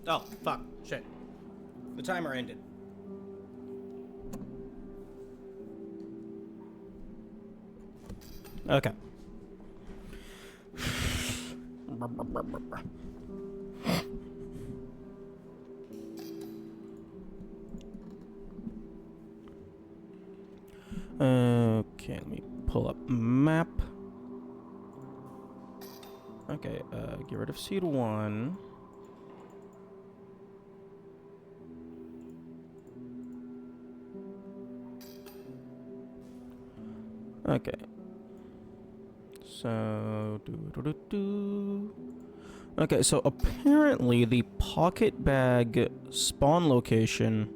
Oh, fuck. Shit. The timer ended. Okay. Okay, let me pull up map. Okay, get rid of seed 1. Okay. So, okay, so apparently the pocket bag spawn location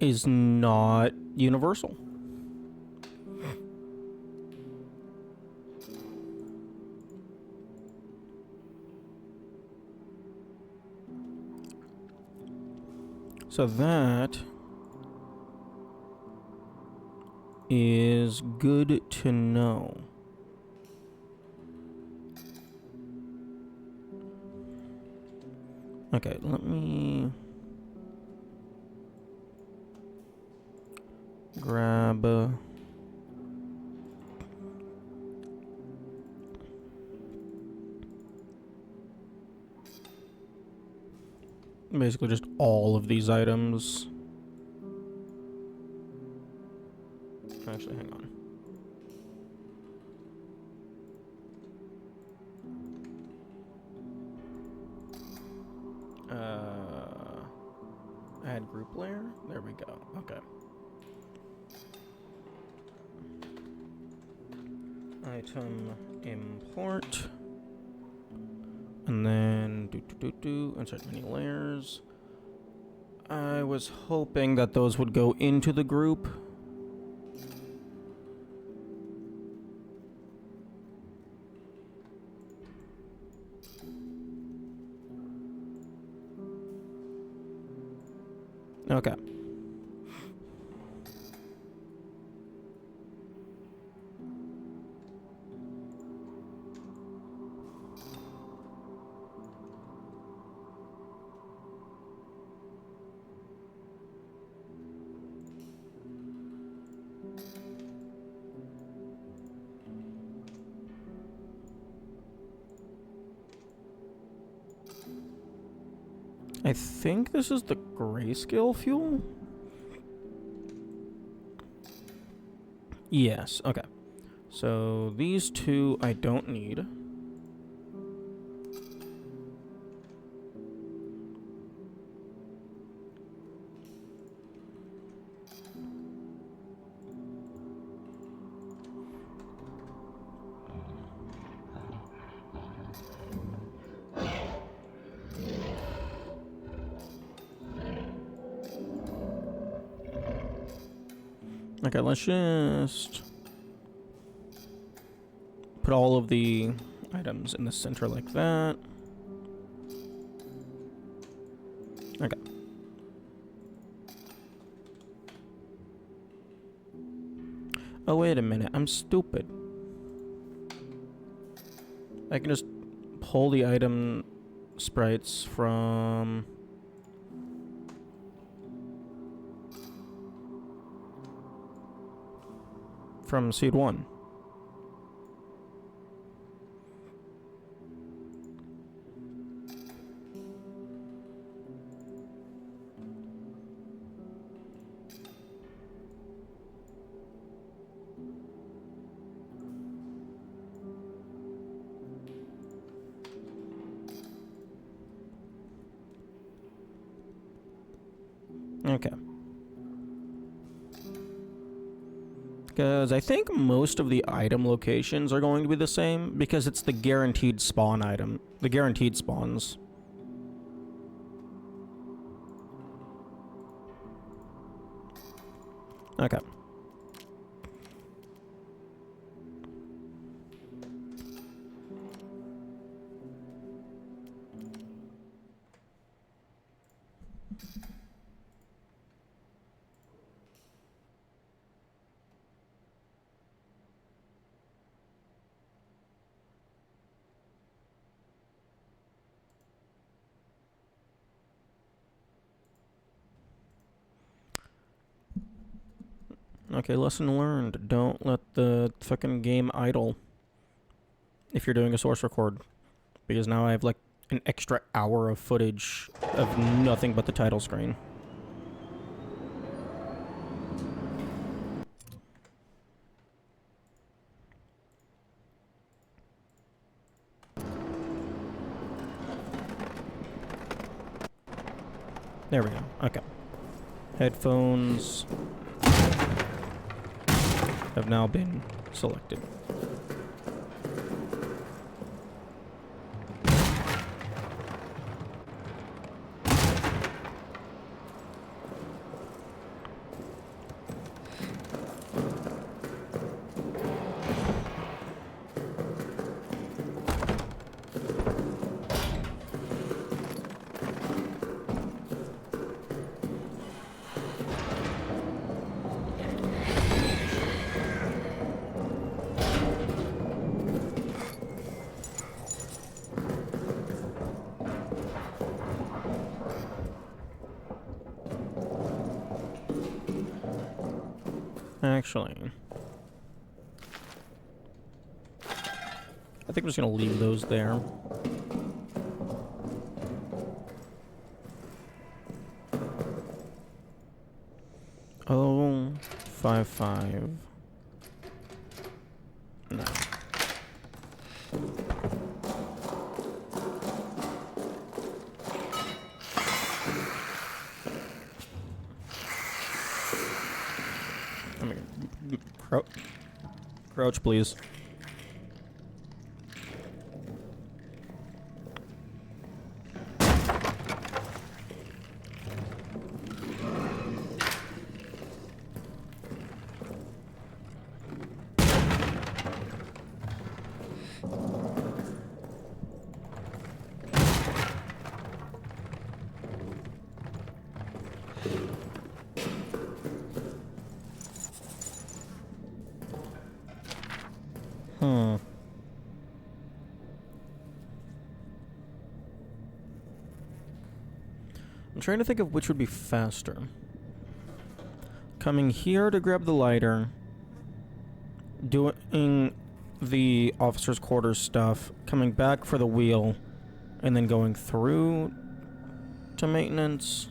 is not universal. So that is good to know. Okay, let me grab basically just all of these items. Actually, hang on. Add group layer. There we go. Okay. Item import. And then insert many layers. I was hoping that those would go into the group. Okay. I think this is the grayscale fuel? Yes, okay. So these two I don't need. Okay, let's just put all of the items in the center like that. Okay. Oh, wait a minute. I'm stupid. I can just pull the item sprites from seed 1. Okay. Because I think most of the item locations are going to be the same because it's the guaranteed spawn item. The guaranteed spawns. Okay. Okay, lesson learned. Don't let the fucking game idle if you're doing a source record. Because now I have like an extra hour of footage of nothing but the title screen. There we go. Okay. Headphones have now been selected. Actually, I think I'm just gonna leave those there. Oh, 5. No. I mean, crouch, please. I'm trying to think of which would be faster. Coming here to grab the lighter, doing the officer's quarters stuff, coming back for the wheel, and then going through to maintenance.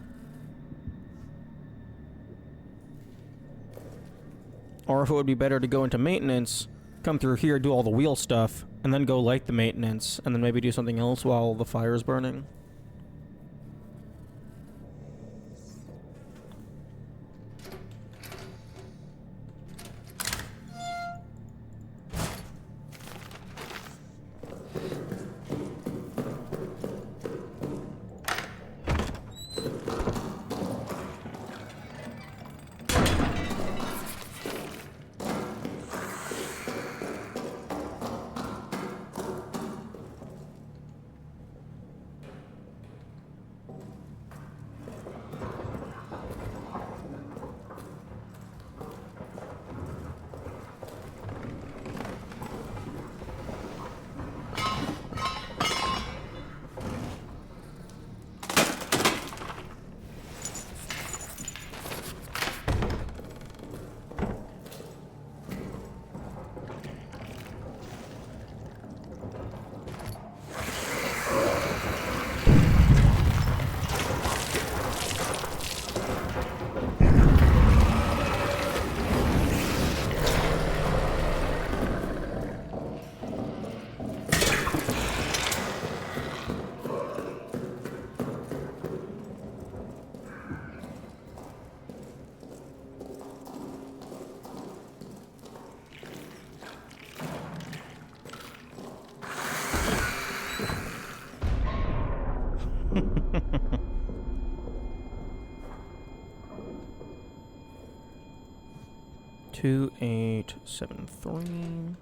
Or if it would be better to go into maintenance, come through here, do all the wheel stuff, and then go light the maintenance, and then maybe do something else while the fire is burning. Two, 8, 7, 3.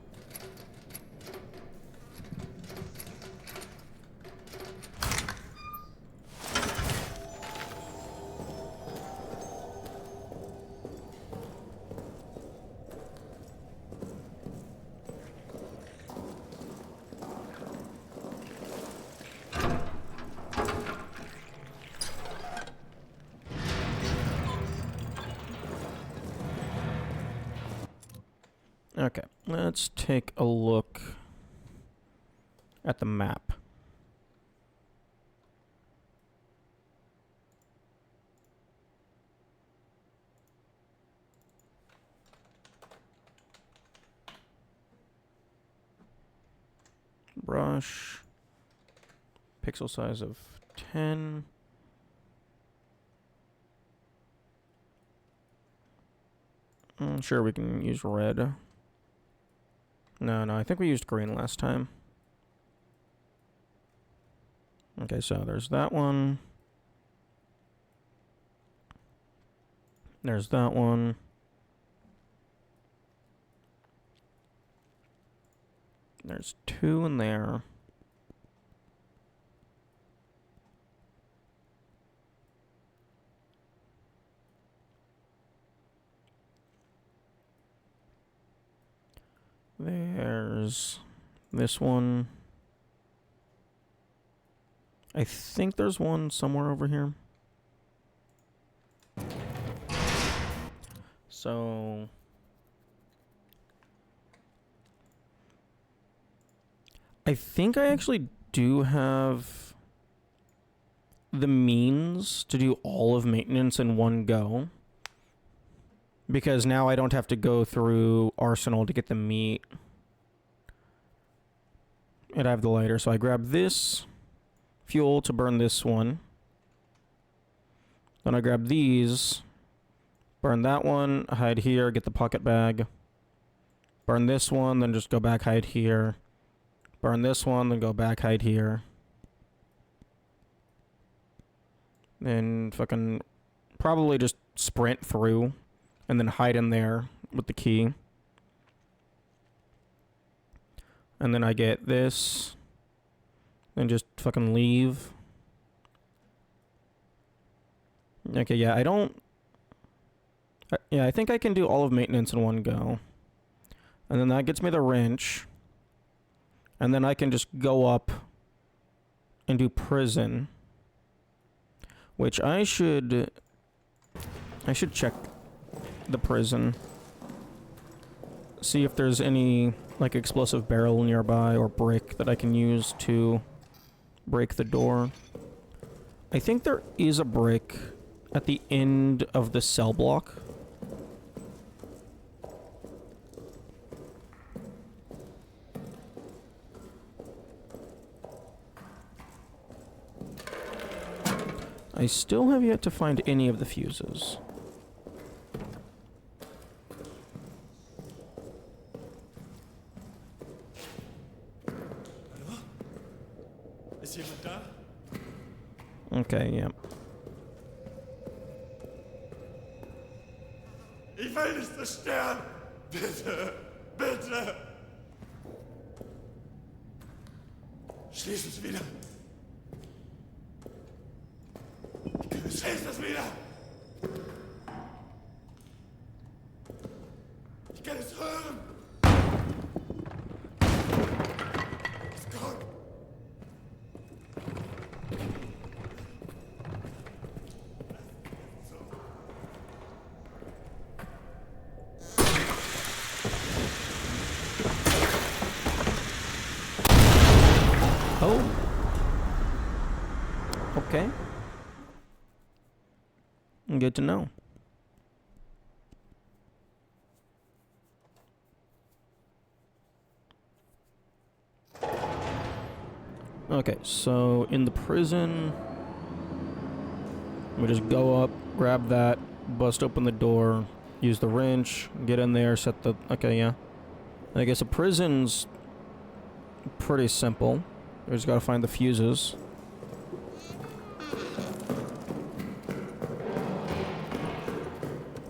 Let's take a look at the map. Brush. Pixel size of 10. Sure, we can use red. No, I think we used green last time. Okay, so there's that one. There's that one. There's 2 in there. There's this one. I think there's one somewhere over here. So I think I actually do have the means to do all of maintenance in one go. Because now I don't have to go through Arsenal to get the meat. And I have the lighter, so I grab this fuel to burn this one. Then I grab these, burn that one, hide here, get the pocket bag. Burn this one, then just go back, hide here. Burn this one, then go back, hide here. Then fucking probably just sprint through. And then hide in there with the key. And then I get this. Then just fucking leave. Okay, yeah, I don't... yeah, I think I can do all of maintenance in one go. And then that gets me the wrench. And then I can just go up and do prison. Which I should check the prison. See if there's any like explosive barrel nearby or brick that I can use to break the door. I think there is a brick at the end of the cell block. I still have yet to find any of the fuses. Okay, yeah. Ich will nicht zerstören! Bitte! Bitte! Schließ es wieder! Schließ es wieder! Ich kann es hören! Es kommt! Oh. Okay. Good to know. Okay, so in the prison, we just go up, grab that, bust open the door, use the wrench, get in there, set the... Okay, yeah. I guess a prison's pretty simple. We just gotta find the fuses.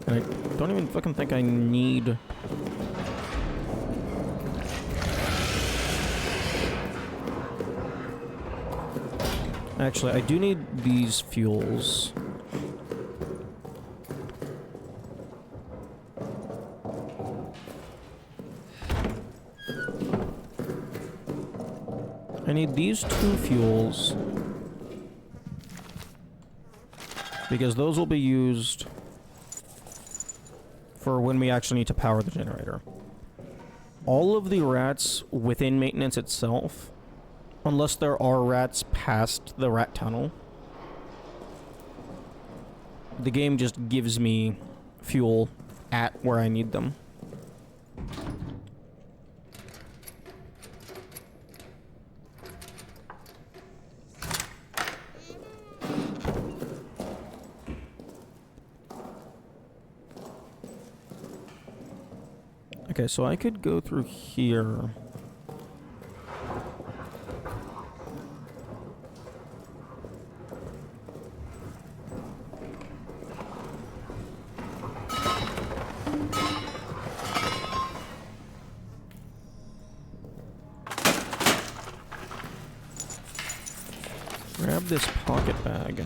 And I don't even fucking think I need... Actually, I do need these fuels. I need these 2 fuels. Because those will be used for when we actually need to power the generator. all of the rats within maintenance itself, unless there are rats past the rat tunnel, the game just gives me fuel at where I need them. Okay, so I could go through here. Grab this pocket bag.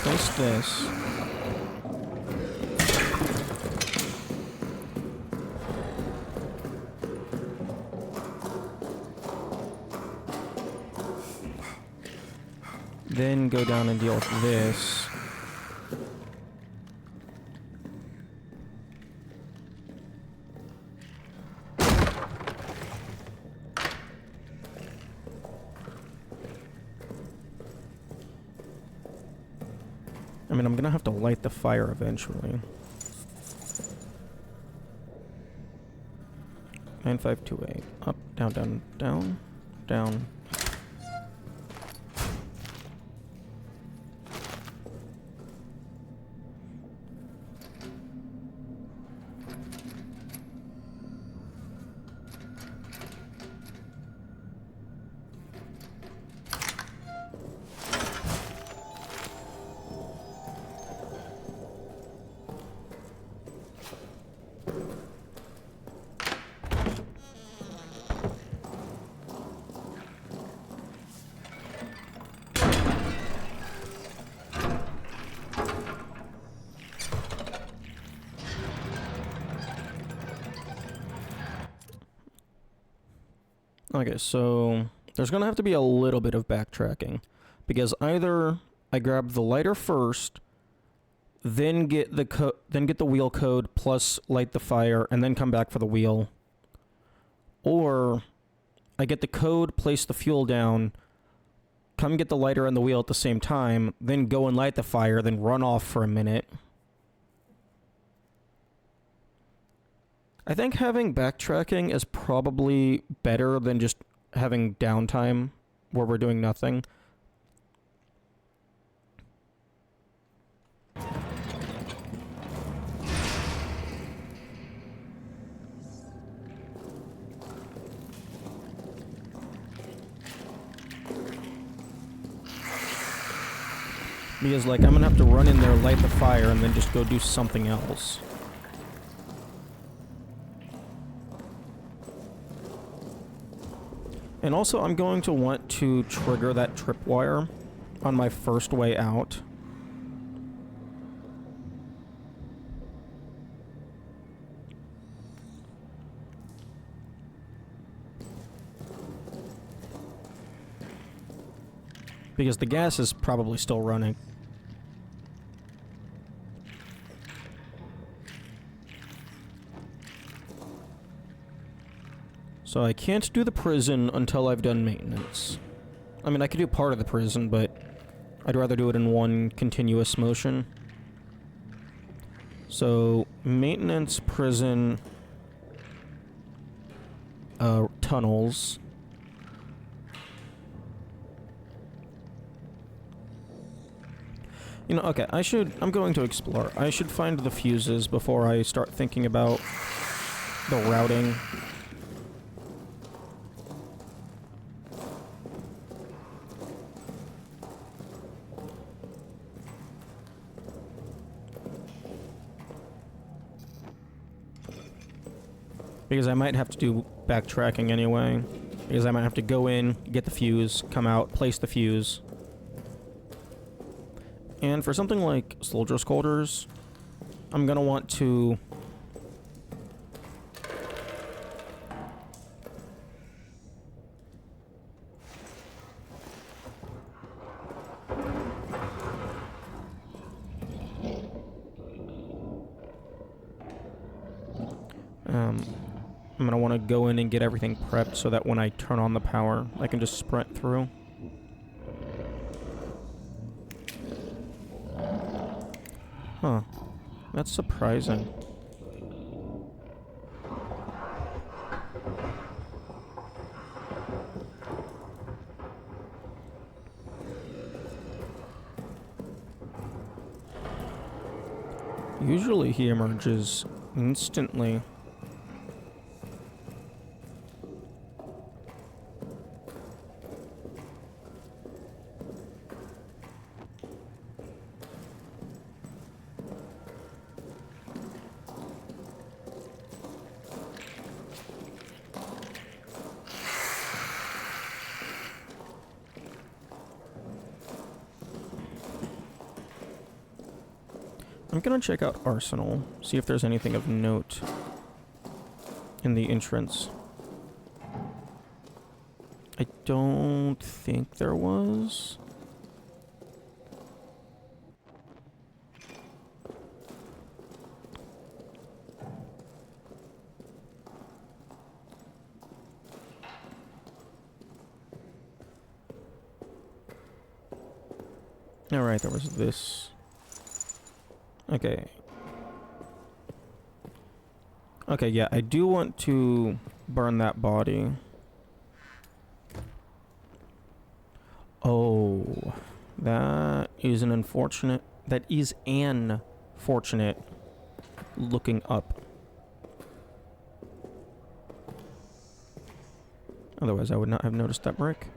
Place this. Then go down and deal with this. I mean, I'm gonna have to light the fire eventually. 9528. Up, down, down, down, down. Okay, so there's gonna have to be a little bit of backtracking, because either I grab the lighter first, then get the wheel code plus light the fire, and then come back for the wheel, or I get the code, place the fuel down, come get the lighter and the wheel at the same time, then go and light the fire, then run off for a minute. I think having backtracking is probably better than just having downtime where we're doing nothing. Because, like, I'm gonna have to run in there, light the fire, and then just go do something else. And also, I'm going to want to trigger that tripwire on my first way out. Because the gas is probably still running. So I can't do the prison until I've done maintenance. I mean, I could do part of the prison, but I'd rather do it in one continuous motion. So, maintenance, prison, tunnels. You know, okay, I'm going to explore. I should find the fuses before I start thinking about the routing. Because I might have to do backtracking anyway. Because I might have to go in, get the fuse, come out, place the fuse. And for something like Soldier's Quarters, I'm gonna want to... I'm gonna want to go in and get everything prepped so that when I turn on the power, I can just sprint through. Huh. That's surprising. Usually he emerges instantly. I'm gonna check out Arsenal, see if there's anything of note in the entrance. I don't think there was. Alright, there was this. Okay. Okay, yeah, I do want to burn that body. Oh, that is an unfortunate... That is an fortunate looking up. Otherwise, I would not have noticed that brick.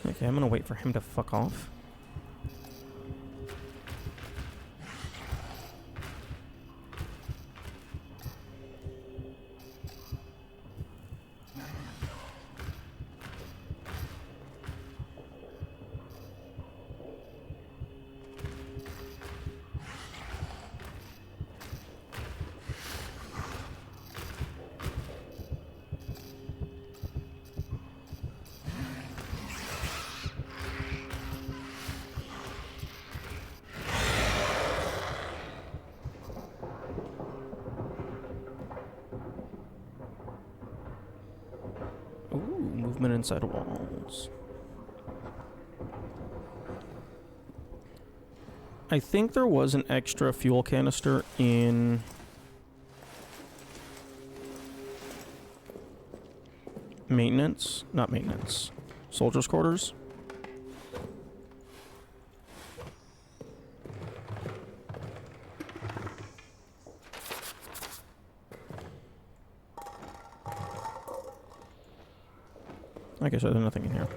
Okay, I'm gonna wait for him to fuck off. Ooh, movement inside walls. I think there was an extra fuel canister in... maintenance? Not maintenance. Soldiers' quarters? Okay, so there's nothing in here.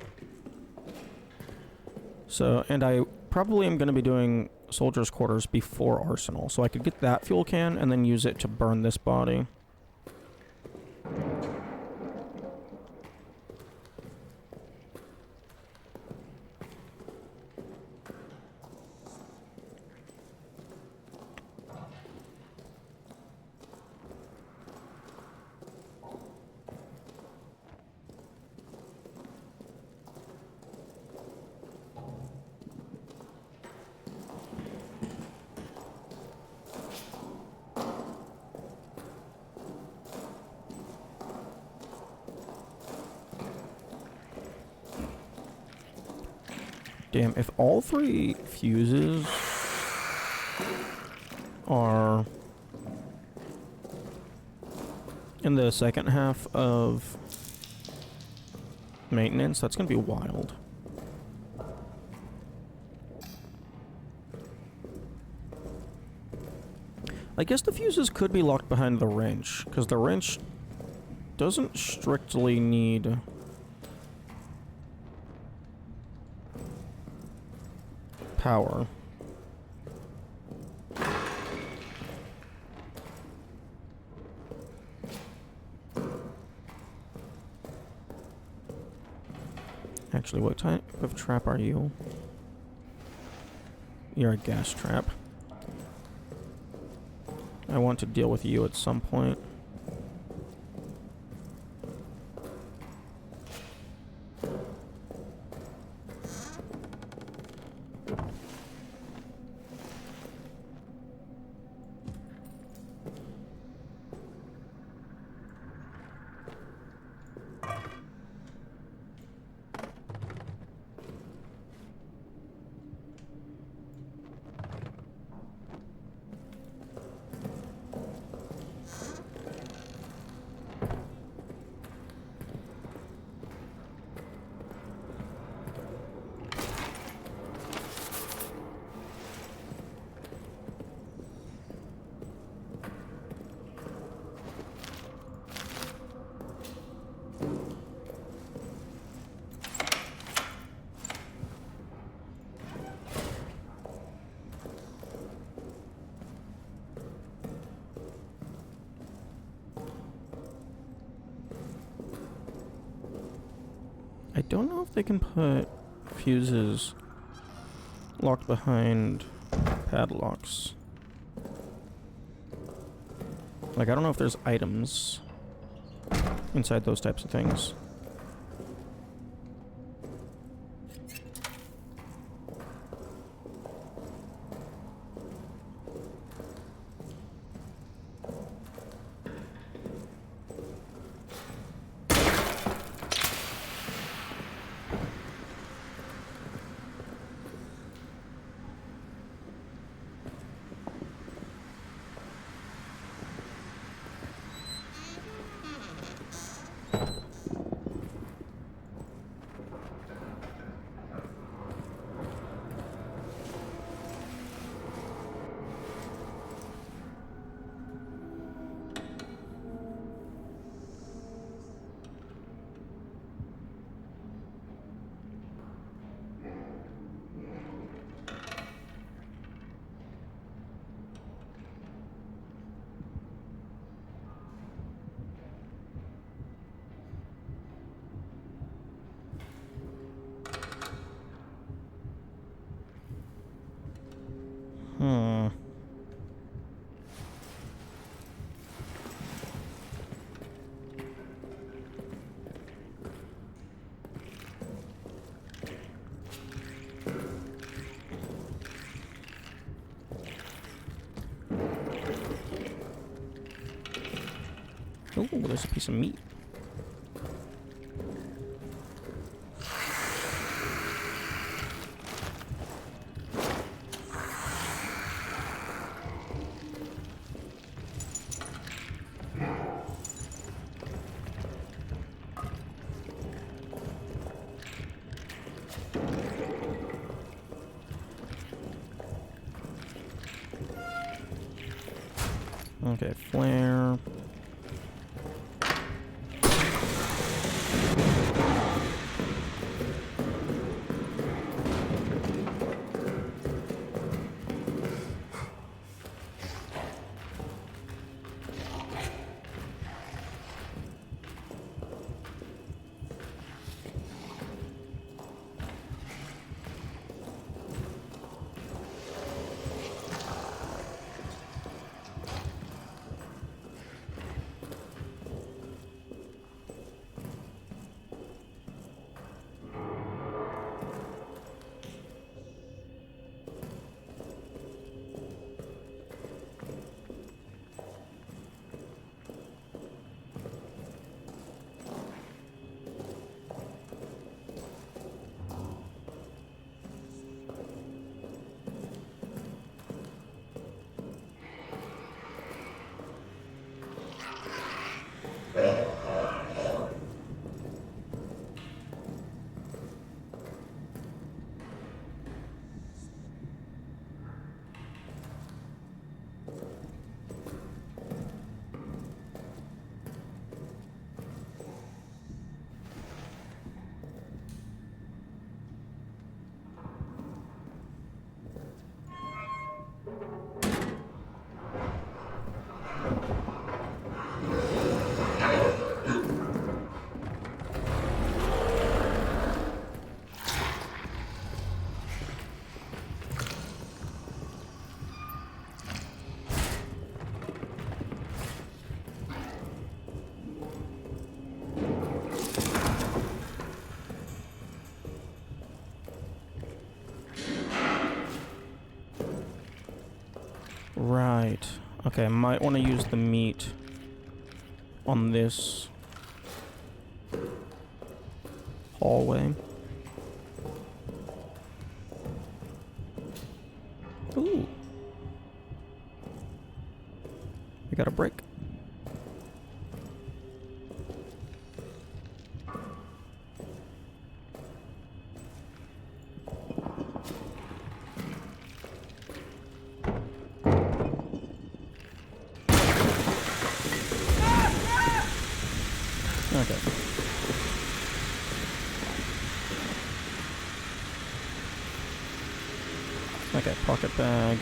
So, and I probably am going to be doing soldiers' quarters before Arsenal, so I could get that fuel can and then use it to burn this body. Damn, if all three fuses are in the second half of maintenance, that's gonna be wild. I guess the fuses could be locked behind the wrench, because the wrench doesn't strictly need... tower. Actually, what type of trap are you? You're a gas trap. I want to deal with you at some point. I don't know if they can put fuses locked behind padlocks. Like, I don't know if there's items inside those types of things. Hmm. Oh, there's a piece of meat. Okay, flare. flashlight. Okay, I might want to use the meat on this hallway. Ooh. We got a brick. Okay. Okay, pocket bag.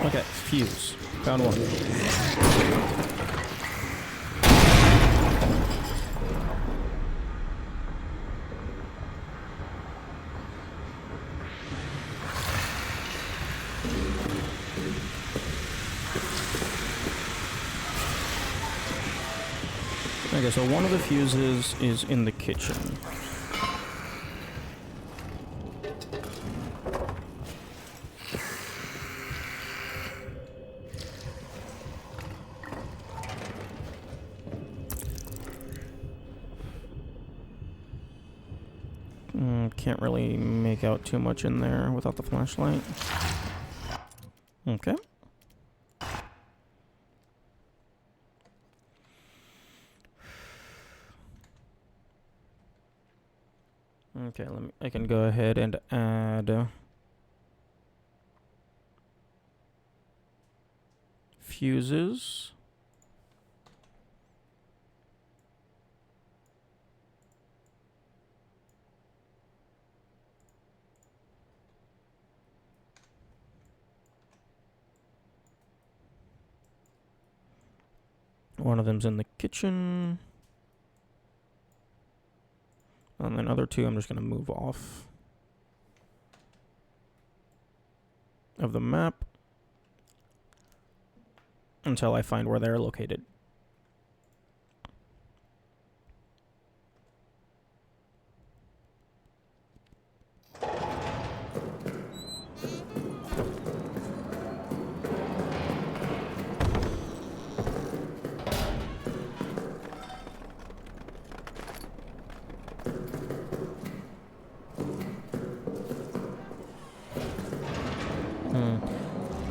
Okay, fuse. Found one. Okay, so one of the fuses is in the kitchen. Can't really make out too much in there without the flashlight. Okay. Okay, I can go ahead and add fuses. One of them's in the kitchen. And then other two I'm just going to move off of the map until I find where they're located.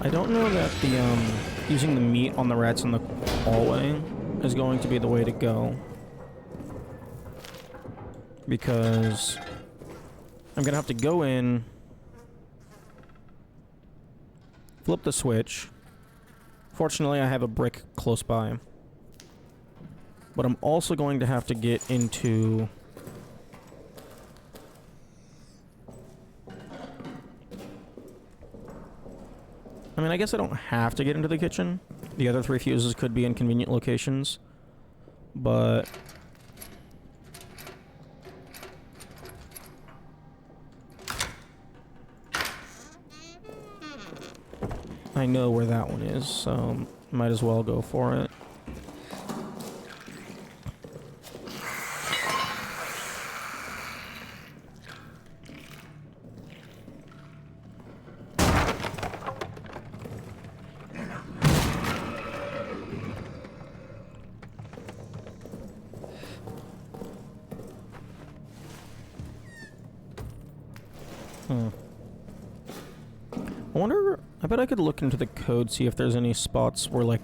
I don't know that the using the meat on the rats in the hallway is going to be the way to go, because I'm gonna have to go in, flip the switch. Fortunately, I have a brick close by, but I'm also going to have to get into I mean, I guess I don't have to get into the kitchen. The other three fuses could be in convenient locations, but I know where that one is, so might as well go for it. I wonder, I bet I could look into the code, see if there's any spots where like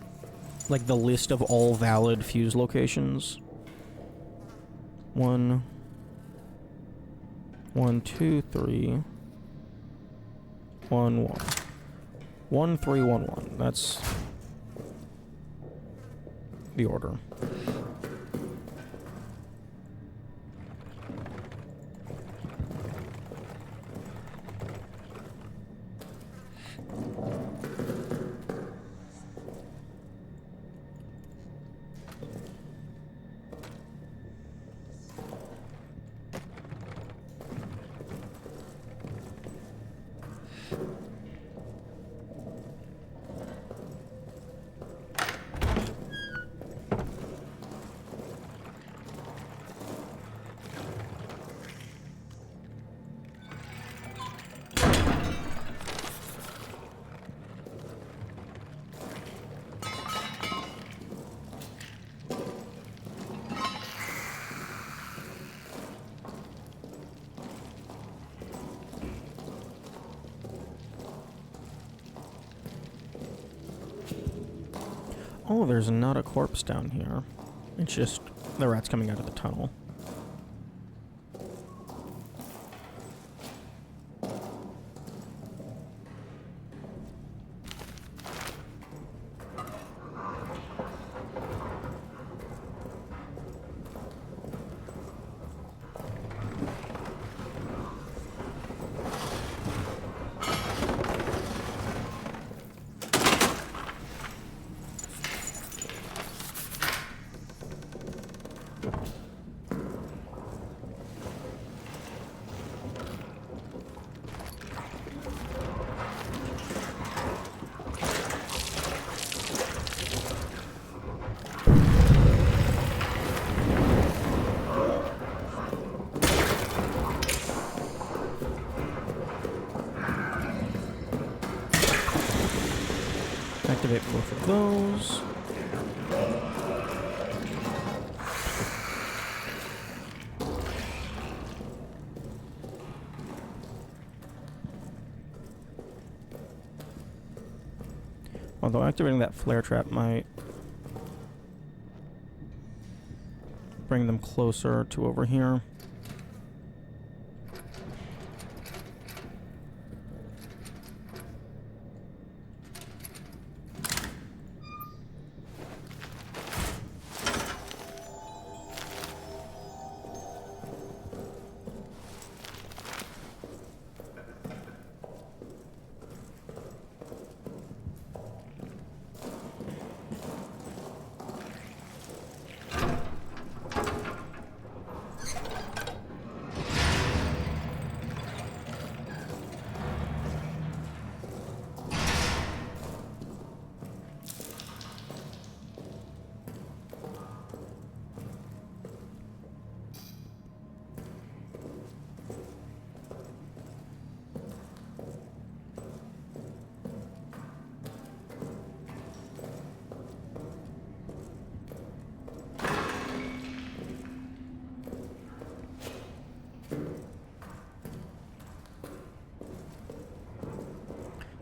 the list of all valid fuse locations. 1, 2, 3, 1, 1. 1, 3, 1, 1. That's the order. Oh, there's not a corpse down here. It's just the rats coming out of the tunnel. Activate both of those. Although activating that flare trap might bring them closer to over here.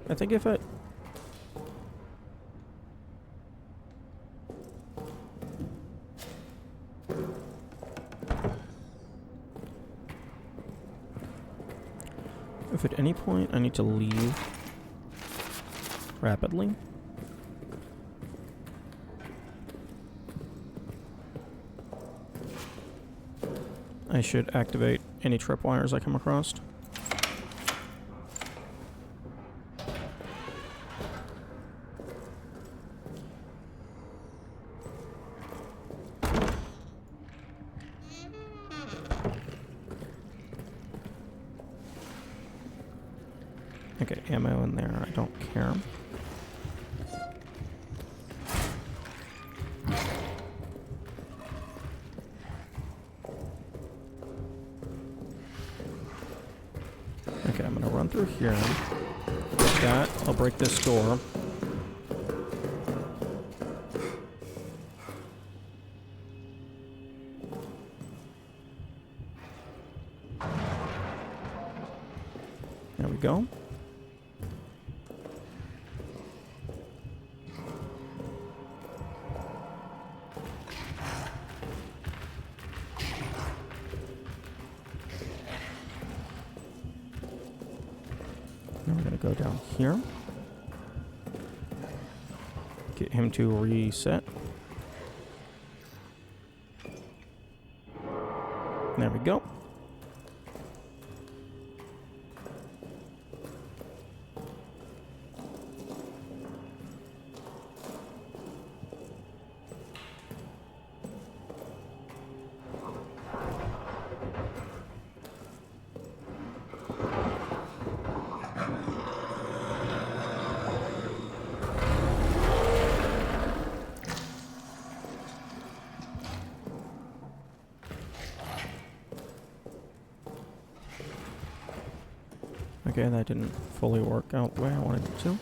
I think if it... If at any point I need to leave rapidly, I should activate any tripwires I come across. Okay, ammo in there, I don't care. Okay, I'm gonna run through here. Like that, I'll break this door. There we go. Now we're gonna go down here. Get him to reset. There we go. Okay, that didn't fully work out the way I wanted it to.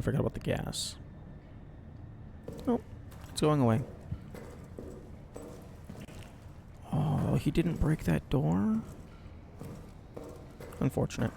forgot about the gas. Oh, it's going away. Oh, he didn't break that door? Unfortunate.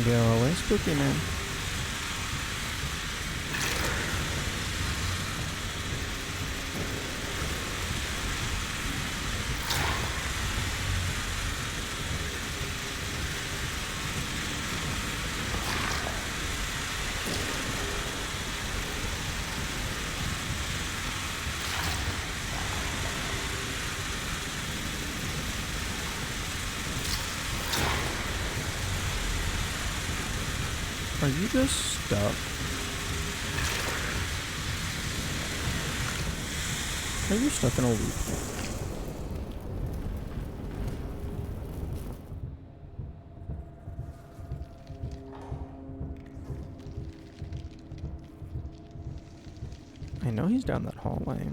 Go away, spooky man. Are you just stuck? Are you stuck in a loop? I know he's down that hallway.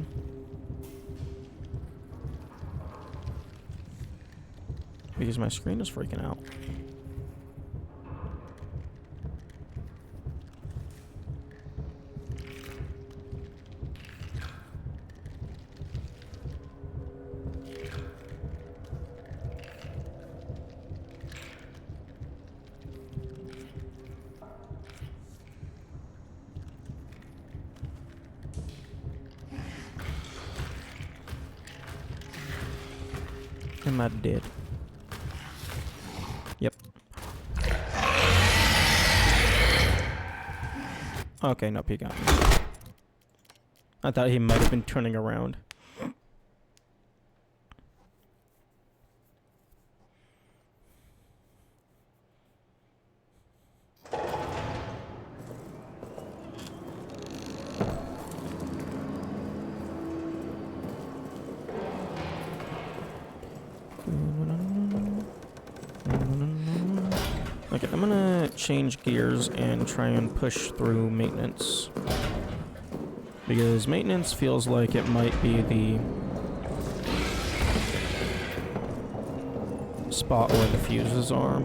Because my screen is freaking out. Am I dead? Yep. Okay, nope, he got me. I thought he might have been turning around. Okay, I'm gonna change gears and try and push through maintenance. Because maintenance feels like it might be the spot where the fuses are.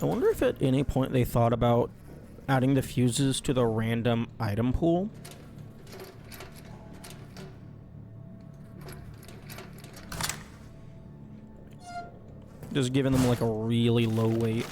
I wonder if at any point they thought about adding the fuses to the random item pool. Just giving them like a really low weight.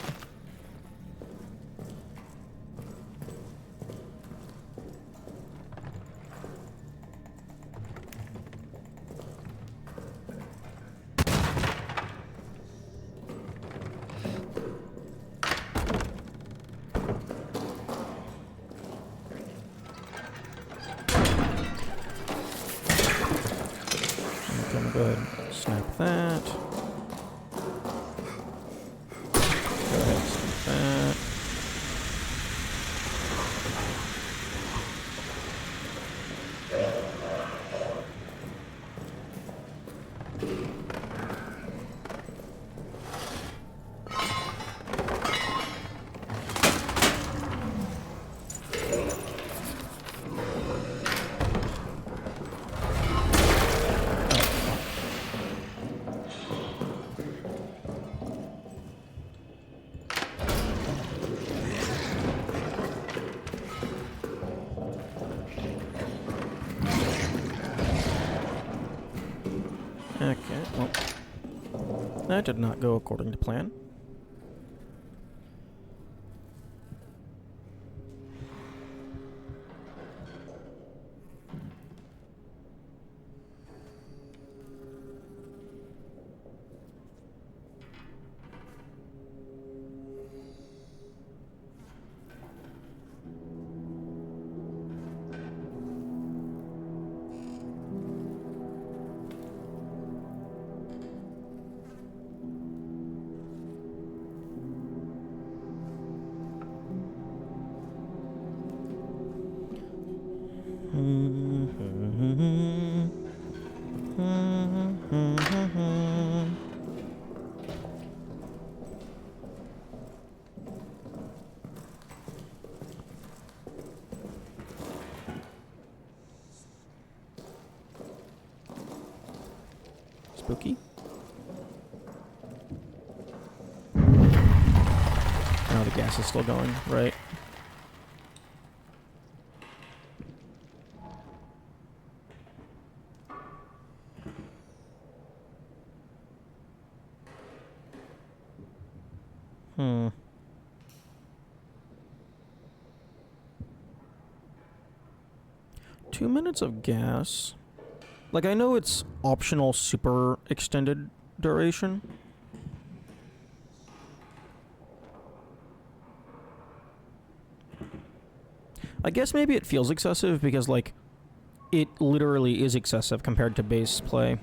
I'm go ahead and snap that. Go ahead and snap that. Okay, well, that did not go according to plan. Spooky. Now the gas is still going, right? Hmm. Two minutes of gas. Like, I know it's optional super extended duration. I guess maybe it feels excessive because, like, it literally is excessive compared to base play.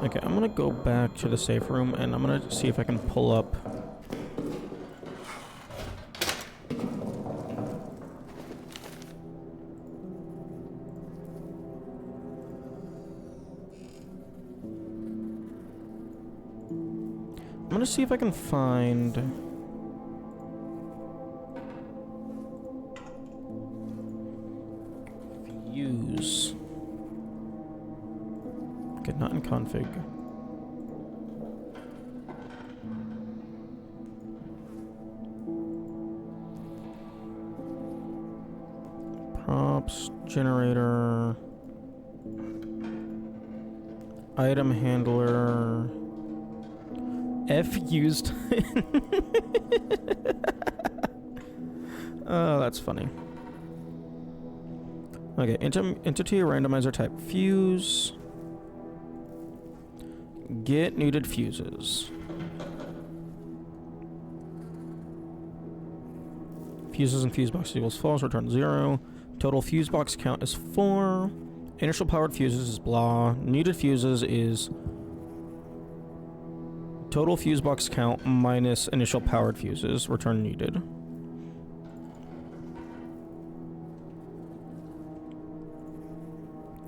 Okay, I'm gonna go back to the safe room and I'm gonna see if I can pull up. I'm gonna see if I can find fuse. Okay, not in config. Props, generator, item handler, F used. Oh, that's funny. Okay, entity randomizer type fuse. Get needed fuses. Fuses and fuse box equals false, return 0. Total fuse box count is 4. Initial powered fuses is blah. Needed fuses is total fuse box count minus initial powered fuses, return needed.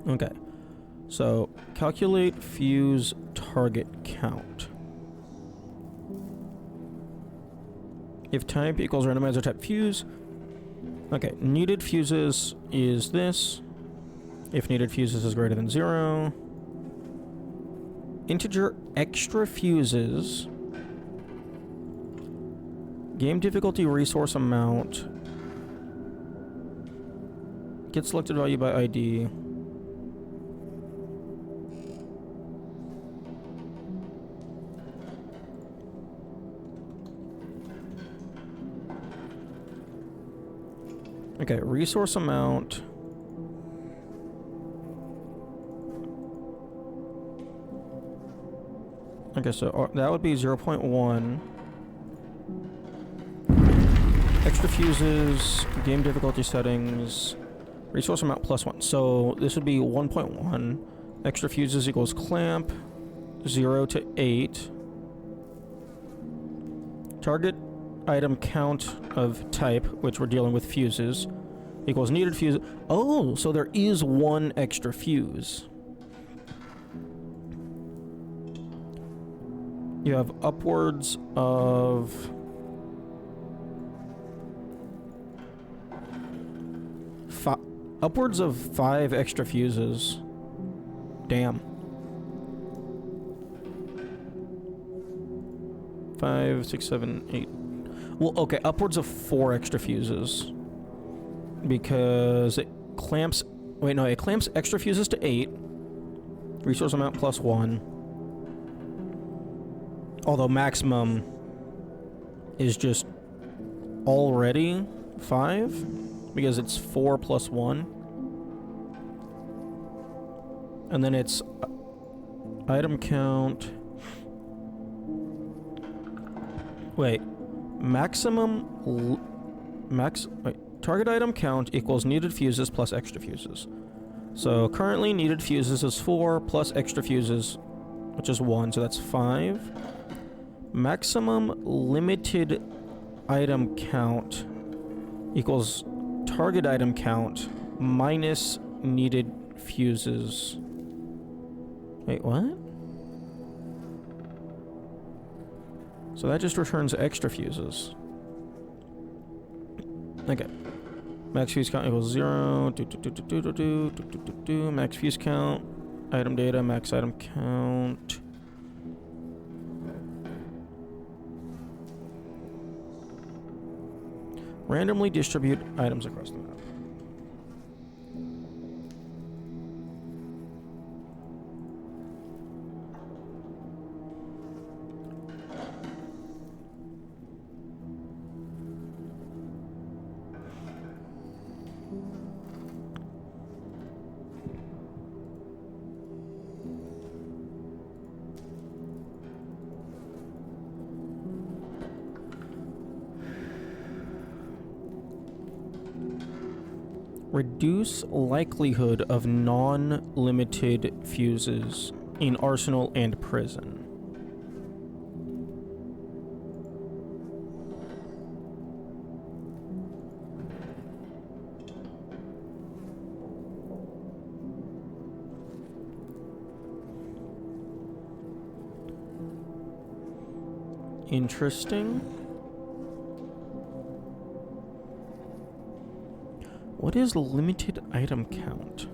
Okay. So, calculate fuse target count. If type equals randomizer type fuse. Okay, needed fuses is this. If needed fuses is greater than 0. Integer extra fuses. Game difficulty resource amount. Get selected value by ID. Okay, resource amount. Okay, so that would be 0.1. Extra fuses, game difficulty settings, resource amount +1. So this would be 1.1. Extra fuses equals clamp, 0 to 8. Target item count of type, which we're dealing with fuses, equals needed fuse. Oh, so there is one extra fuse. You have upwards of... upwards of 5 extra fuses. Damn. 5, 6, 7, 8. Well, okay, upwards of 4 extra fuses. Because it clamps... Wait, no, it clamps extra fuses to 8. Resource amount plus 1. Although maximum is just already 5. Because it's 4 plus 1. And then it's item count... Wait. Maximum... Wait. Target item count equals needed fuses plus extra fuses. So currently needed fuses is 4 plus extra fuses, which is 1, so that's 5. Maximum limited item count equals target item count minus needed fuses. Wait, what? So that just returns extra fuses. Okay. Max fuse count equals 0. Max fuse count. Item data, max item count. Randomly distribute items across the map. Reduce likelihood of non-limited fuses in arsenal and prison. Interesting. What is limited item count?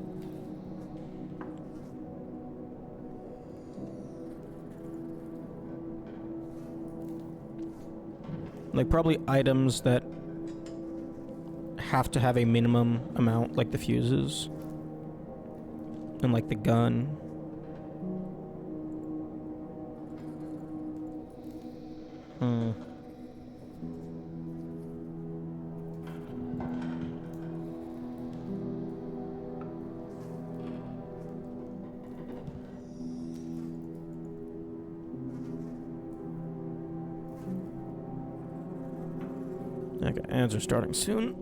Like probably items that have to have a minimum amount, like the fuses. And like the gun. Okay, ads are starting soon.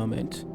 moment.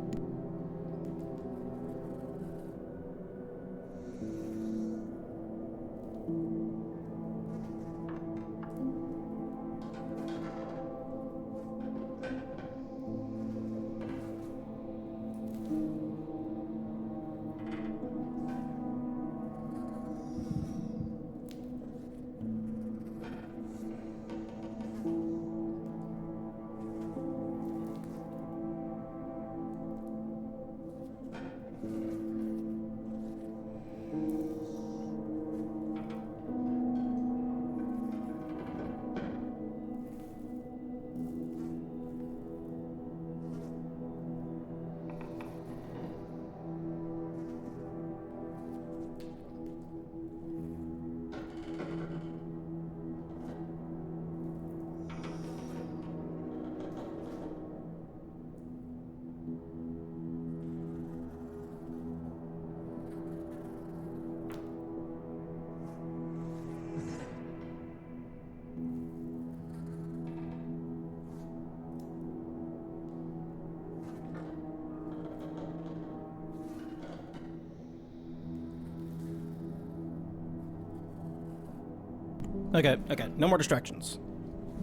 Okay, no more distractions.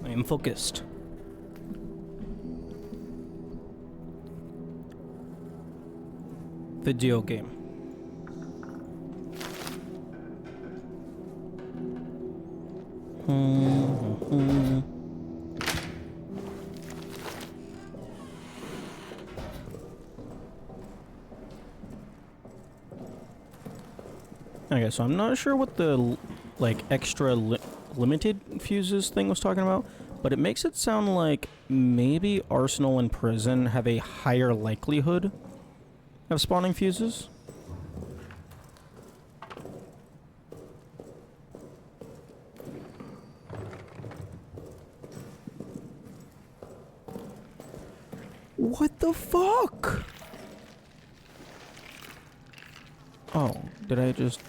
I am focused. Video game. Okay, so I'm not sure what the like extra limited fuses thing was talking about, but it makes it sound like maybe Arsenal and Prison have a higher likelihood of spawning fuses. What the fuck? Oh, did I just...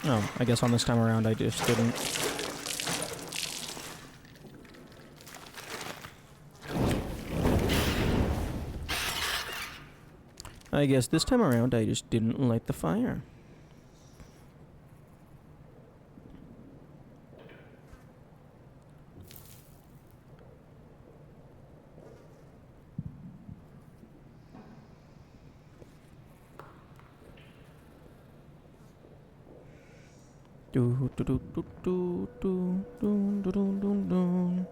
Oh, I guess on this time around I just didn't. I guess this time around I just didn't light the fire. Do do do do do do do do do do do.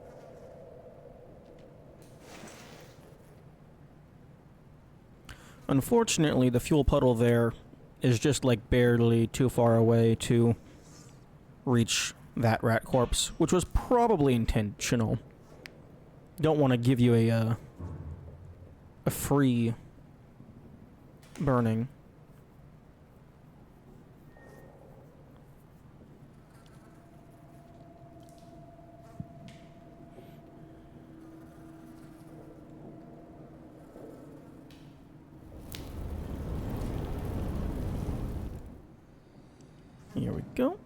Unfortunately, the fuel puddle there is just like barely too far away to reach that rat corpse, which was probably intentional. Don't want to give you a free burning. Here we go.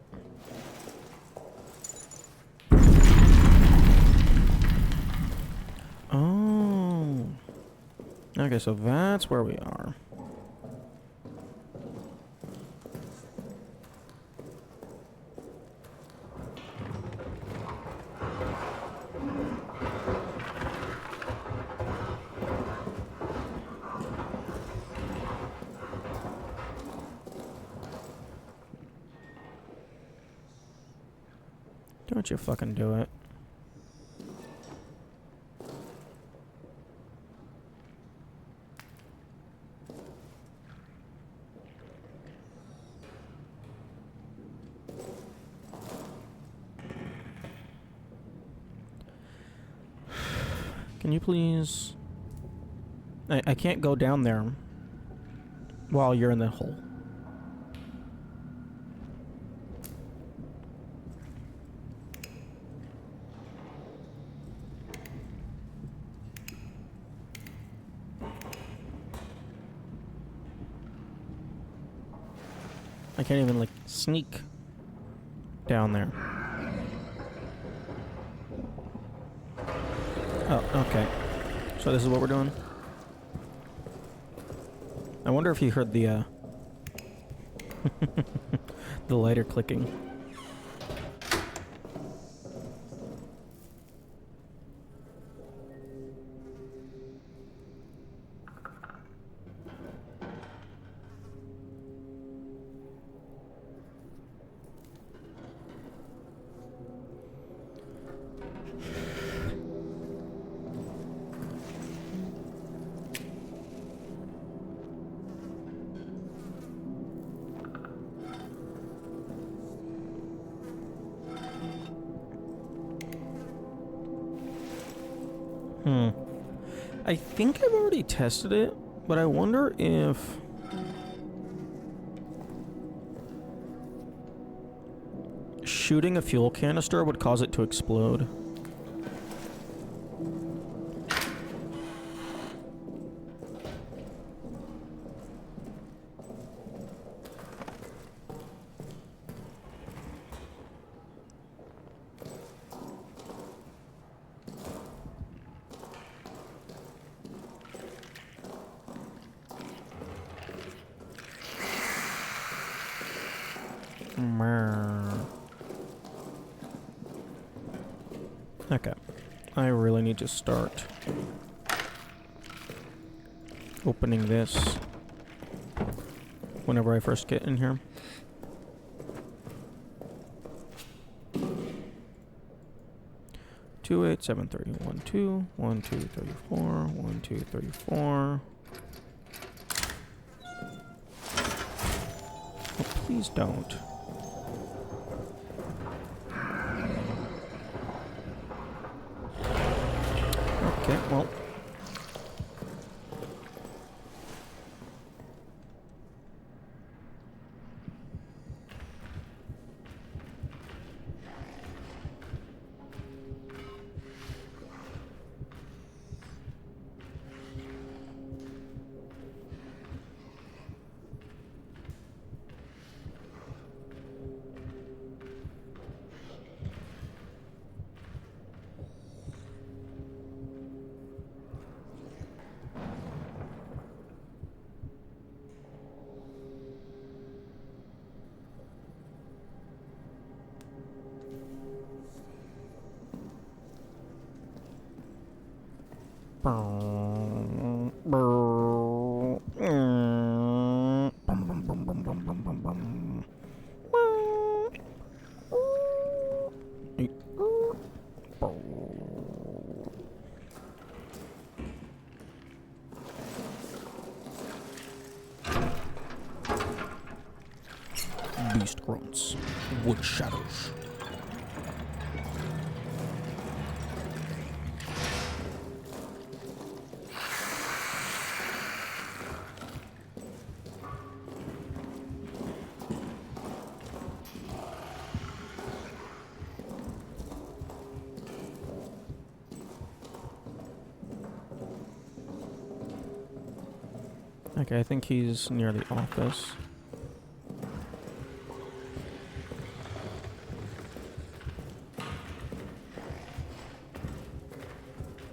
Oh. Okay, so that's where we are. Don't you fucking do it. Can you please... I can't go down there while you're in the hole. I can't even, like, sneak down there. Oh, okay. So this is what we're doing? I wonder if he heard the the lighter clicking. I think I've already tested it, but I wonder if... shooting a fuel canister would cause it to explode. Okay. I really need to start opening this whenever I first get in here. Two 8 7 30 1 2 1 2 34 1 2 34. Oh, please don't. Okay, well. Beast grunts, wood shadows. Okay, I think he's near the office.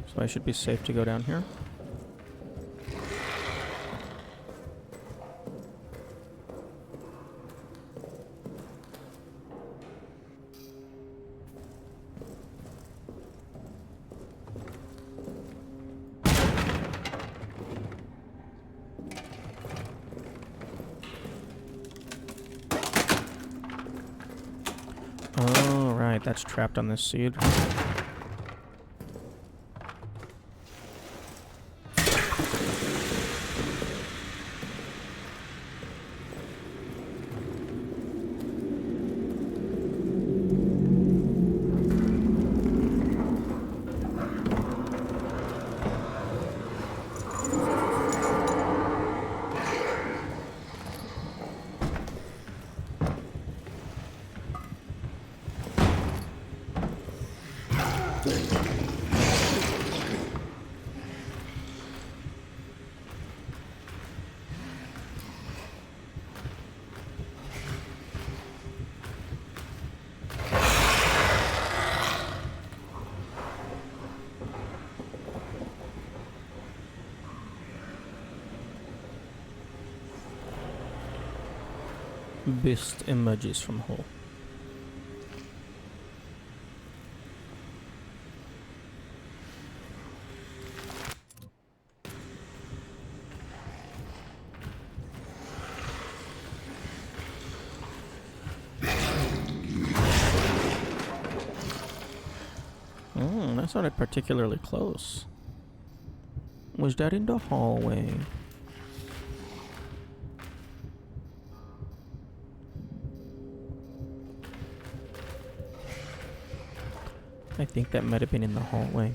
So I should be safe to go down here. Oh, right, that's trapped on this seed. Beast emerges from hole. That sounded particularly close. Was that in the hallway? I think that might have been in the hallway.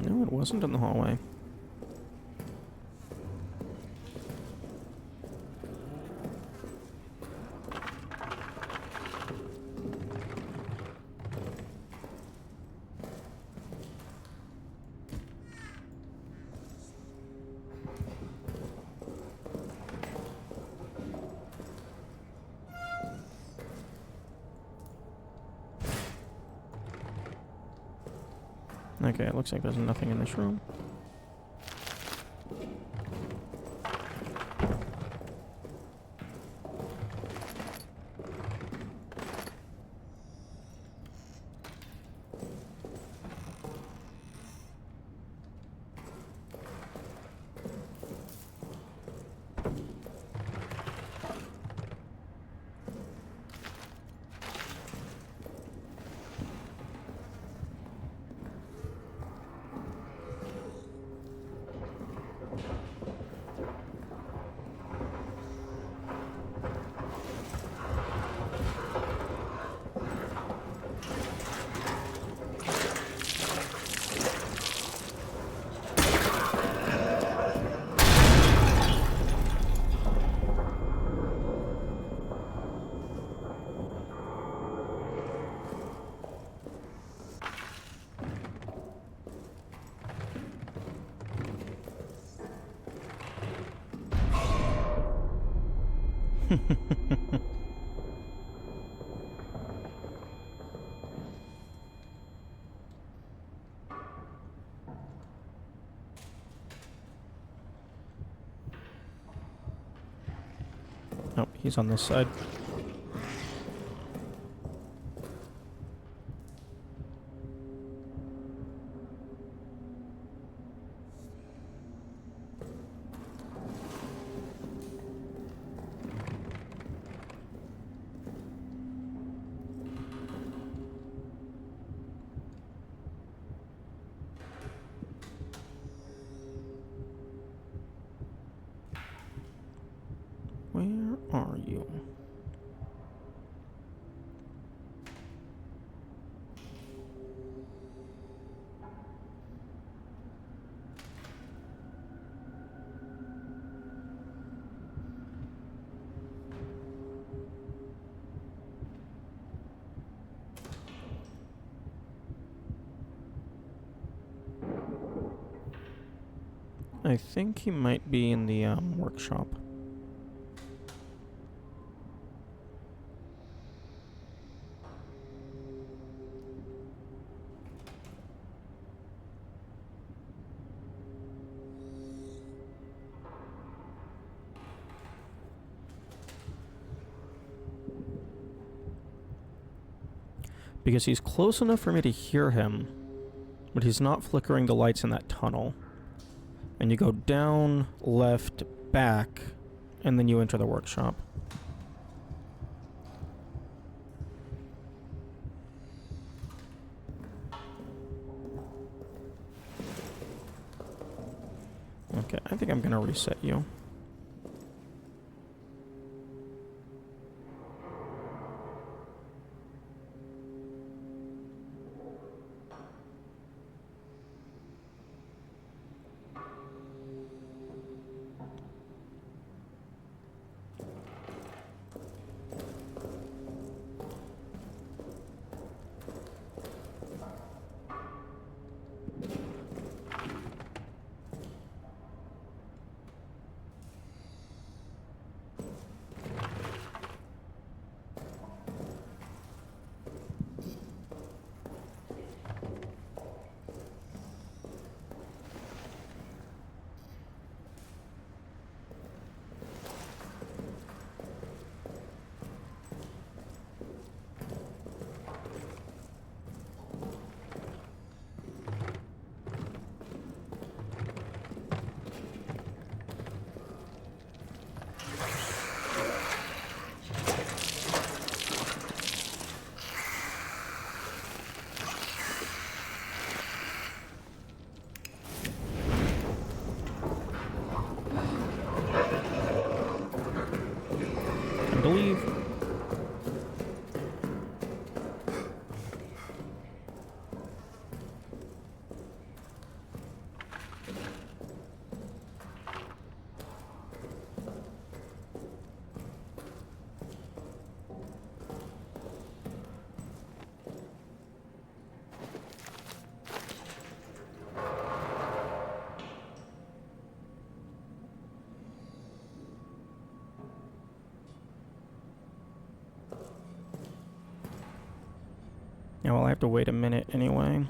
No, it wasn't in the hallway. Okay, it looks like there's nothing in this room. Oh, he's on this side. Where are you? I think he might be in the workshop. Because he's close enough for me to hear him, but he's not flickering the lights in that tunnel. And you go down, left, back, and then you enter the workshop. Okay, I think I'm gonna reset you. believe. Yeah, well, I have to wait a minute anyway.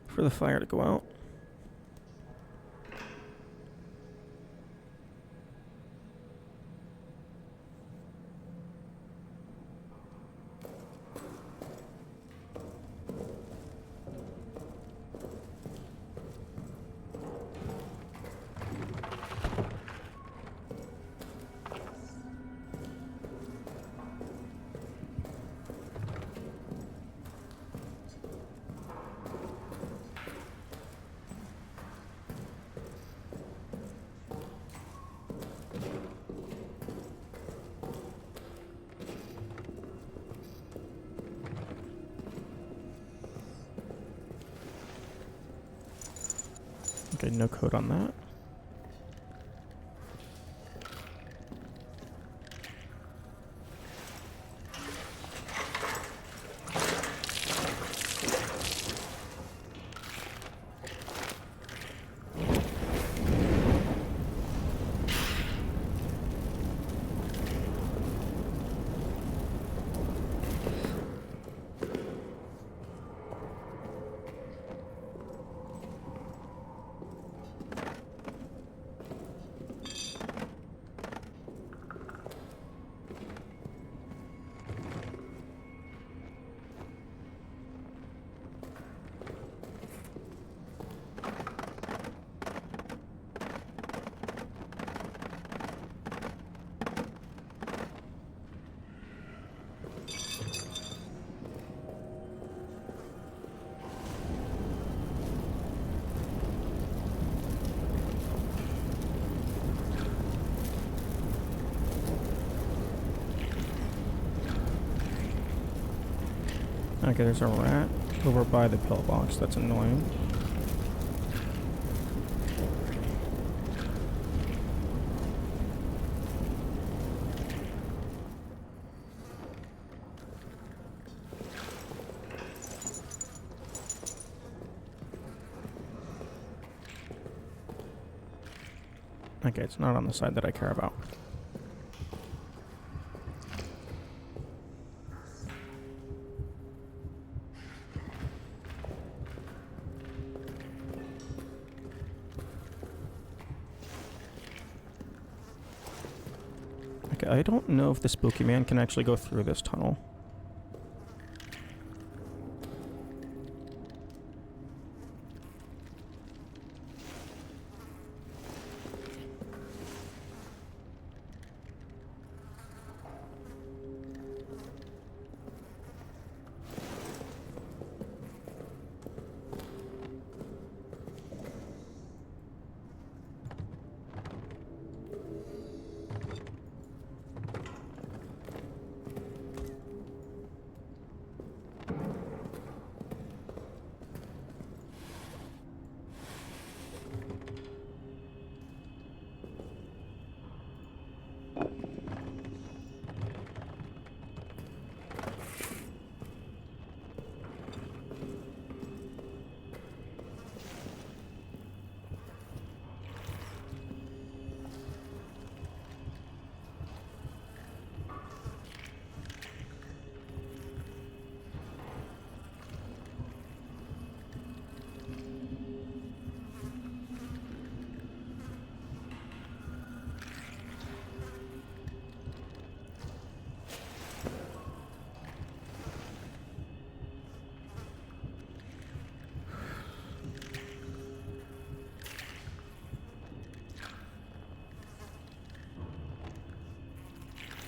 For the fire to go out. Okay, no code on that. Okay, there's a rat over by the pillbox. That's annoying. Okay, it's not on the side that I care about. Okay, I don't know if the spooky man can actually go through this tunnel.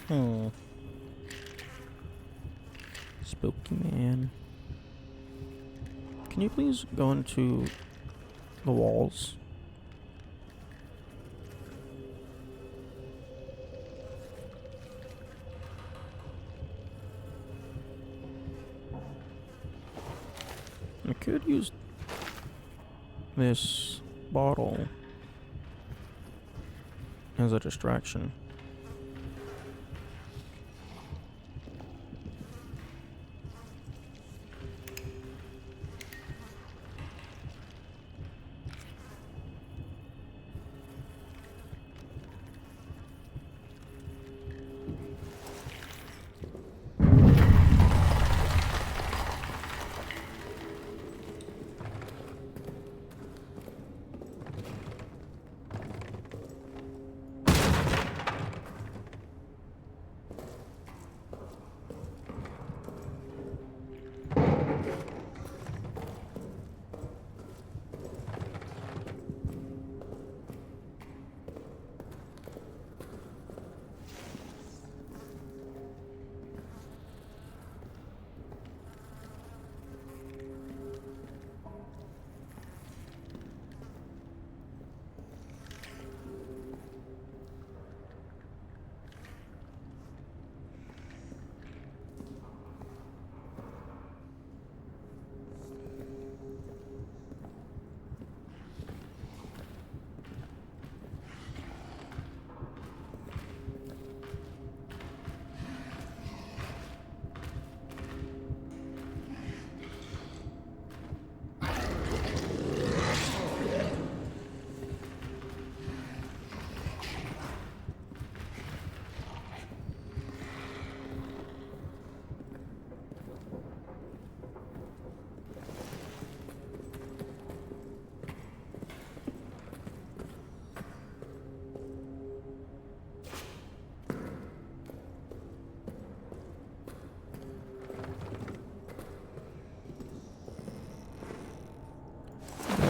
Hmm. Spooky man. Can you please go into the walls. I could use this bottle as a distraction.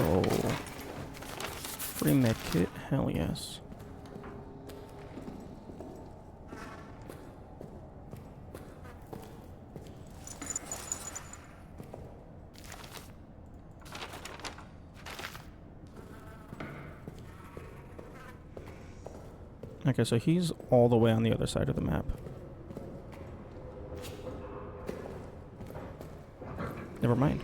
Oh. Free med kit? Hell yes. Okay, so he's all the way on the other side of the map. Never mind.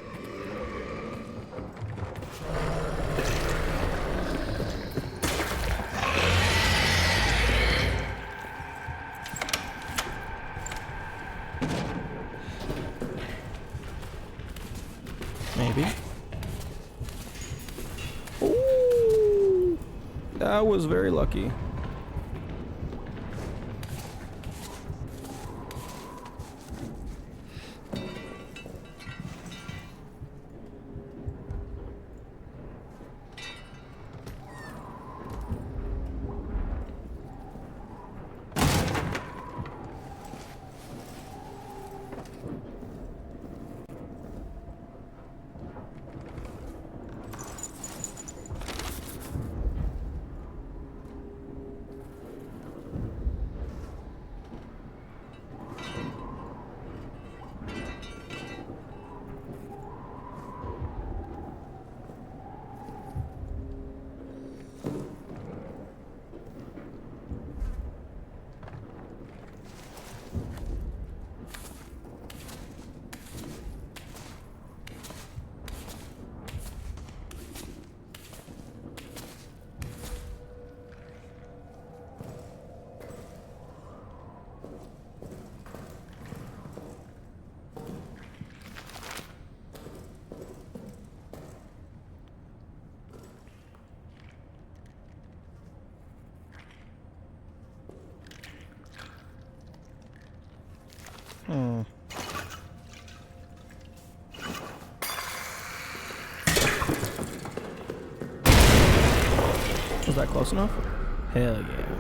Maybe. Ooh, that was very lucky. Hmm. Was that close enough? Hell yeah.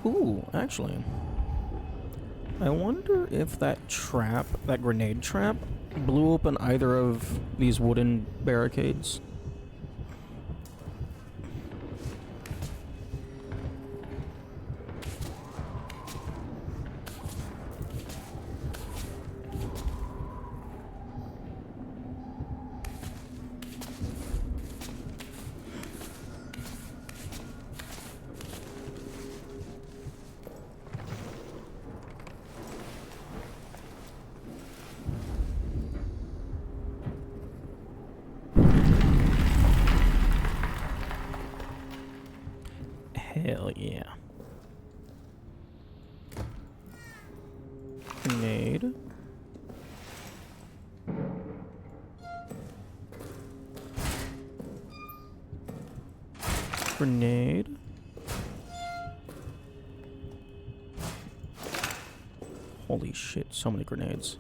Ooh, actually, I wonder if that trap, that grenade trap, blew open either of these wooden barricades. Hell yeah. Grenade. Grenade. Holy shit, so many grenades.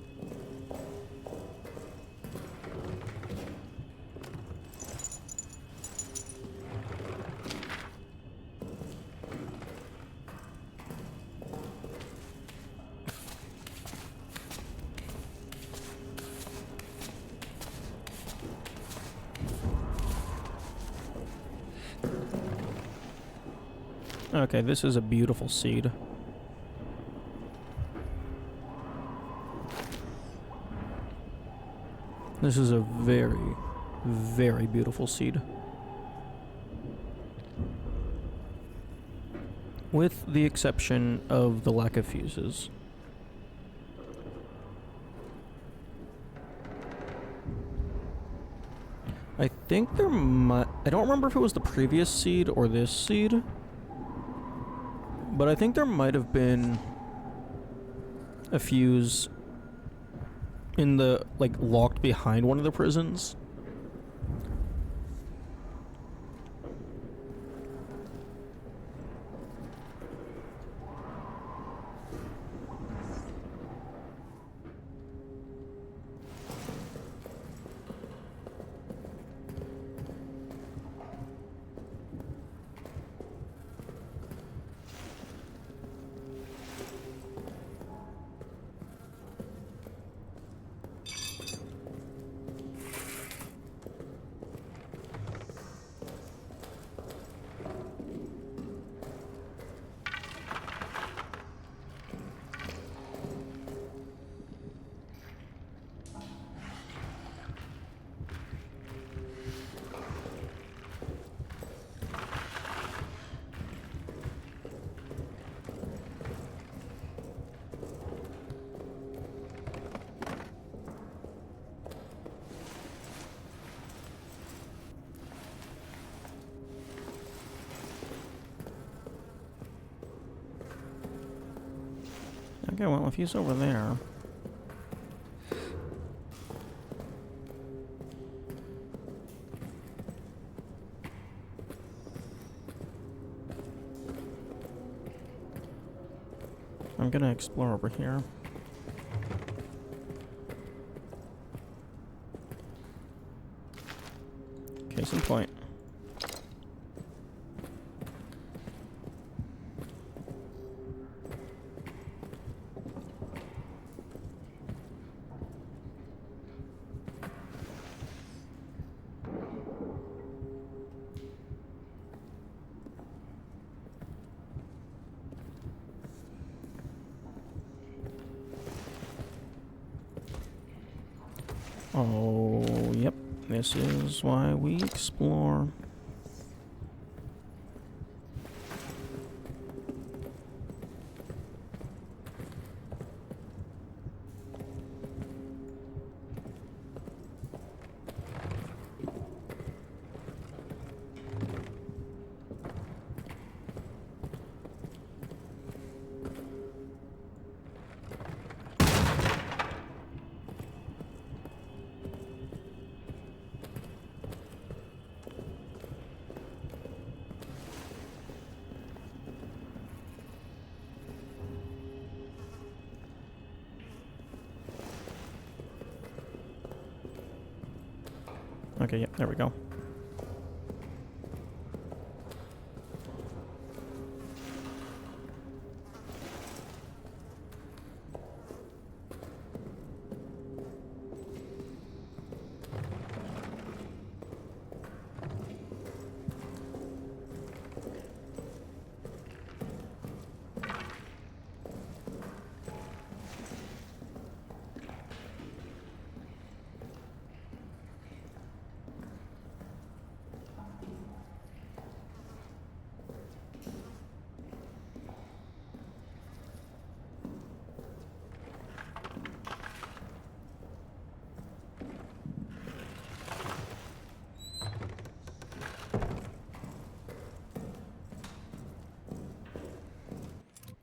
Okay, this is a beautiful seed. This is a very, very beautiful seed. With the exception of the lack of fuses. I think there might... I don't remember if it was the previous seed or this seed. But I think there might have been a fuse in the, like, locked behind one of the prisons. Okay, well, if he's over there... I'm gonna explore over here. Case in point. Oh, yep. This is why we explore. Okay, yep, there we go.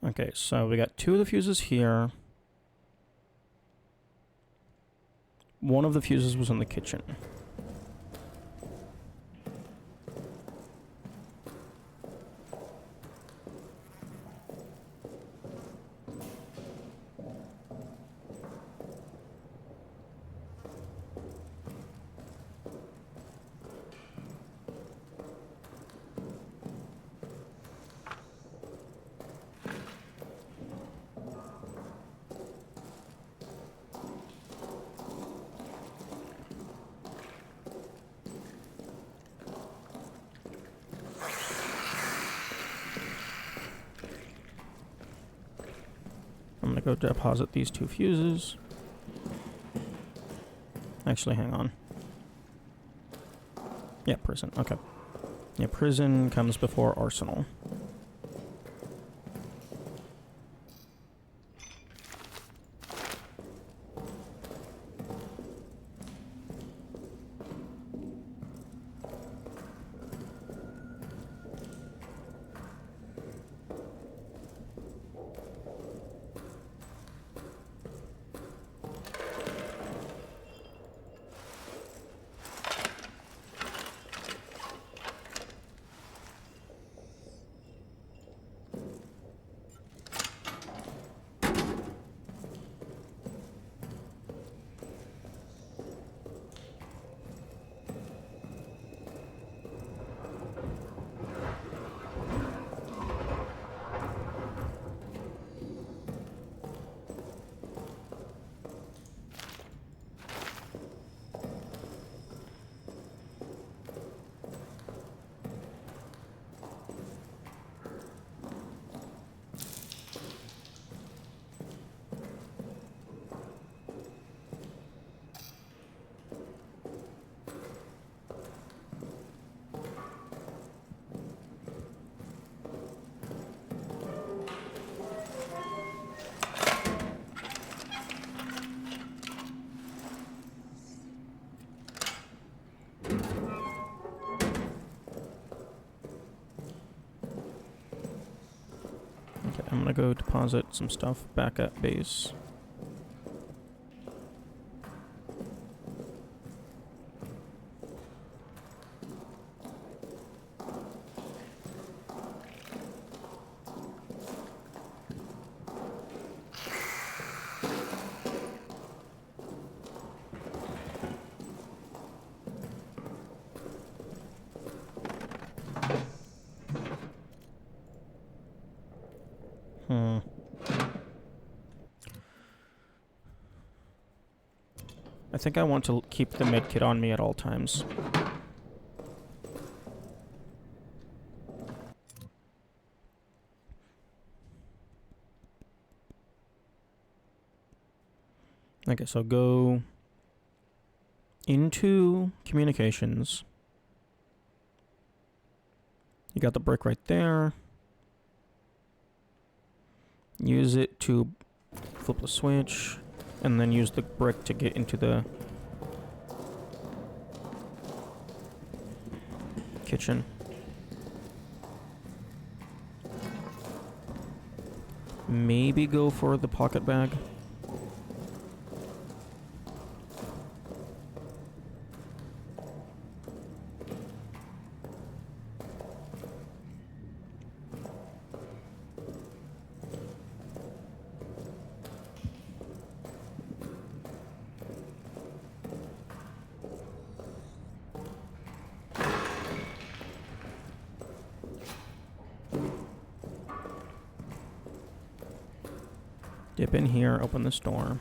Okay, so we got 2 of the fuses here. One of the fuses was in the kitchen. I'm gonna go deposit these 2 fuses. Actually, hang on. Yeah, prison. Okay. Yeah, prison comes before arsenal. Okay, I'm gonna go deposit some stuff back at base. I think I want to keep the medkit on me at all times. Okay, so go into communications. You got the brick right there. Use it to flip the switch, and then use the brick to get into the kitchen. Maybe go for the pocket bag. Dip in here, open this door.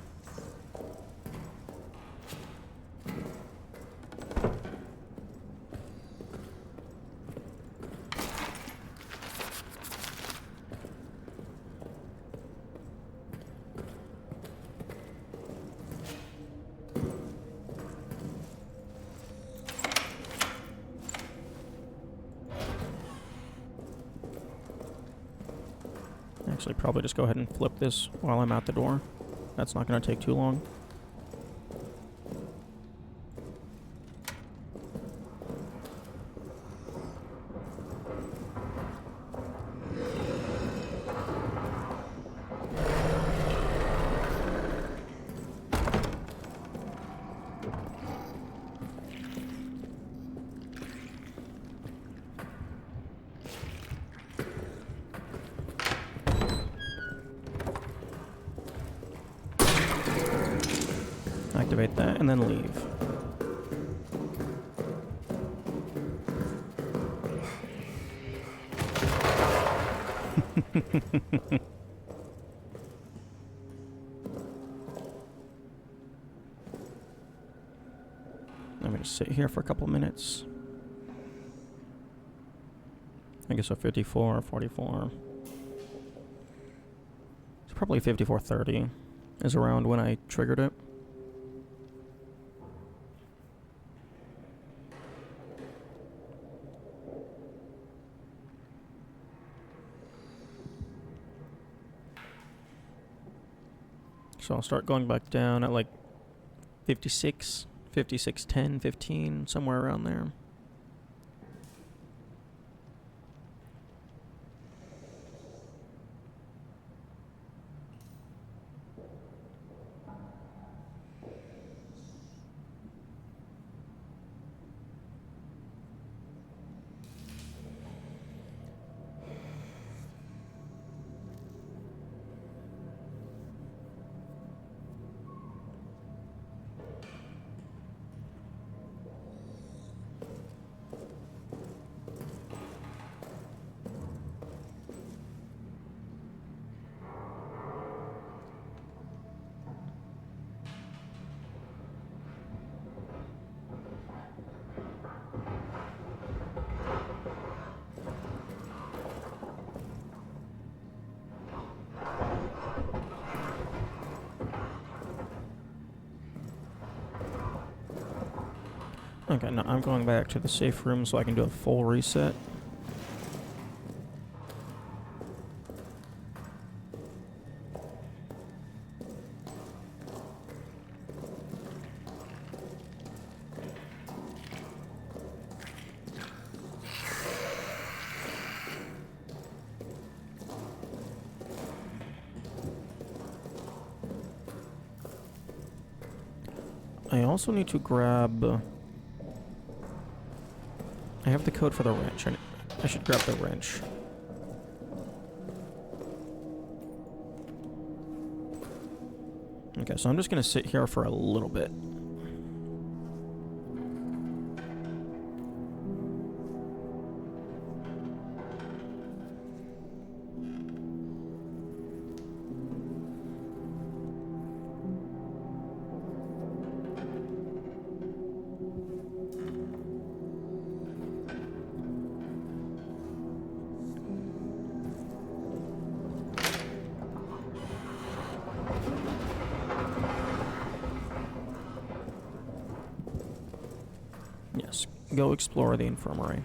Actually, probably just go ahead and flip this while I'm at the door. That's not going to take too long. activate that, and then leave. I'm gonna sit here for a couple minutes. I guess a 54, 44. It's probably 54:30 is around when I triggered it. So I'll start going back down at like 56, 56:10, 15, somewhere around there. Okay, now I'm going back to the safe room so I can do a full reset. I also need to grab... I have the code for the wrench. I should grab the wrench. Okay, so I'm just gonna sit here for a little bit. Yes, go explore the infirmary.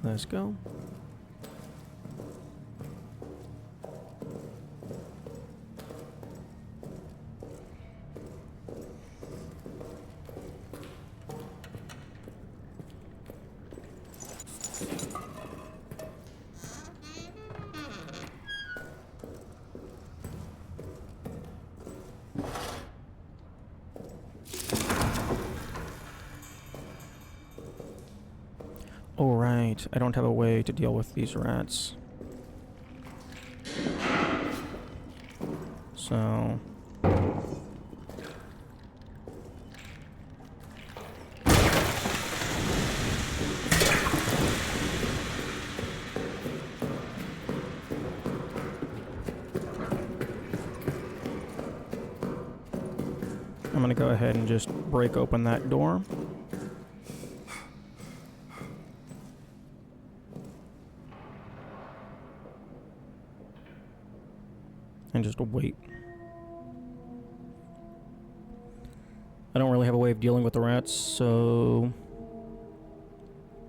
Let's go. Oh, right. I don't have a way to deal with these rats. So... I'm gonna go ahead and just break open that door. And just wait. I don't really have a way of dealing with the rats, so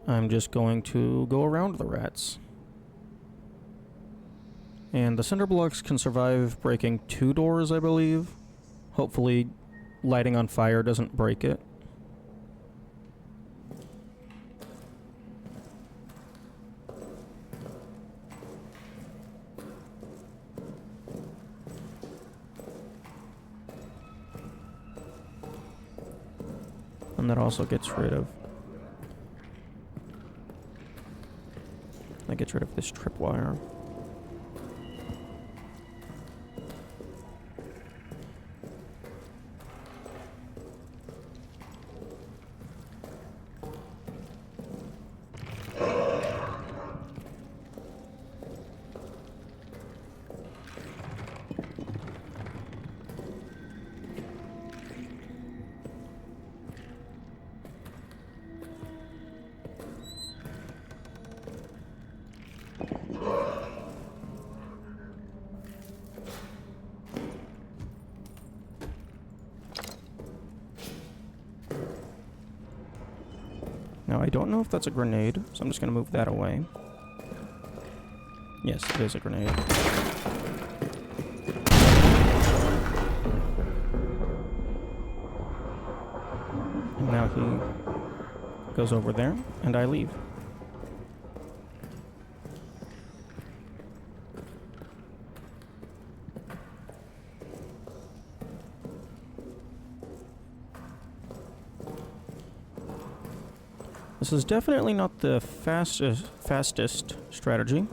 I'm just going to go around the rats. And the cinder blocks can survive breaking 2 doors, I believe. Hopefully, lighting on fire doesn't break it. And that also gets rid of... That gets rid of this tripwire. Now, I don't know if that's a grenade, so I'm just going to move that away. Yes, it is a grenade. And now he goes over there, and I leave. This is definitely not the fastest strategy.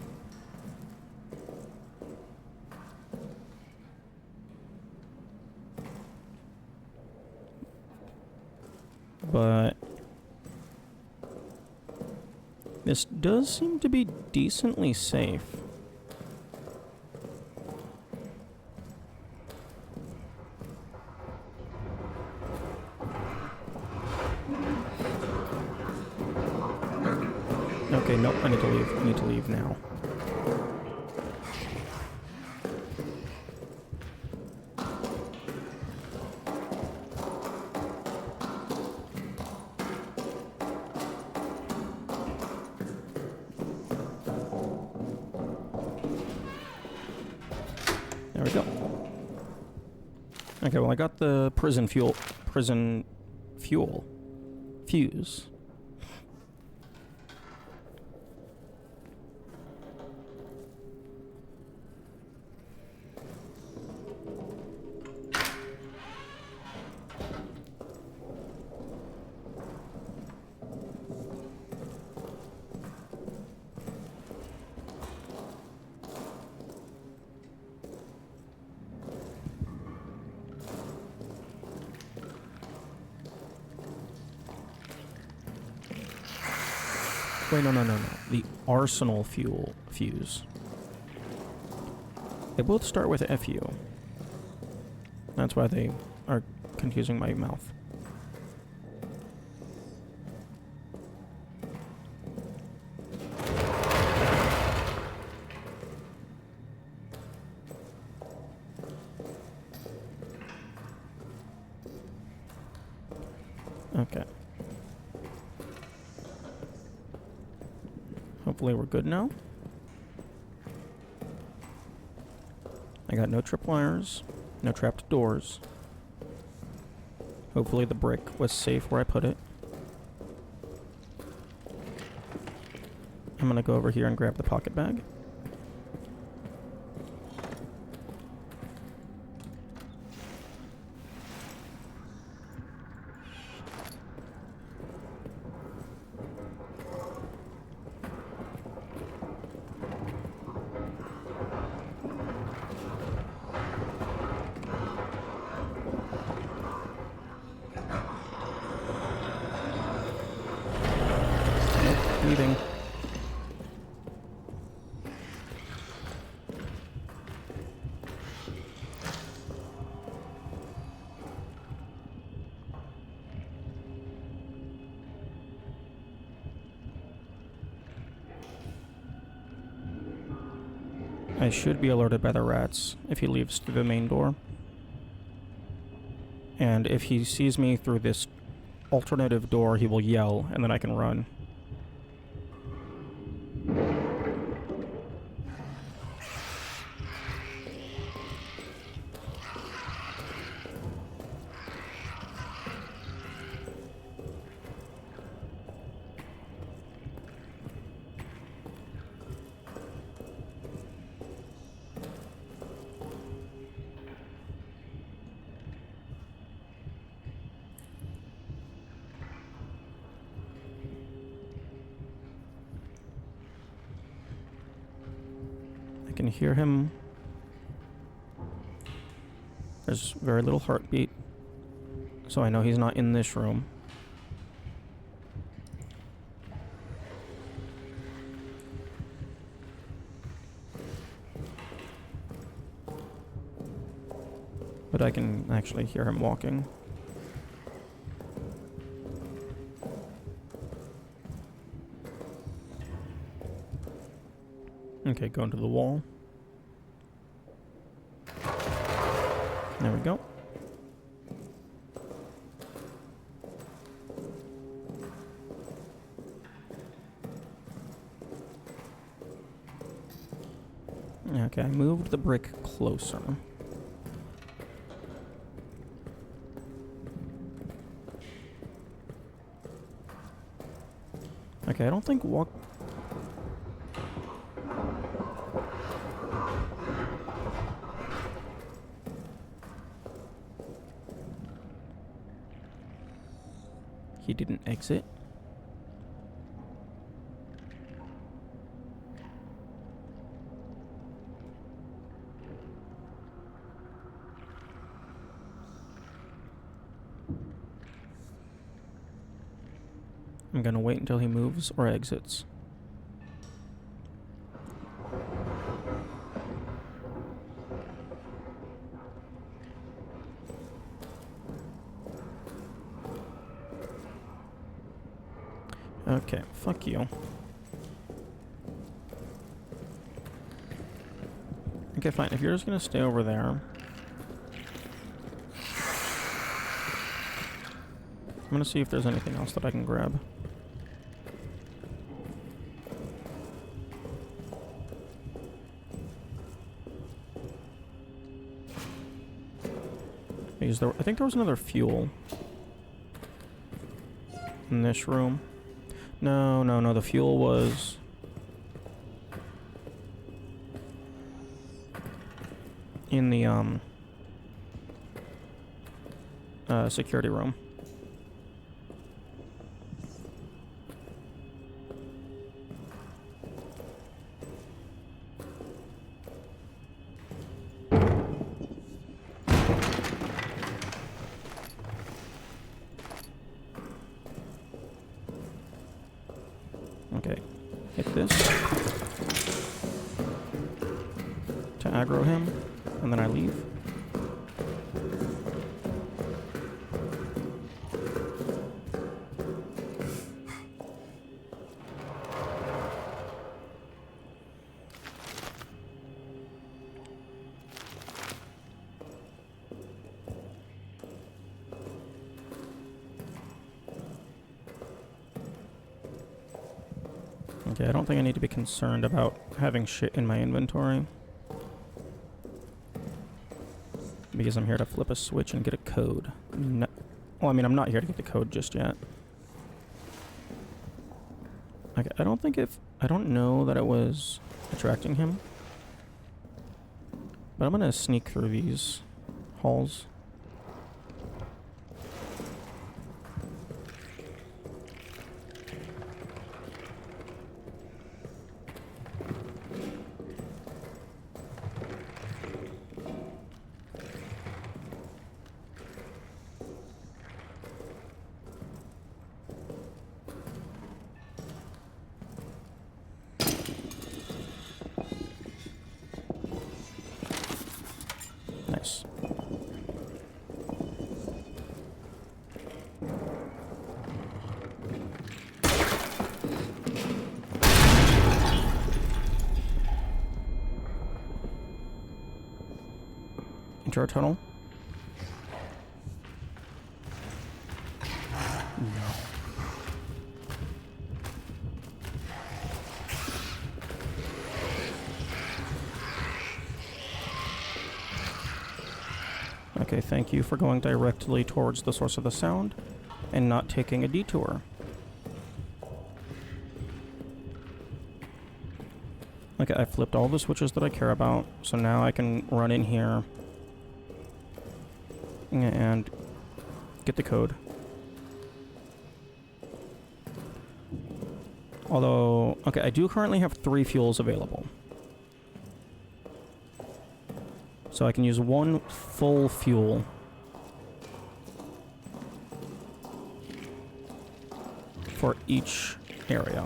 But this does seem to be decently safe. Okay, nope, I need to leave. I need to leave now. There we go. Okay, well, I got the prison fuel fuse. Wait, no. The arsenal fuse. They both start with FU. That's why they are confusing my mouth. Okay. Hopefully we're good now. I got no tripwires, no trapped doors. Hopefully the brick was safe where I put it. I'm gonna go over here and grab the pocket bag. Leaving. I should be alerted by the rats if he leaves through the main door. And if he sees me through this alternative door, he will yell, and then I can run. can hear him. There's very little heartbeat, so I know he's not in this room. But I can actually hear him walking. Okay, go into the wall. There we go. Okay, I moved the brick closer. Okay, I don't think walk... He didn't exit. I'm gonna wait until he moves or exits. Okay, fuck you. Okay, fine. If you're just gonna stay over there, I'm gonna see if there's anything else that I can grab. I think there was another fuel in this room. No, the fuel was... in the, security room. Okay, hit this to aggro him, and then I leave. Okay, I don't think I need to be concerned about having shit in my inventory, because I'm here to flip a switch and get a code. No, well, I mean, I'm not here to get the code just yet. Okay, I don't know that it was attracting him, but I'm gonna sneak through these halls. Nice. Enter a tunnel. No. Okay, thank you for going directly towards the source of the sound and not taking a detour. Okay, I flipped all the switches that I care about, so now I can run in here and get the code. Although, okay, I do currently have 3 fuels available. So I can use one full fuel. For each area.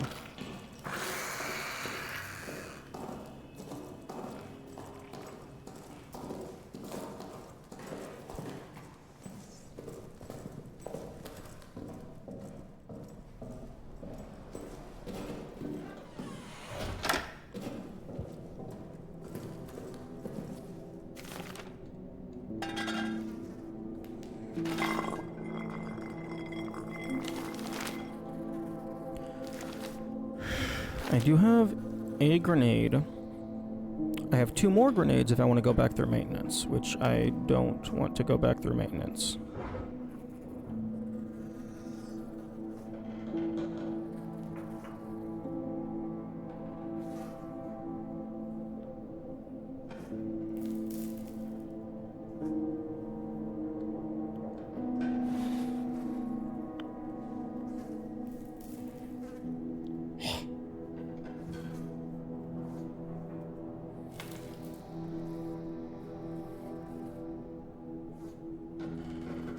I do have a grenade. I have 2 more grenades if I want to go back through maintenance, which I don't want to go back through maintenance.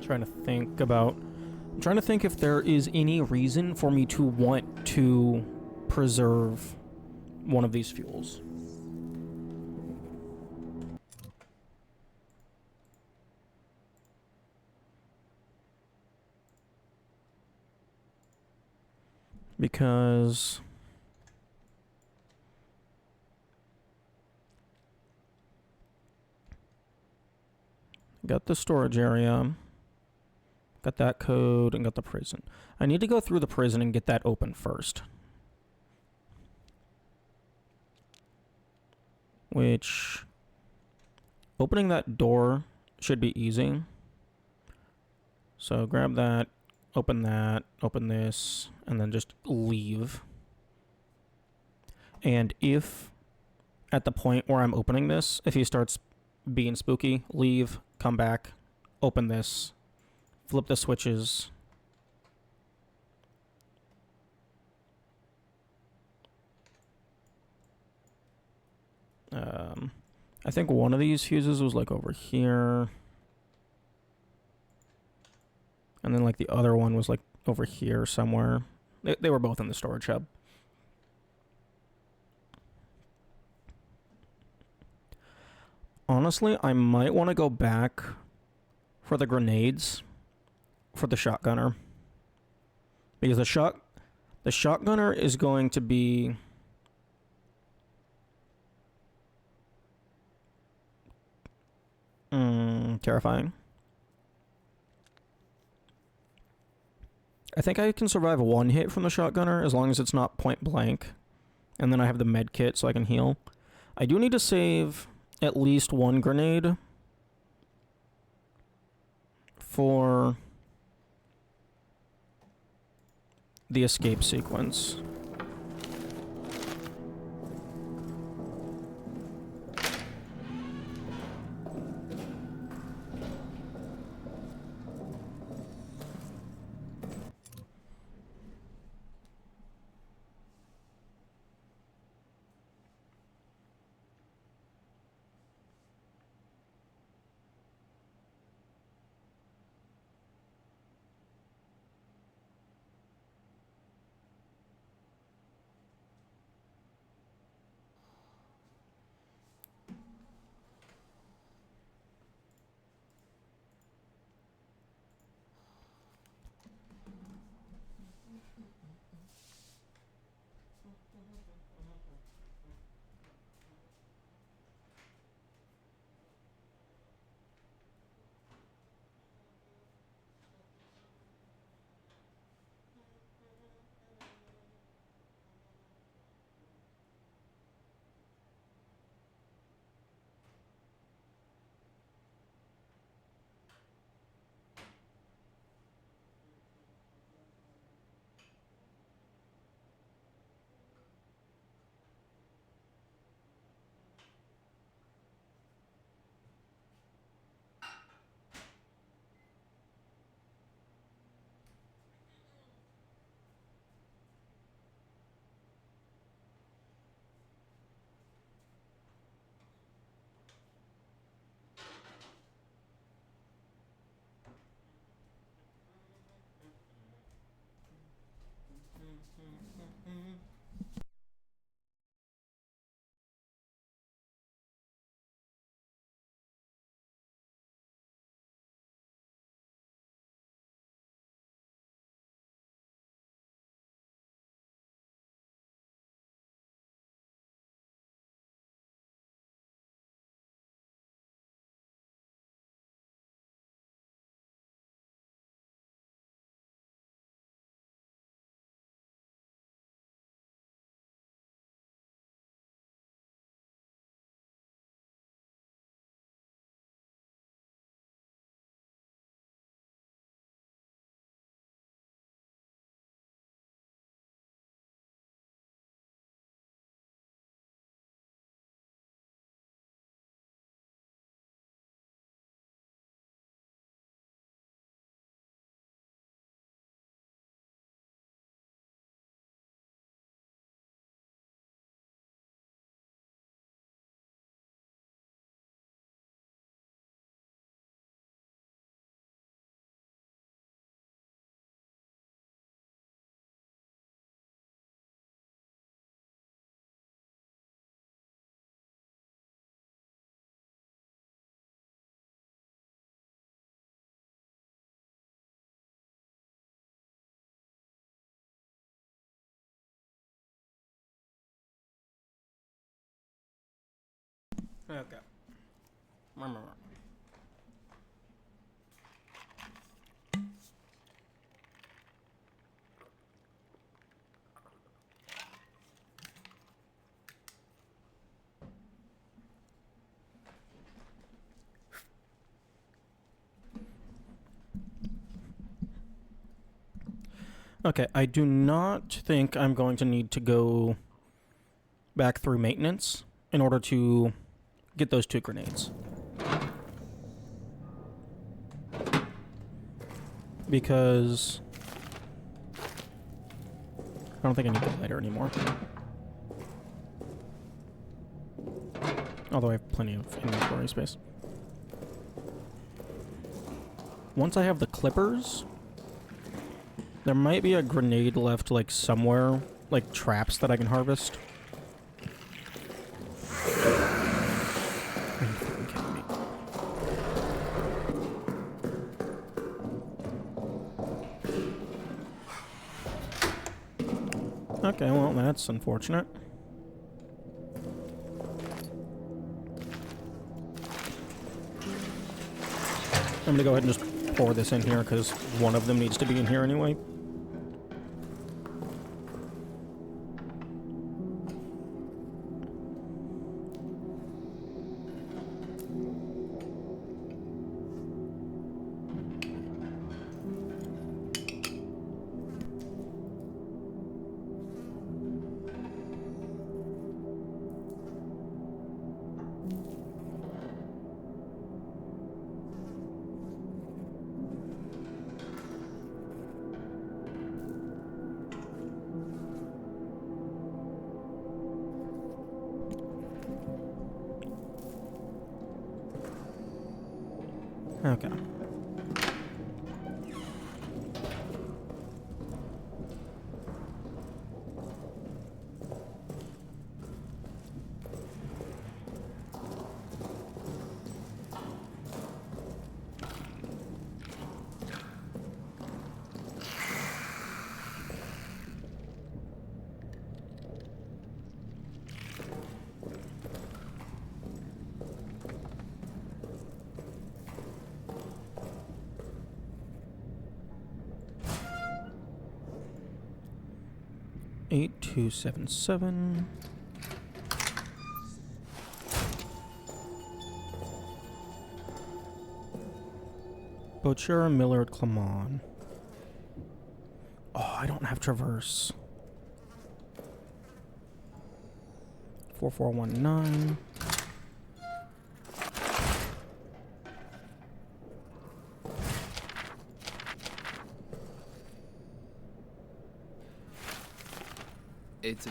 I'm trying to think if there is any reason for me to want to preserve one of these fuels. Because got the storage area. Got that code and got the prison. I need to go through the prison and get that open first. Which... opening that door should be easy. So grab that, open this, and then just leave. And if, at the point where I'm opening this, if he starts being spooky, leave, come back, open this, flip the switches. I think one of these fuses was like over here. And then like the other one was like over here somewhere. They were both in the storage hub. Honestly, I might want to go back for the grenades for the shotgunner. Because the shotgunner is going to be terrifying. I think I can survive one hit from the shotgunner as long as it's not point blank. And then I have the med kit so I can heal. I do need to save at least one grenade for the escape sequence. Okay. Okay, I do not think I'm going to need to go back through maintenance in order to get those 2 grenades. Because I don't think I need the lighter anymore. Although I have plenty of inventory space. Once I have the clippers, there might be a grenade left, like, somewhere. Like, traps that I can harvest. Are you fucking kidding me? Okay, well, that's unfortunate. I'm gonna go ahead and just pour this in here, because one of them needs to be in here anyway. Okay. Eight, 277. Boucher, Millard, Clement. Oh, I don't have Traverse. 4419. It's a...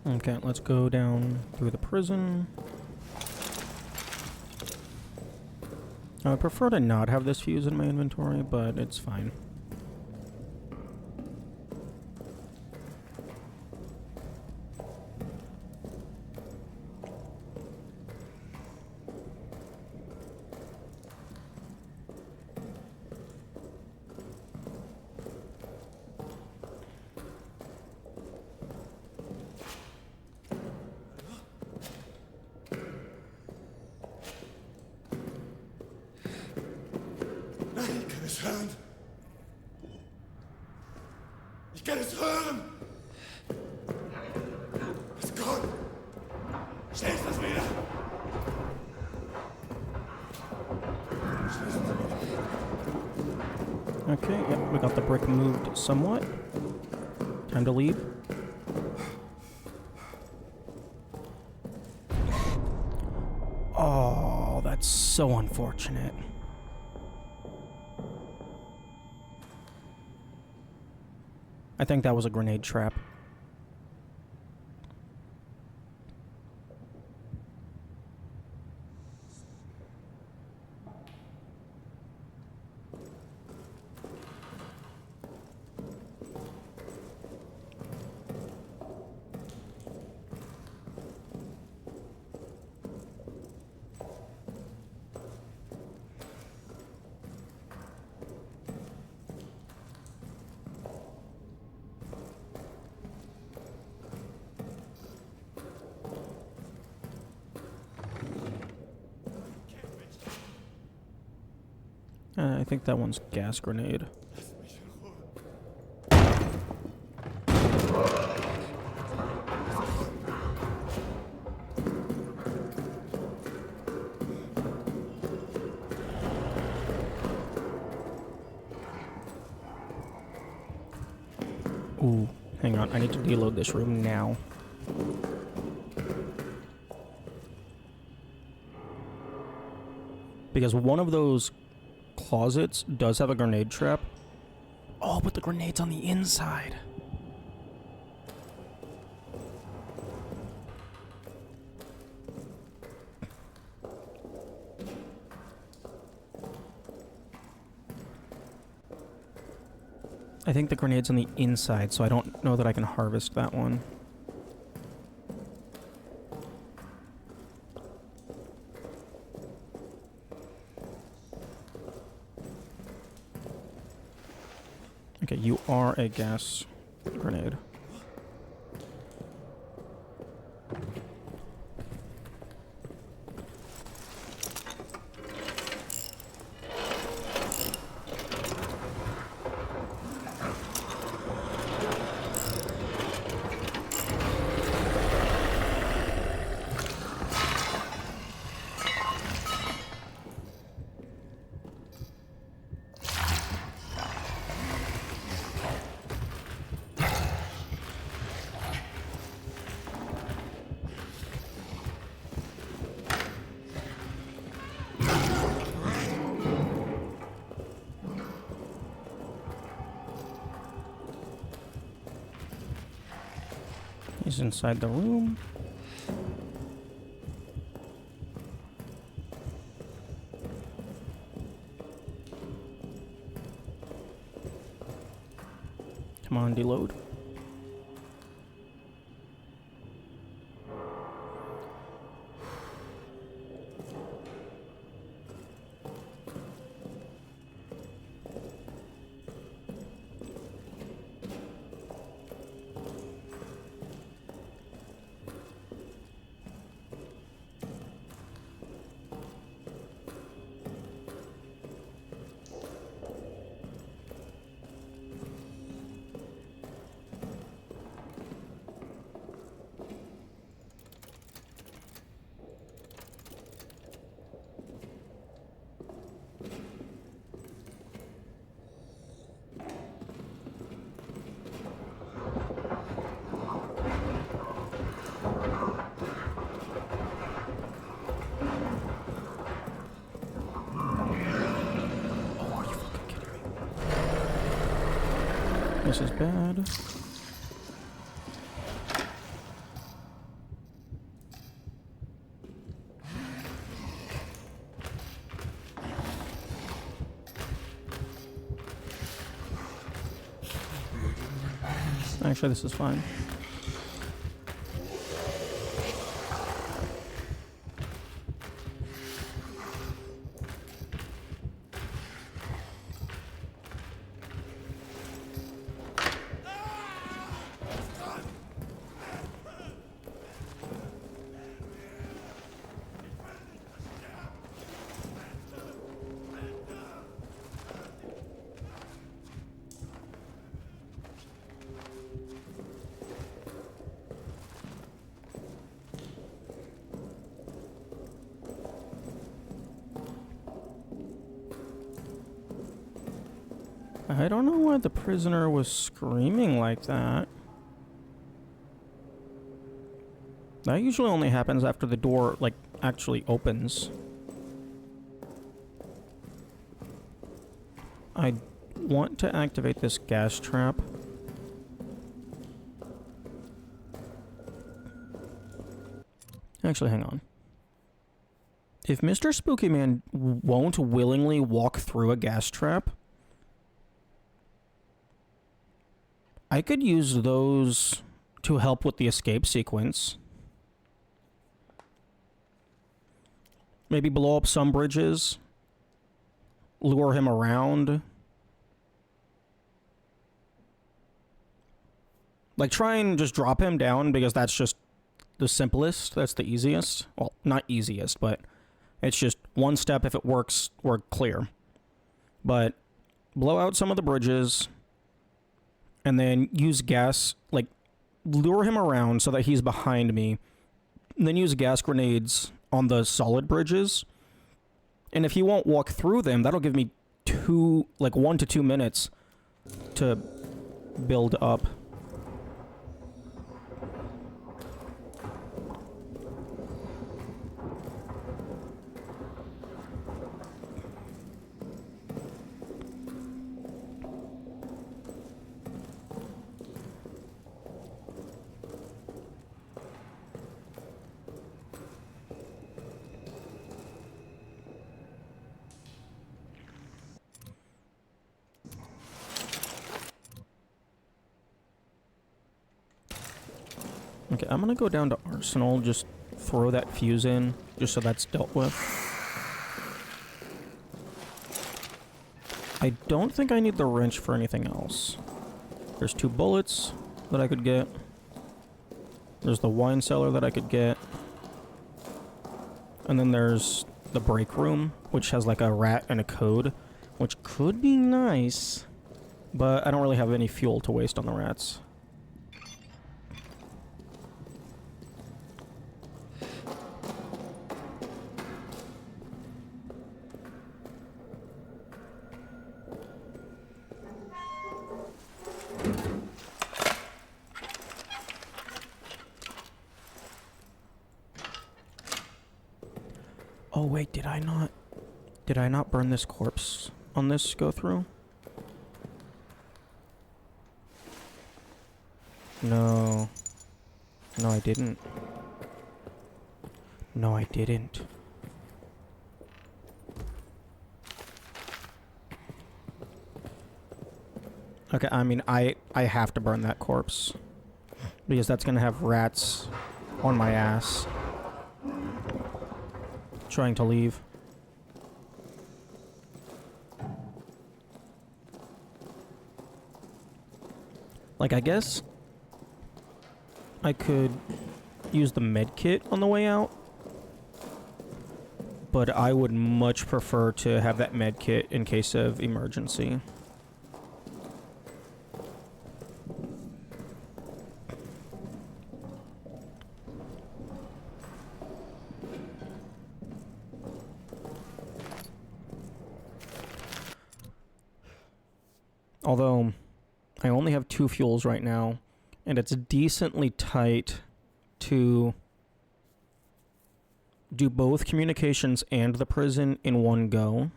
Okay, let's go down through the prison. I would prefer to not have this fuse in my inventory, but it's fine. Nein, ich kann es hören. Ich kann es hören. Es kommt. Schließ das wieder. Okay, yep, we got the brick moved somewhat. Time to leave. Oh, that's so unfortunate. I think that was a grenade trap. I think that one's gas grenade. Ooh, hang on. I need to deload this room now. Because one of those closets does have a grenade trap. Oh, but the grenade's on the inside. I think the grenade's on the inside, so I don't know that I can harvest that one. Okay, you are a gas grenade. He's inside the room. Come on, deload. This is bad. Actually, this is fine. I don't know why the prisoner was screaming like that. That usually only happens after the door, like, actually opens. I want to activate this gas trap. Actually, hang on. If Mr. Spooky Man won't willingly walk through a gas trap, I could use those to help with the escape sequence. Maybe blow up some bridges. Lure him around. Like, try and just drop him down, because that's just the simplest. That's the easiest. Well, not easiest, but it's just one step. If it works, we're clear. But blow out some of the bridges, and then use gas, like, lure him around so that he's behind me. And then use gas grenades on the solid bridges. And if he won't walk through them, that'll give me 1 to 2 minutes to build up. Okay, I'm gonna go down to Arsenal, just throw that fuse in, just so that's dealt with. I don't think I need the wrench for anything else. There's 2 bullets that I could get. There's the wine cellar that I could get. And then there's the break room, which has like a rat and a code, which could be nice, but I don't really have any fuel to waste on the rats. Oh wait, did I not burn this corpse on this go through? No. No, I didn't. No, I didn't. Okay, I mean, I have to burn that corpse, because that's gonna have rats on my ass trying to leave. Like, I guess I could use the med kit on the way out, but I would much prefer to have that med kit in case of emergency. Although, I only have 2 fuels right now, and it's decently tight to do both communications and the prison in one go.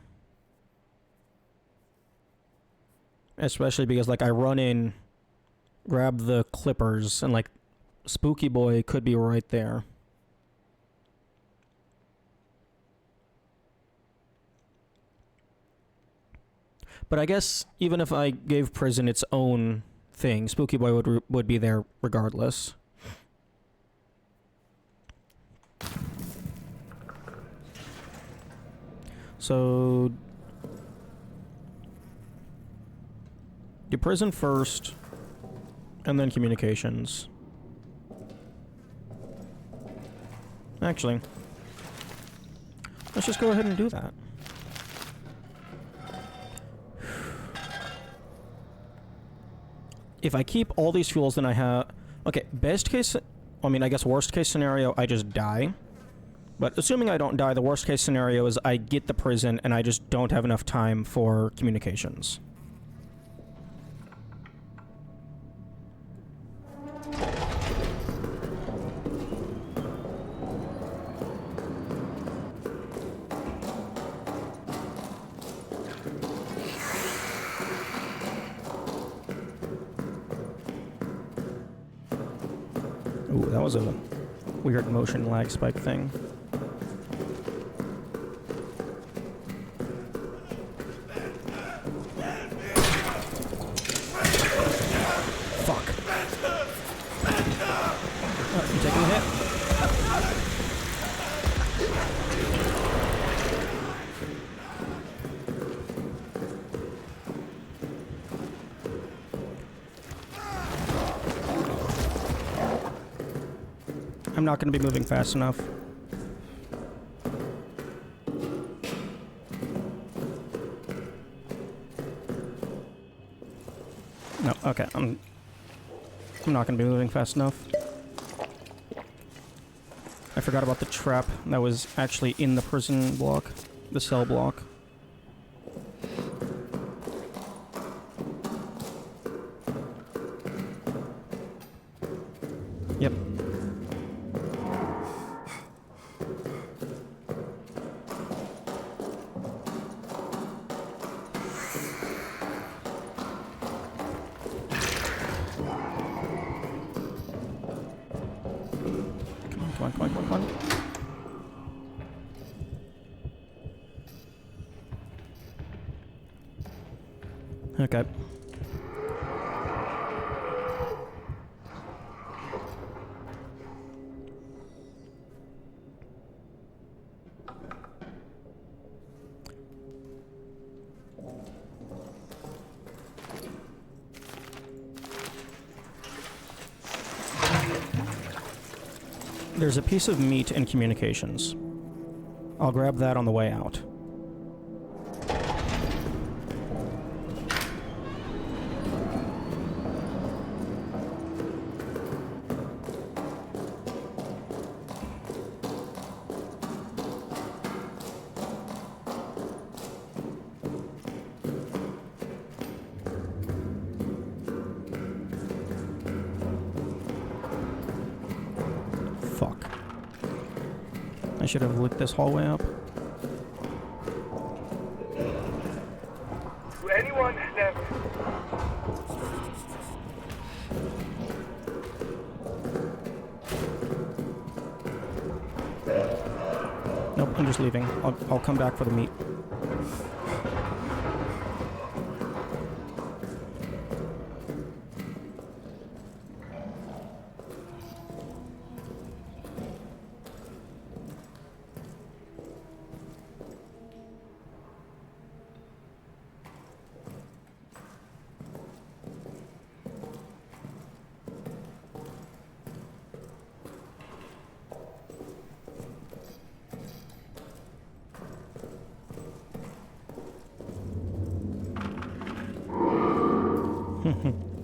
Especially because, like, I run in, grab the clippers, and, like, Spooky Boy could be right there. But I guess even if I gave prison its own thing. Spooky Boy would be there regardless. So do prison first, and then communications. Actually, let's just go ahead and do that. If I keep all these fuels, then I have... Okay, best case... I mean, I guess worst case scenario, I just die. But assuming I don't die, the worst case scenario is I get the prison and I just don't have enough time for communications. Ooh, that was a weird motion lag spike thing. Fuck. Oh, you taking a hit? I'm not going to be moving fast enough. No, okay, I'm not going to be moving fast enough. I forgot about the trap that was actually in the prison block, the cell block. Yep. Come on. Okay. There's a piece of meat in communications. I'll grab that on the way out. Fuck. I should have lit this hallway up. To anyone left. Nope, I'm just leaving. I'll come back for the meat.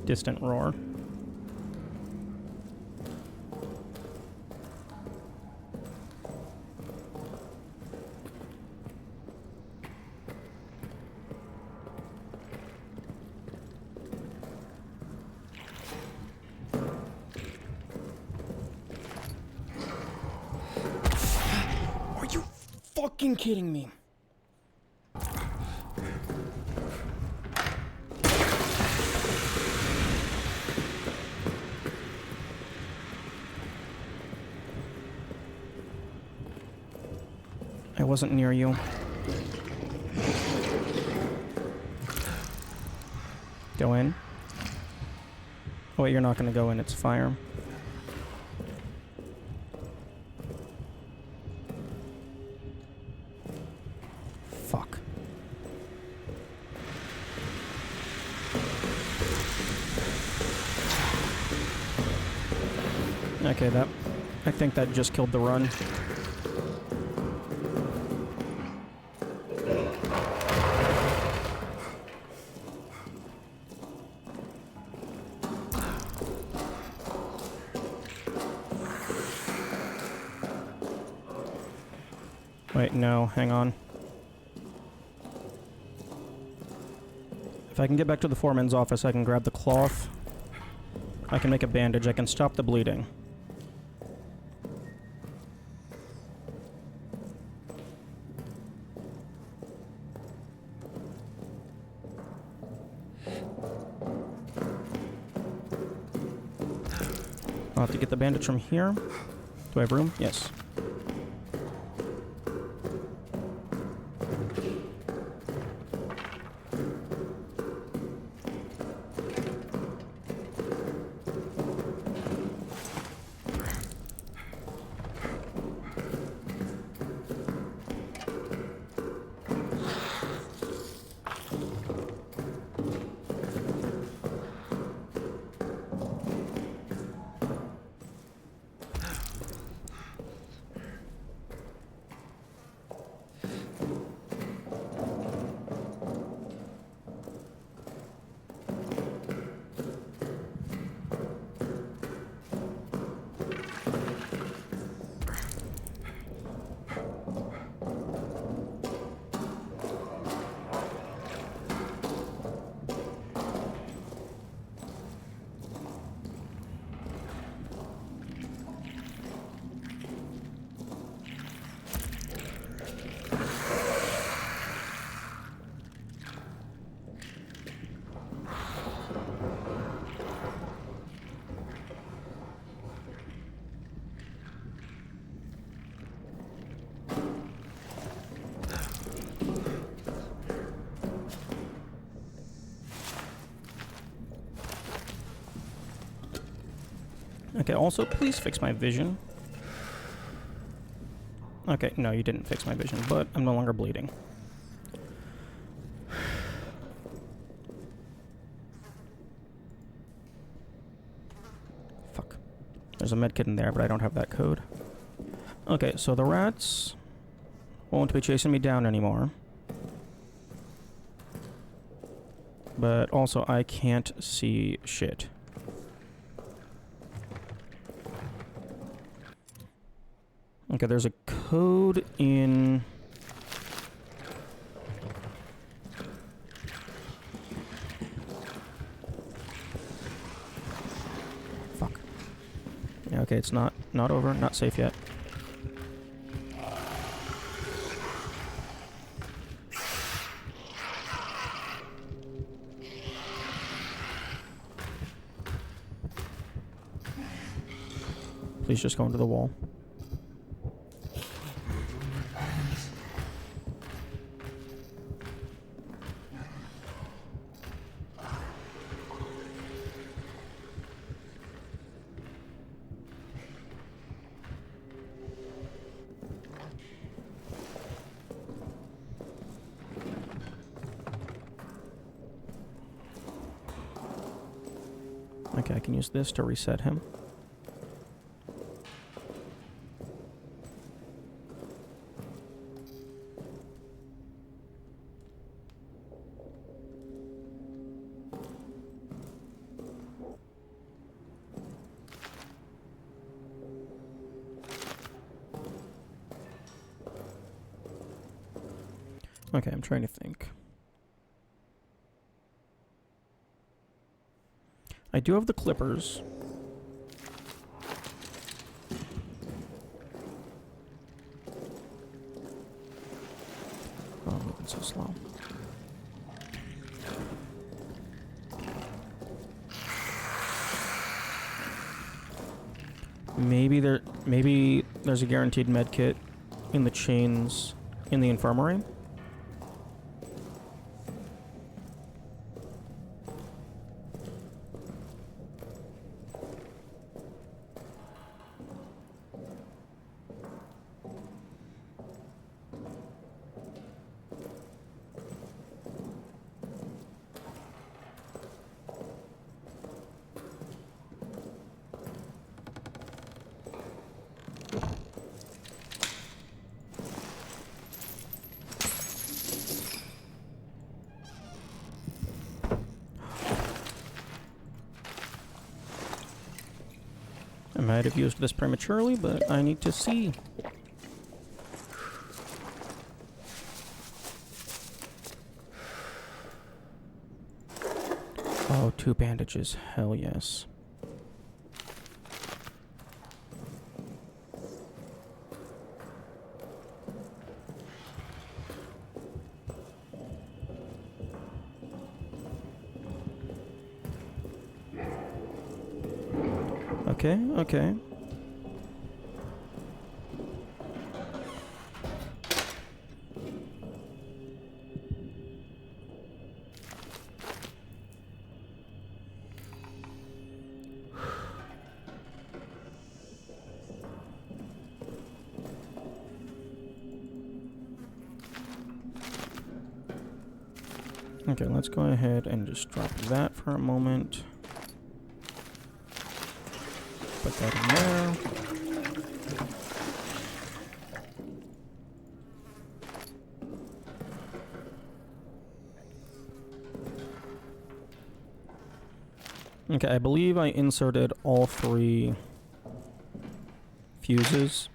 Distant roar. Are you fucking kidding me? I wasn't near you. Go in. Oh wait, you're not gonna go in, it's fire. Fuck. Okay, I think that just killed the run. Wait, no, hang on. If I can get back to the foreman's office, I can grab the cloth. I can make a bandage, I can stop the bleeding. I'll have to get the bandage from here. Do I have room? Yes. Okay, also, please fix my vision. Okay, no, you didn't fix my vision, but I'm no longer bleeding. Fuck. There's a medkit in there, but I don't have that code. Okay, so the rats won't be chasing me down anymore. But also, I can't see shit. Okay, there's a code in... Fuck. Yeah, okay, it's not over, not safe yet. Please just go into the wall. Okay, I can use this to reset him. Okay, I'm trying to think. I do have the clippers. Oh, I'm moving so slow. Maybe there's a guaranteed med kit in the chains in the infirmary. I might have used this prematurely, but I need to see. Oh, 2 bandages. Hell yes. Okay, okay. Okay, let's go ahead and just drop that for a moment. Put that in there. Okay, I believe I inserted all 3 fuses.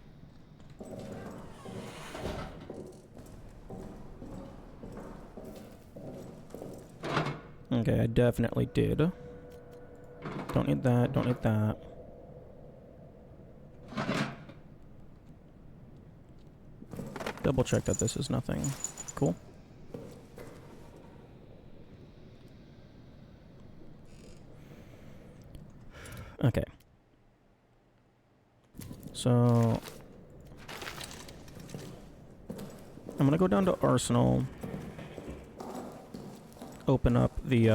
Okay, I definitely did. Don't need that, don't need that. Double check that this is nothing. Cool. Okay. So I'm gonna go down to Arsenal. Open up the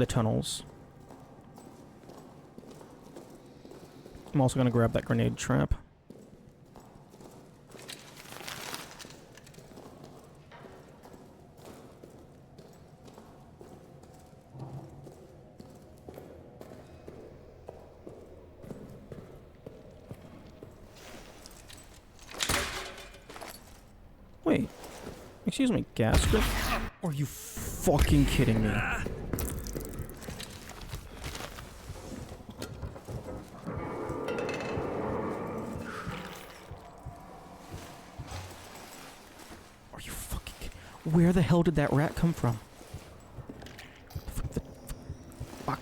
tunnels. I'm also gonna grab that grenade trap. Wait. Excuse me, gas grip? Are you fucking kidding me? Are you fucking kidding? Where the hell did that rat come from? Fuck.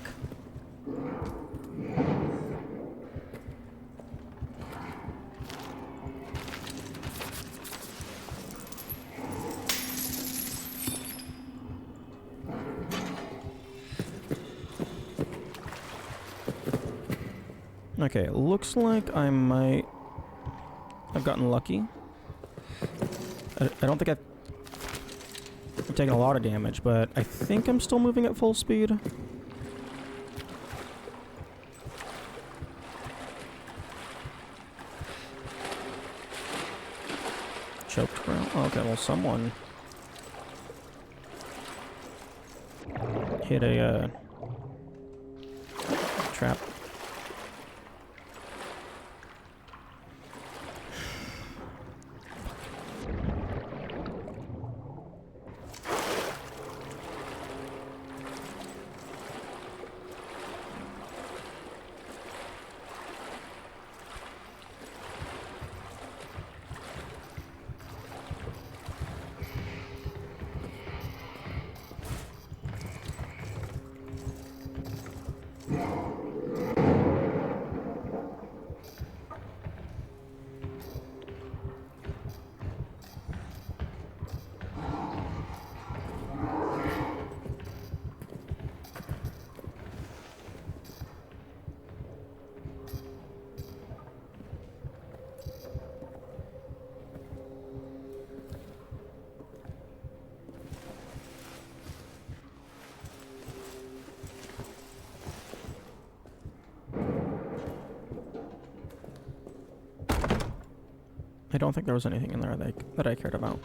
Okay, looks like I might have gotten lucky. I don't think I've taken a lot of damage, but I think I'm still moving at full speed. Choked, bro. Okay, well, someone hit a trap. I don't think there was anything in there that I cared about.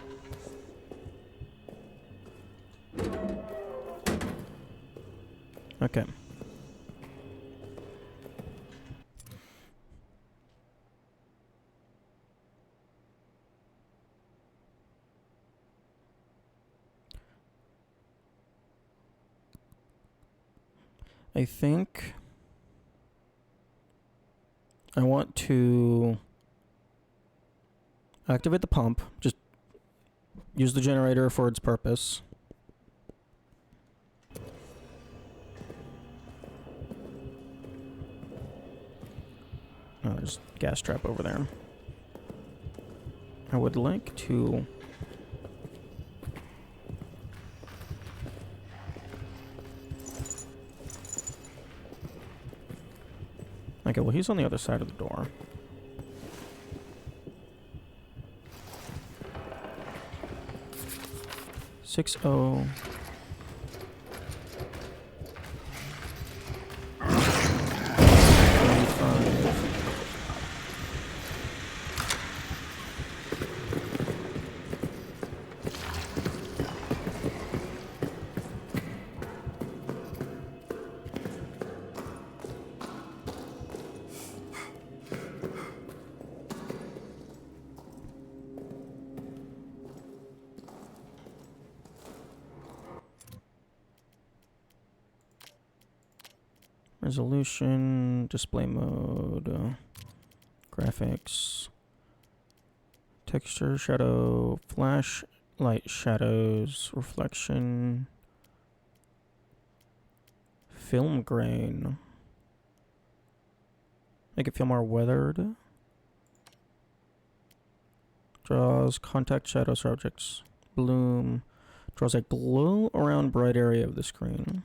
Okay. I think I want to activate the pump. Just use the generator for its purpose. Oh, there's a gas trap over there. I would like to... Okay, well, he's on the other side of the door. Six oh. Resolution, display mode, graphics, texture, shadow, flash, light, shadows, reflection, film grain. Make it feel more weathered. Draws contact shadows for objects. Bloom, draws a glow around bright area of the screen.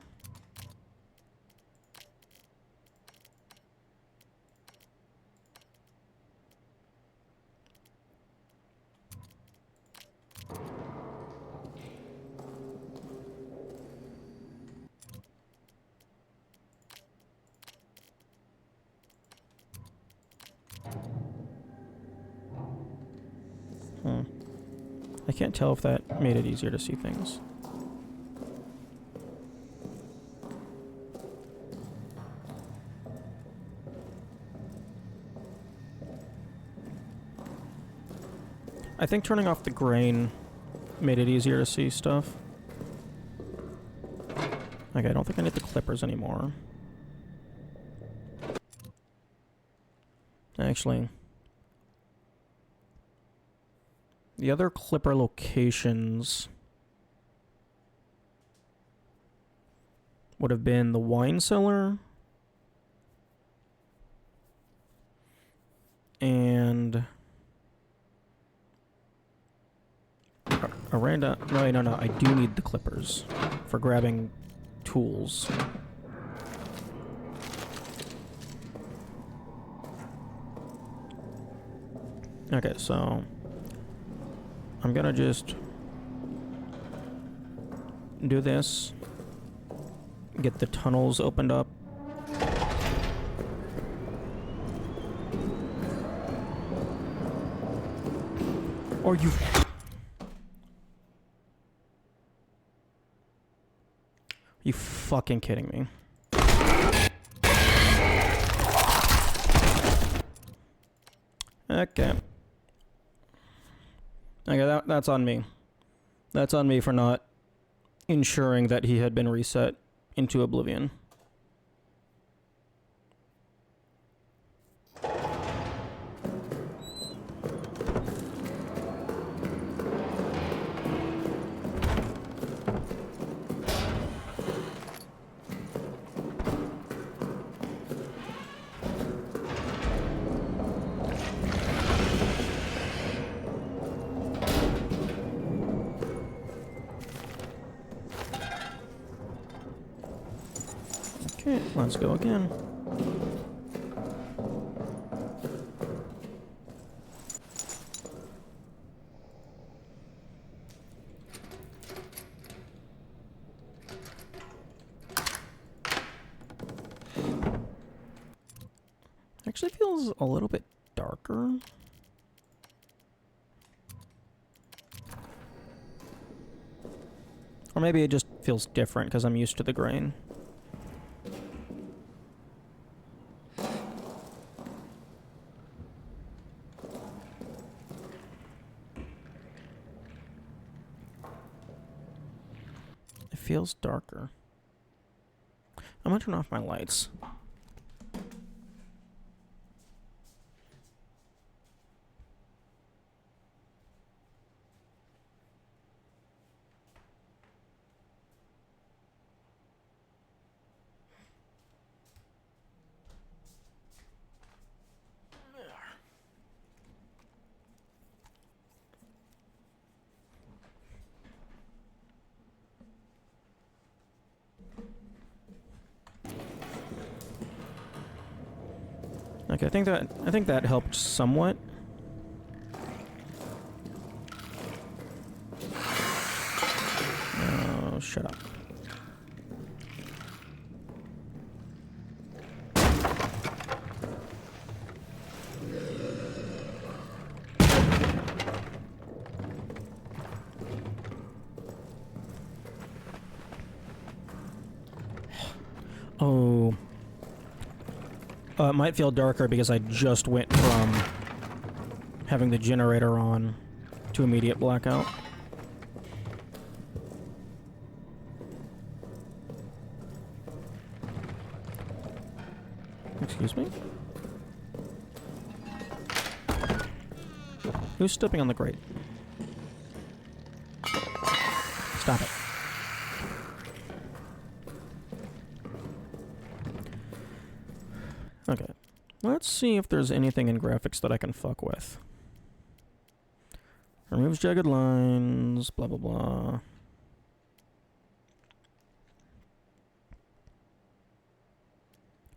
I can't tell if that made it easier to see things. I think turning off the grain made it easier to see stuff. Okay, I don't think I need the clippers anymore. Actually, the other clipper locations would have been the wine cellar and Aranda. No, I do need the clippers for grabbing tools. Okay, so I'm gonna just do this, get the tunnels opened up. Or you fucking kidding me? Okay. Okay, that's on me. That's on me for not ensuring that he had been reset into oblivion. Okay, let's go again. Actually feels a little bit darker. Or maybe it just feels different because I'm used to the grain. It feels darker. I'm gonna turn off my lights. Okay, I think that helped somewhat. Oh, shut up. Oh. It might feel darker because I just went from having the generator on to immediate blackout. Excuse me? Who's stepping on the grate? Stop it. Okay. Let's see if there's anything in graphics that I can fuck with. Removes jagged lines, blah blah blah.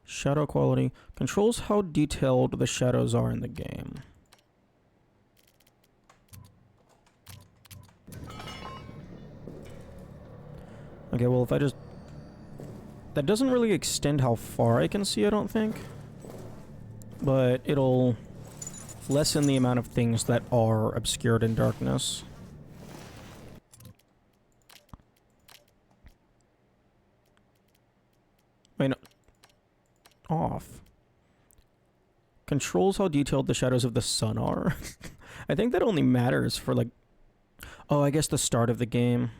Shadow quality. Controls how detailed the shadows are in the game. Okay, well if I just... That doesn't really extend how far I can see, I don't think. But it'll lessen the amount of things that are obscured in darkness. Wait, no. Off. Controls how detailed the shadows of the sun are. I think that only matters for, like... Oh, I guess the start of the game.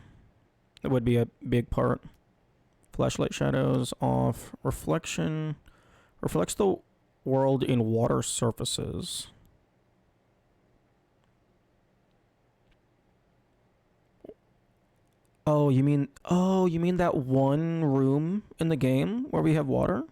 That would be a big part. Flashlight shadows off. Reflection. Reflects the world in water surfaces. Oh, you mean that one room in the game where we have water?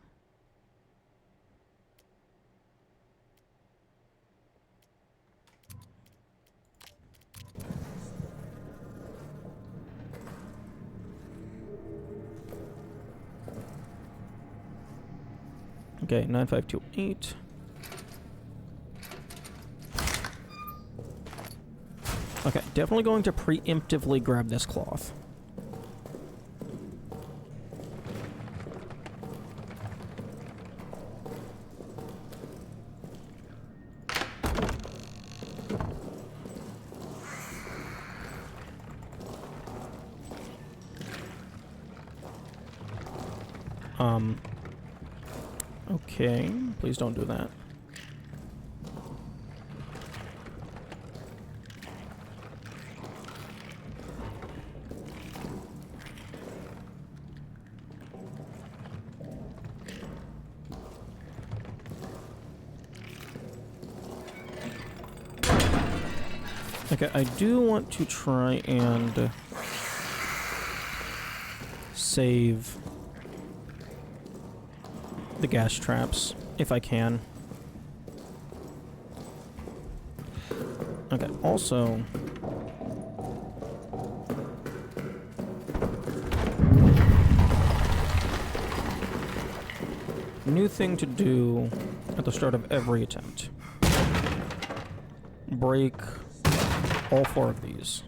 Okay, 9528. Okay, definitely going to preemptively grab this cloth. Okay, please don't do that. Okay, I do want to try and save the gas traps, if I can. Okay, also... New thing to do at the start of every attempt. Break all 4 of these.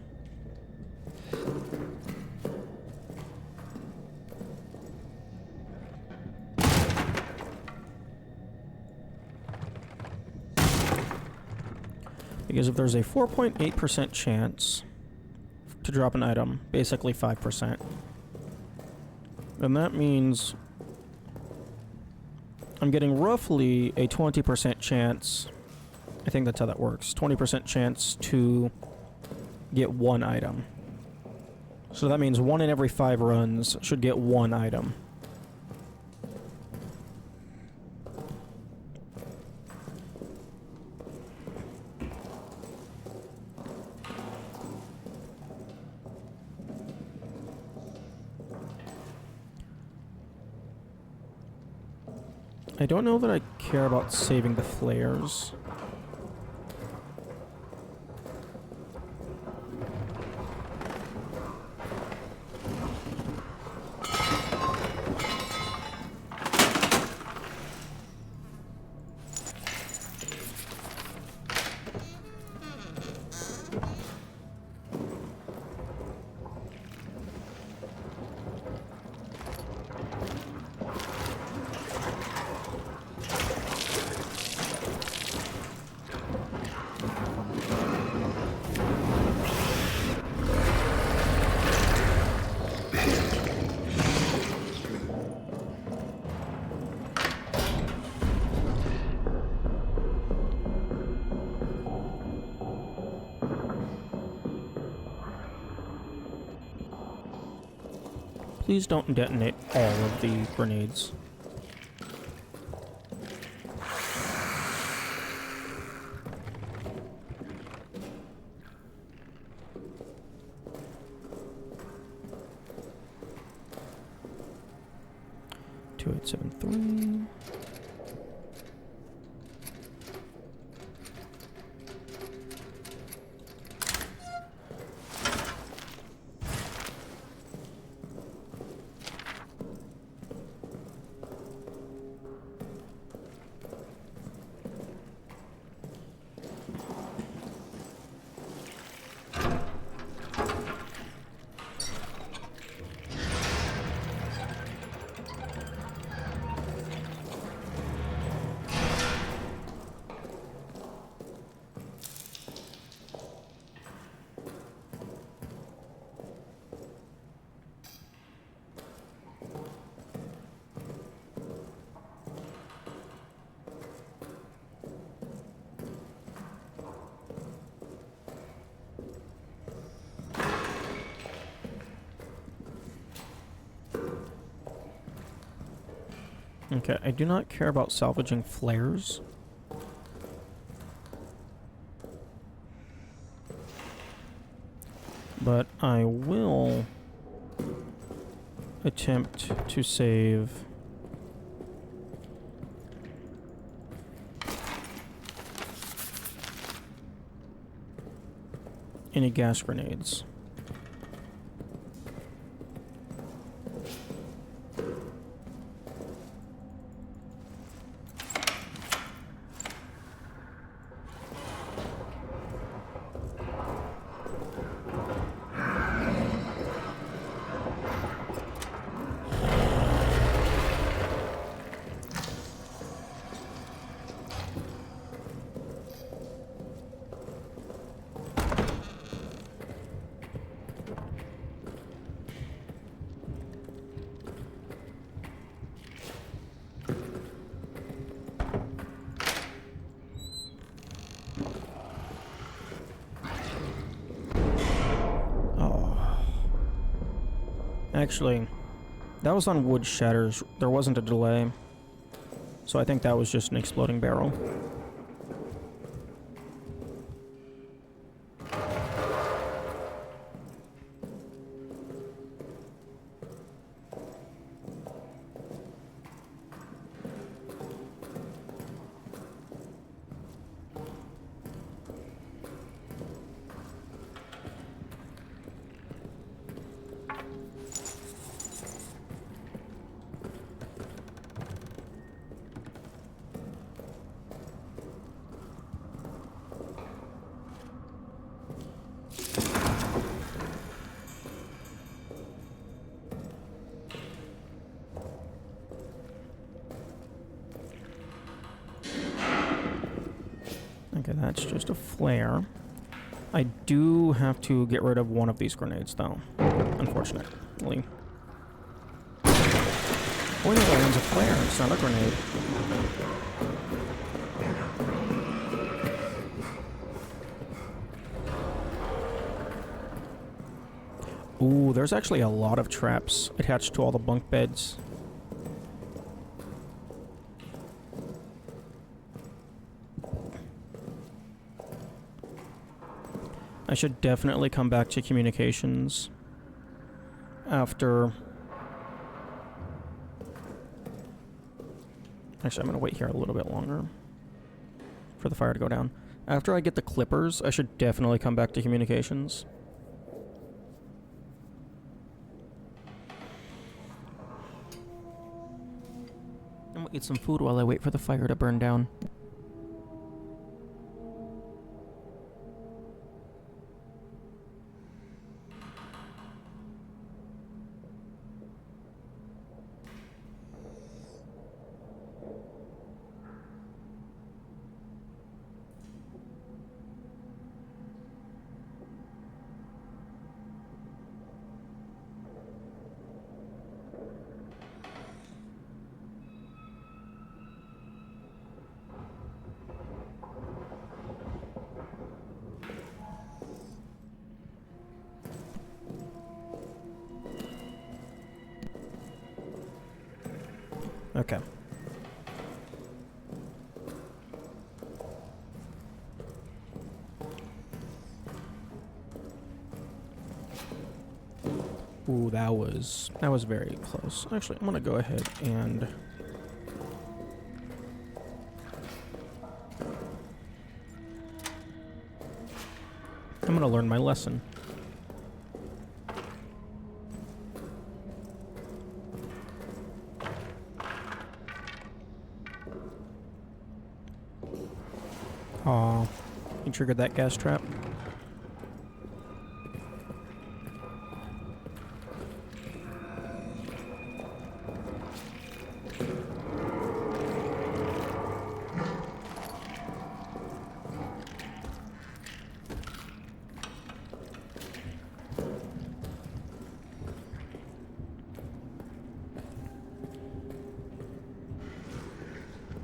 Because if there's a 4.8% chance to drop an item, basically 5%, then that means I'm getting roughly a 20% chance, I think that's how that works, 20% chance to get 1 item. So that means 1 in every 5 runs should get 1 item. I don't know that I care about saving the flares. Please don't detonate all of the grenades. Two, 873. Okay, I do not care about salvaging flares. But I will attempt to save any gas grenades. Actually, that was on wood shatters. There wasn't a delay. So I think that was just an exploding barrel. Okay, that's just a flare. I do have to get rid of one of these grenades, though. Unfortunately. Oh, no, that one's a flare. It's not a grenade. Ooh, there's actually a lot of traps attached to all the bunk beds. I should definitely come back to communications after Actually, I'm gonna wait here a little bit longer for the fire to go down. After I get the clippers, I should definitely come back to communications. I'm gonna eat some food while I wait for the fire to burn down. Okay. Ooh, that was very close. Actually, I'm gonna go ahead and I'm gonna learn my lesson. Aw, you triggered that gas trap.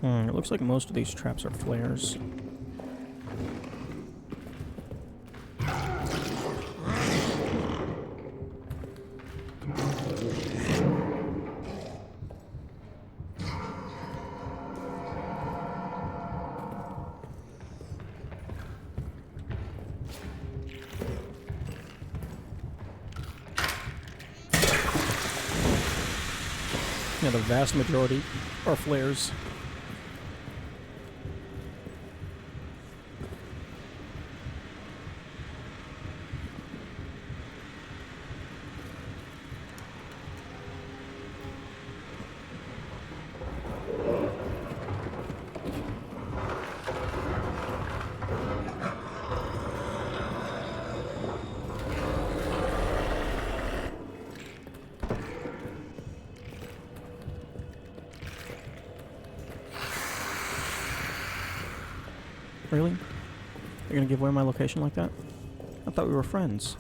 It looks like most of these traps are flares. Yeah, the vast majority are flares. Really? You're gonna give away my location like that? I thought we were friends.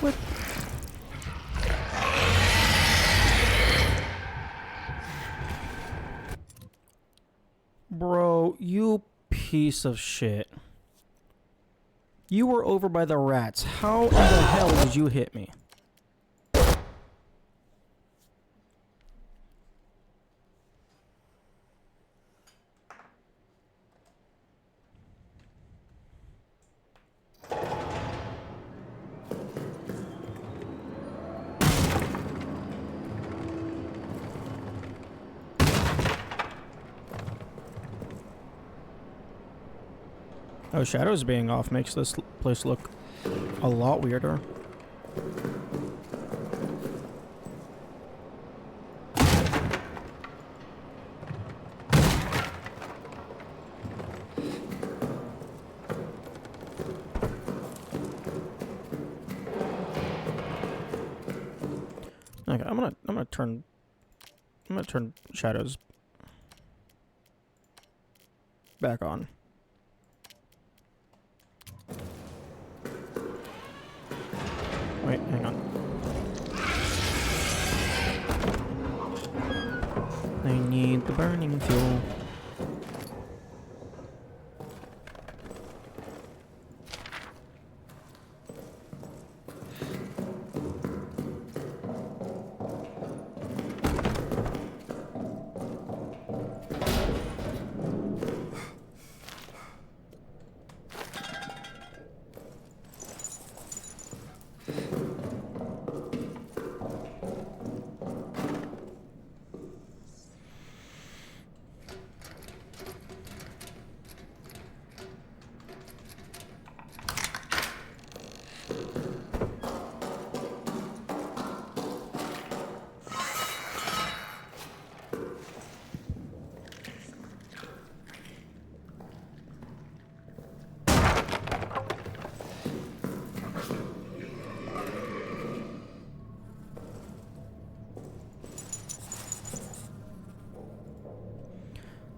What? Bro, you piece of shit. You were over by the rats. How in the hell did you hit me? Oh, shadows being off makes this place look a lot weirder. Okay, I'm gonna turn shadows back on. Wait, hang on. I need the burning fuel.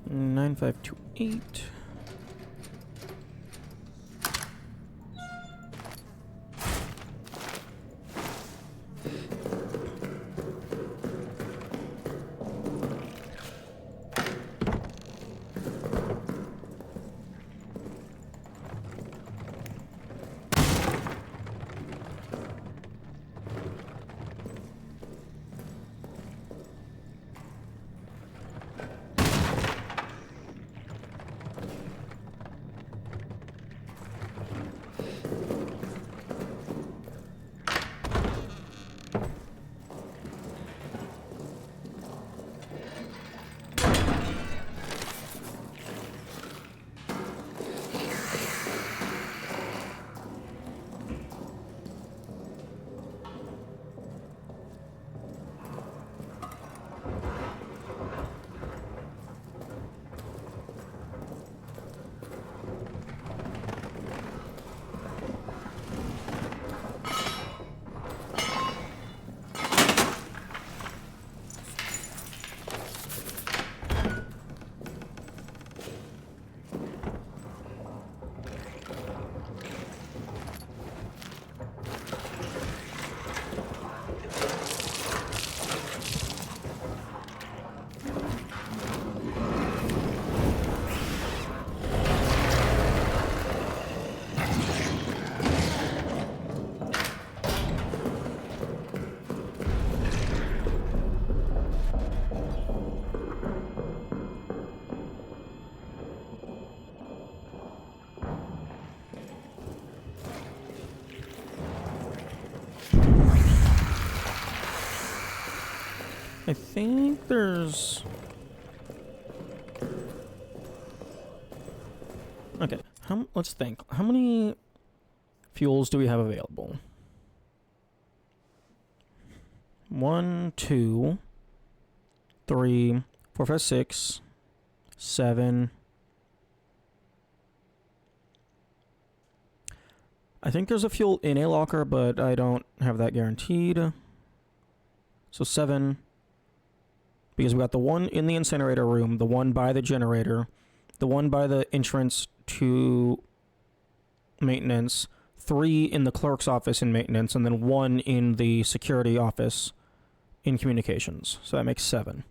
Nine 528. I think there's... Okay, let's think. How many fuels do we have available? 1, 2, 3, 4, 5, 6, 7. I think there's a fuel in a locker, but I don't have that guaranteed. So 7. Because we got the one in the incinerator room, the one by the generator, the one by the entrance to maintenance, 3 in the clerk's office in maintenance, and then 1 in the security office in communications. So that makes 7.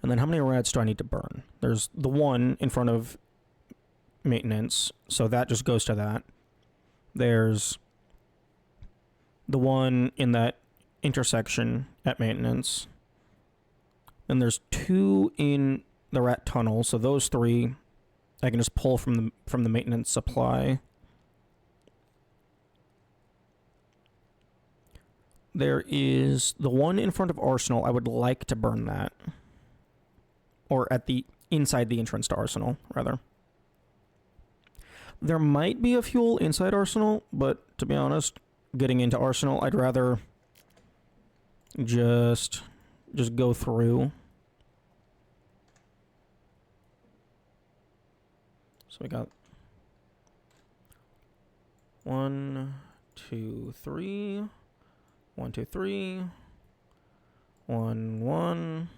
And then how many rats do I need to burn? There's the 1 in front of maintenance, so that just goes to that. There's the 1 in that intersection at maintenance. Then there's 2 in the rat tunnel, so those 3 I can just pull from the maintenance supply. There is the 1 in front of Arsenal. I would like to burn that. Or at the inside the entrance to Arsenal, rather. There might be a fuel inside Arsenal, but to be honest, getting into Arsenal, I'd rather just go through. So we got 1, 2, 3. 1, 2, 3. 1, 1.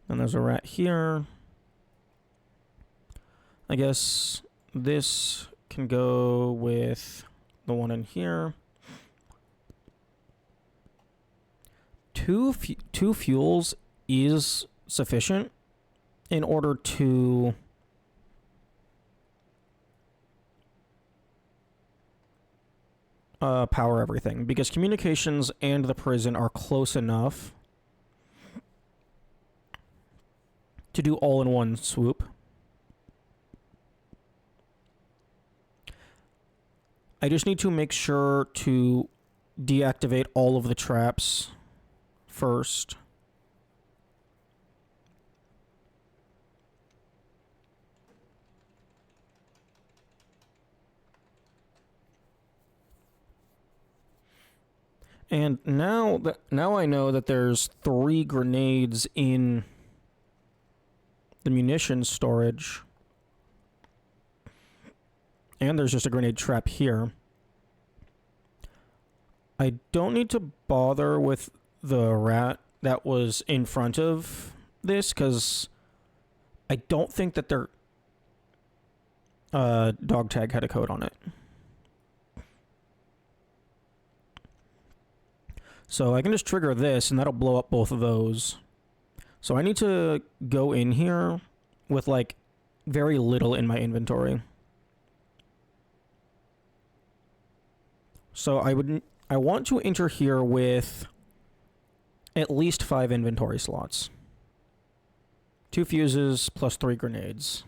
And there's a rat here. I guess this can go with the one in here. Two fuels is sufficient in order to power everything, because communications and the prison are close enough to do all in one swoop. I just need to make sure to deactivate all of the traps first. And now I know that there's 3 grenades in the munitions storage. And there's just a grenade trap here. I don't need to bother with the rat that was in front of this, because I don't think that their dog tag had a code on it. So I can just trigger this, and that'll blow up both of those. So I need to go in here with, like, very little in my inventory. So I want to enter here with at least 5 inventory slots. 2 fuses plus 3 grenades.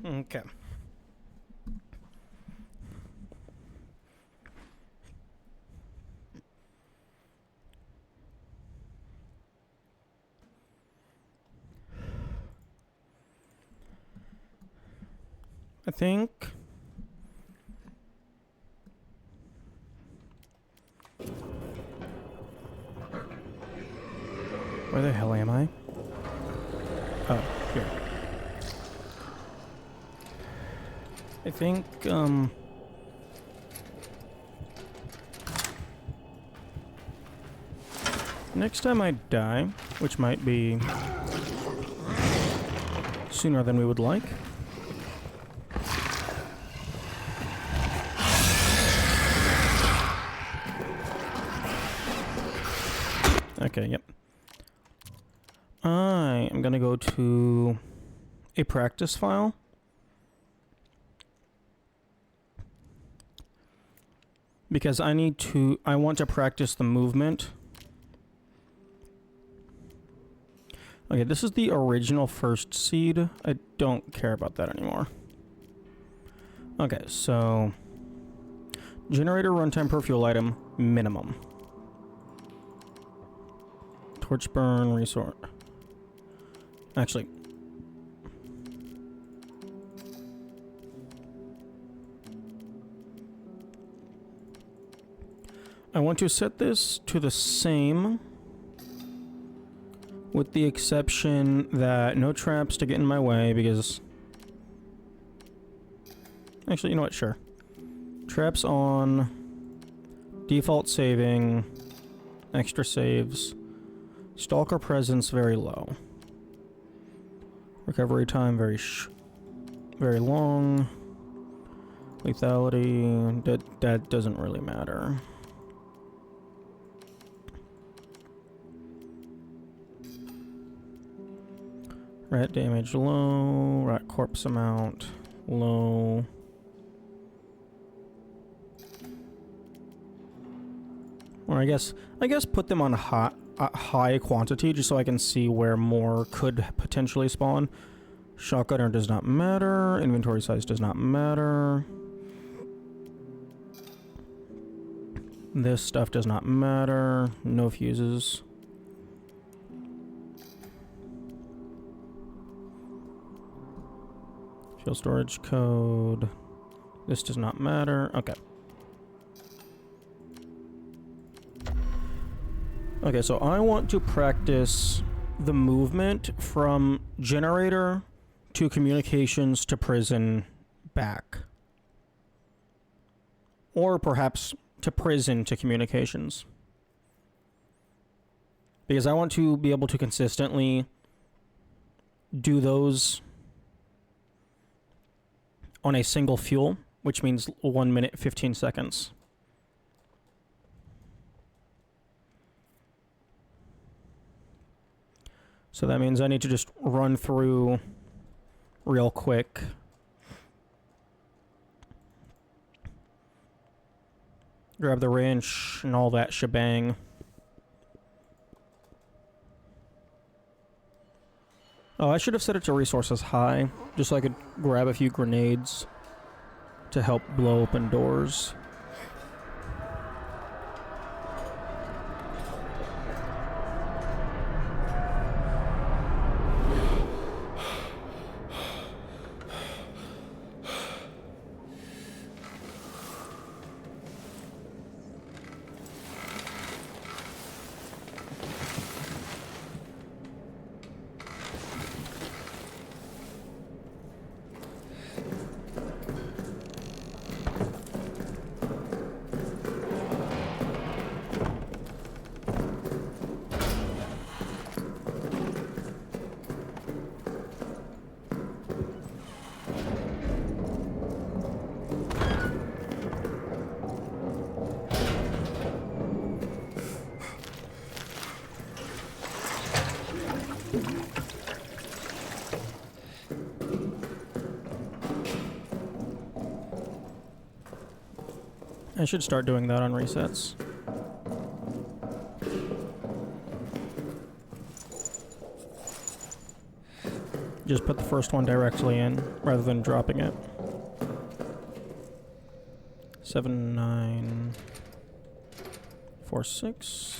Okay. I think where the hell am I? Oh, here. I think next time I die, which might be sooner than we would like. Okay, yep. I am gonna go to a practice file. Because I want to practice the movement. Okay, this is the original first seed. I don't care about that anymore. Okay, so generator runtime per fuel item minimum. Torch burn resource. Actually, I want to set this to the same, with the exception that no traps to get in my way, because actually, you know what, sure. Traps on, default saving, extra saves, stalker presence very low. Recovery time very long. Lethality, that doesn't really matter. Rat damage low, rat corpse amount low. Or I guess put them on high quantity just so I can see where more could potentially spawn. Shotgunner does not matter. Inventory size does not matter. This stuff does not matter. No fuses. Fuel storage code. This does not matter. Okay. Okay, so I want to practice the movement from generator to communications to prison back. Or perhaps to prison to communications. Because I want to be able to consistently do those on a single fuel, which means 1 minute, 15 seconds. So that means I need to just run through real quick. Grab the wrench and all that shebang. Oh, I should have set it to resources high, just so I could grab a few grenades to help blow open doors. I should start doing that on resets. just put the first one directly in rather than dropping it. 7946.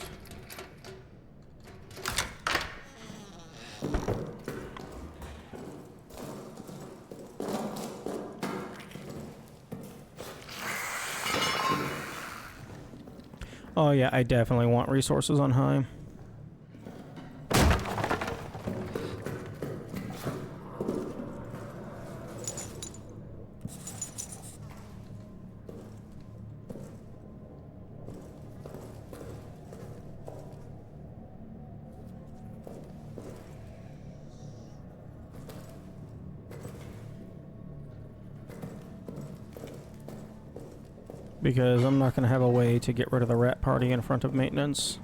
Oh yeah, I definitely want resources on high. Because I'm not going to have a way to get rid of the rat party in front of maintenance.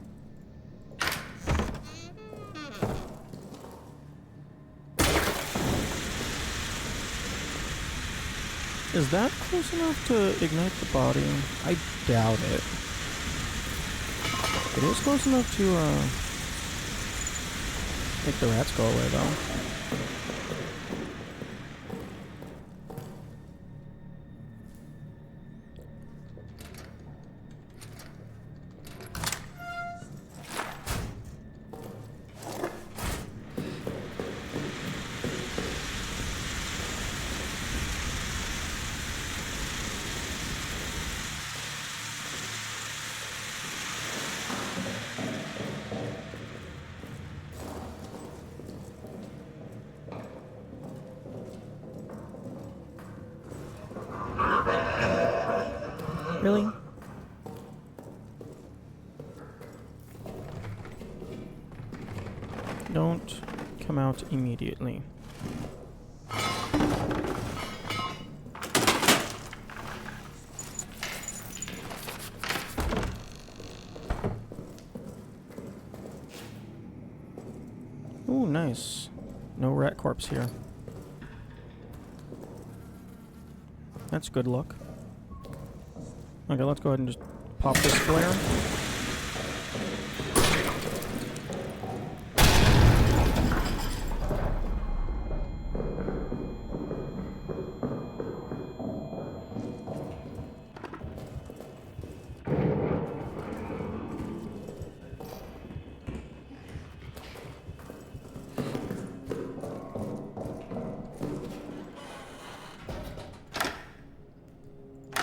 Is that close enough to ignite the body? I doubt it. It is close enough to make the rats go away though. Really? Don't come out immediately. Ooh, nice. No rat corpse here. That's good luck. Okay, let's go ahead and just pop this flare.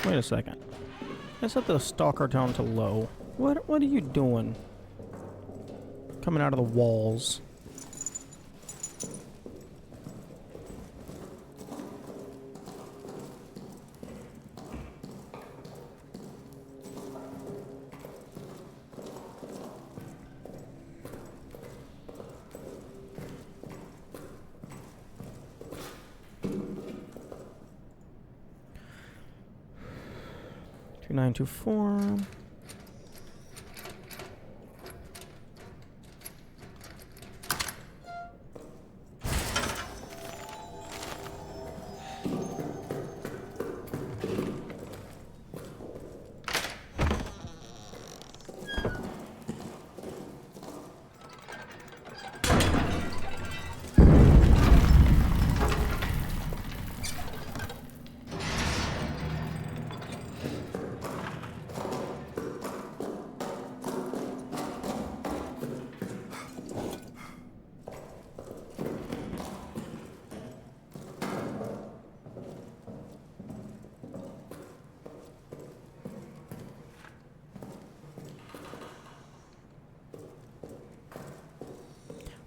Wait a second. I set the stalker down to low. What are you doing? Coming out of the walls. Two 924.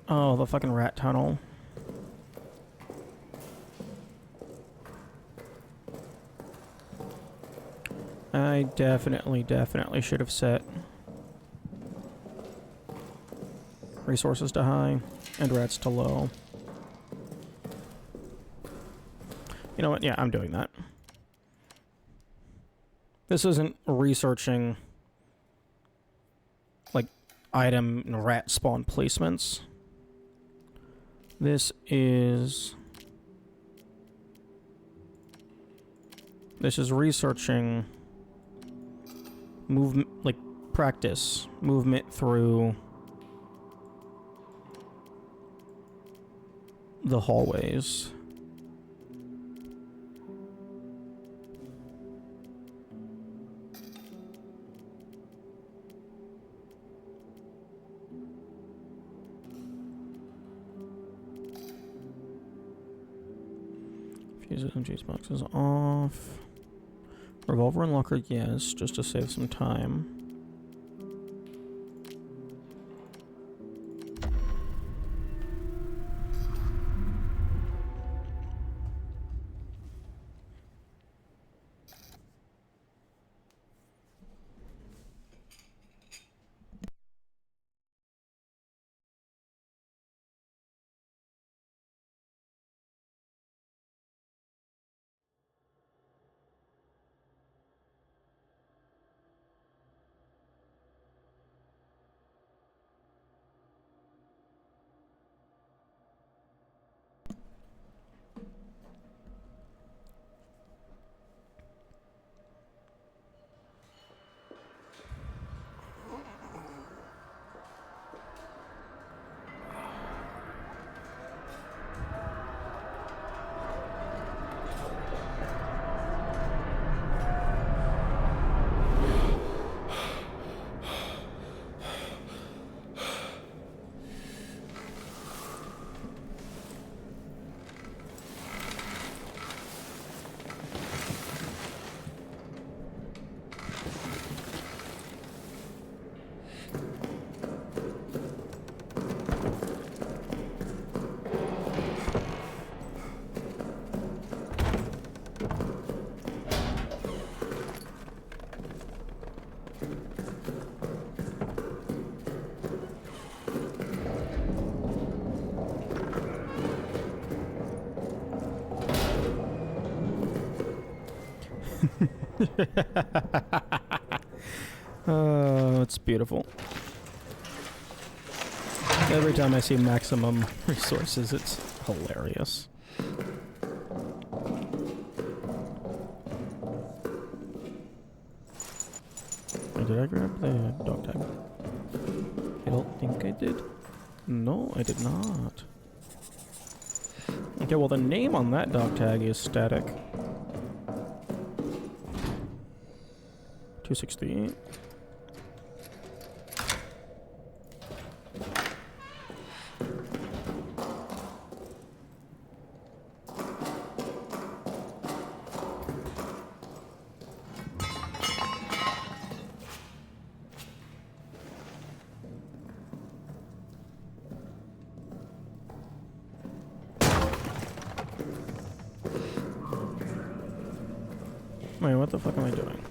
Oh, the fucking rat tunnel. I definitely should have set resources to high and rats to low. You know what? Yeah, I'm doing that. This isn't researching like item and rat spawn placements. This is researching movement, like practice movement through the hallways. Fuses and juice boxes off. Revolver and locker, yes, just to save some time. Oh, it's beautiful. Every time I see maximum resources, it's hilarious. Did I grab the dog tag? I don't think I did. No, I did not. Okay, well the name on that dog tag is static. 268. Wait, what the fuck am I doing?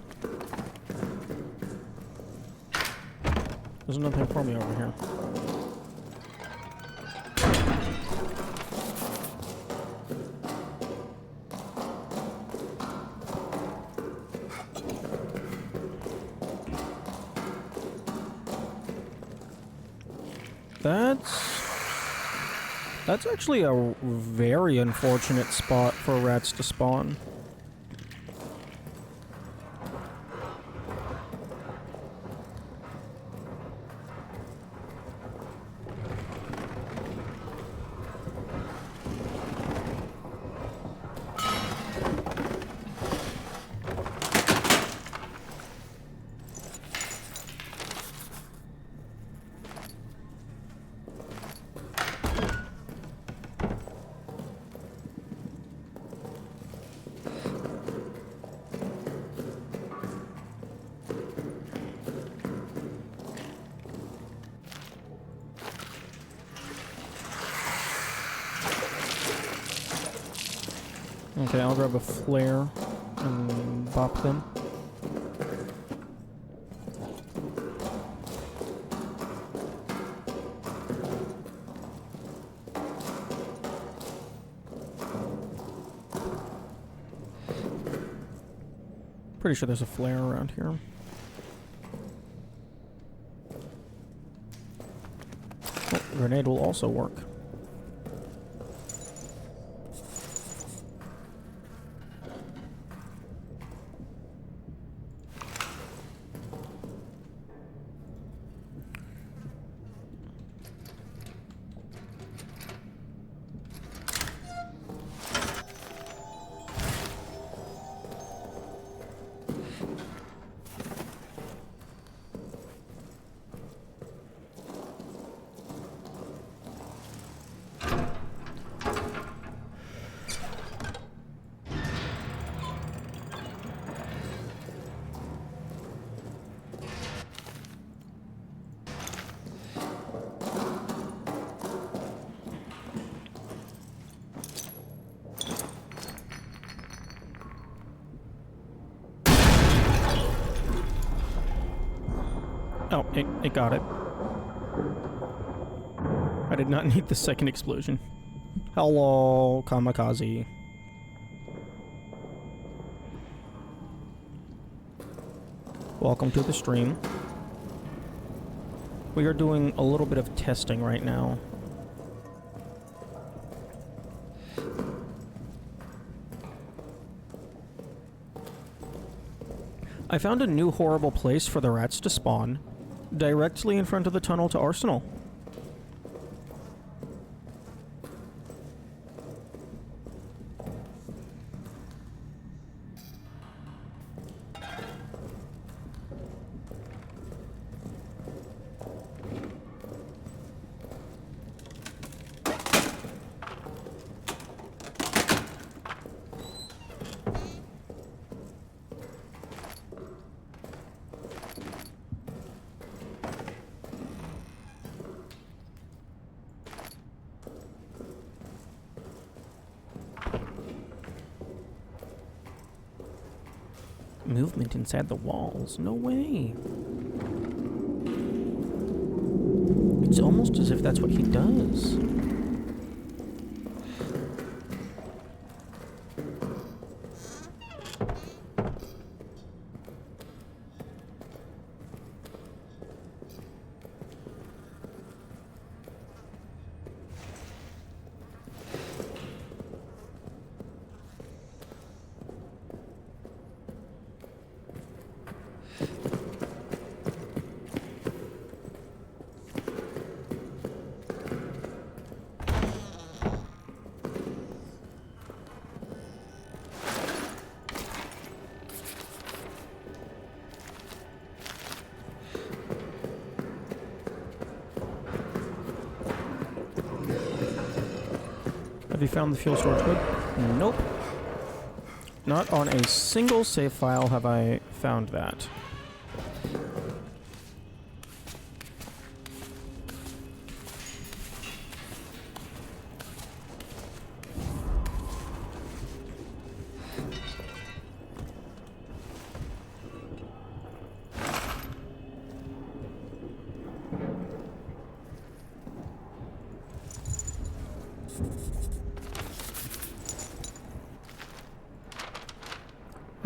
There's nothing for me over here. That's actually a very unfortunate spot for rats to spawn. Okay, I'll grab a flare and bop them. Pretty sure there's a flare around here. Oh, grenade will also work. Oh, it got it. I did not need the second explosion. Hello, kamikaze. Welcome to the stream. We are doing a little bit of testing right now. I found a new horrible place for the rats to spawn, directly in front of the tunnel to Arsenal. Movement inside the walls. No way. It's almost as if that's what he does. Have you found the fuel storage hood? Nope. Not on a single save file have I found that.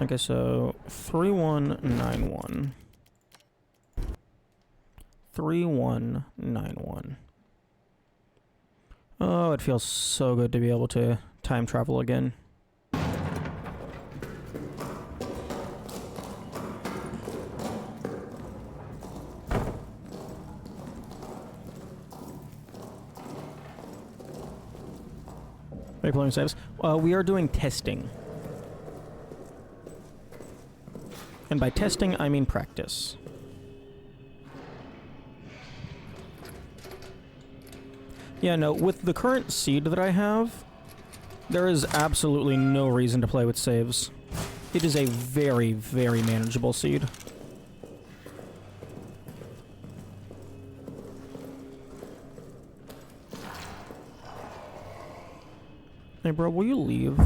Okay, so 3191. 3191. Oh, it feels so good to be able to time travel again. Are you playing saves? We are doing testing. And by testing, I mean practice. Yeah, no, with the current seed that I have, there is absolutely no reason to play with saves. It is a very, very manageable seed. Hey bro, will you leave?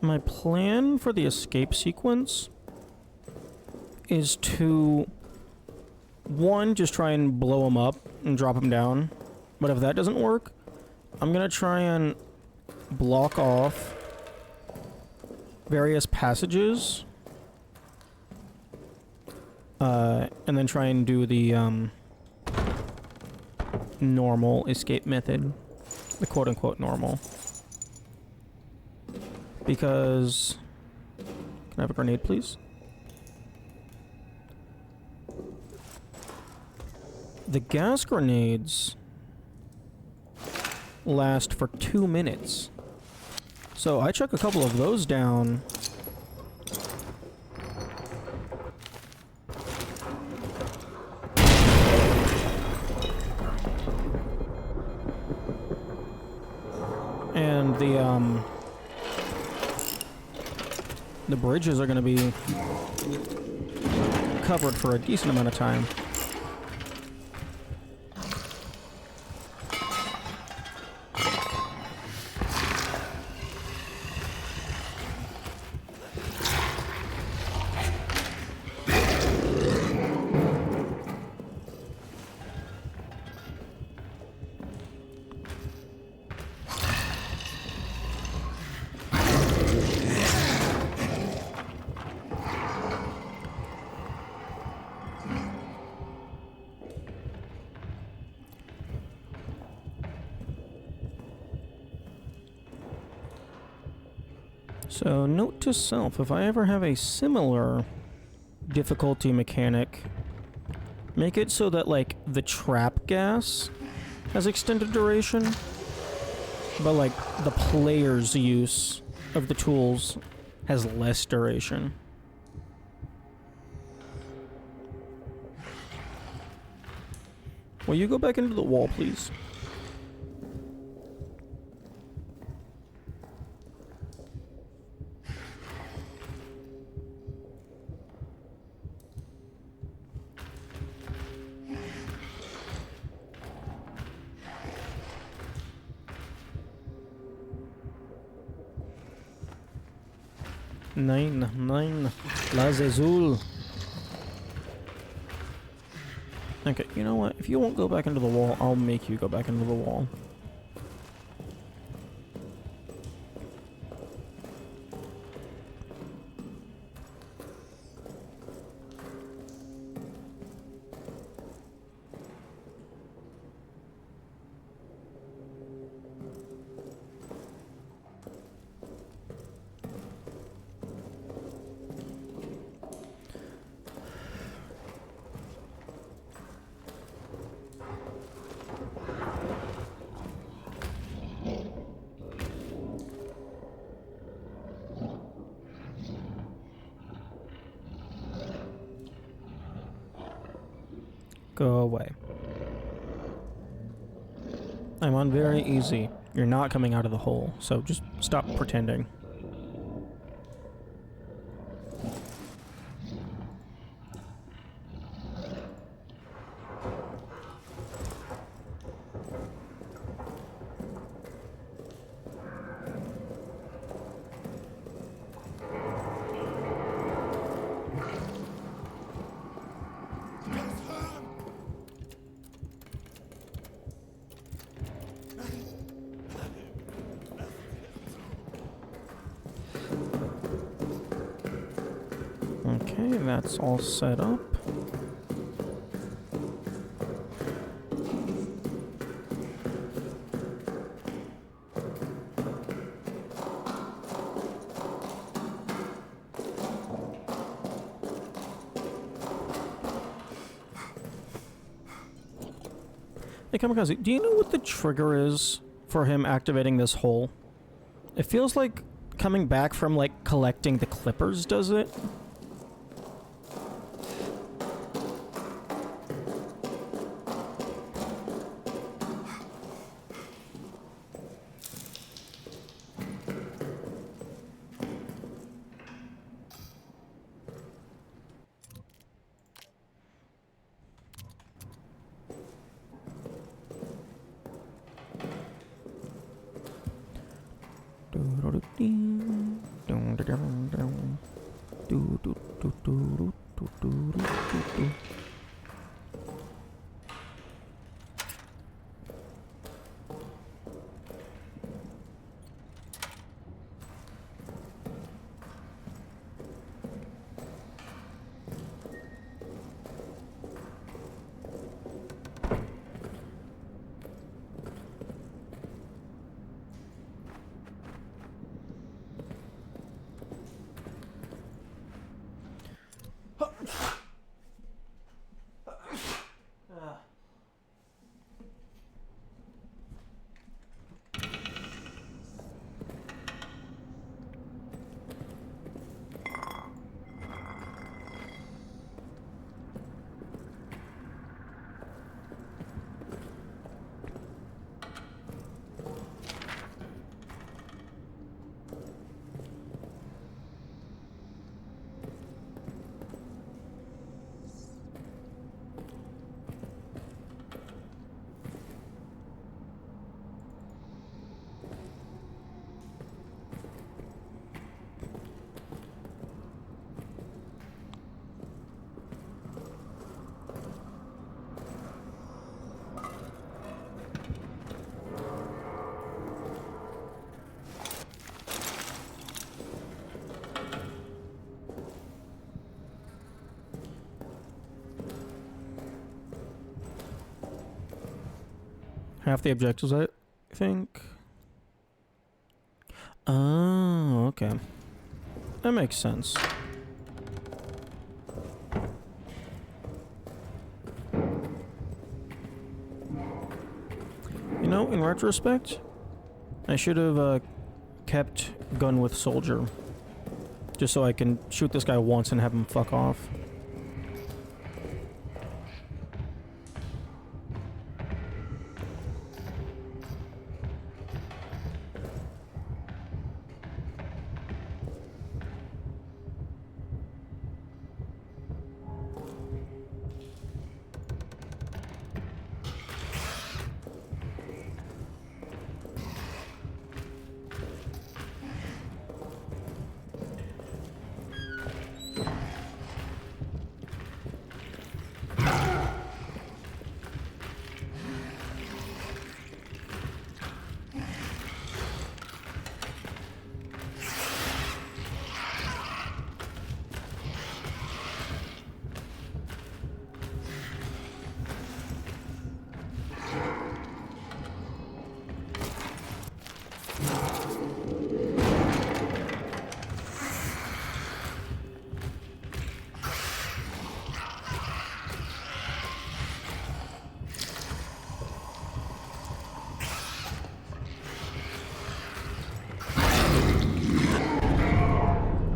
My plan for the escape sequence is to, one, just try and blow him up and drop him down. But if that doesn't work, I'm gonna try and block off various passages. And then try and do the, normal escape method. The quote-unquote normal. Because... Can I have a grenade, please? The gas grenades last for 2 minutes. So I chuck a couple of those down. And the bridges are going to be covered for a decent amount of time. So, note to self, if I ever have a similar difficulty mechanic, make it so that, like, the trap gas has extended duration, but, like, the player's use of the tools has less duration. Will you go back into the wall, please? Nine. Las Azul. Okay, you know what? If you won't go back into the wall, I'll make you go back into the wall. Go away. I'm on very easy. You're not coming out of the hole, so just stop pretending. Okay, that's all set up. Hey, Kamikaze, do you know what the trigger is for him activating this hole? It feels like coming back from, like, collecting the clippers does it. Half the objectives, I think. Oh, okay. That makes sense. You know, in retrospect, I should have kept gun with soldier. Just so I can shoot this guy once and have him fuck off.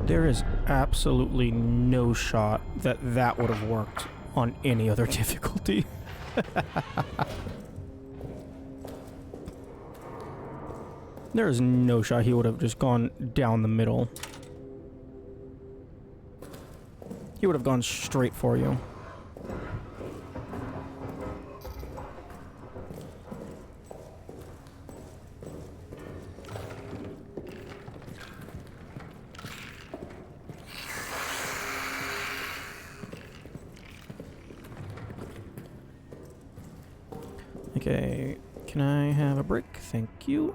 There is absolutely no shot that that would have worked on any other difficulty. There is no shot he would have just gone down the middle. He would have gone straight for you. Okay, can I have a break? Thank you.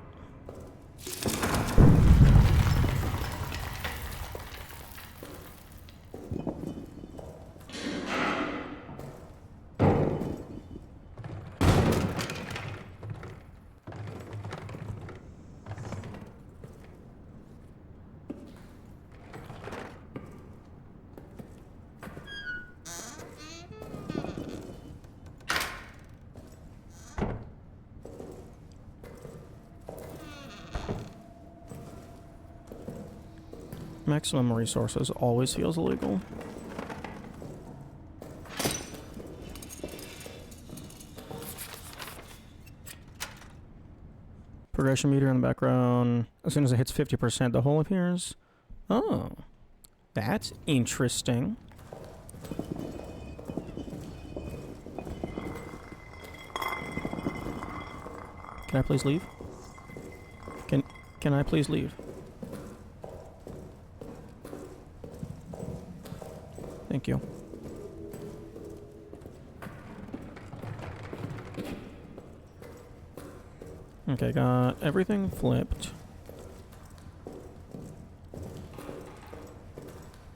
Maximum resources always feels illegal. Progression meter in the background. As soon as it hits 50%, the hole appears. Oh, that's interesting. Can I please leave? Can I please leave? Thank you. Okay, got everything flipped.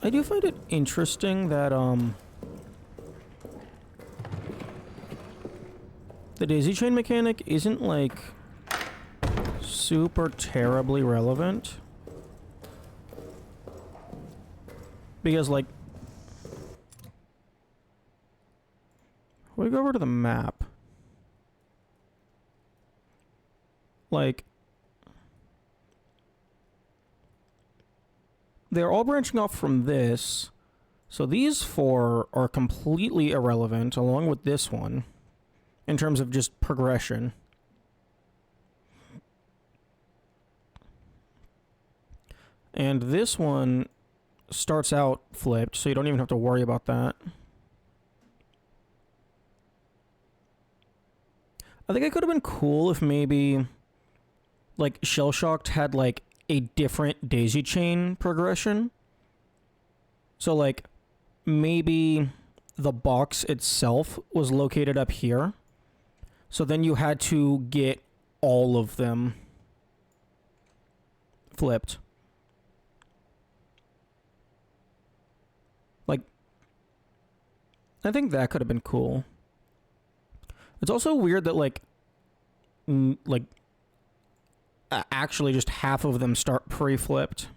I do find it interesting that, the daisy chain mechanic isn't, like, super terribly relevant. Because, like, we go over to the map. Like, they're all branching off from this. So these four are completely irrelevant, along with this one, in terms of just progression. And this one starts out flipped, so you don't even have to worry about that. I think it could have been cool if maybe, like, Shell Shocked had, like, a different daisy chain progression. So, like, maybe the box itself was located up here. So then you had to get all of them flipped. Like, I think that could have been cool. It's also weird that, like, actually just half of them start pre-flipped.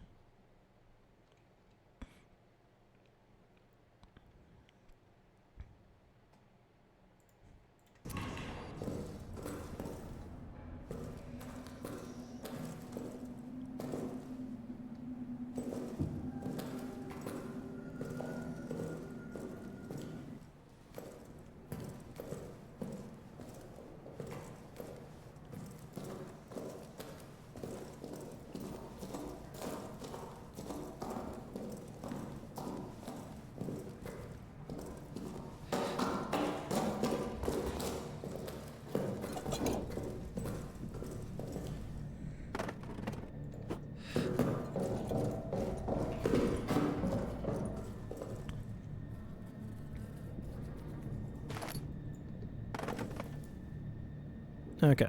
Okay.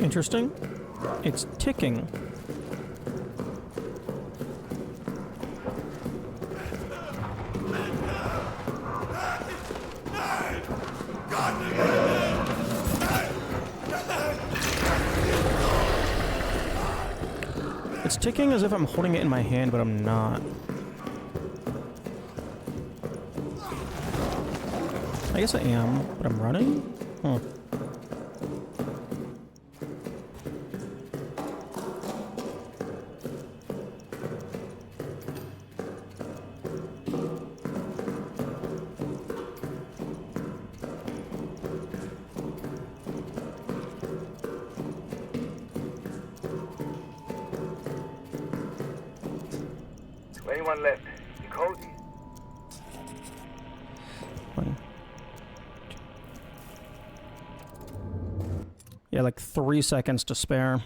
Interesting. It's ticking. It's ticking as if I'm holding it in my hand, but I'm not. I guess I am, but I'm running? Huh. Anyone left? You cozy? Yeah, like 3 seconds to spare.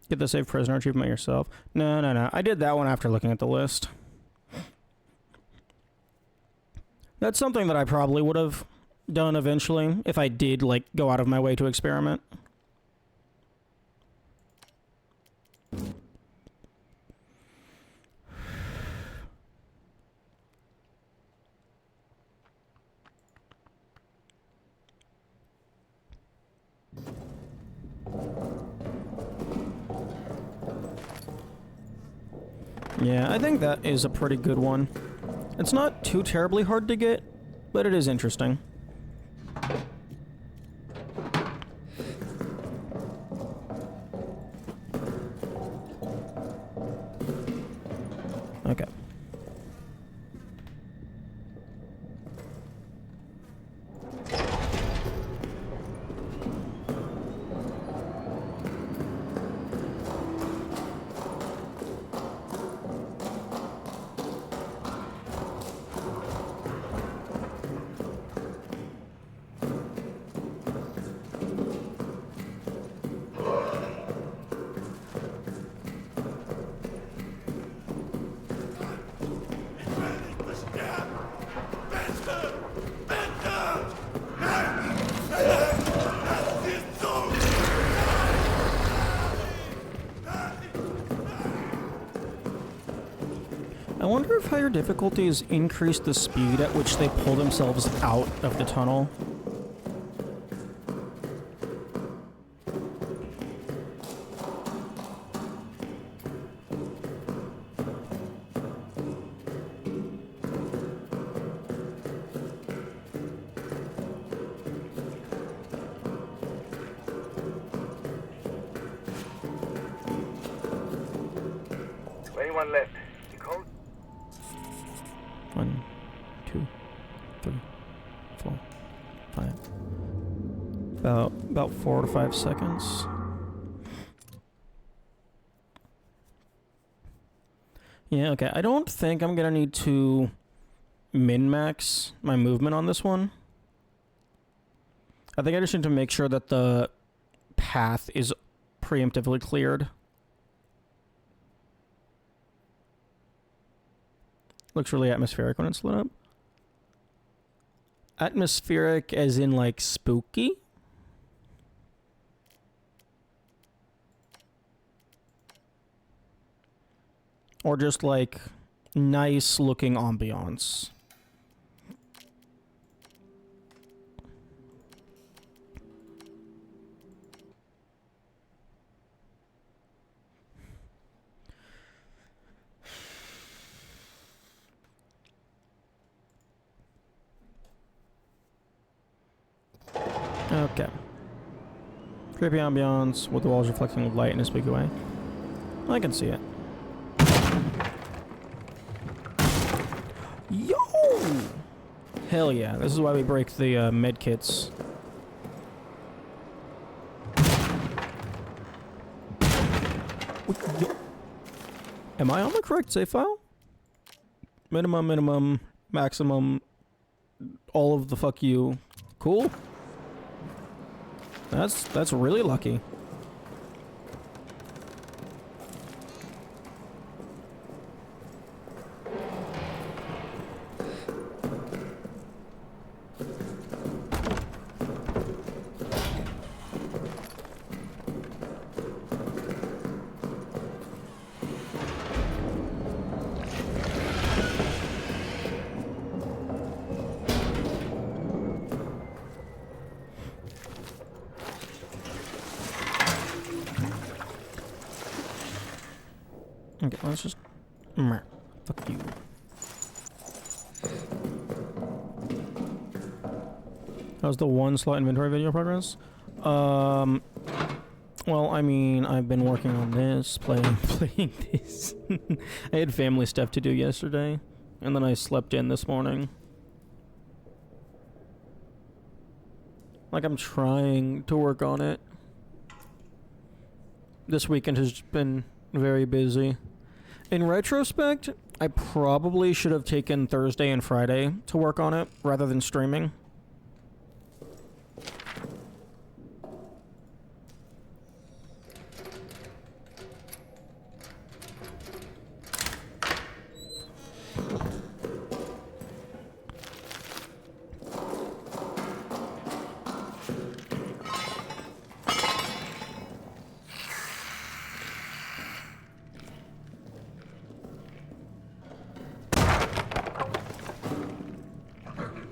Get the save prisoner achievement yourself. No. I did that one after looking at the list. That's something that I probably would have done eventually if I did, like, go out of my way to experiment. Yeah, I think that is a pretty good one. It's not too terribly hard to get, but it is interesting. Okay. I wonder if higher difficulties increase the speed at which they pull themselves out of the tunnel. Anyone left? The code? 1, 2, 3, 4, 5. About 4 to 5 seconds. Yeah, okay. I don't think I'm gonna need to min-max my movement on this one. I think I just need to make sure that the path is preemptively cleared. Looks really atmospheric when it's lit up. Atmospheric as in, like, spooky? Or just, like, nice-looking ambiance? Okay. Creepy ambiance with the walls reflecting with light in a spooky way. I can see it. Yo! Hell yeah. This is why we break the med kits. Am I on the correct save file? Minimum, maximum, all of the fuck you. Cool. That's really lucky. Okay, let's just... Fuck you. How's the one slot inventory video progress? Well, I mean, I've been working on this, playing this. I had family stuff to do yesterday, and then I slept in this morning. Like, I'm trying to work on it. This weekend has been very busy. In retrospect, I probably should have taken Thursday and Friday to work on it rather than streaming.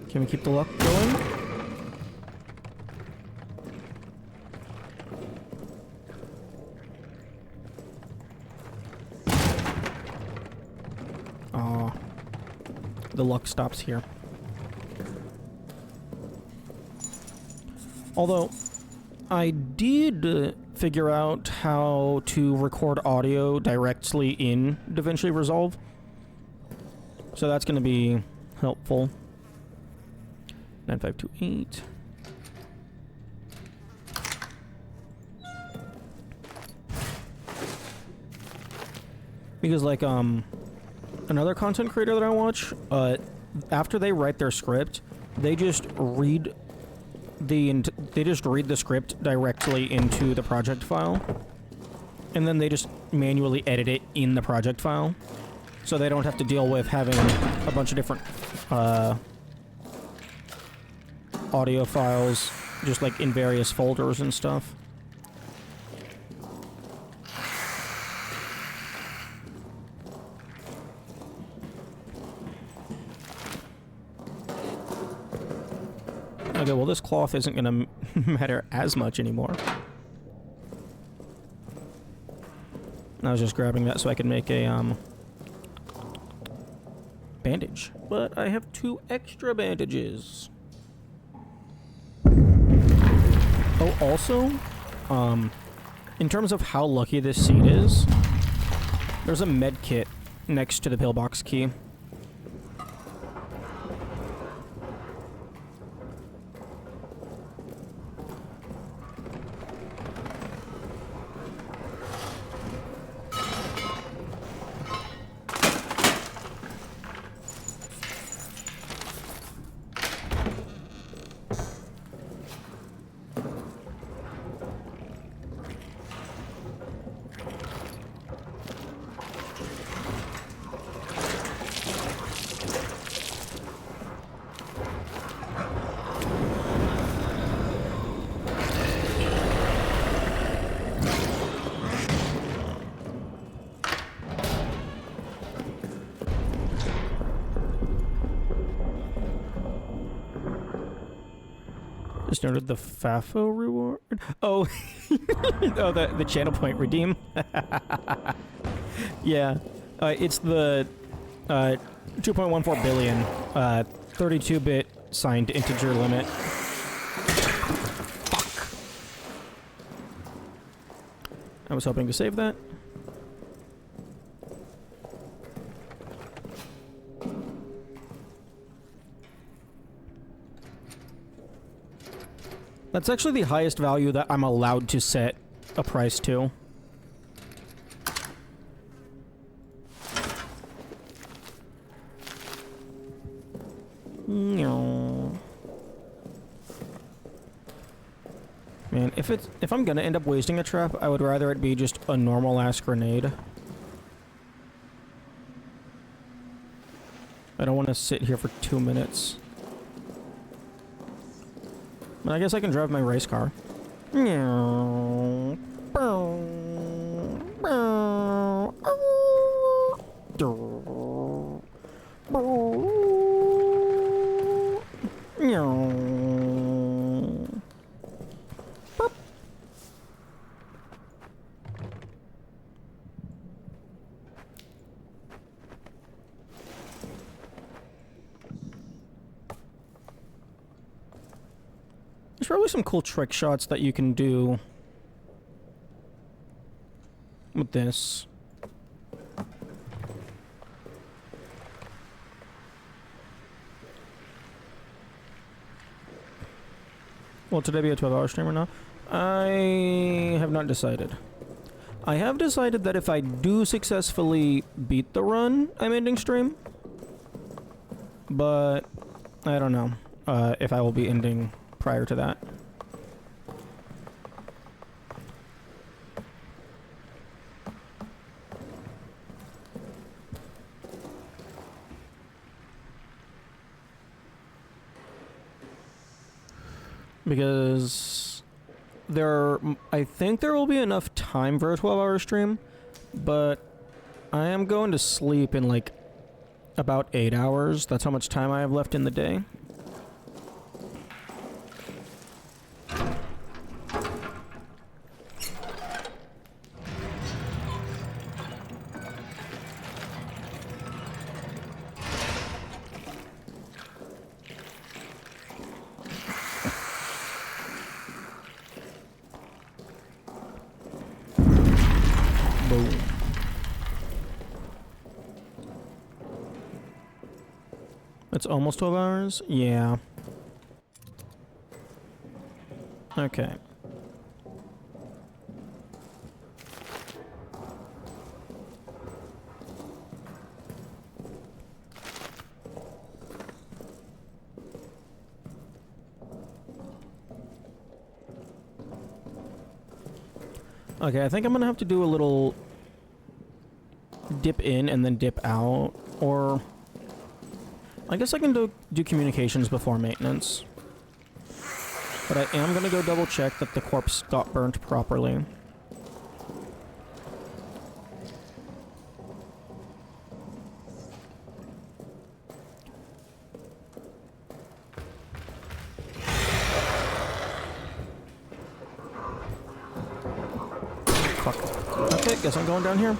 Can we keep the luck going? Aw. The luck stops here. Although, I did figure out how to record audio directly in DaVinci Resolve. So that's going to be helpful. 9528. Because, like, another content creator that I watch, after they write their script, they just read the script directly into the project file, and then they just manually edit it in the project file, so they don't have to deal with having a bunch of different audio files, just like in various folders and stuff. Okay, well this cloth isn't gonna matter as much anymore. I was just grabbing that so I could make a, bandage. But I have 2 extra bandages. Oh, also, in terms of how lucky this seed is, there's a med kit next to the pillbox key. Just noted the FAFO reward. Oh, oh, the channel point redeem. Yeah, it's the 2.14 billion 32-bit signed integer limit. Fuck. I was hoping to save that. That's actually the highest value that I'm allowed to set a price to. No. Man, if I'm gonna end up wasting a trap, I would rather it be just a normal ass grenade. I don't want to sit here for 2 minutes. But I guess I can drive my race car. There's probably some cool trick shots that you can do with this. Will today be a 12-hour stream or not? I have not decided. I have decided that if I do successfully beat the run, I'm ending stream. But I don't know if I will be ending prior to that. Because I think there will be enough time for a 12-hour stream, but I am going to sleep in like about 8 hours. That's how much time I have left in the day. Boom. It's almost 12 hours? Yeah. Okay. Okay, I think I'm gonna have to do a little dip in and then dip out, or I guess I can do communications before maintenance. But I am gonna go double check that the corpse got burnt properly. Fuck. Okay, guess I'm going down here.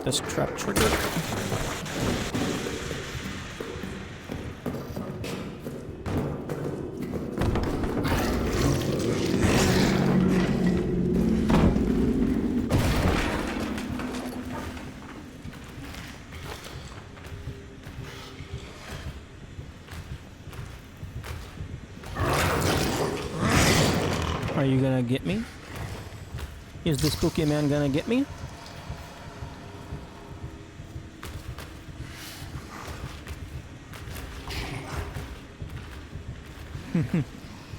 This trap triggered. Are you gonna get me? Is the spooky man gonna get me?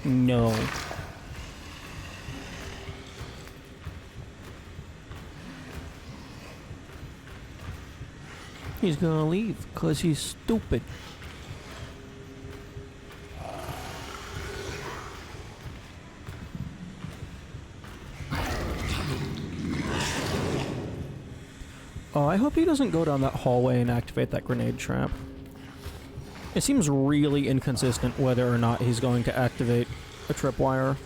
No. He's gonna leave because he's stupid. Oh, I hope he doesn't go down that hallway and activate that grenade trap. It seems really inconsistent whether or not he's going to activate a tripwire.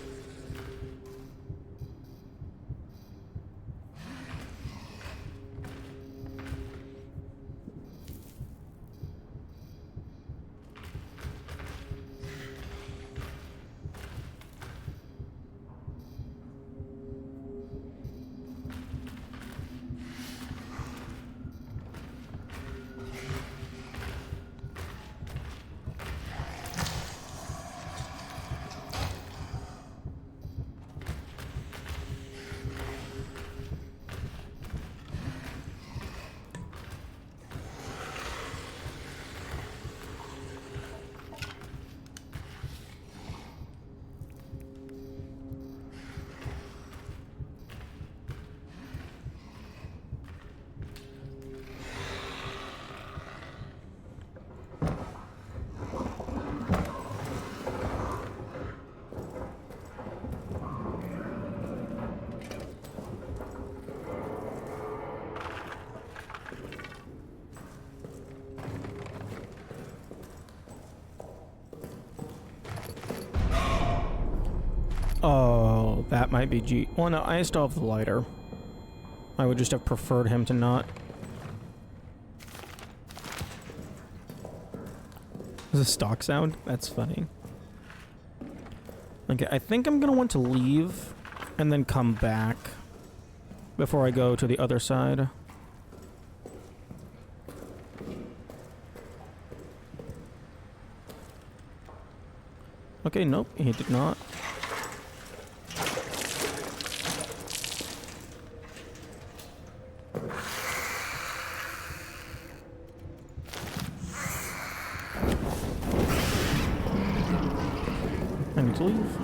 Oh, that might be G. Well, no, I still have the lighter. I would just have preferred him to not. Is a stock sound? That's funny. Okay, I think I'm gonna want to leave and then come back before I go to the other side. Okay, nope, he did not. I need to leave.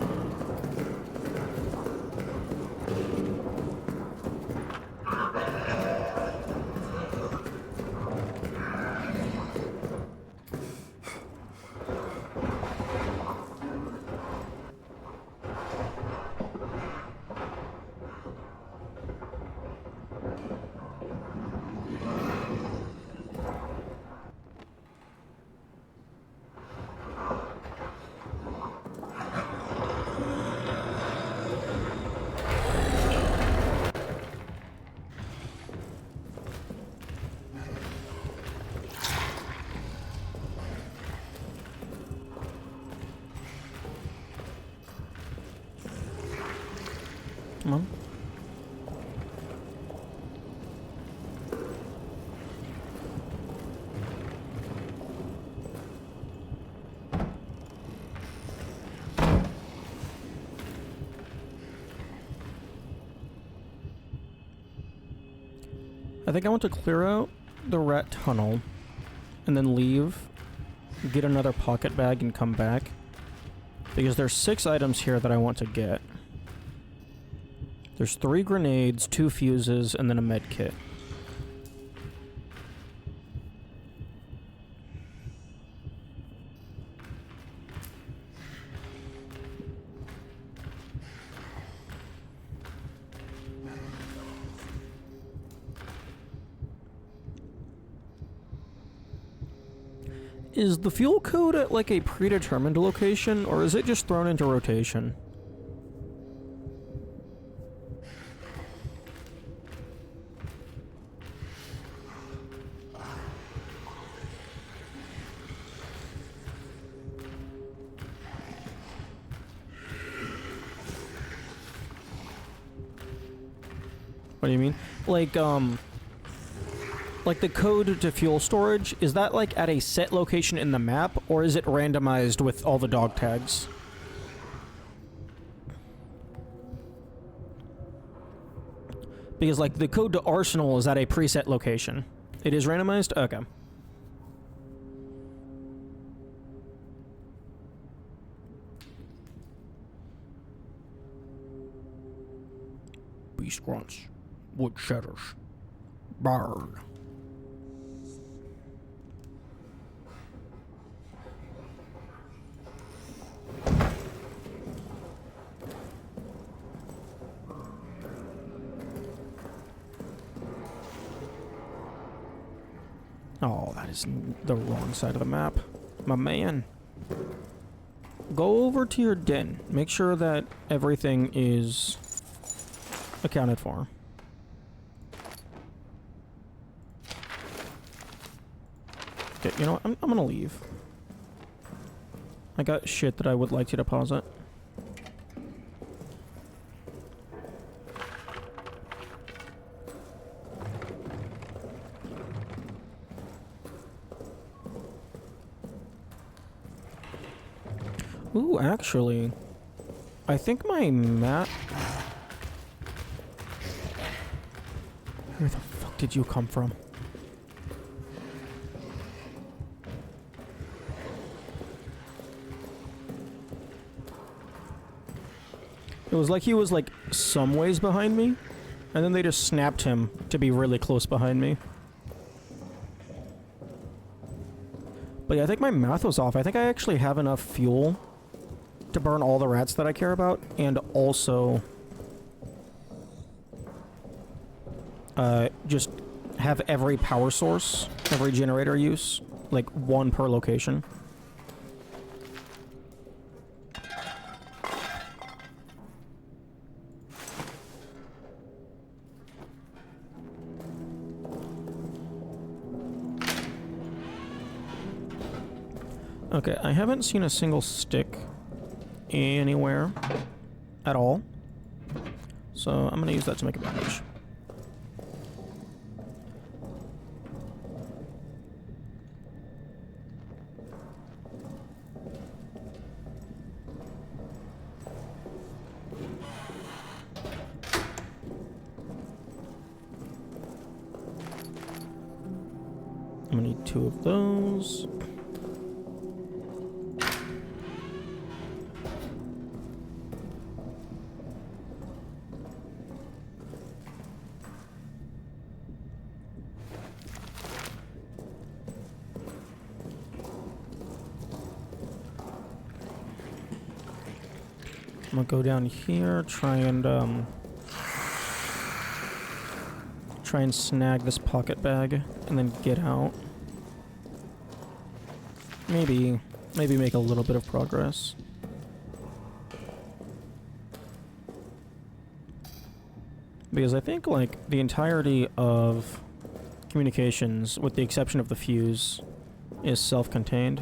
Come on. I think I want to clear out the rat tunnel and then leave get another pocket bag and come back. Because there's 6 items here that I want to get. There's 3 grenades, 2 fuses, and then a med kit. Is the fuel code at like a predetermined location, or is it just thrown into rotation? What do you mean? Like the code to fuel storage, is that like at a set location in the map, or is it randomized with all the dog tags? Because like the code to Arsenal is at a preset location. It is randomized? Okay. Beast grunts. Wood shatters. Barn. Oh, that is the wrong side of the map. My man. Go over to your den. Make sure that everything is accounted for. Okay, you know what? I'm gonna leave. I got shit that I would like to deposit. Ooh, actually, I think my map... Where the fuck did you come from? It was like he was like some ways behind me, and then they just snapped him to be really close behind me. But yeah, I think my math was off. I think I actually have enough fuel to burn all the rats that I care about, and also just have every power source, every generator use, like 1 per location. Okay, I haven't seen a single stick anywhere at all, so I'm gonna use that to make a bandage. I'm gonna need 2 of those. I'm gonna go down here, try and snag this pocket bag, and then get out. Maybe make a little bit of progress. Because I think, like, the entirety of communications, with the exception of the fuse, is self-contained.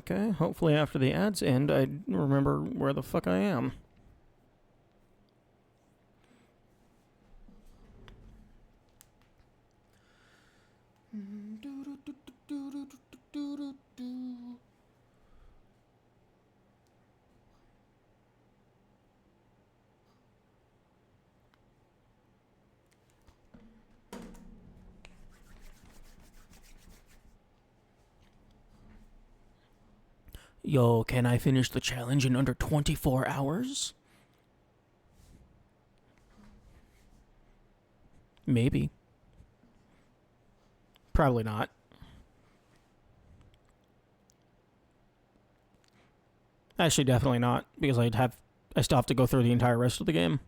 Okay, hopefully after the ads end, I remember where the fuck I am. Yo, can I finish the challenge in under 24 hours? Maybe. Probably not. Actually, definitely not, because I still have to go through the entire rest of the game.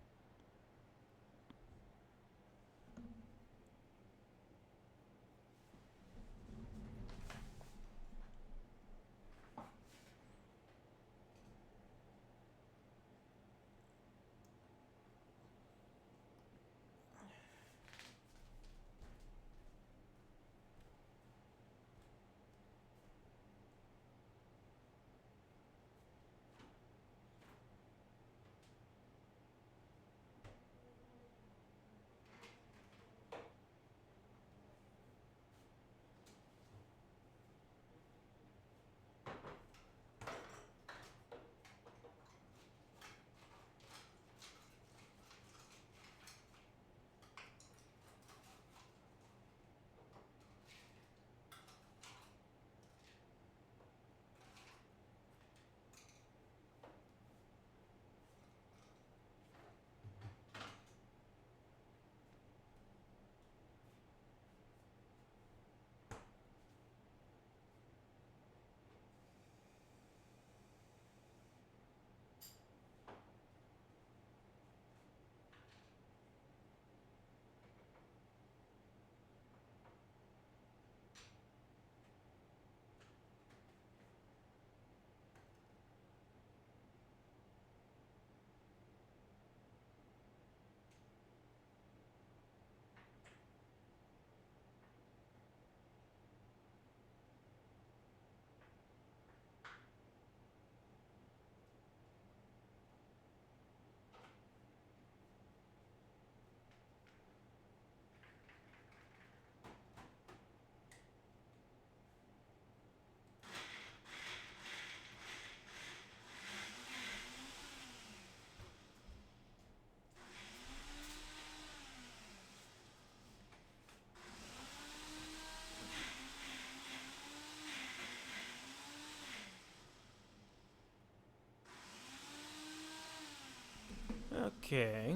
Okay.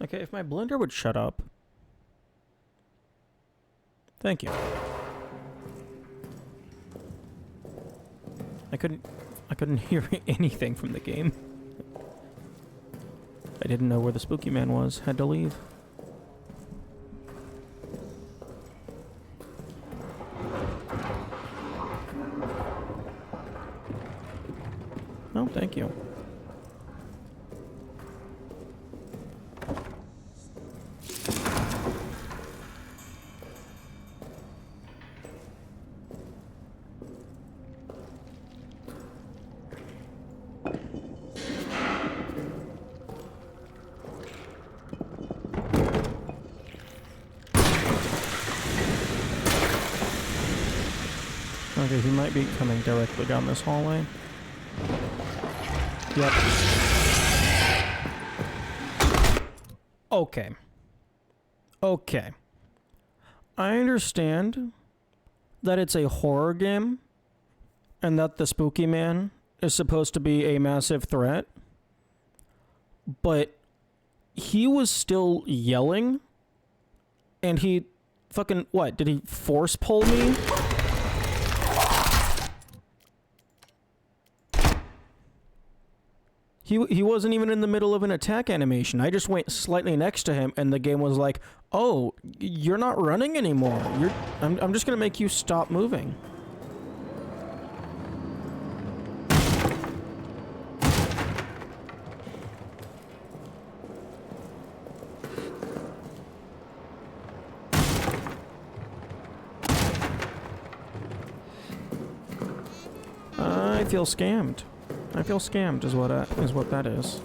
Okay, if my blender would shut up. Thank you. I couldn't hear anything from the game. I didn't know where the spooky man was. Had to leave. No, thank you. Okay, he might be coming directly down this hallway. Yep. Okay. Okay. I understand that it's a horror game and that the spooky man is supposed to be a massive threat, but he was still yelling and he fucking, what, did he force pull me? He wasn't even in the middle of an attack animation. I just went slightly next to him, and the game was like, "Oh, you're not running anymore. I'm just gonna make you stop moving." I feel scammed. I feel scammed is what that is.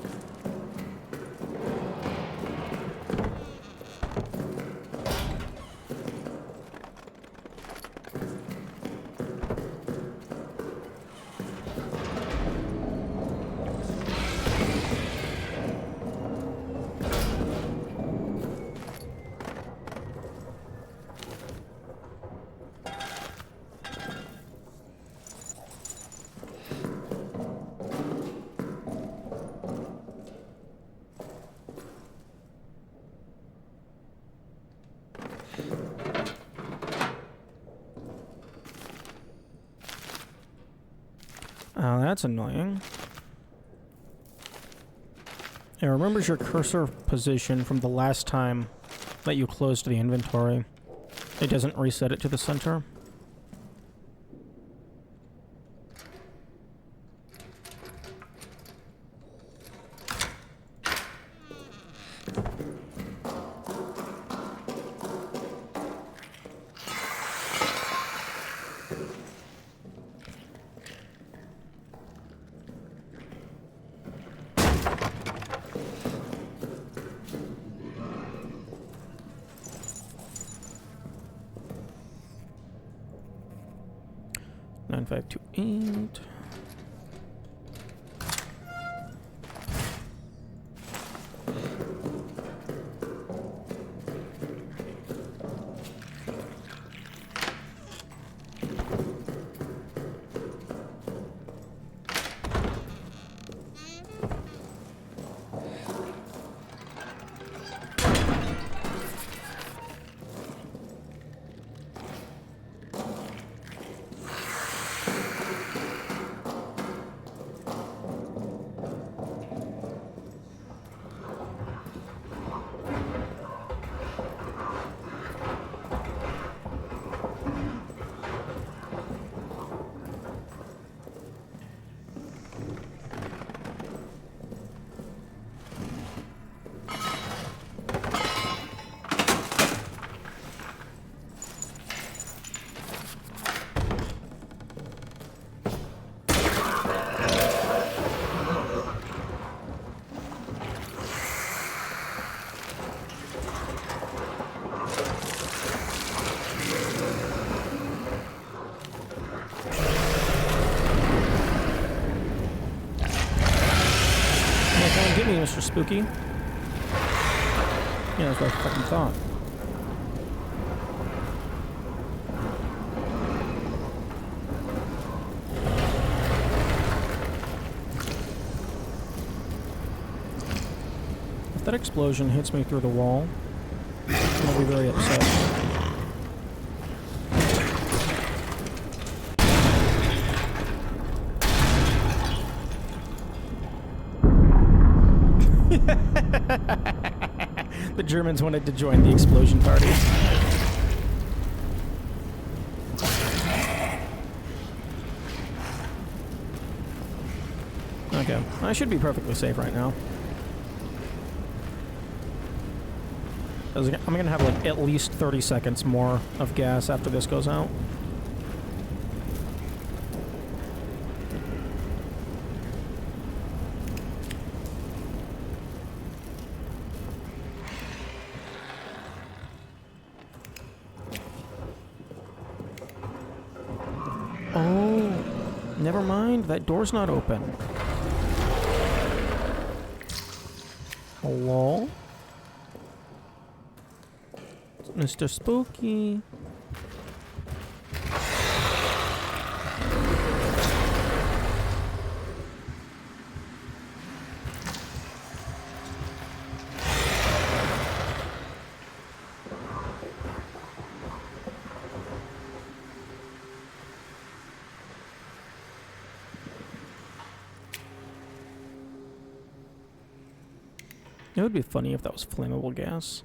Oh, that's annoying. It remembers your cursor position from the last time that you closed the inventory. It doesn't reset it to the center. Nine, 5, 2, 8. Get me, Mr. Spooky. Yeah, that's what I fucking thought. If that explosion hits me through the wall, I'll be very upset. The Germans wanted to join the explosion party. Okay, I should be perfectly safe right now. I'm gonna have like at least 30 seconds more of gas after this goes out. Oh, never mind. That door's not open. Hello? Mr. Spooky. It would be funny if that was flammable gas.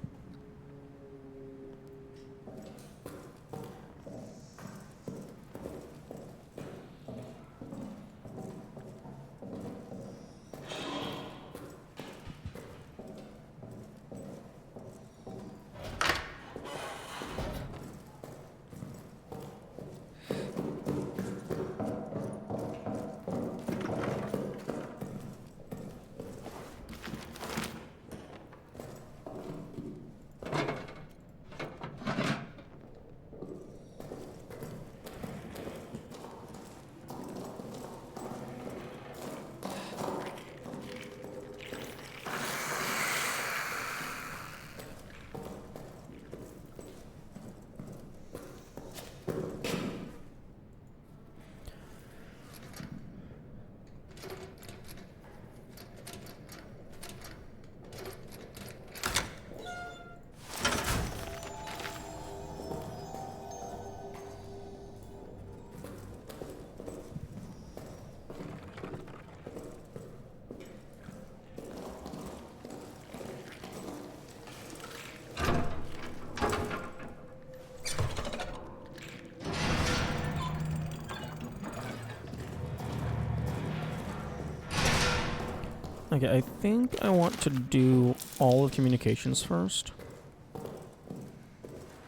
Okay, I think I want to do all of communications first.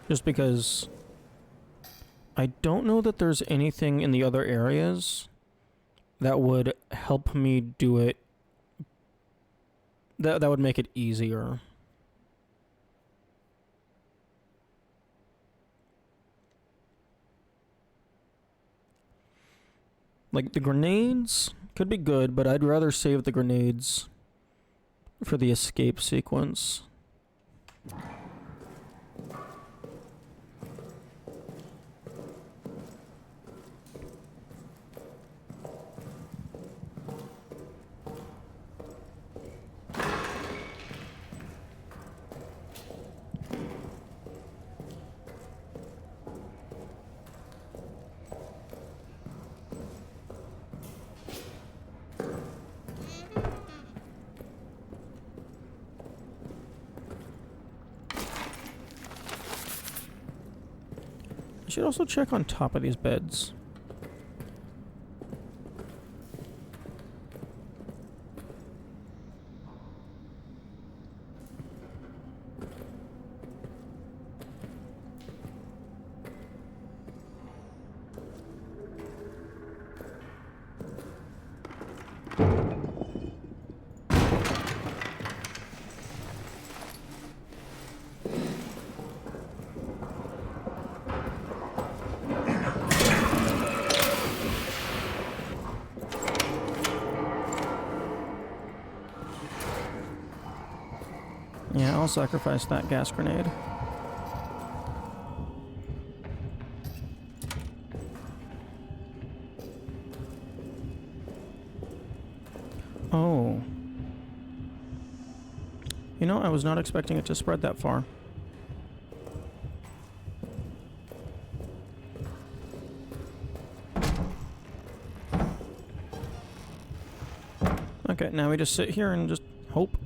Just because I don't know that there's anything in the other areas that would help me do it. That would make it easier. Like, the grenades could be good, but I'd rather save the grenades for the escape sequence. I should also check on top of these beds. Yeah, I'll sacrifice that gas grenade. Oh. You know, I was not expecting it to spread that far. Okay, now we just sit here and just hope.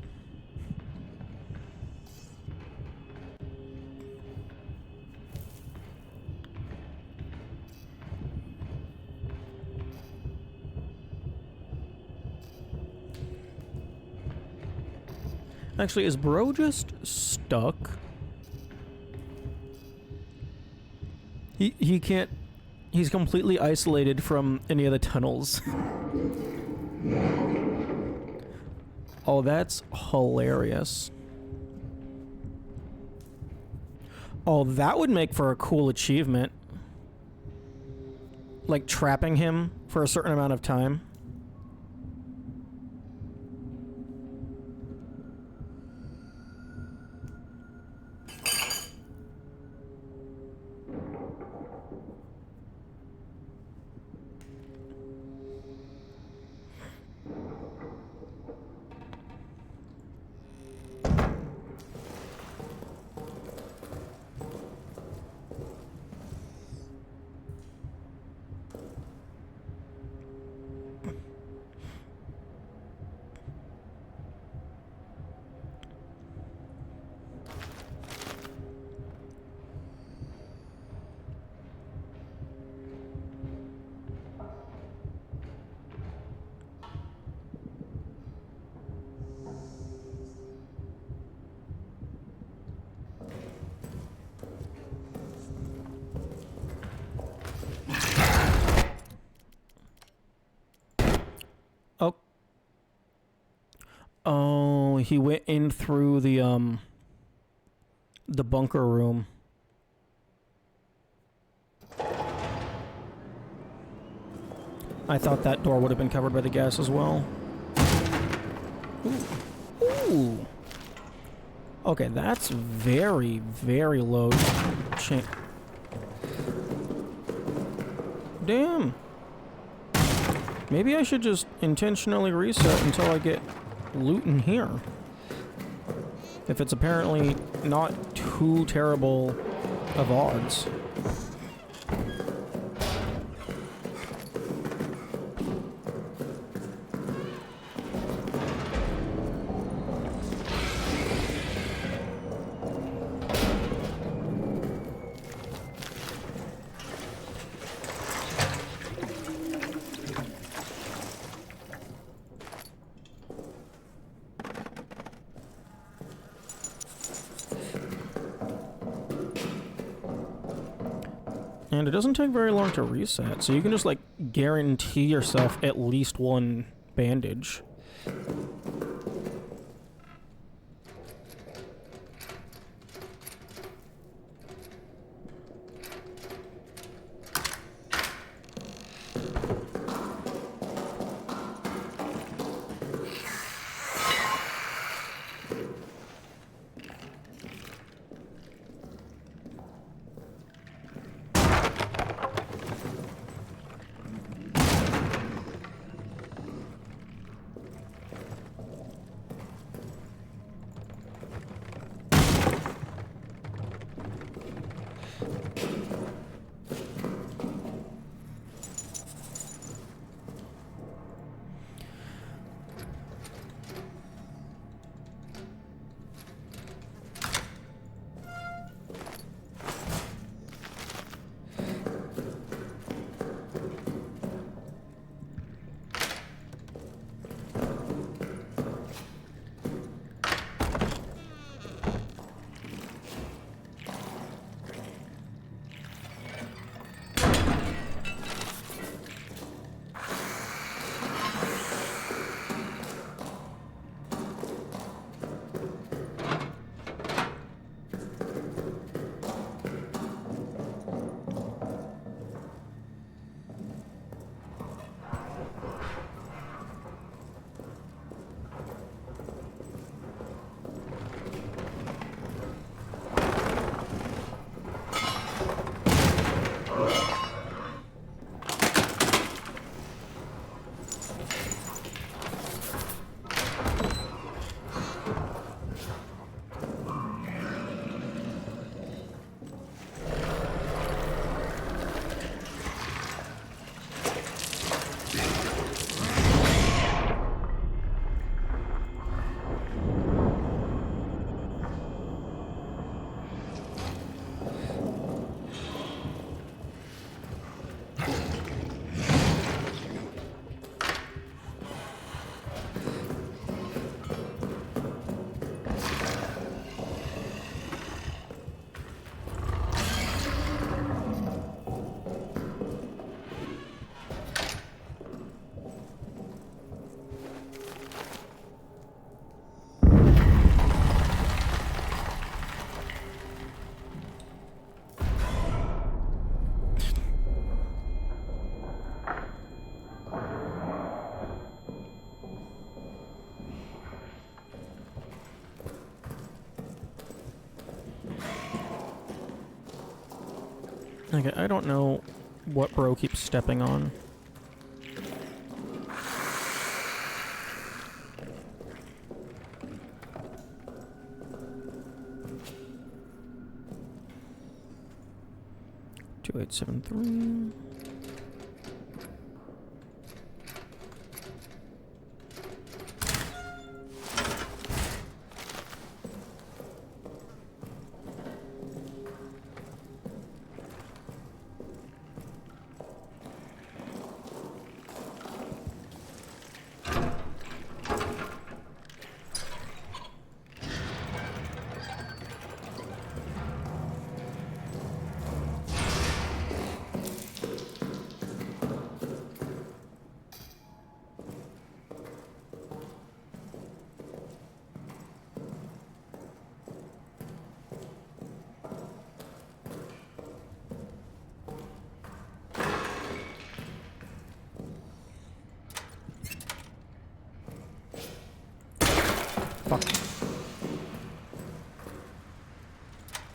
Actually, is Bro just stuck? He can't... He's completely isolated from any of the tunnels. Oh, that's hilarious. Oh, that would make for a cool achievement. Like, trapping him for a certain amount of time. he went in through the bunker room. I thought that door would have been covered by the gas as well. Ooh. Ooh. Okay, that's very, very low chance. Damn. Maybe I should just intentionally reset until I get loot in here. If it's apparently not too terrible of odds. And it doesn't take very long to reset, so you can just, like, guarantee yourself at least one bandage. Okay, I don't know what bro keeps stepping on. Two 873.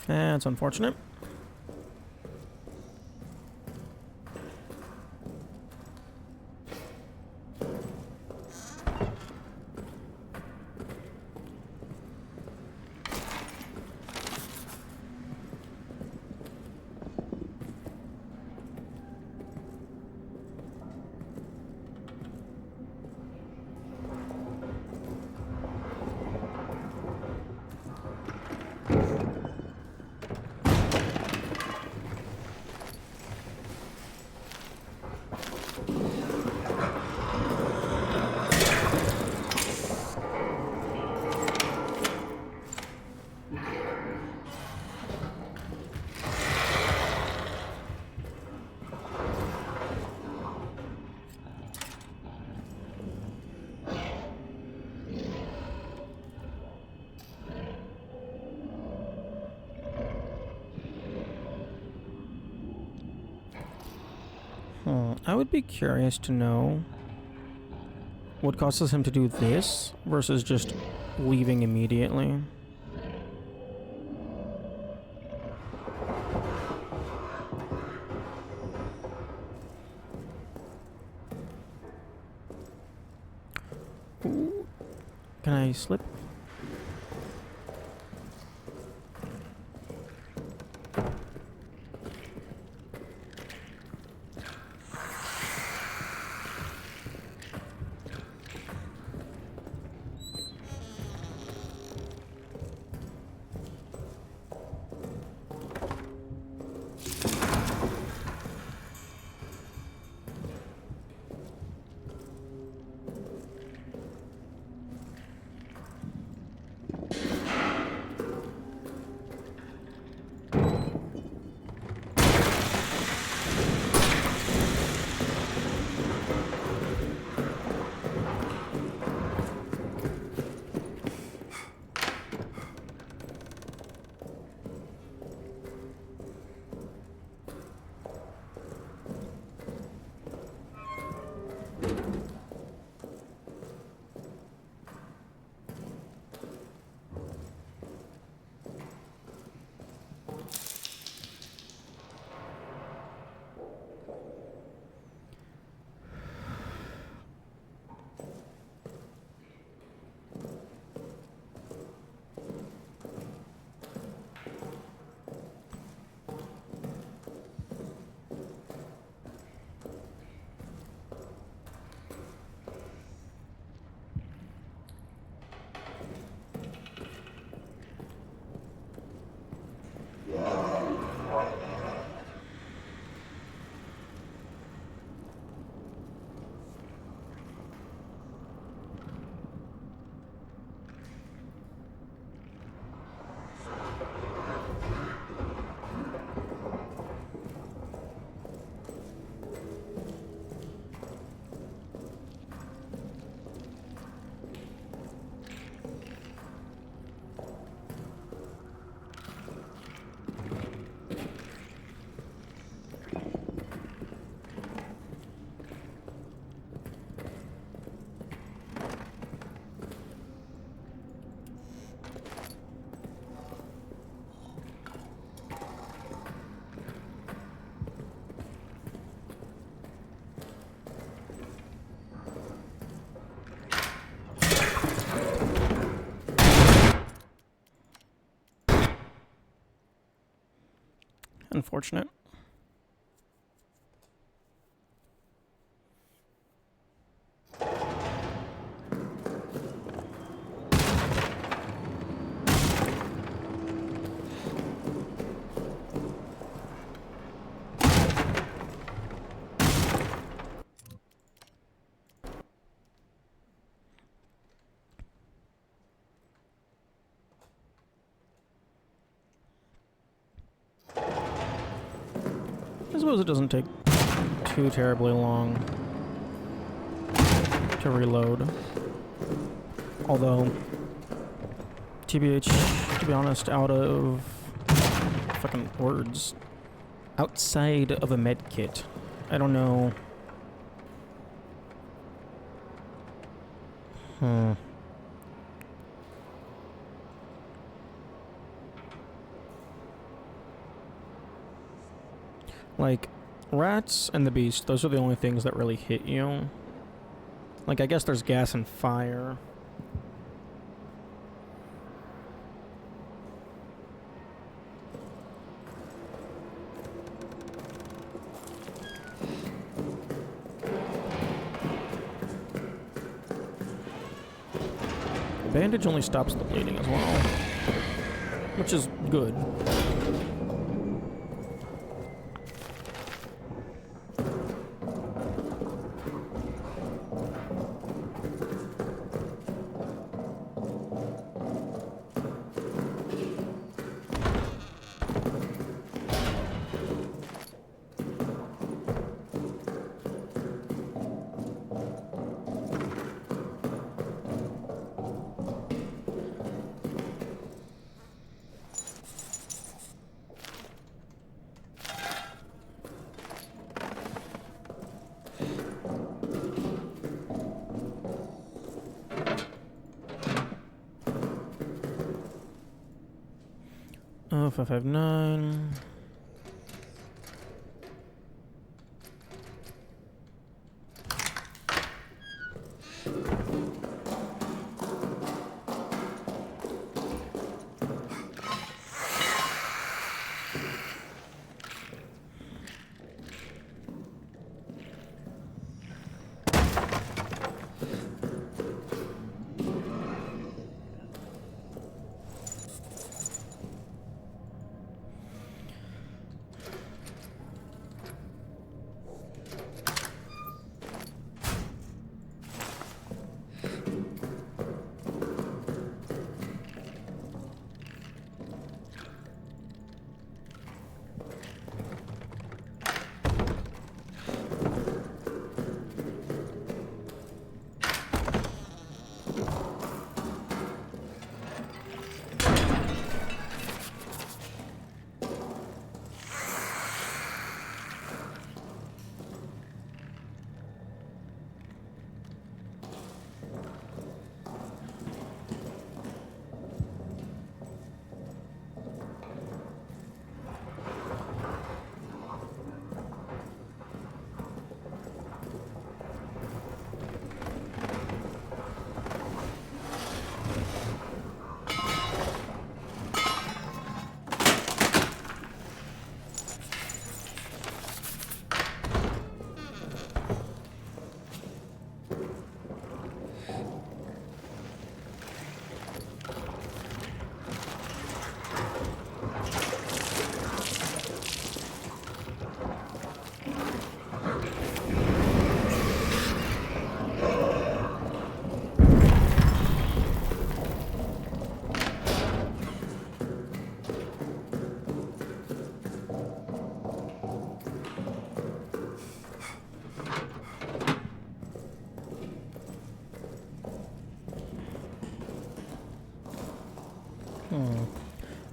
That's unfortunate. I would be curious to know what causes him to do this versus just leaving immediately. Ooh. Can I slip? Unfortunate. I suppose it doesn't take too terribly long to reload. Although, TBH, to be honest, out of fucking words, outside of a med kit, I don't know. Like, rats and the beast, those are the only things that really hit you. Like, I guess there's gas and fire. Bandage only stops the bleeding as well, which is good. Oh, 559.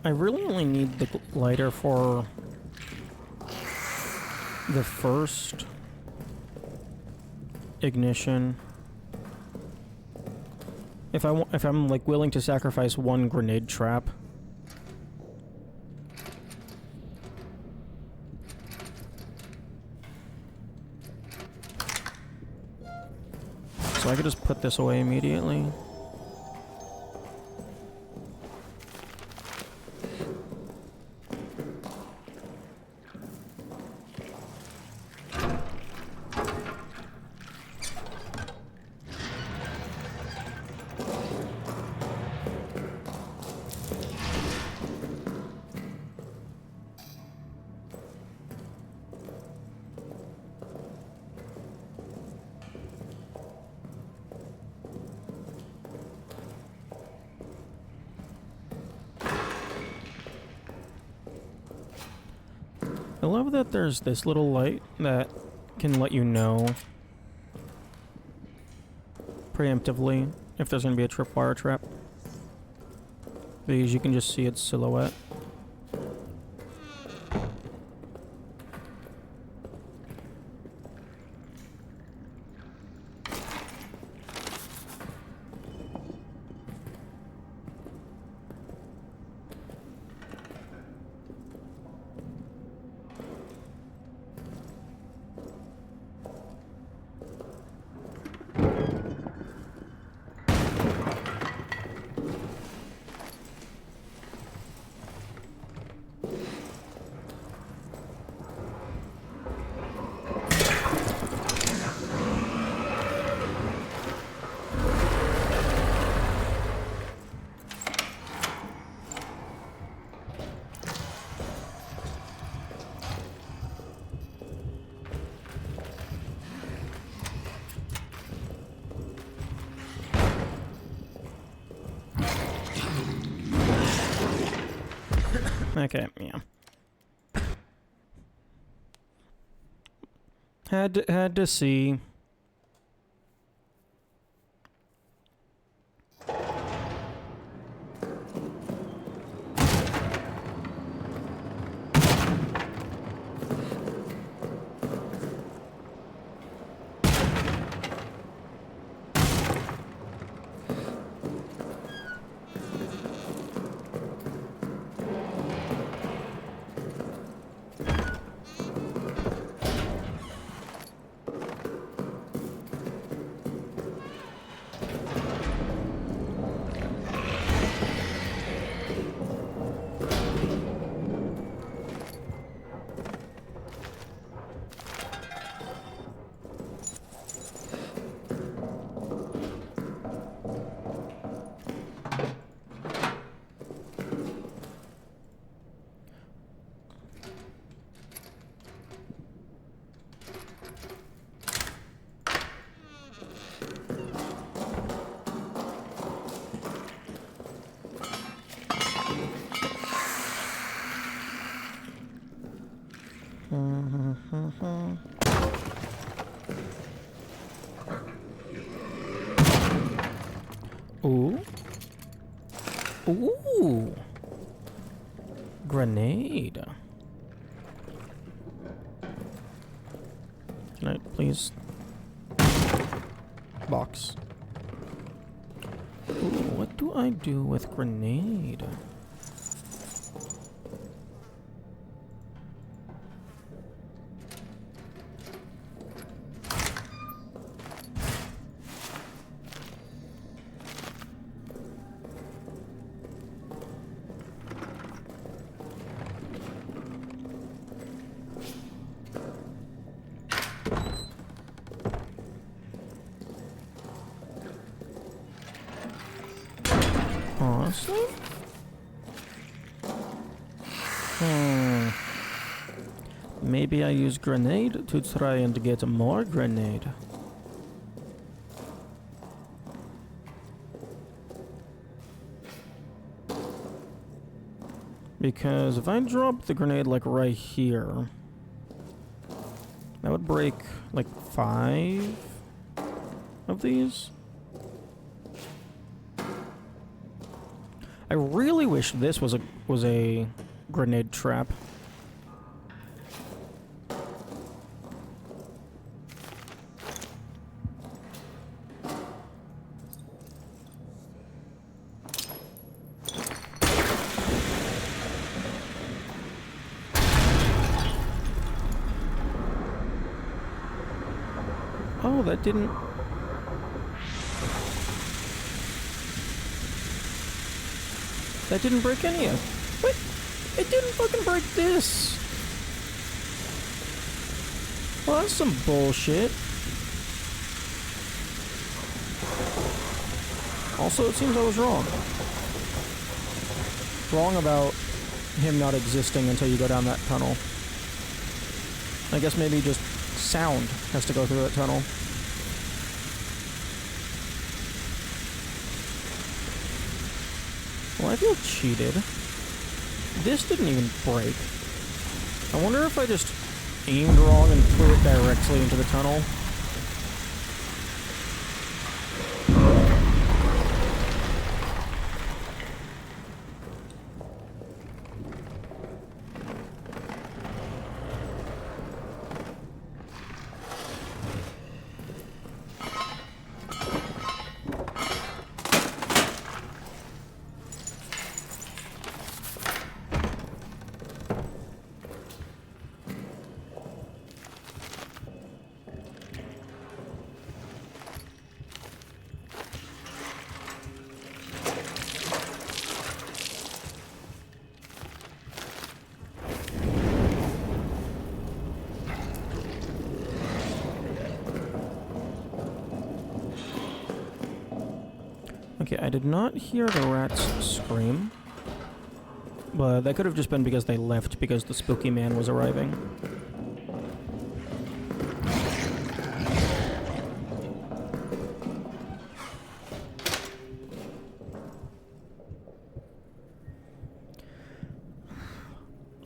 I really only need the lighter for the first ignition. If I'm like willing to sacrifice one grenade trap. So I could just put this away immediately. I love that there's this little light that can let you know preemptively if there's going to be a tripwire trap. Because you can just see its silhouette. Okay, yeah. Had to see. Ooh. Ooh. Grenade. Can I please? Box. Ooh, what do I do with grenade? Honestly? Maybe I use grenade to try and get more grenade. Because if I drop the grenade like right here, that would break like 5 of these. I really wish this was a grenade trap. Oh, that didn't... That didn't break any of... What? It didn't fucking break this! Well, that's some bullshit. Also, it seems I was wrong. Wrong about him not existing until you go down that tunnel. I guess maybe just sound has to go through that tunnel. Well, I feel cheated. This didn't even break. I wonder if I just aimed wrong and threw it directly into the tunnel. Okay, I did not hear the rats scream. But that could have just been because they left because the spooky man was arriving.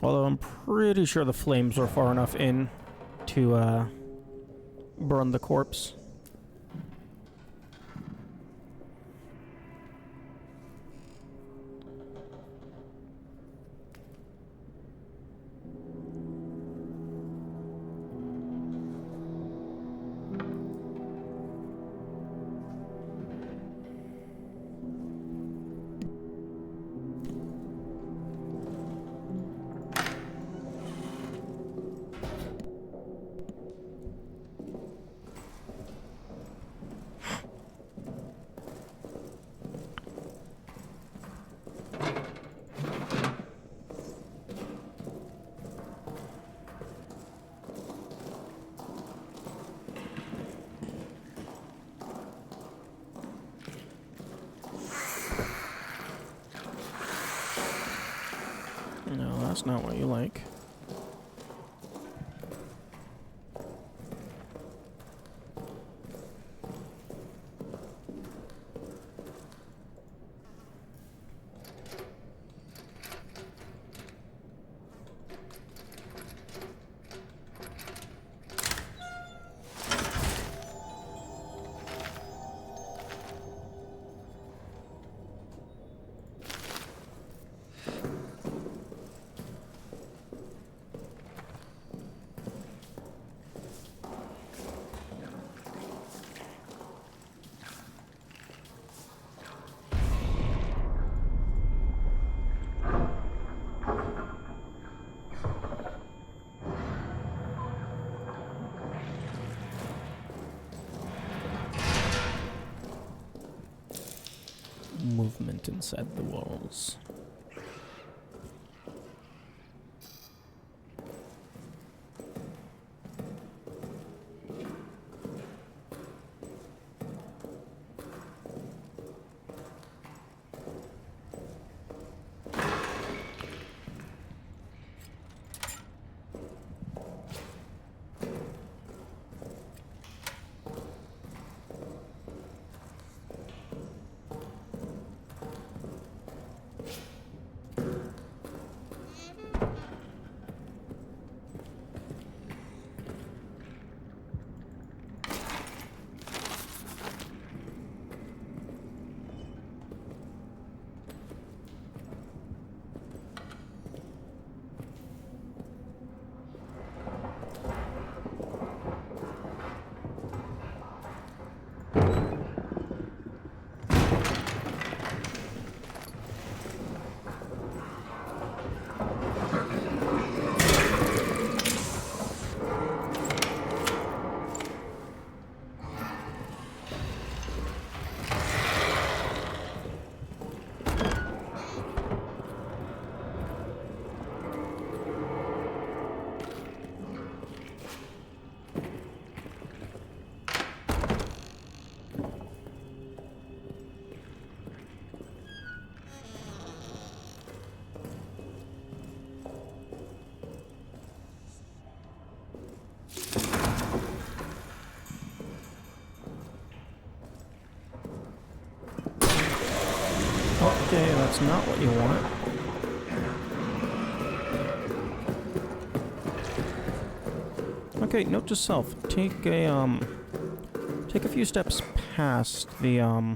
Although I'm pretty sure the flames were far enough in to burn the corpse. No, that's not what you like. Movement inside the walls. Okay, that's not what you want. Okay, note to self. Take a few steps past the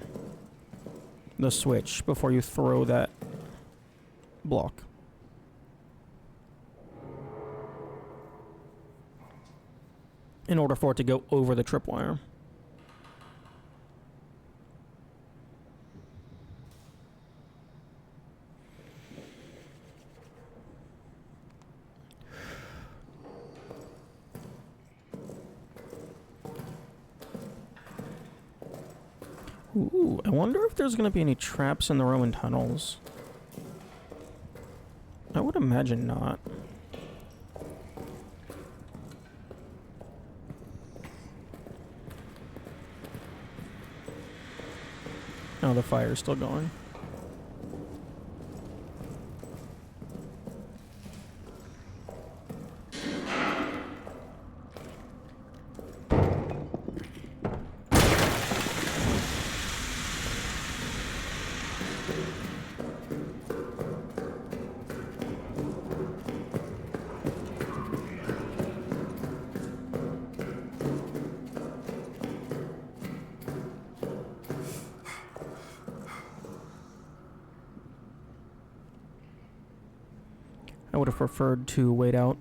switch before you throw that block. In order for it to go over the tripwire. Ooh, I wonder if there's gonna be any traps in the Roman tunnels. I would imagine not. Oh, the fire's still going. would have preferred to wait out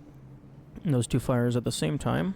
those two fires at the same time.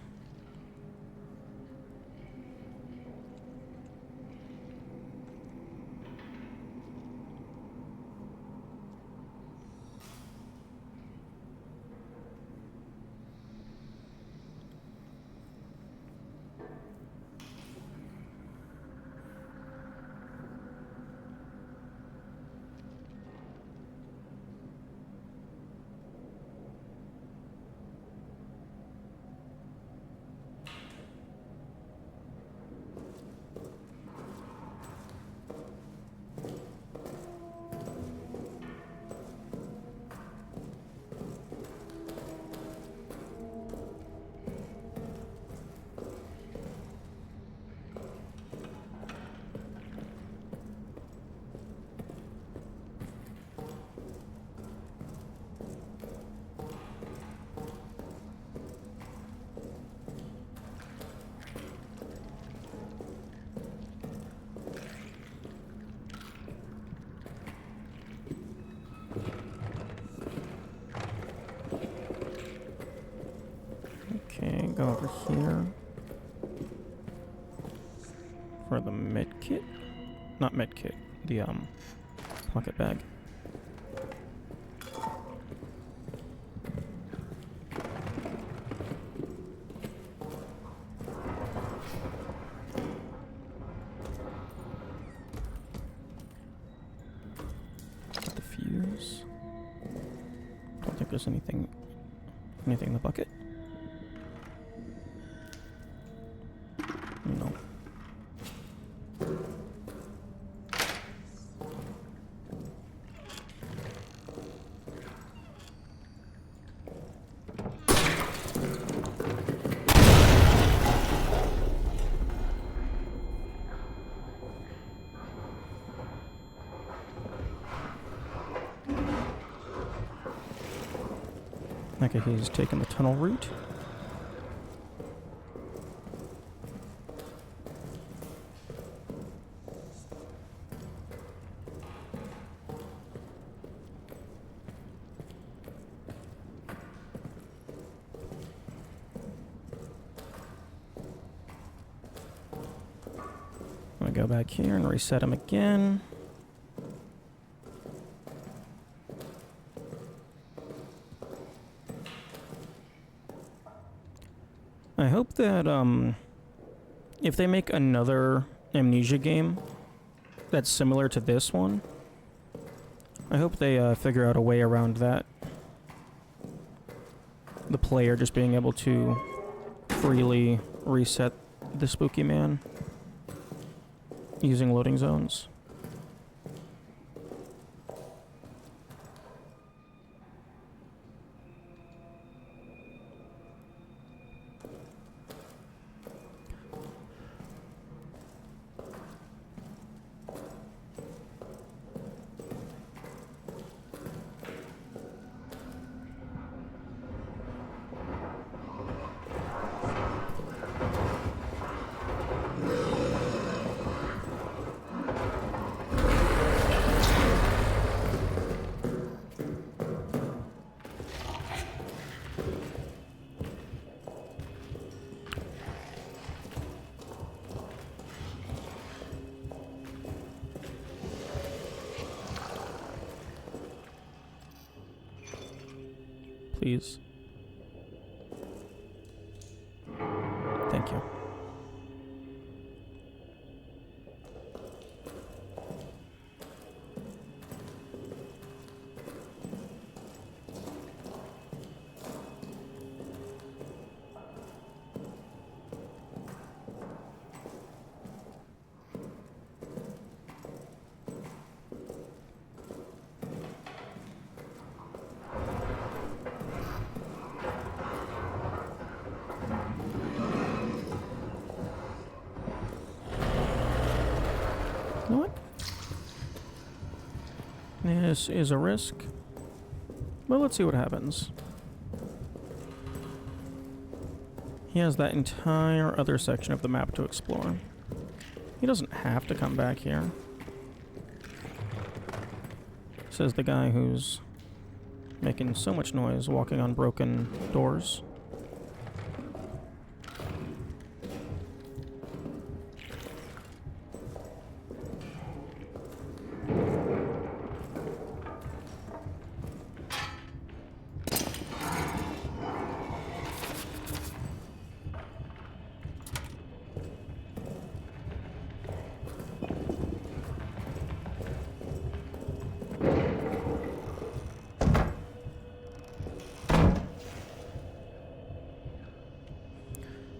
Okay, go over here for the med kit. Not med kit, the pocket bag. Got the fuse. Don't think there's anything in the bucket. No. Okay, he's taken the tunnel route. I'm gonna go back here and reset him again. I hope that, if they make another Amnesia game that's similar to this one, I hope they figure out a way around that. The player just being able to freely reset the spooky man using loading zones. Please. Thank you. You know what? This is a risk. Well, let's see what happens. He has that entire other section of the map to explore. He doesn't have to come back here. Says the guy who's Making so much noise walking on broken doors.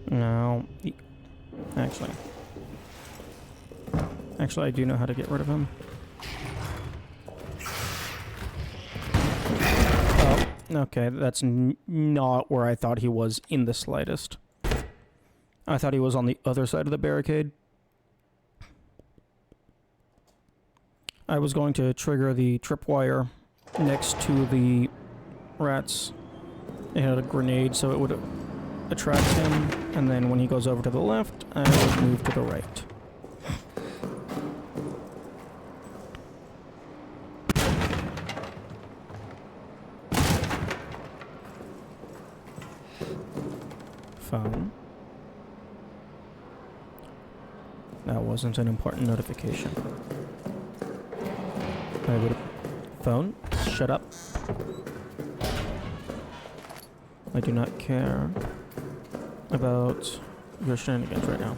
Now, actually, I do know how to get rid of him. Oh, okay, that's not where I thought he was in the slightest. I thought he was on the other side of the barricade. I was going to trigger the tripwire next to the rats. It had a grenade, so it would attract him, and then when he goes over to the left, I would move to the right. Phone. That wasn't an important notification. I would... Phone? Shut up. I do not care about your shenanigans right now.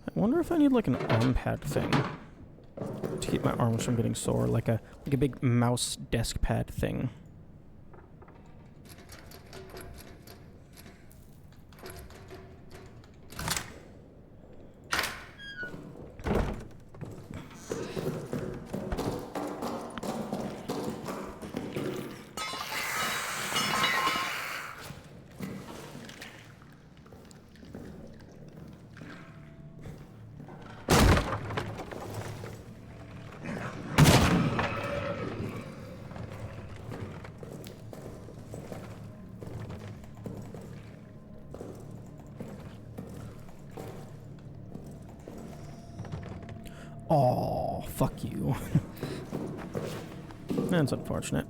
I wonder if I need like an arm pad thing to keep my arms from getting sore, like a big mouse desk pad thing. Oh, fuck you. That's unfortunate.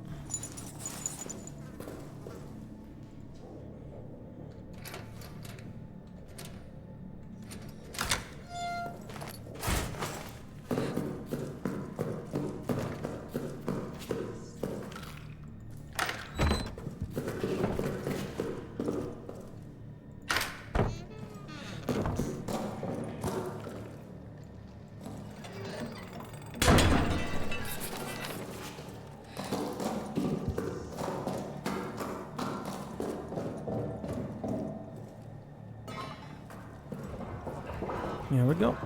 Here we go.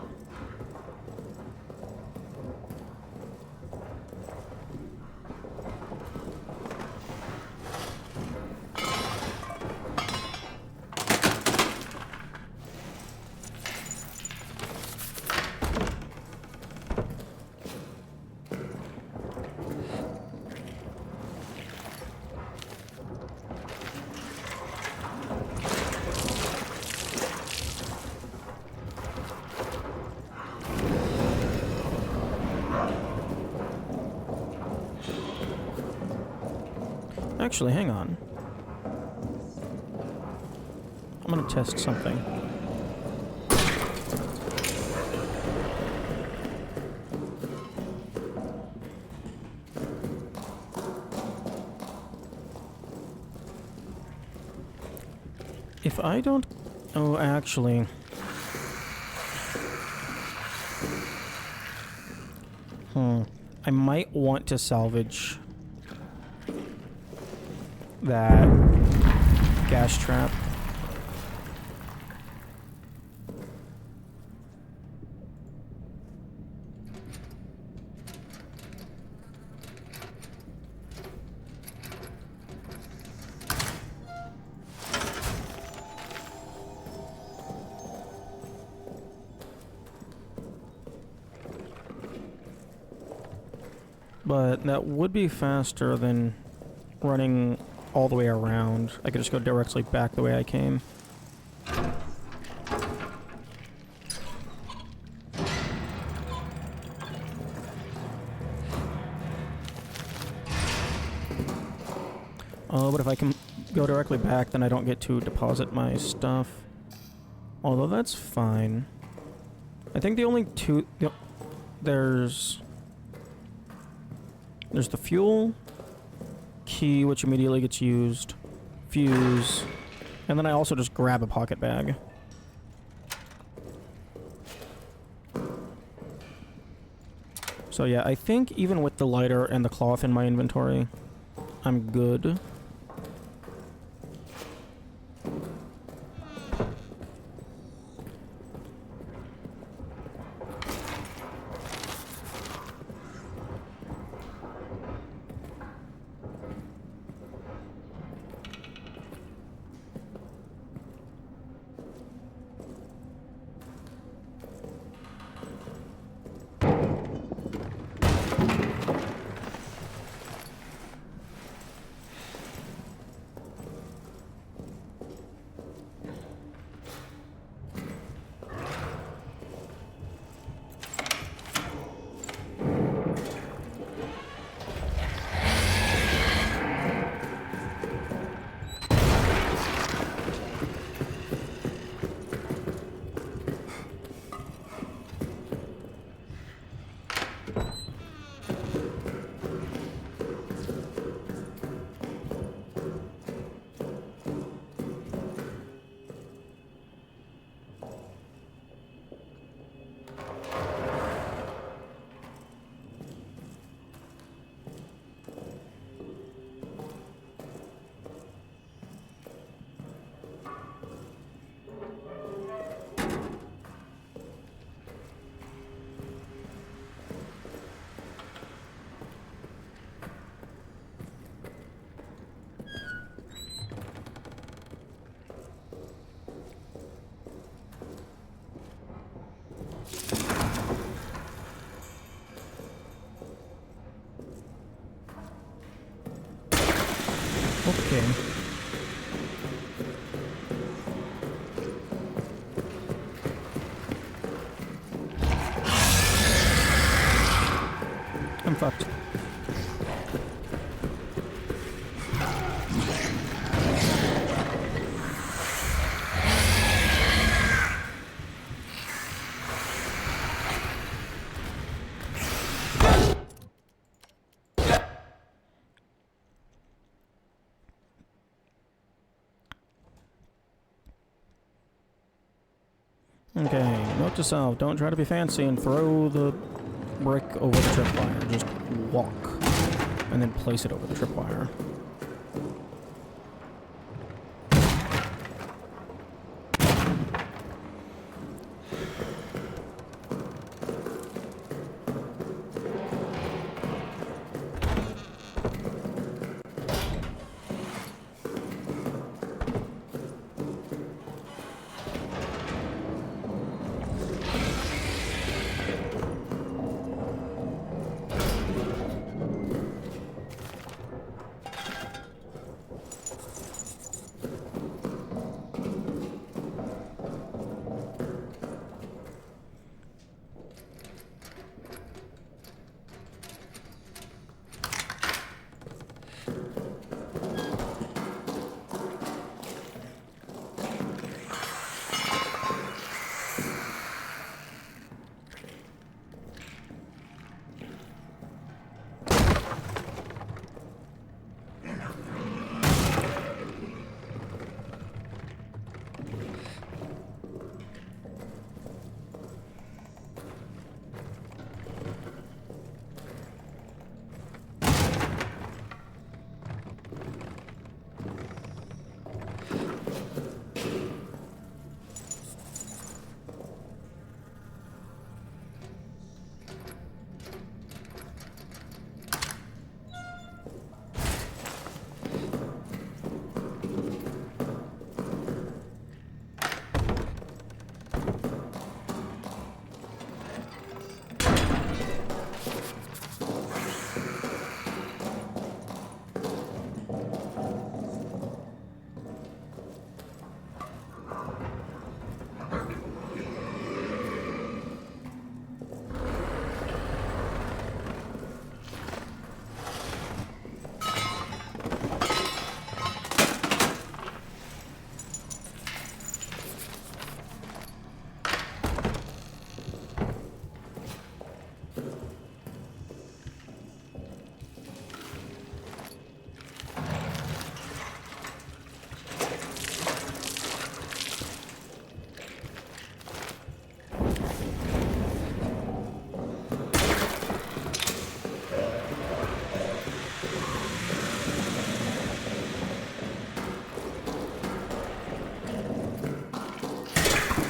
Actually, hang on. I'm gonna test something. If I don't... Oh, actually... I might want to salvage that gas trap. But that would be faster than running all the way around. I could just go directly back the way I came. Oh, but if I can go directly back, then I don't get to deposit my stuff. Although that's fine. I think the only two... Yep, there's the fuel key, which immediately gets used. Fuse. And then I also just grab a pocket bag. So yeah, I think even with the lighter and the cloth in my inventory, I'm good. Okay. I'm fucked. Okay, note to self, don't try to be fancy and throw the brick over the tripwire. Just walk, and then place it over the tripwire.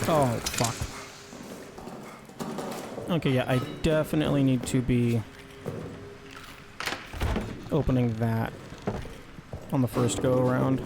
Oh, fuck. Okay, yeah, I definitely need to be opening that on the first go around.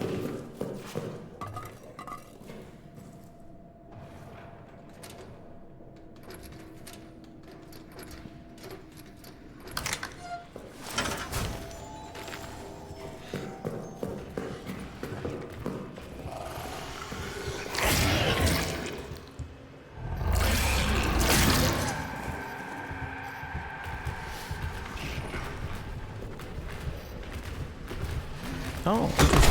Oh, interesting.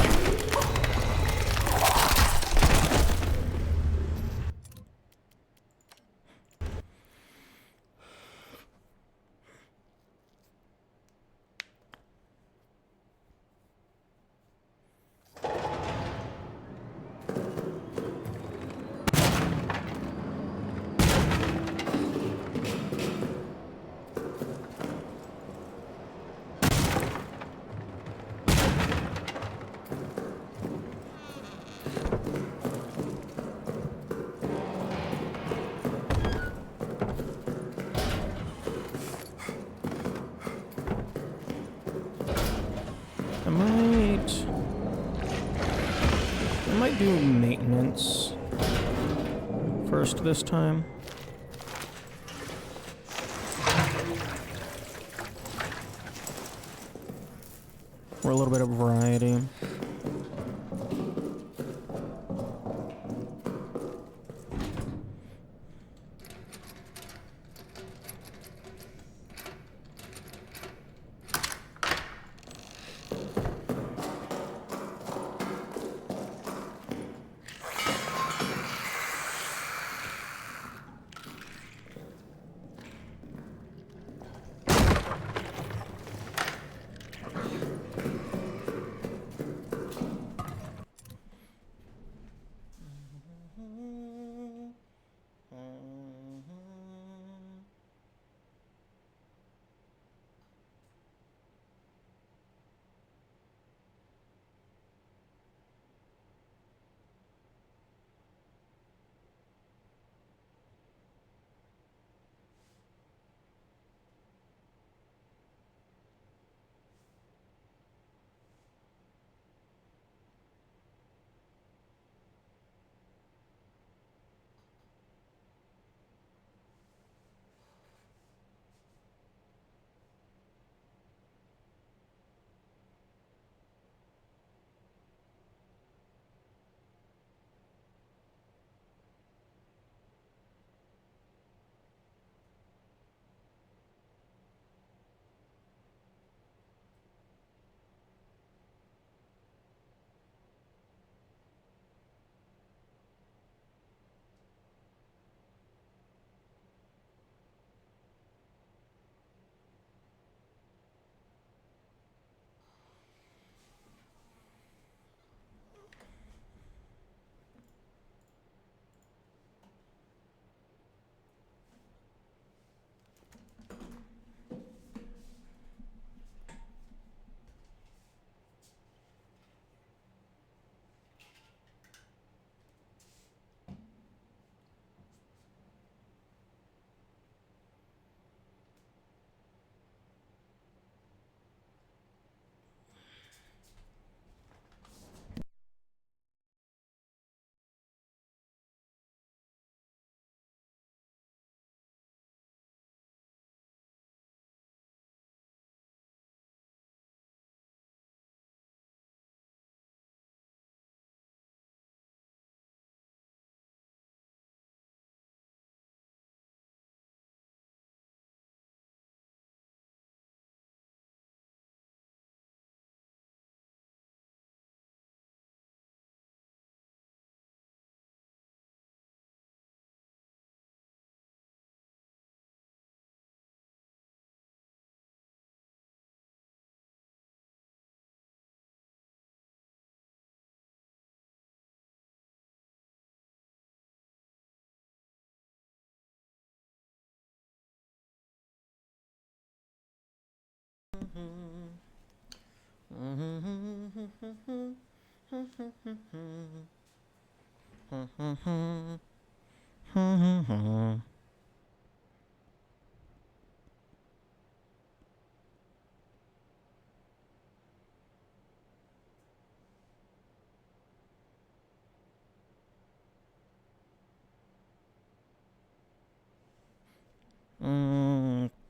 I might do maintenance first this time. For a little bit of variety.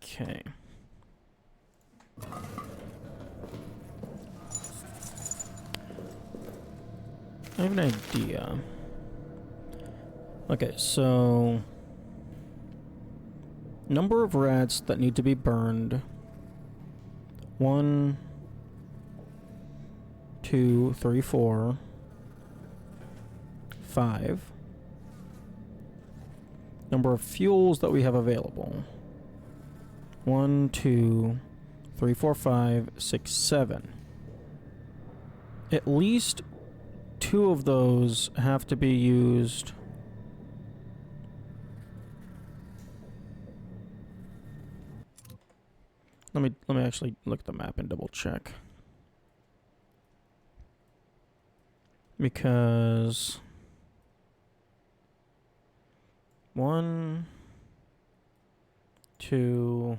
Okay. I have an idea. Okay, so number of rats that need to be burned. 1, 2, 3, 4, 5. Number of fuels that we have available. 1, 2, 3, 4, 5, 6, 7. At least 2 of those have to be used. Let me actually look at the map and double check. Because 1, 2,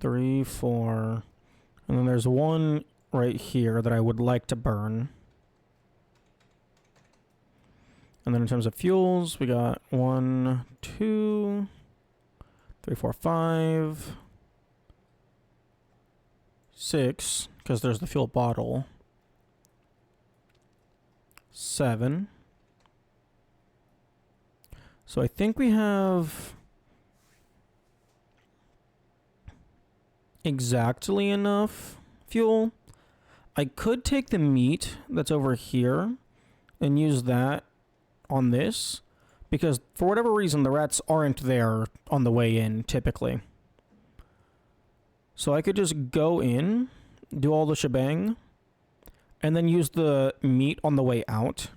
3, 4, and then there's 1 right here that I would like to burn. And then in terms of fuels, we got 1, 2, 3, 4, 5, 6, because there's the fuel bottle. 7. So I think we have exactly enough fuel. I could take the meat that's over here and use that on this, because for whatever reason the rats aren't there on the way in typically. So I could just go in, do all the shebang, and then use the meat on the way out.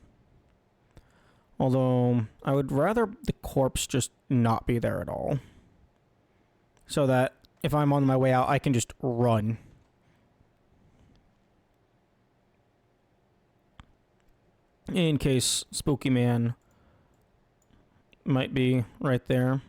Although I would rather the corpse just not be there at all, so that if I'm on my way out I can just run. In case Spooky Man might be right there.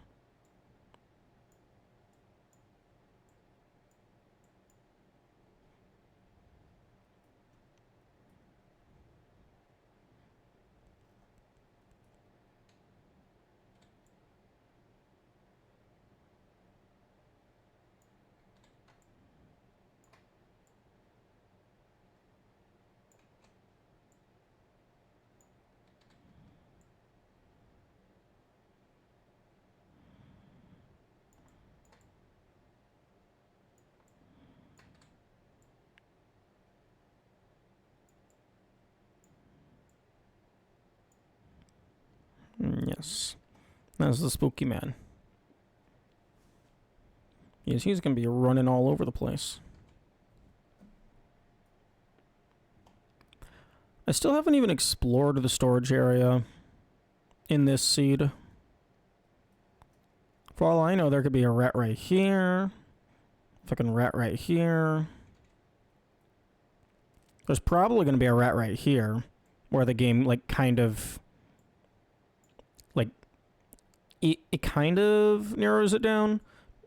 Yes. That's the Spooky Man. Yes, he's gonna be running all over the place. I still haven't even explored the storage area in this seed. For all I know, there could be a rat right here. Fucking rat right here. There's probably gonna be a rat right here, where the game, like, kind of... like, it kind of narrows it down.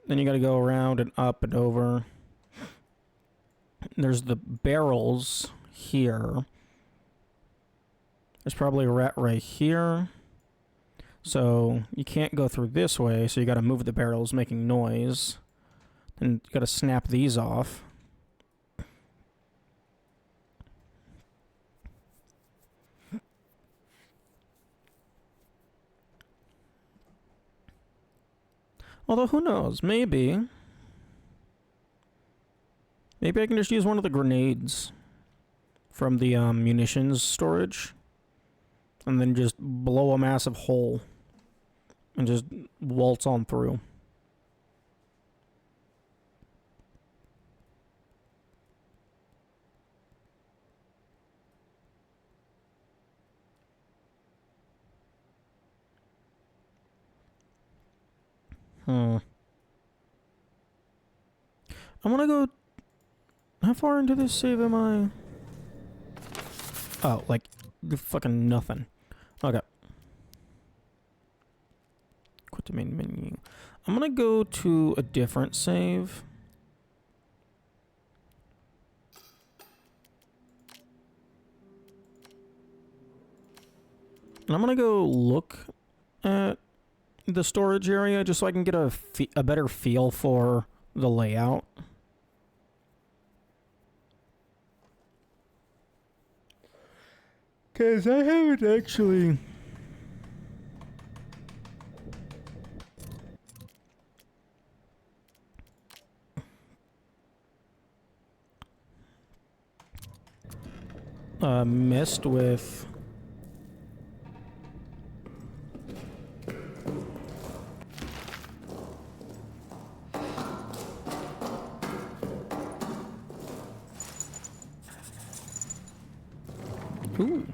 Then you gotta go around and up and over. There's the barrels here. There's probably a rat right here. So you can't go through this way, so you gotta move the barrels making noise. And you gotta snap these off. Although, who knows? Maybe I can just use one of the grenades from the munitions storage and then just blow a massive hole and just waltz on through. I want to go... How far into this save am I? Oh, like, fucking nothing. Okay. I'm gonna go to a different save. And I'm gonna go look at the storage area just so I can get a better feel for the layout. Because I haven't actually... messed with... Ooh.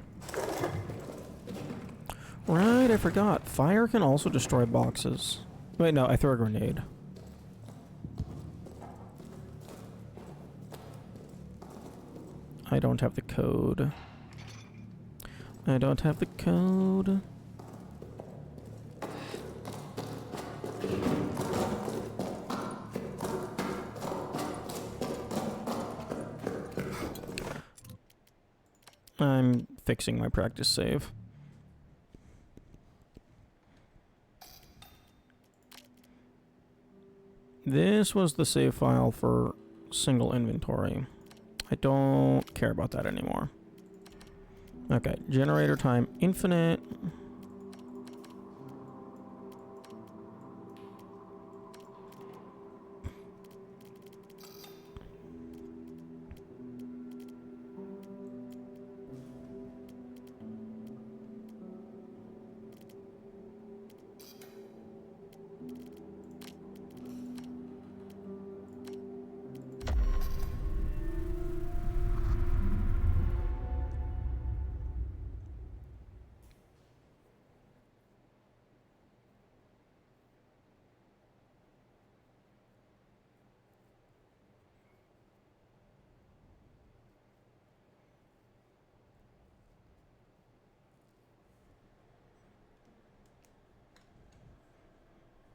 Right, I forgot. Fire can also destroy boxes. Wait, no, I threw a grenade. I don't have the code. I don't have the code. I'm fixing my practice save. This was the save file for single inventory. I don't care about that anymore. Okay, generator time infinite.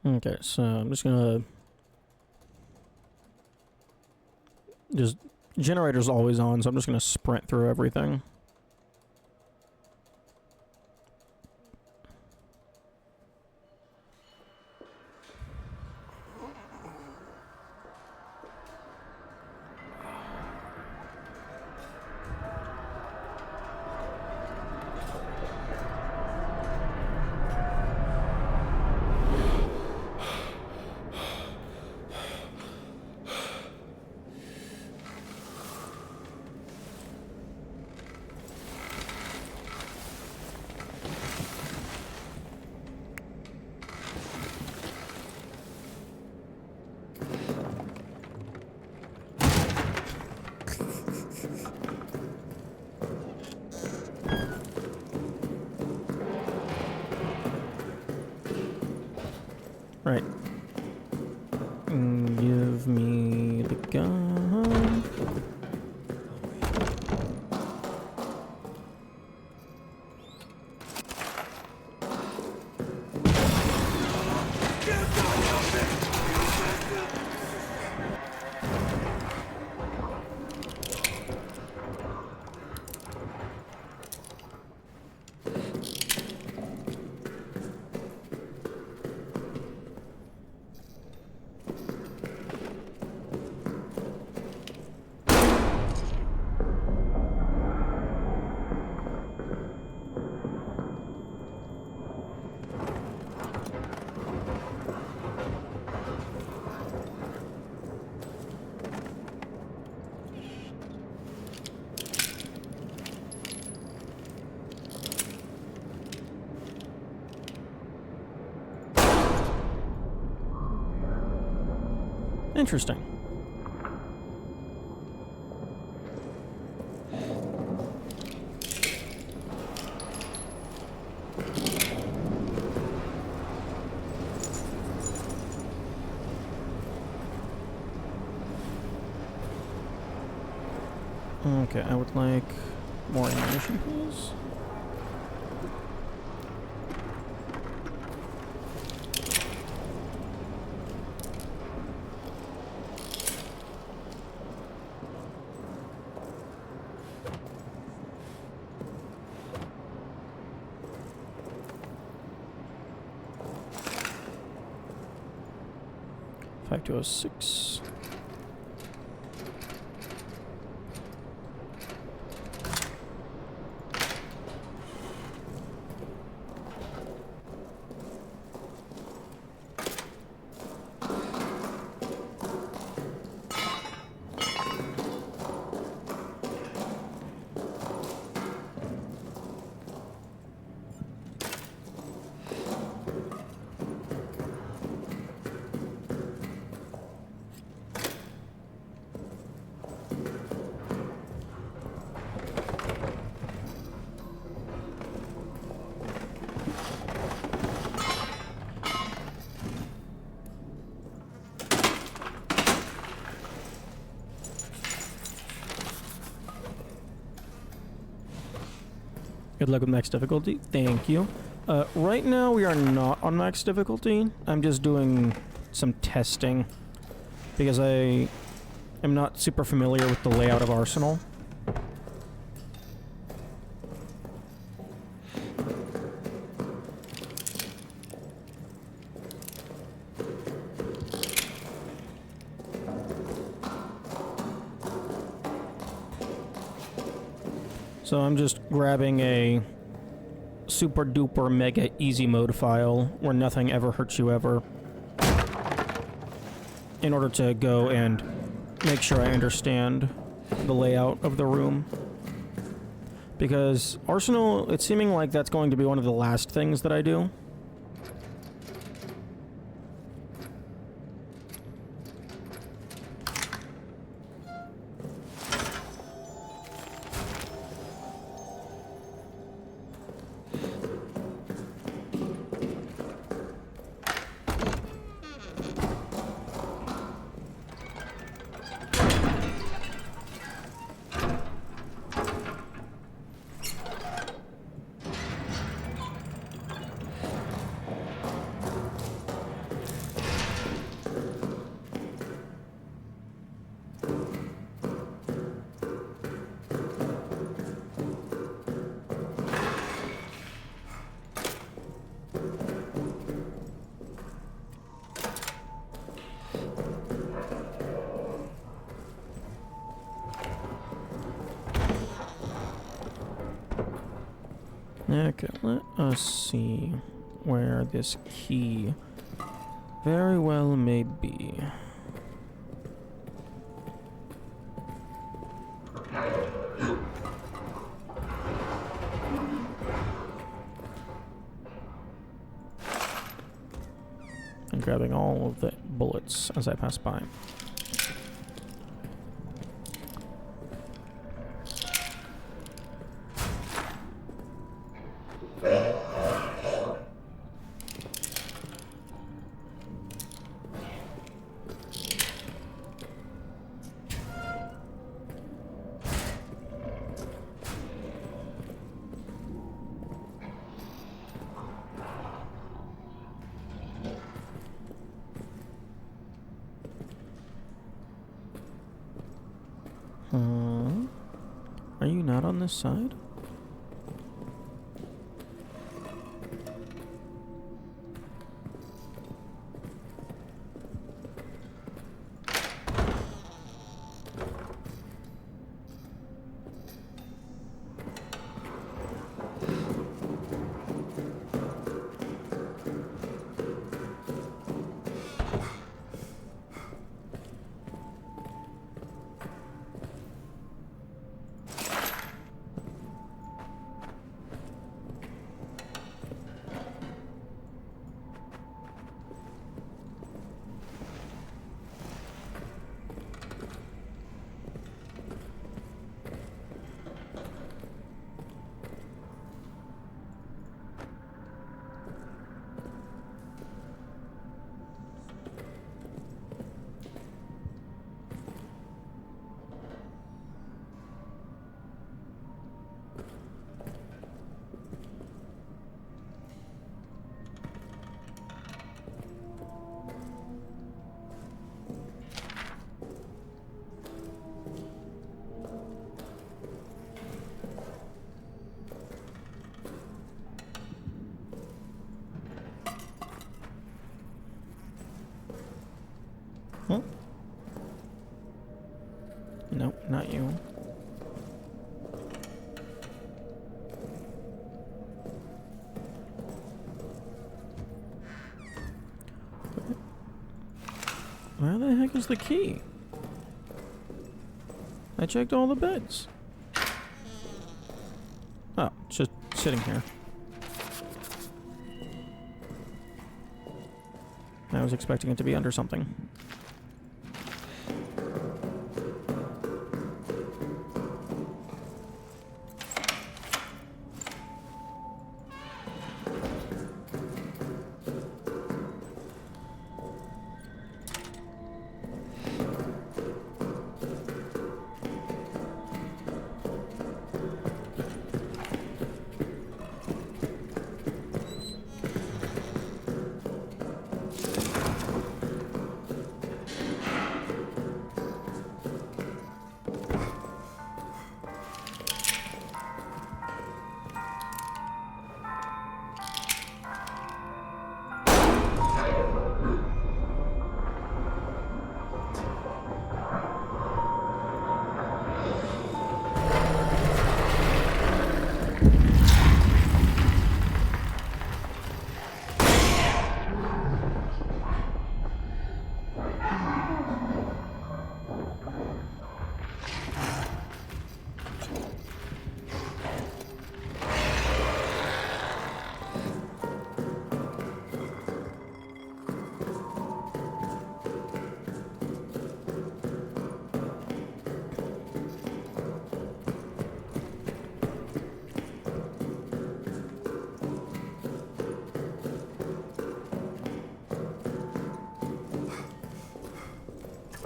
Okay, so I'm just gonna... Generator's always on, so I'm just gonna sprint through everything. Right. Give me the gun. Interesting. Okay, I would like more ammunition, please. back to 06. Good luck with max difficulty. Thank you. Right now we are not on max difficulty. I'm just doing some testing because I am not super familiar with the layout of Arsenal. So I'm just grabbing a super duper mega easy mode file where nothing ever hurts you ever in order to go and make sure I understand the layout of the room. Because Arsenal, it's seeming like that's going to be one of the last things that I do. Okay, let us see where this key very well may be. And grabbing all of the bullets as I pass by. Are you not on this side? Nope, not you. Where the heck is the key? I checked all the beds. Oh, it's just sitting here. I was expecting it to be under something.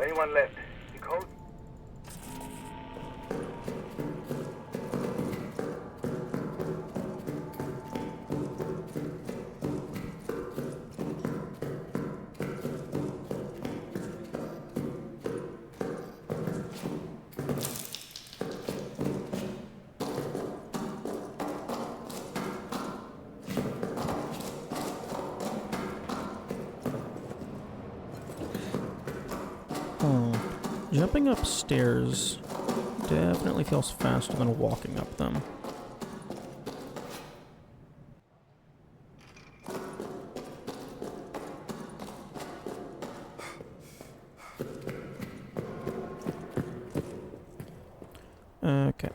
Anyone left? You code? Jumping upstairs definitely feels faster than walking up them. Okay.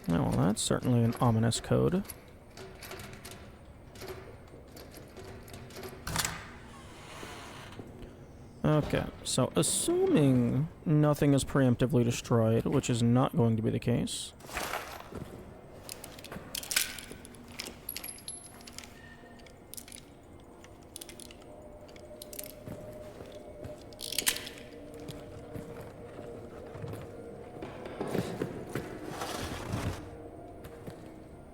Oh, well, that's certainly an ominous code. Okay, so assuming nothing is preemptively destroyed, which is not going to be the case.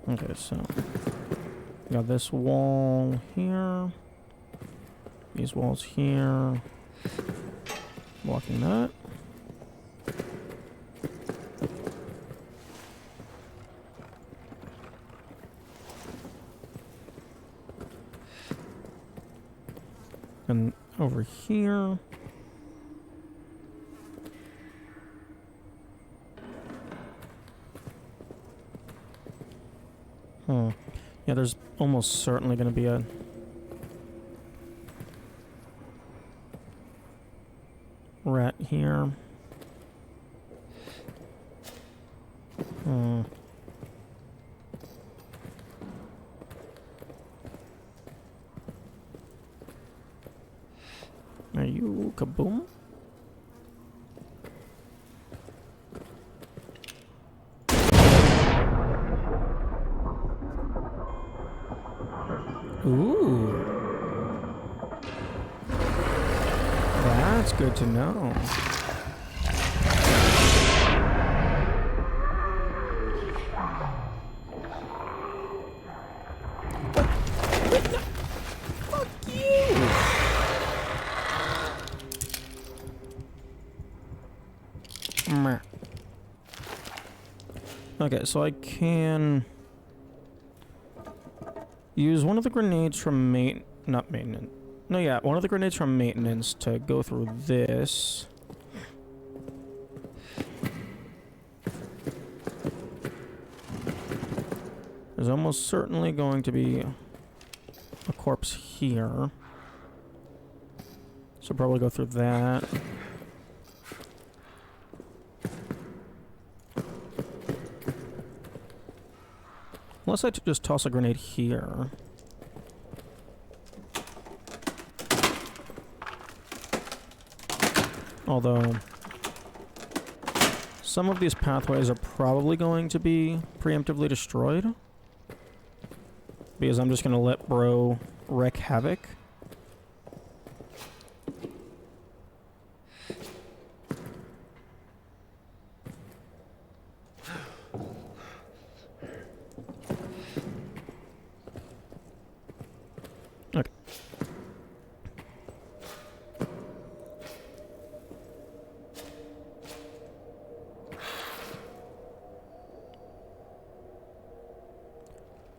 Okay, so got this wall here, these walls here. Blocking that. And over here. Yeah, there's almost certainly going to be a rat here. Are you kaboom? Ooh. That's good to know. Fuck you! Meh. Okay, so I can use one of the grenades from not maintenance. No, yeah, one of the grenades from maintenance to go through this. There's almost certainly going to be a corpse here. So probably go through that. Unless I just toss a grenade here. Although, some of these pathways are probably going to be preemptively destroyed. Because I'm just going to let bro wreak havoc. Okay.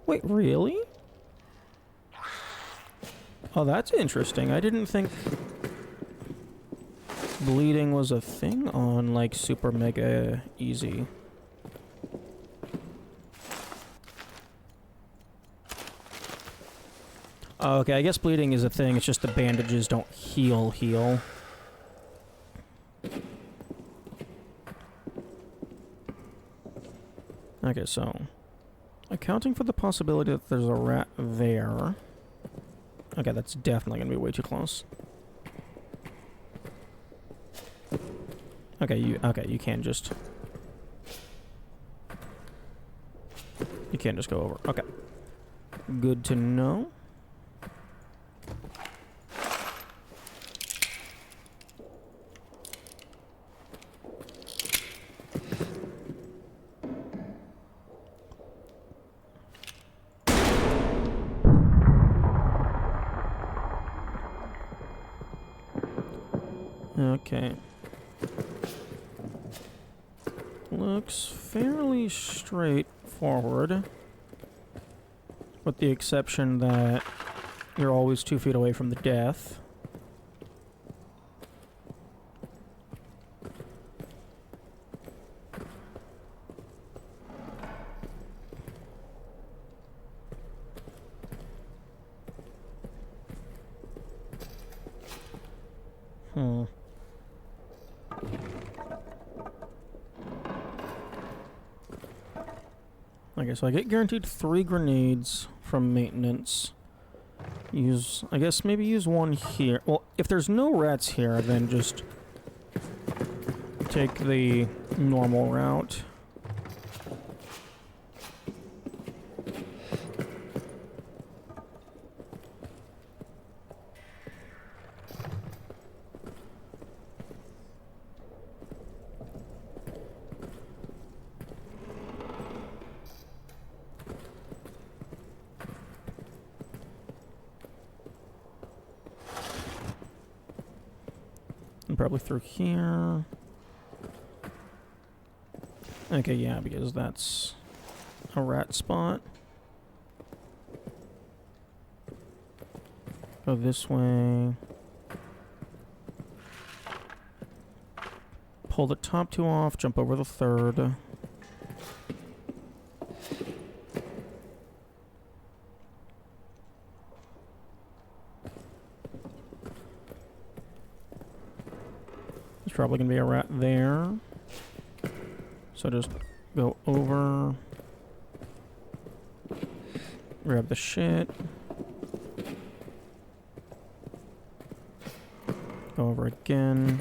Wait, really? Oh, that's interesting. I didn't think bleeding was a thing on, like, super mega easy. Oh, okay, I guess bleeding is a thing. It's just the bandages don't heal. Okay, so accounting for the possibility that there's a rat there. Okay, that's definitely gonna be way too close. Okay, you can't just go over. Okay. Good to know. Okay. Looks fairly straightforward. With the exception that you're always 2 feet away from the death. Okay, so I get guaranteed 3 grenades from maintenance. I guess maybe use one here. Well, if there's no rats here, then just take the normal route. And probably through here. Okay, yeah, because that's a rat spot. Go this way. Pull the top 2 off, jump over the 3rd. There's probably gonna be a rat there. So just go over. Grab the shit. Go over again.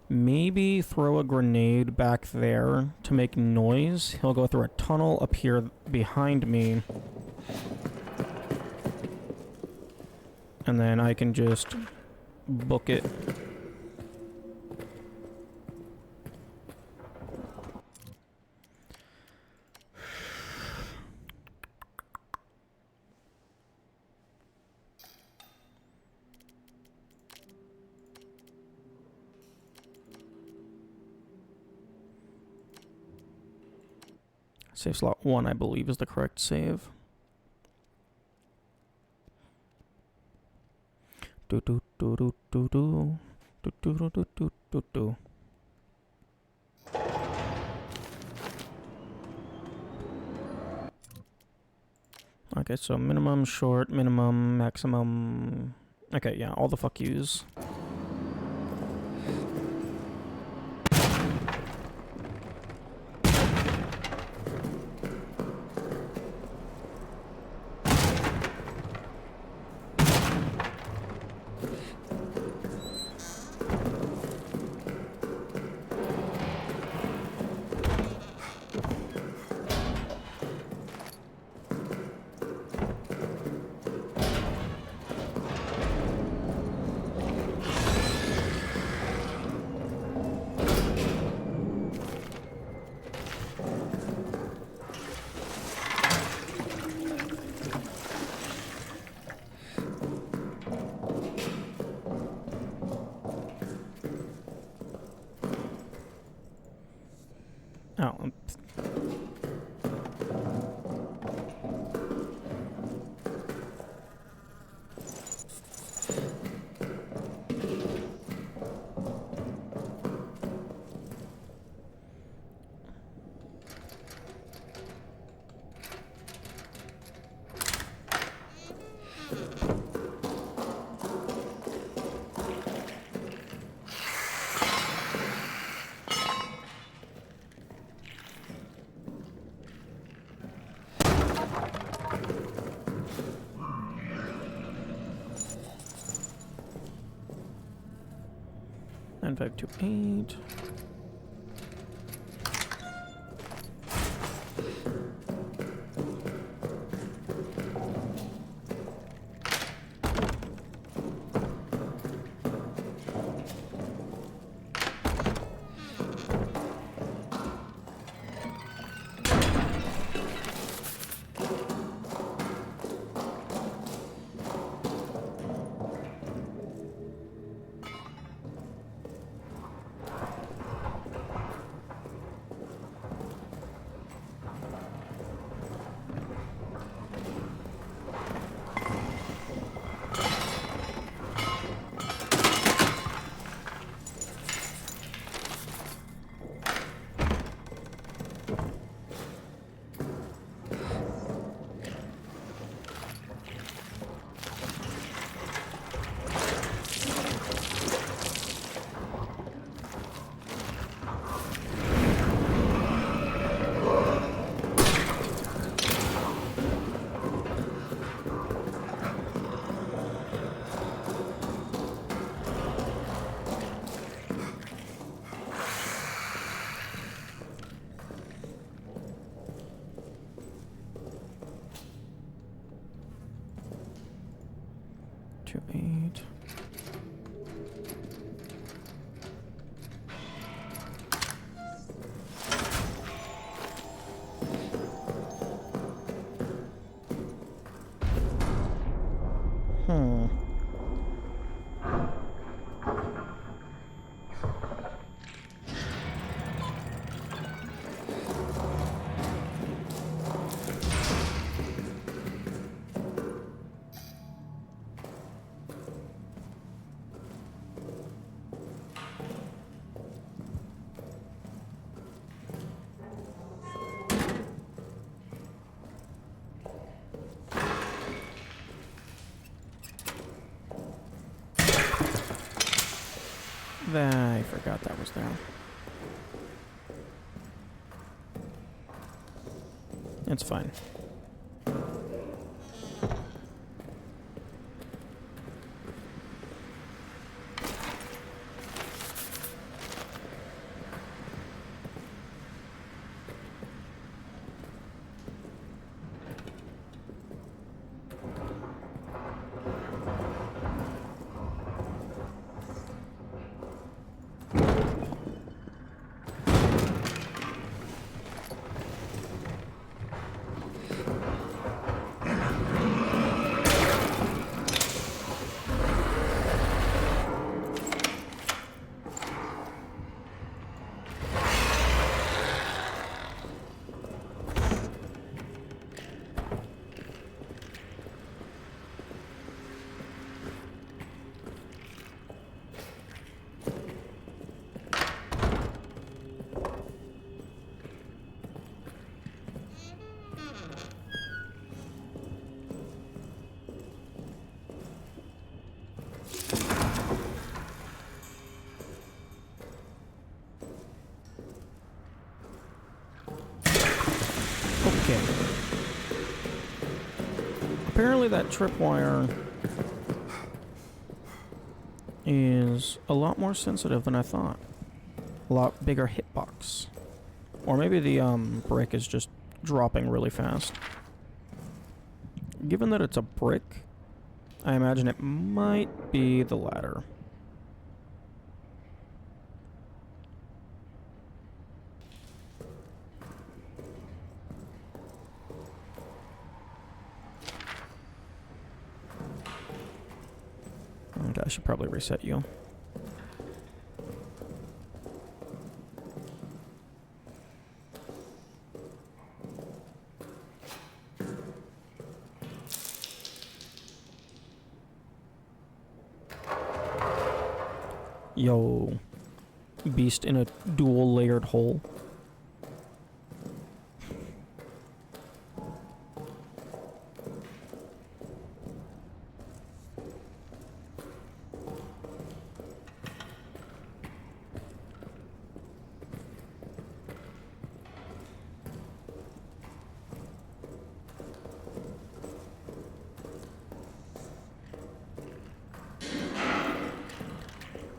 Maybe throw a grenade back there to make noise. He'll go through a tunnel up here behind me. And then I can just book it. Save slot 1, I believe, is the correct save. Do do do do do do do do do do do do do. Okay, so minimum, short, minimum, maximum. Okay, yeah, all the fuck yous. Oh, nine five two eight. Two eight. Hmm. I forgot that was there. It's fine. Okay. Apparently that tripwire is a lot more sensitive than I thought. A lot bigger hitbox. Or maybe the brick is just dropping really fast. Given that it's a brick, I imagine it might be the latter. Okay, I should probably reset you. Yo. Beast in a dual layered hole.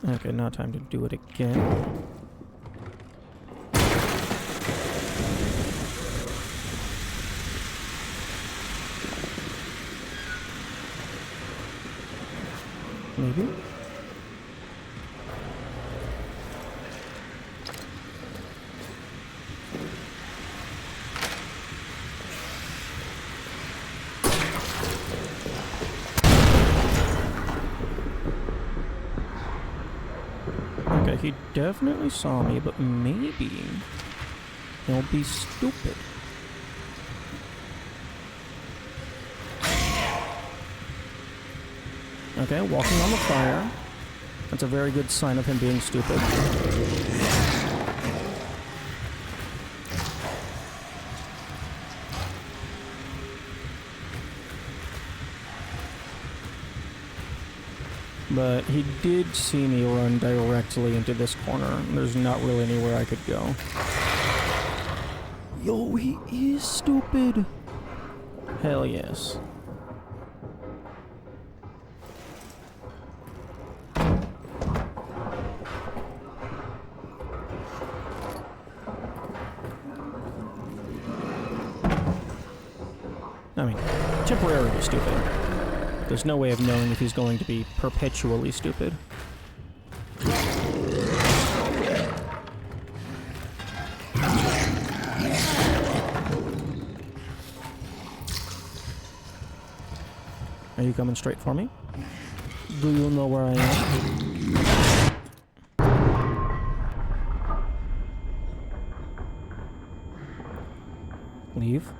Okay, now time to do it again. Maybe? Okay, he definitely saw me, but maybe he'll be stupid. Okay, walking on the fire. That's a very good sign of him being stupid. But he did see me run directly into this corner. There's not really anywhere I could go. Yo, he is stupid. Hell yes. I mean, temporarily stupid. There's no way of knowing if he's going to be perpetually stupid. Are you coming straight for me? Do you know where I am? Leave.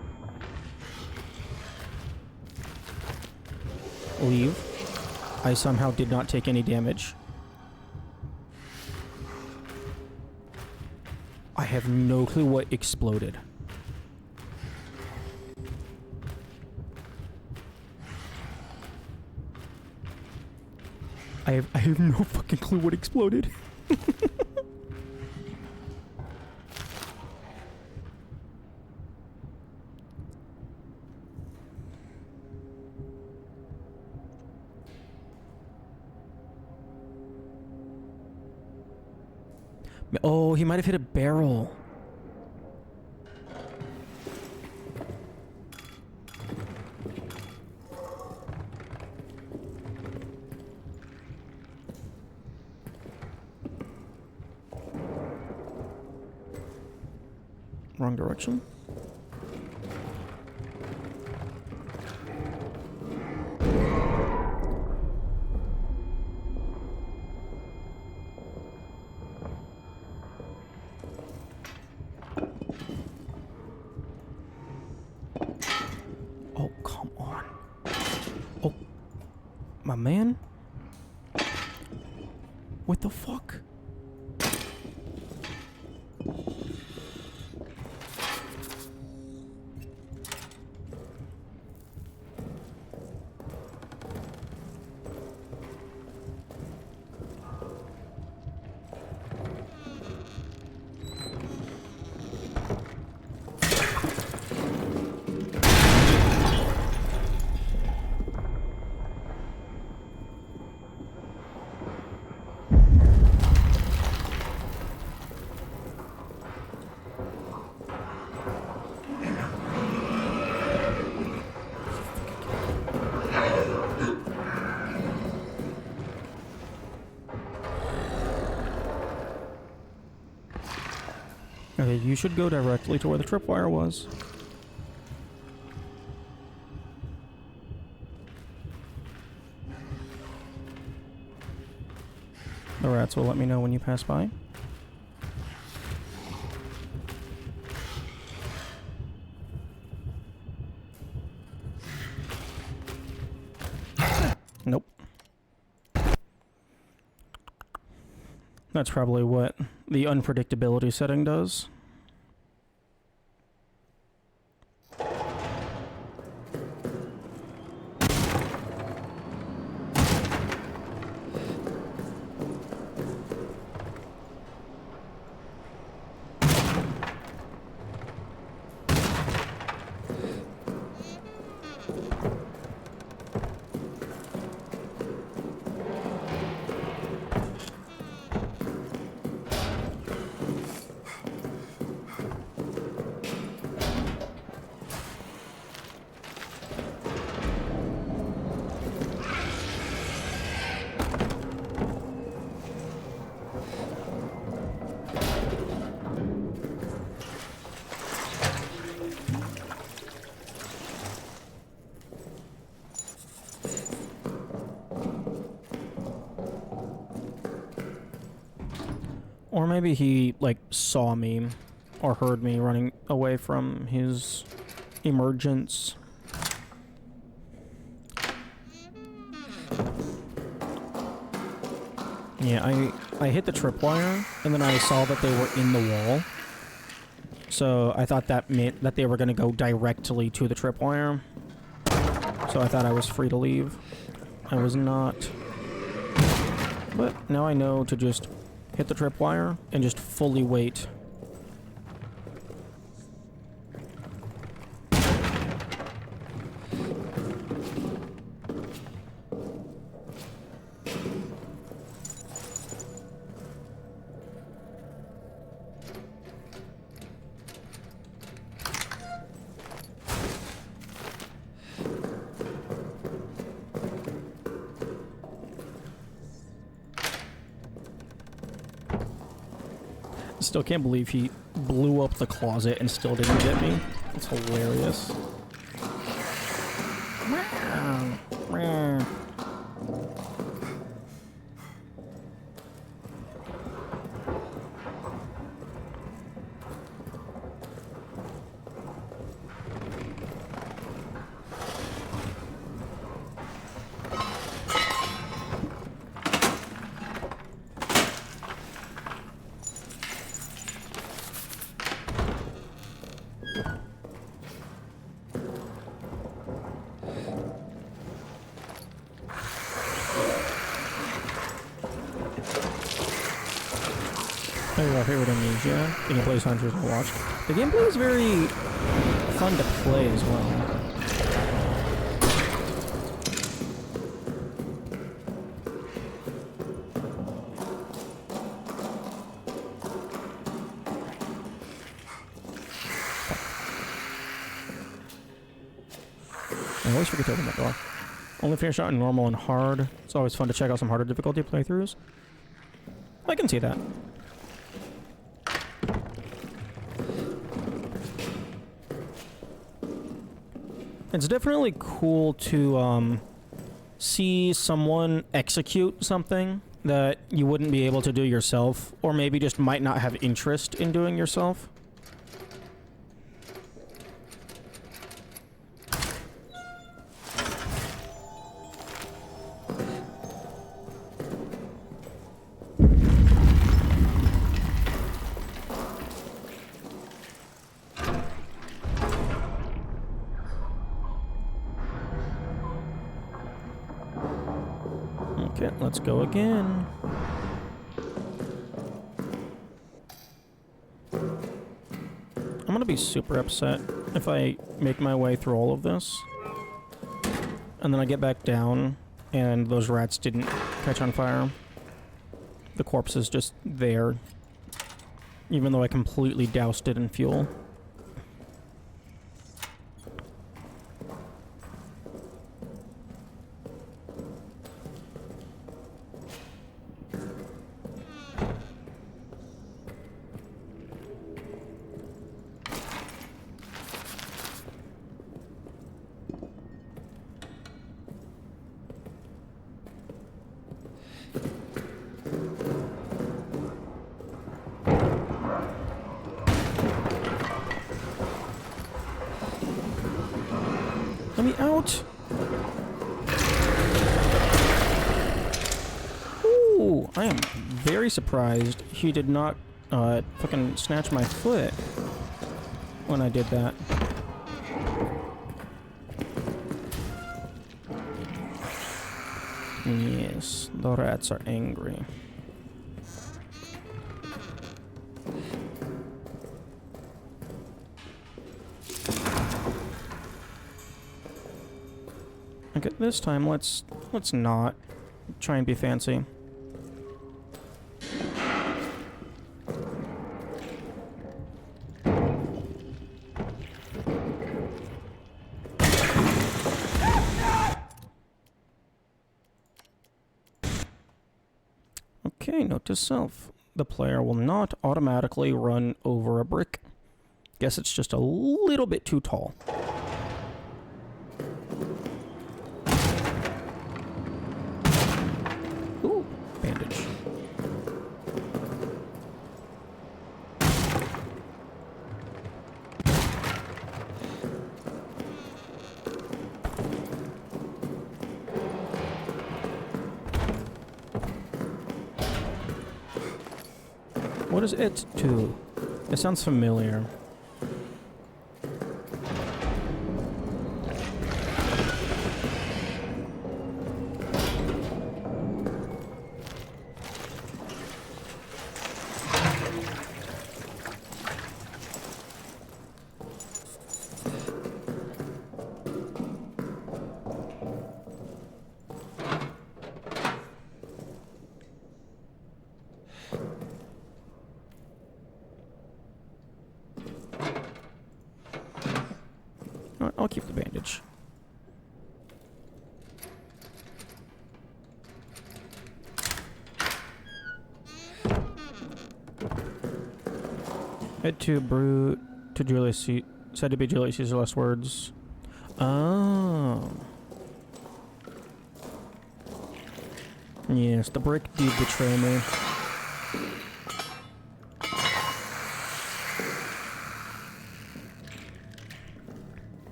Leave. I somehow did not take any damage. I have no clue what exploded. I have no fucking clue what exploded. Oh, he might have hit a barrel. Wrong direction. Oh, come on. Oh, my man? What the fuck? Okay, you should go directly to where the tripwire was. The rats will let me know when you pass by. Nope. That's probably what the unpredictability setting does. Or maybe he, like, saw me or heard me running away from his emergence. Yeah, I hit the tripwire, and then I saw that they were in the wall. So I thought that meant that they were going to go directly to the tripwire. So I thought I was free to leave. I was not. But now I know to just hit the tripwire and just fully wait. Still can't believe he blew up the closet and still didn't get me. It's hilarious. Our favorite Amnesia. The gameplay is Hunters I watched. The gameplay is very fun to play as well. I always forget to open that door. Only finished out in normal and hard. It's always fun to check out some harder difficulty playthroughs. I can see that. It's definitely cool to see someone execute something that you wouldn't be able to do yourself, or maybe just might not have interest in doing yourself. Okay, let's go again. I'm gonna be super upset if I make my way through all of this, and then I get back down, and those rats didn't catch on fire. The corpse is just there, even though I completely doused it in fuel. Let me out! Ooh, I am very surprised he did not fucking snatch my foot when I did that. Yes, the rats are angry. Okay, this time let's not try and be fancy. Okay, note to self. The player will not automatically run over a brick. Guess it's just a little bit too tall. Ooh, bandage. What is it to? It sounds familiar. Alright, I'll keep the bandage. Head to Brute to Julius said to be Julius Caesar's last words. Oh. Yes, the brick did betray me.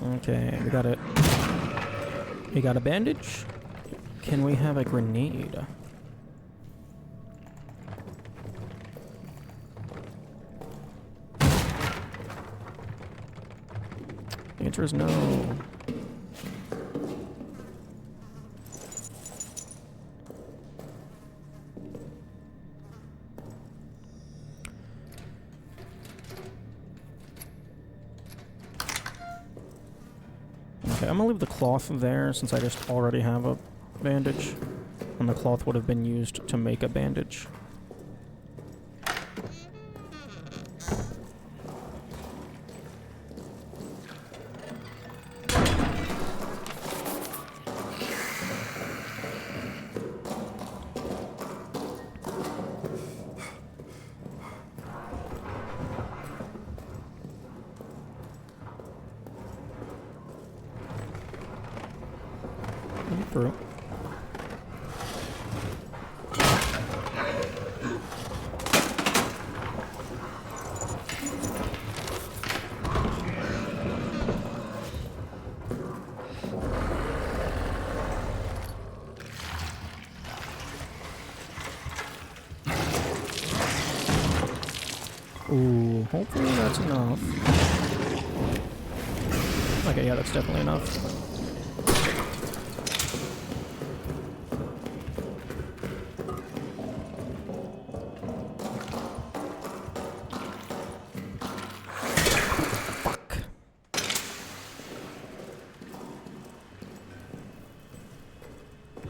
Okay, we got it. We got a bandage. Can we have a grenade? The answer is no. Okay, I'm gonna leave the cloth there since I just already have a bandage. And the cloth would have been used to make a bandage. Through. Ooh, hopefully that's enough. Okay, yeah, that's definitely enough.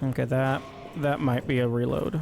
Okay, that might be a reload.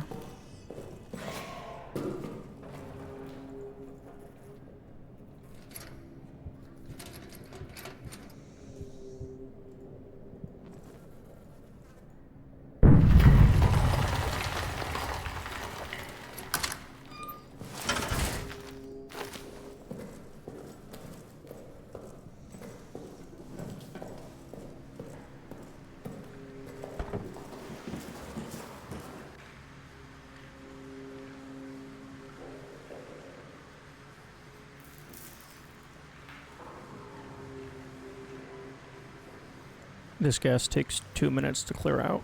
This gas takes 2 minutes to clear out.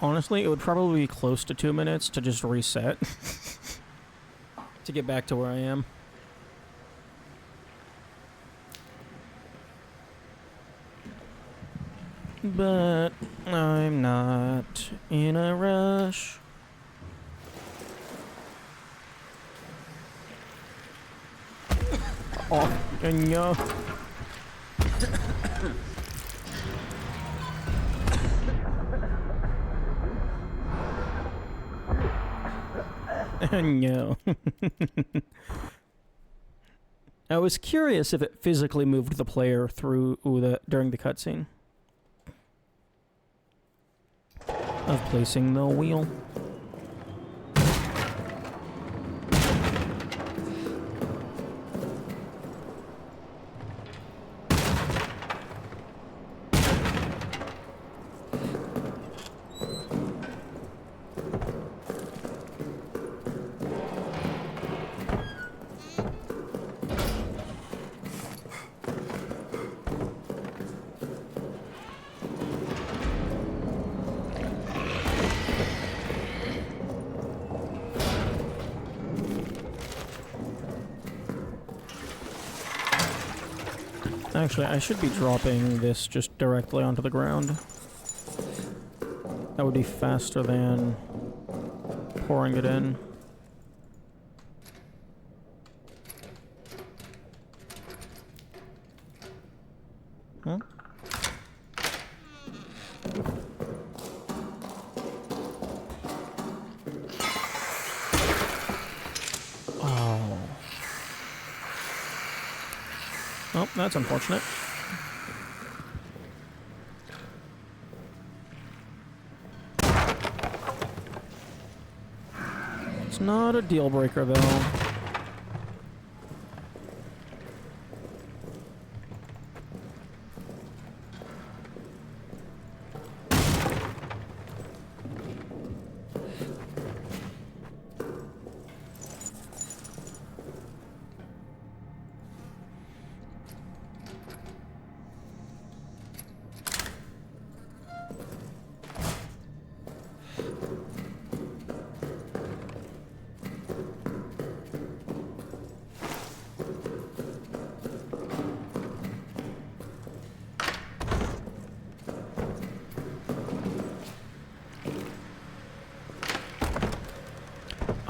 Honestly, it would probably be close to 2 minutes to just reset to get back to where I am. But I'm not in a rush. Oh, and yeah. No. I was curious if it physically moved the player through during the cutscene of placing the wheel. Actually, I should be dropping this just directly onto the ground. That would be faster than pouring it in. Huh? Oh. Oh, that's unfortunate. It's not a deal breaker, though.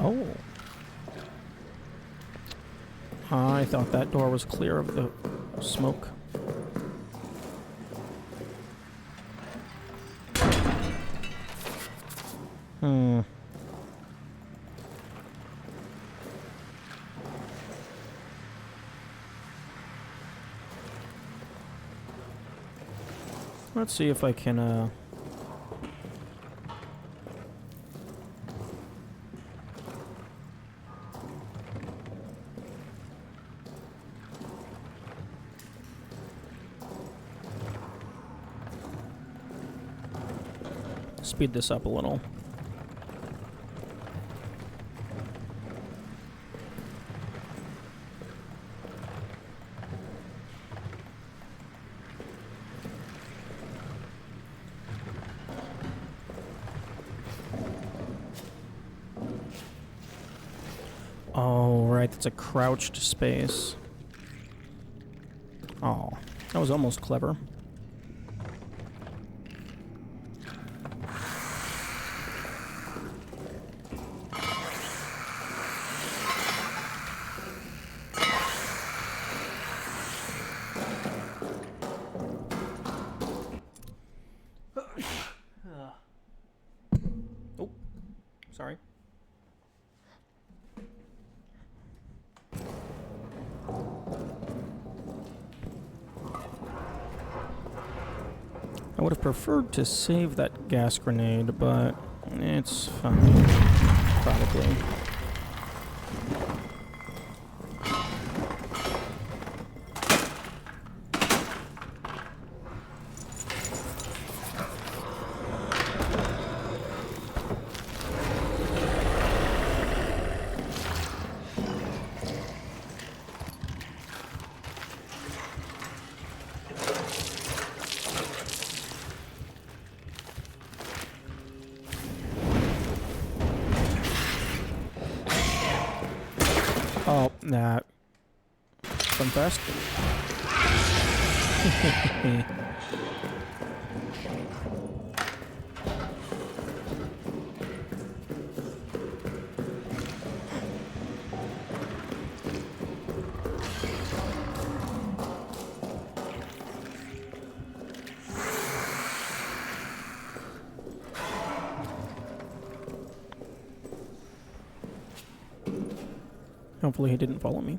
Oh. I thought that door was clear of the smoke. Let's see if I can, speed this up a little. Oh, right, that's a crouched space. Oh, that was almost clever. Oh, sorry. I would have preferred to save that gas grenade, but it's fine, probably. Oh, nah. Come fast. Hopefully he didn't follow me.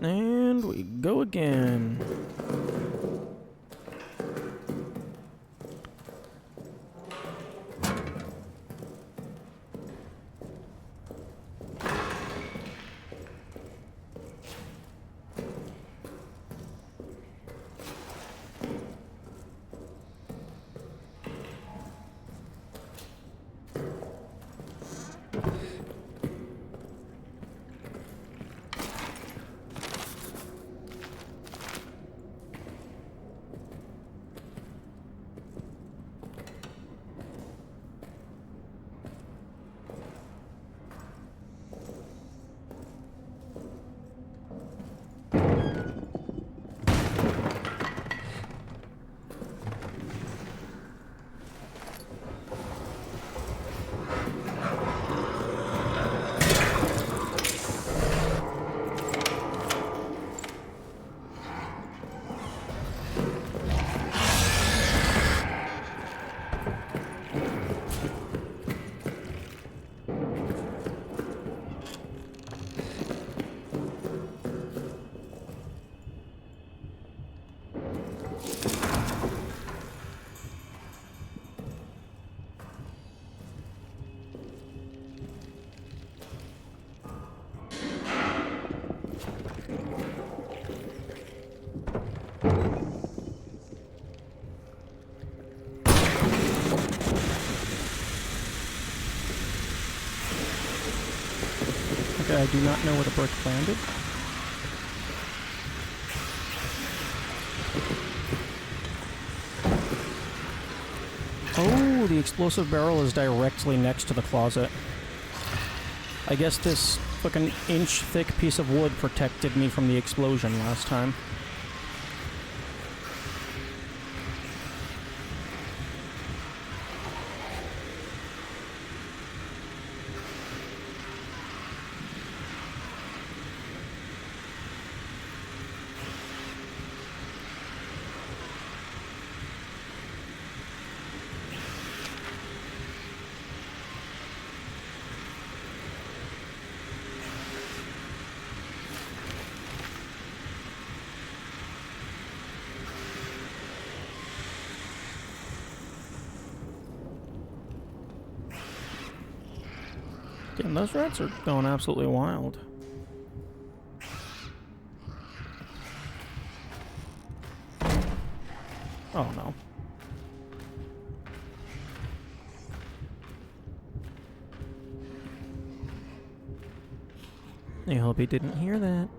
And we go again. Okay, I do not know where the brick landed. Oh, the explosive barrel is directly next to the closet. I guess this fucking inch-thick piece of wood protected me from the explosion last time. Damn, those rats are going absolutely wild. Oh no. I hope he didn't hear that.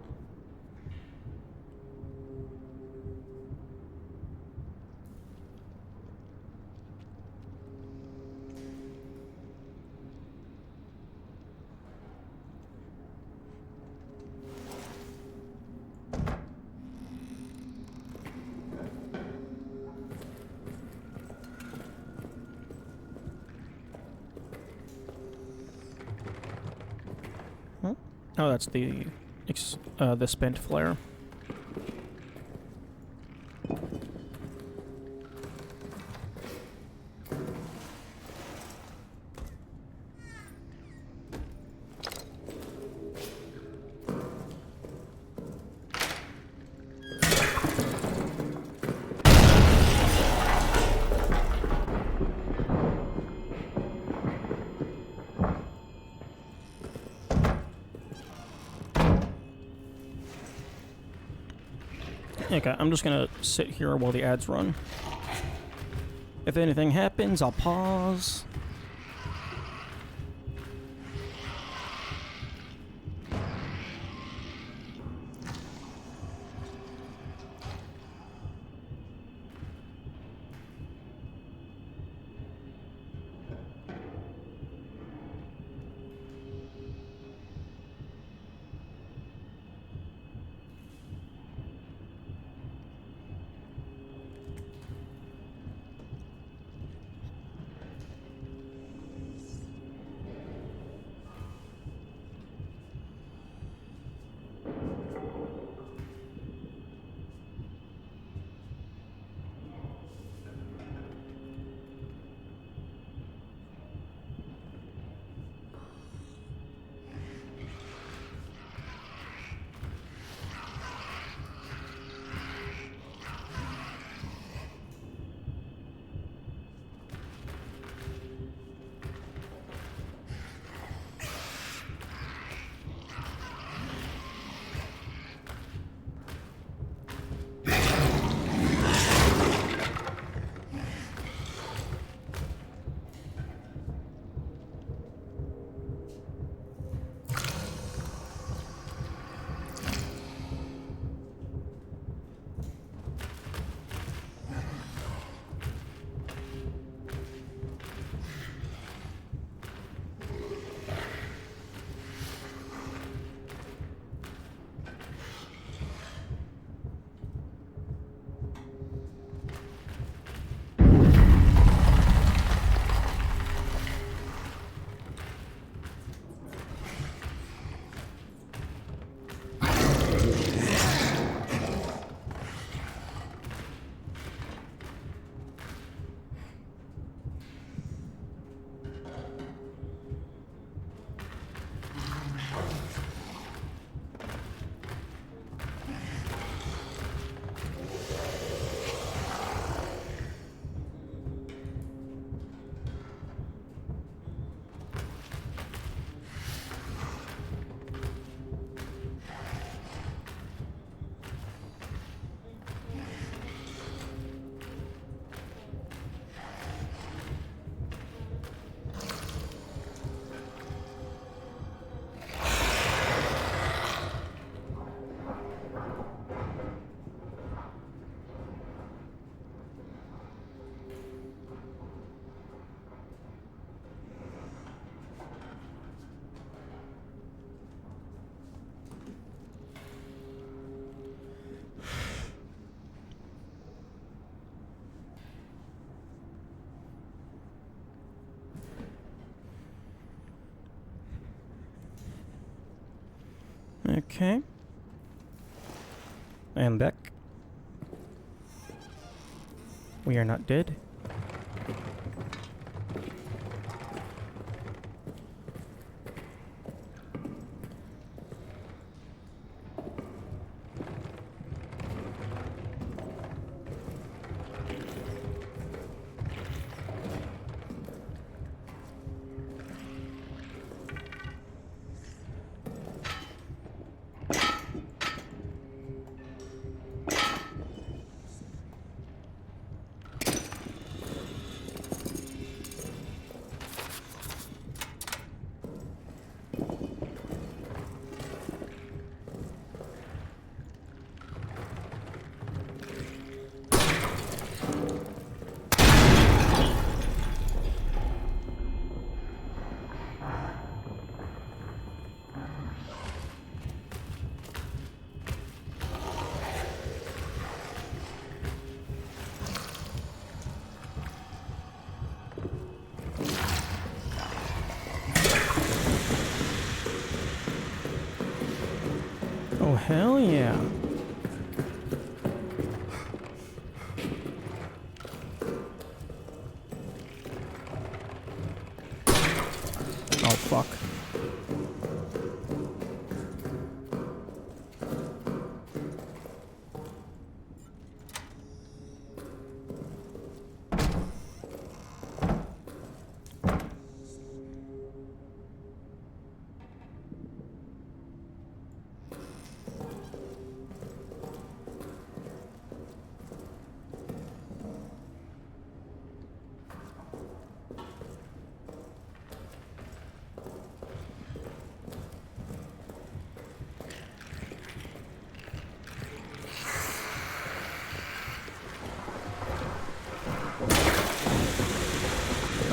Oh, that's the spent flare. Okay, I'm just gonna sit here while the ads run. If anything happens, I'll pause. Okay. I am back. We are not dead. Oh, hell yeah. Oh, fuck.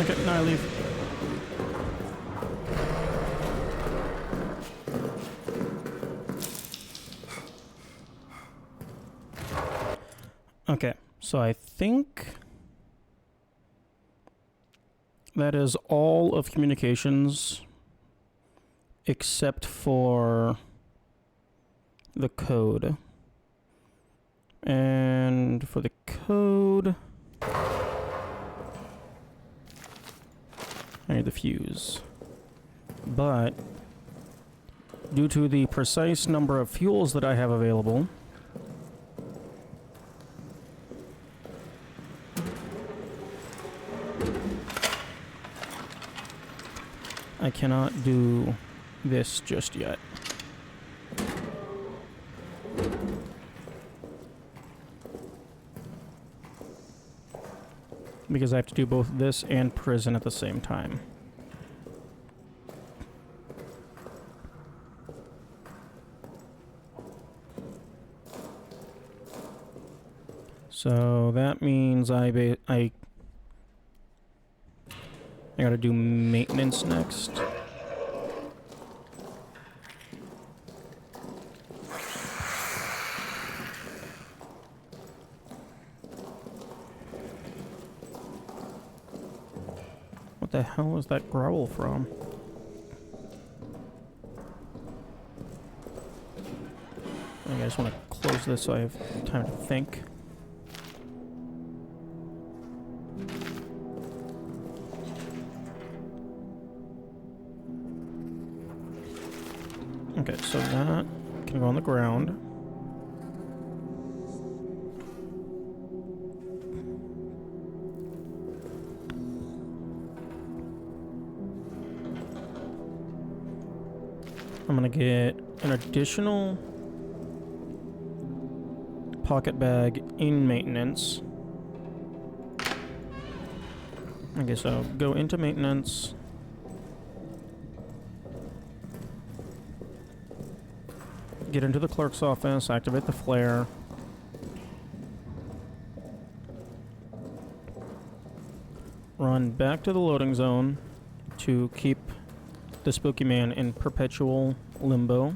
Okay, now I leave. Okay, so I think that is all of communications except for the code. And for the code, I need the fuse. But due to the precise number of fuels that I have available, I cannot do this just yet. Because I have to do both this and prison at the same time. So that means I gotta do maintenance next. What the hell was that growl from? I just want to close this so I have time to think. Okay, so that can go on the ground. I'm gonna get an additional pocket bag in maintenance. Okay, so go into maintenance. Get into the clerk's office, activate the flare. Run back to the loading zone to keep the spooky man in perpetual limbo.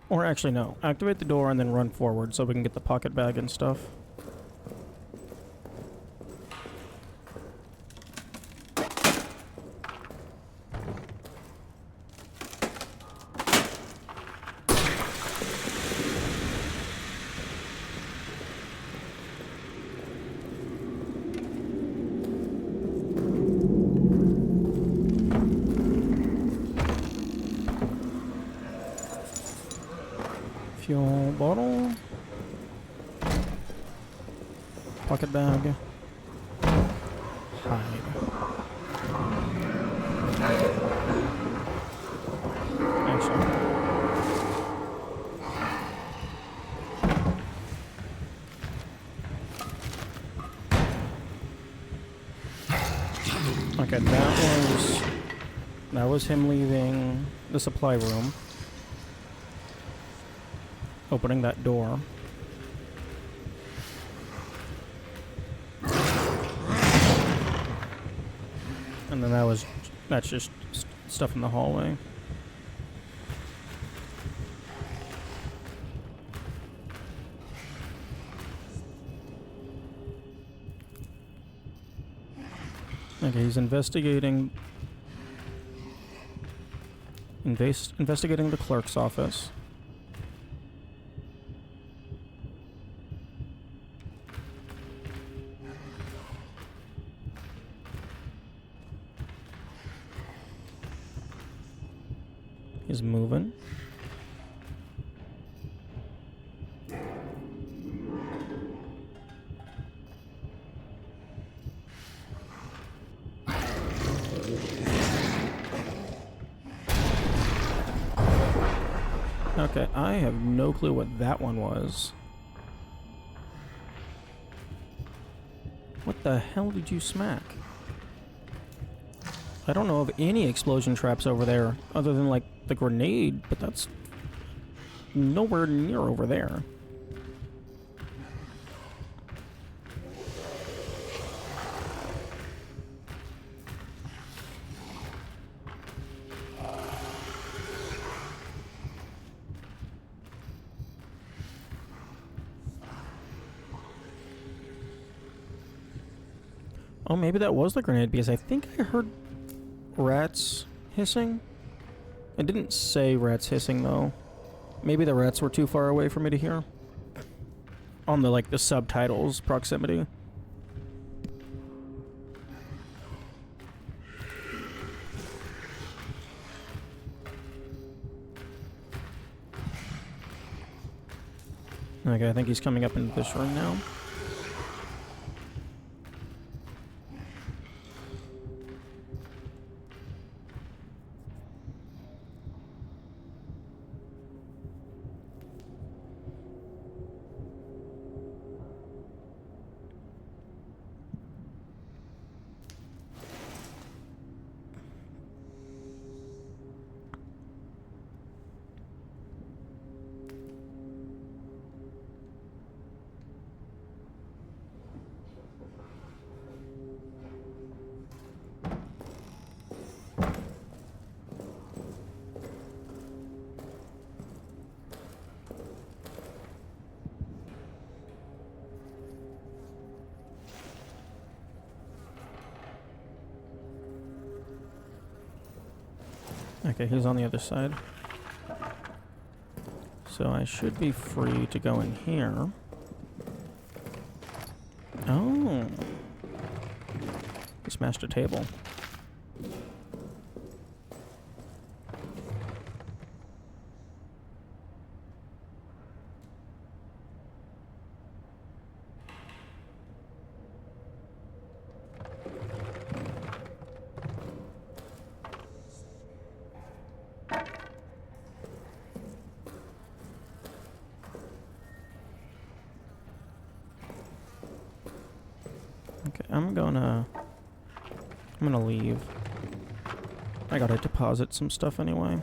Or actually, no. Activate the door and then run forward so we can get the pocket bag and stuff. Fuel bottle. Pocket bag. Hide. Actually. Okay, that was him leaving the supply room. Opening that door. And then that's just stuff in the hallway. Okay, he's investigating the clerk's office. He's moving. Okay, I have no clue what that one was. What the hell did you smack? I don't know of any explosion traps over there, other than, like, the grenade, but that's nowhere near over there. Oh, maybe that was the grenade, because I think I heard rats hissing. It didn't say rats hissing, though. Maybe the rats were too far away for me to hear. On the, like, the subtitles proximity. Okay, I think he's coming up into this room now. Okay, he's on the other side. So I should be free to go in here. Oh. He smashed a table. Okay, I'm gonna leave. I gotta deposit some stuff anyway.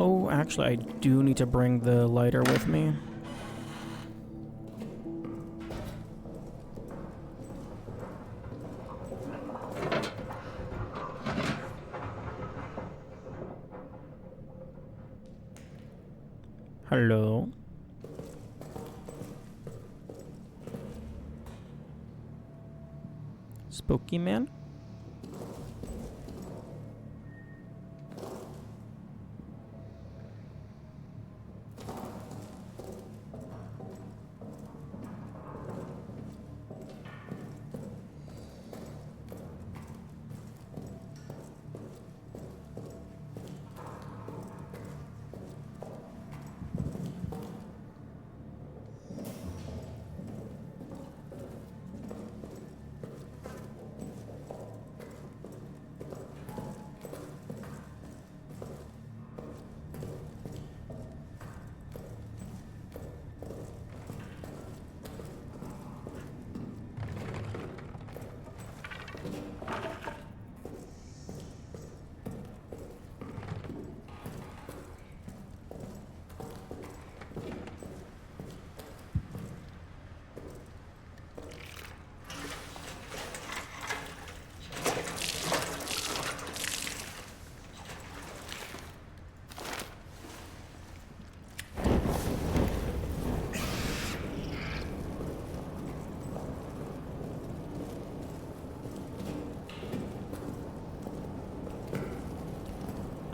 Oh, actually, I do need to bring the lighter with me. Hello? Spooky man?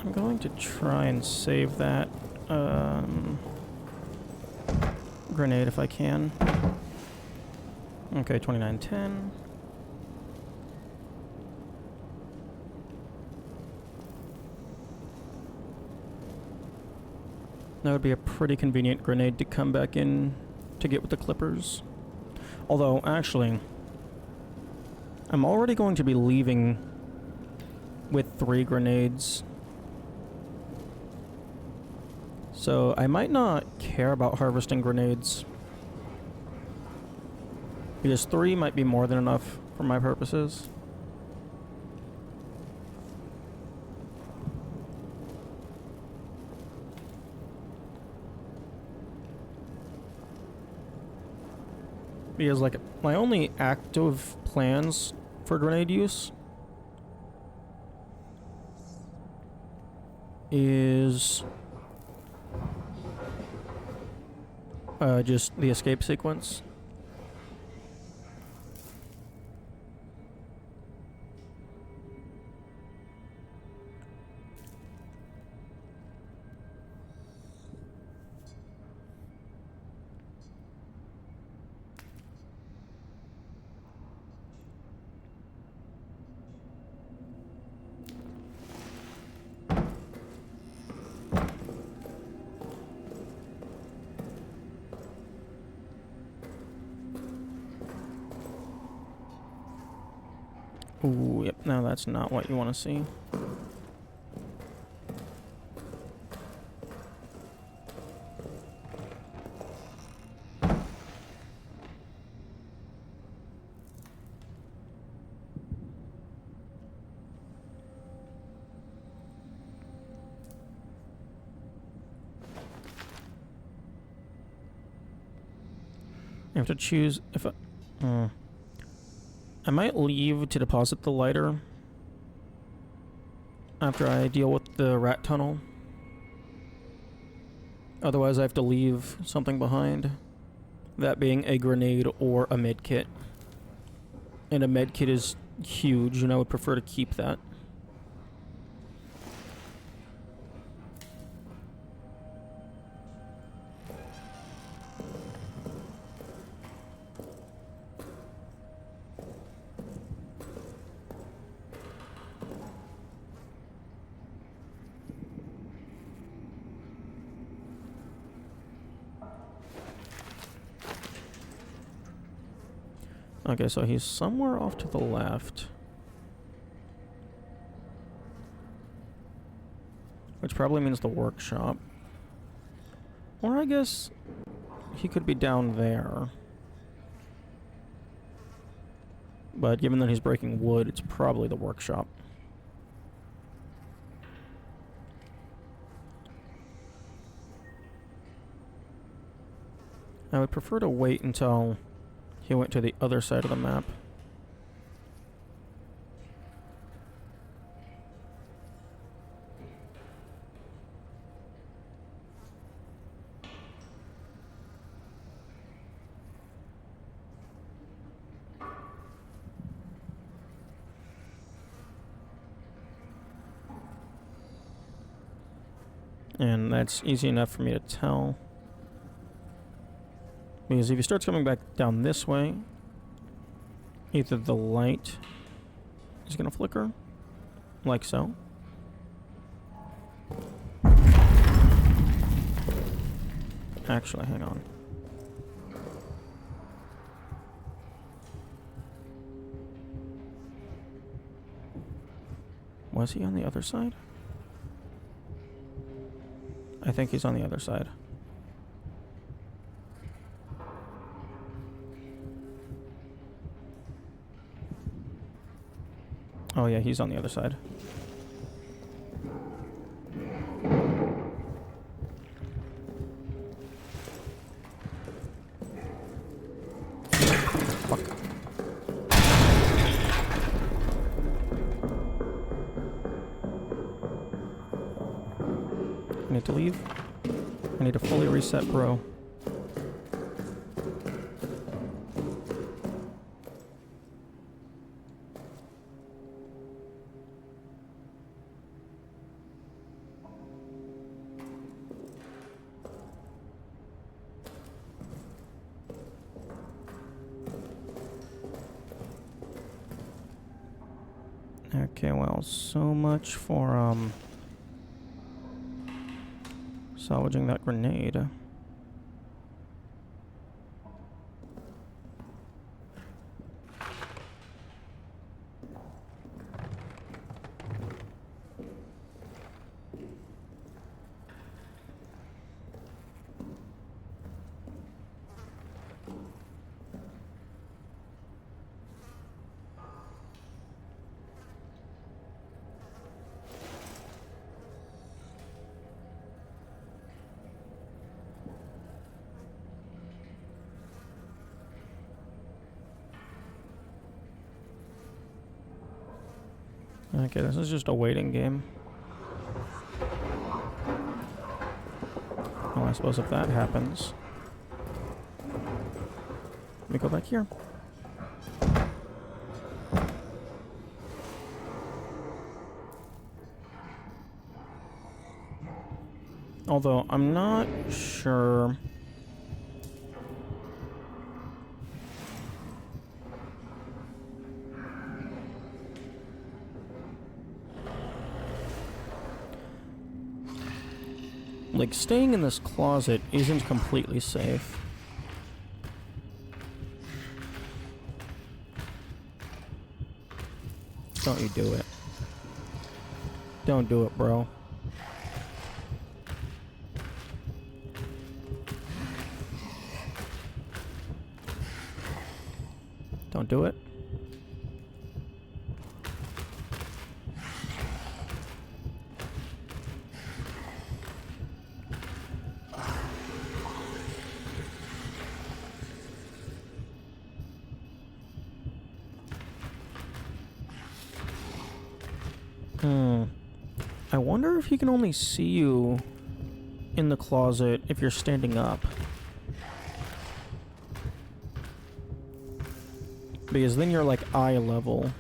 I'm going to try and save that grenade if I can. Okay, 2910. That would be a pretty convenient grenade to come back in to get with the clippers. Although, actually, I'm already going to be leaving with 3 grenades. So I might not care about harvesting grenades. Because 3 might be more than enough for my purposes. Because, like, my only active plans for grenade use is just the escape sequence. Ooh, yep, no, that's not what you want to see. I have to choose if I might leave to deposit the lighter after I deal with the rat tunnel. Otherwise I have to leave something behind. That being a grenade or a med kit. And a med kit is huge and I would prefer to keep that. Okay, so he's somewhere off to the left. Which probably means the workshop. Or I guess he could be down there. But given that he's breaking wood, it's probably the workshop. I would prefer to wait until he went to the other side of the map. And that's easy enough for me to tell. Because if he starts coming back down this way, either the light is going to flicker, like so. Actually, hang on. Was he on the other side? I think he's on the other side. Oh yeah, he's on the other side. Fuck. I need to leave. I need to fully reset, bro. Okay, well, so much for, salvaging that grenade. Okay, this is just a waiting game. Well, I suppose if that happens... Let me go back here. Although, I'm not sure... Like, staying in this closet isn't completely safe. Don't you do it. Don't do it, bro. Don't do it. I wonder if he can only see you in the closet if you're standing up. Because then you're like eye level.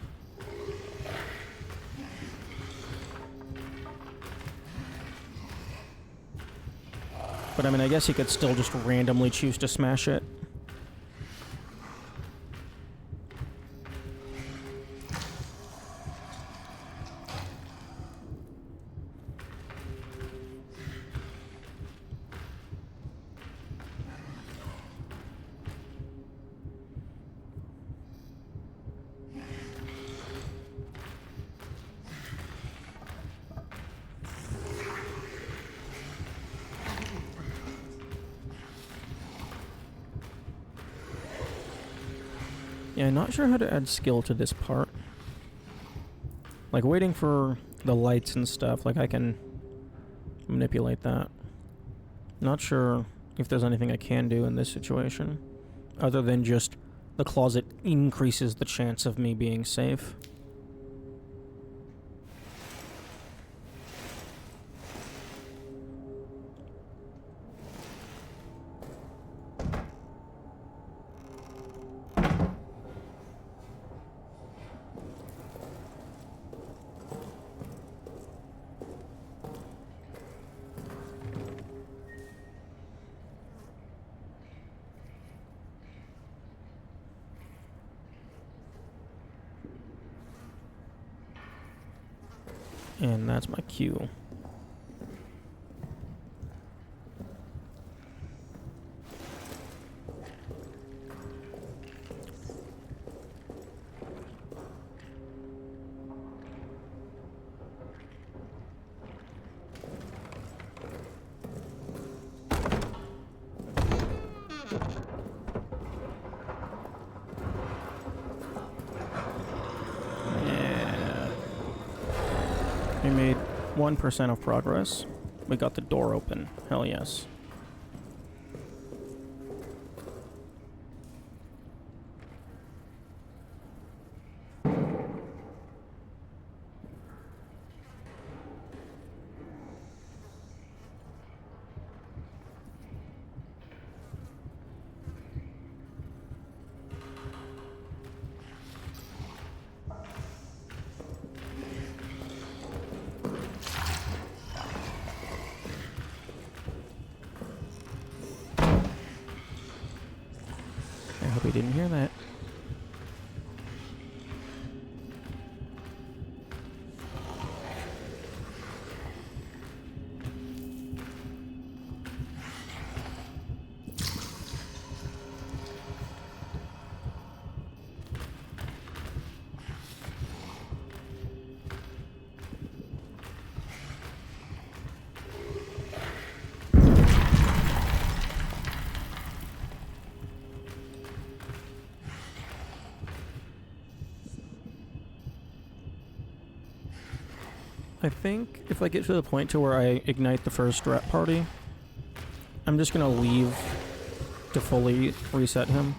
But I mean, I guess he could still just randomly choose to smash it. Yeah, not sure how to add skill to this part. Like, waiting for the lights and stuff, like, I can manipulate that. Not sure if there's anything I can do in this situation, other than just the closet increases the chance of me being safe. And that's my cue. We made 1% of progress. We got the door open. Hell yes. I hope he didn't hear that. I think if I get to the point to where I ignite the first rat party, I'm just gonna leave to fully reset him.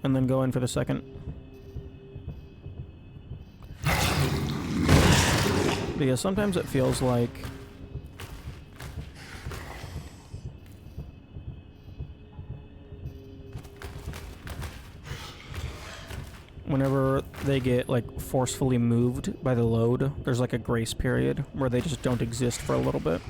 And then go in for the second. Because sometimes it feels like whenever they get like forcefully moved by the load, there's like a grace period where they just don't exist for a little bit.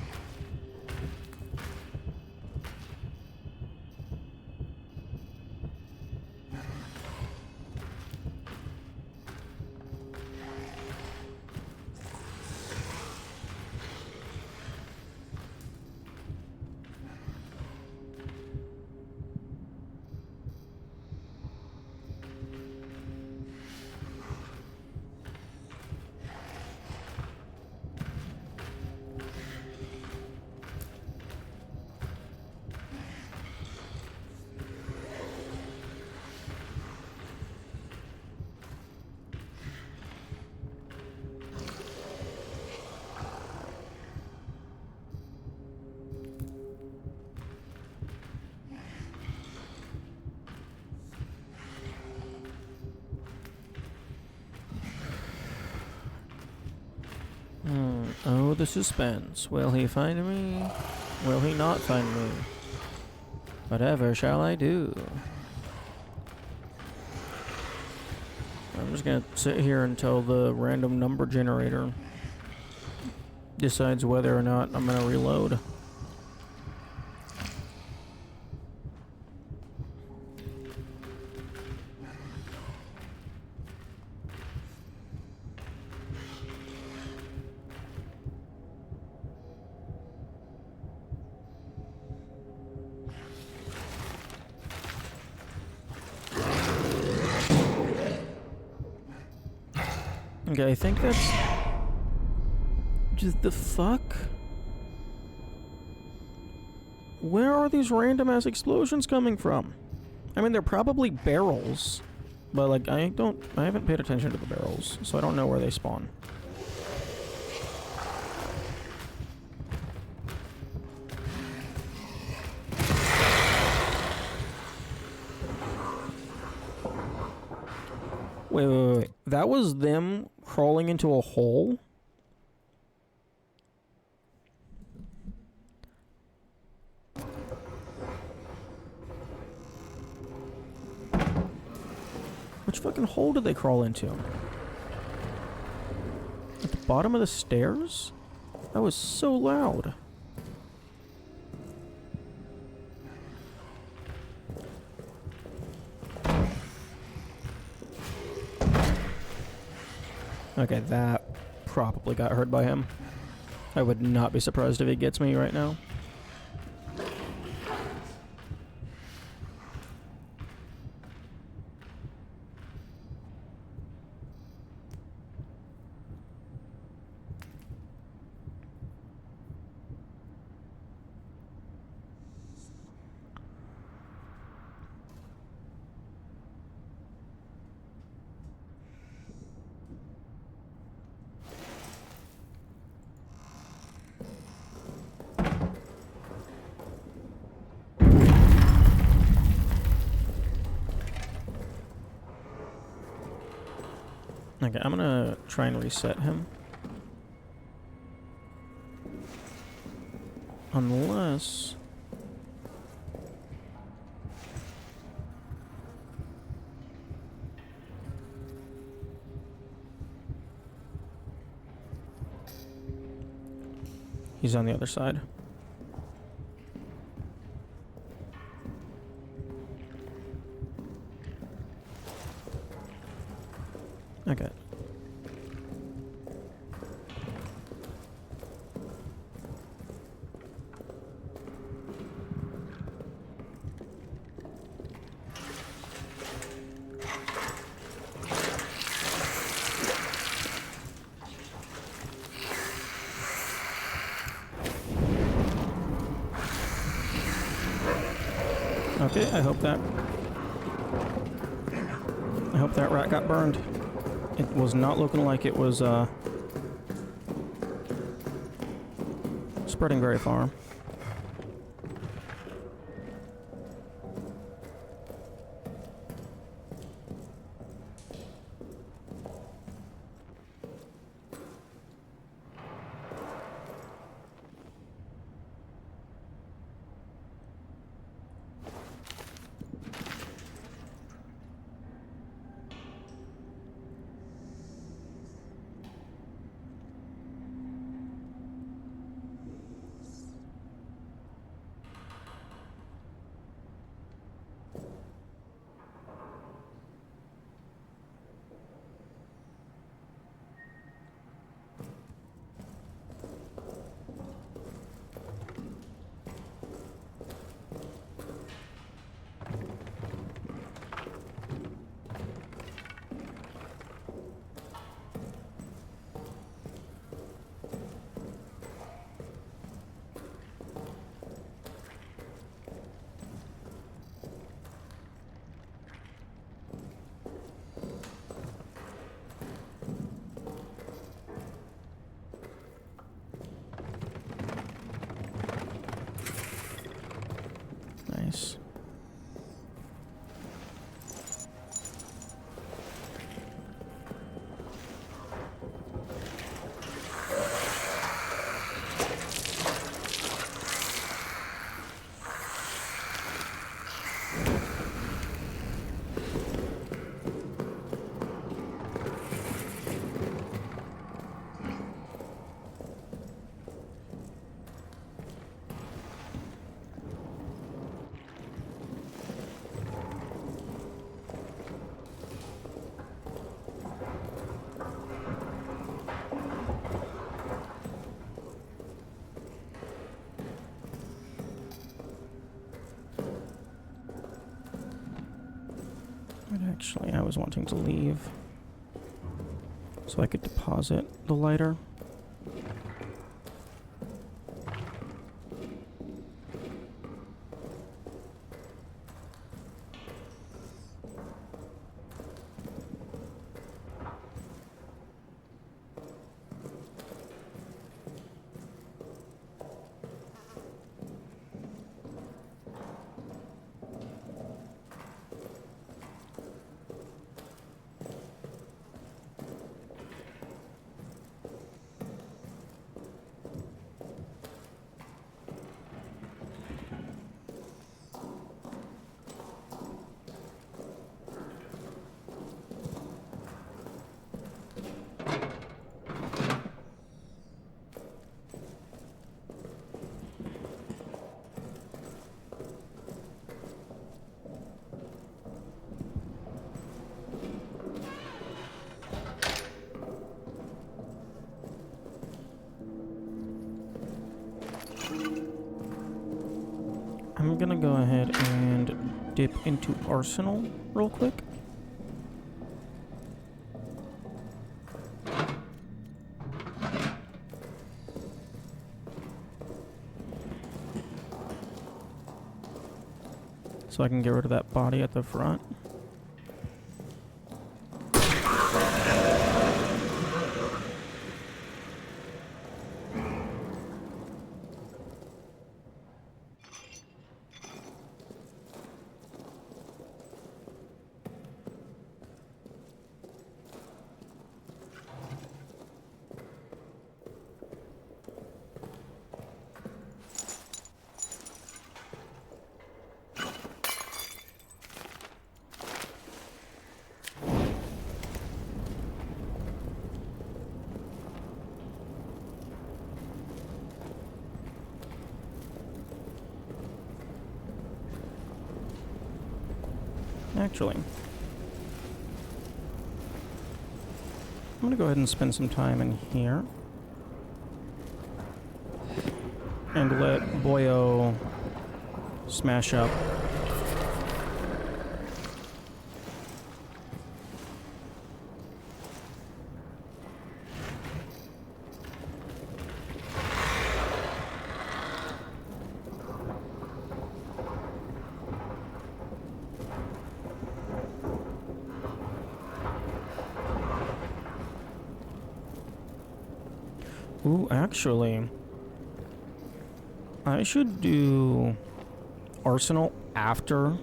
Oh, the suspense. Will he find me? Will he not find me? Whatever shall I do? I'm just gonna sit here until the random number generator decides whether or not I'm gonna reload. Okay, I think that's... Just the fuck? Where are these random ass explosions coming from? I mean, they're probably barrels, but like, I haven't paid attention to the barrels, so I don't know where they spawn. Wait. That was them crawling into a hole? Which fucking hole did they crawl into? At the bottom of the stairs? That was so loud. Okay, that probably got heard by him. I would not be surprised if he gets me right now. Okay, I'm gonna try and reset him. Unless... he's on the other side. Okay. Okay, I hope that rat got burned. It was not looking like it was spreading very far. Nice. Actually, I was wanting to leave so I could deposit the lighter. I'm gonna go ahead and dip into Arsenal real quick. So I can get rid of that body at the front. Actually, I'm gonna go ahead and spend some time in here and let Boyo smash up. Ooh, actually, I should do Arsenal after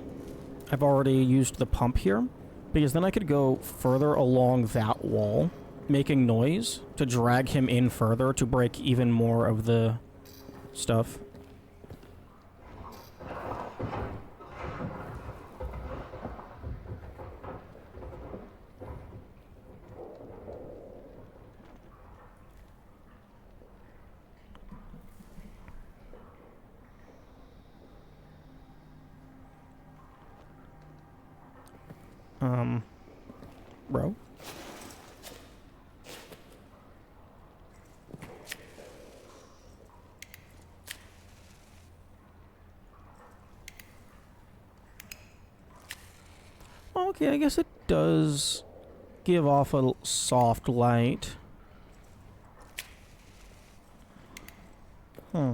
I've already used the pump here, because then I could go further along that wall, making noise to drag him in further to break even more of the stuff. Bro? Okay, I guess it does give off a soft light. Hmm.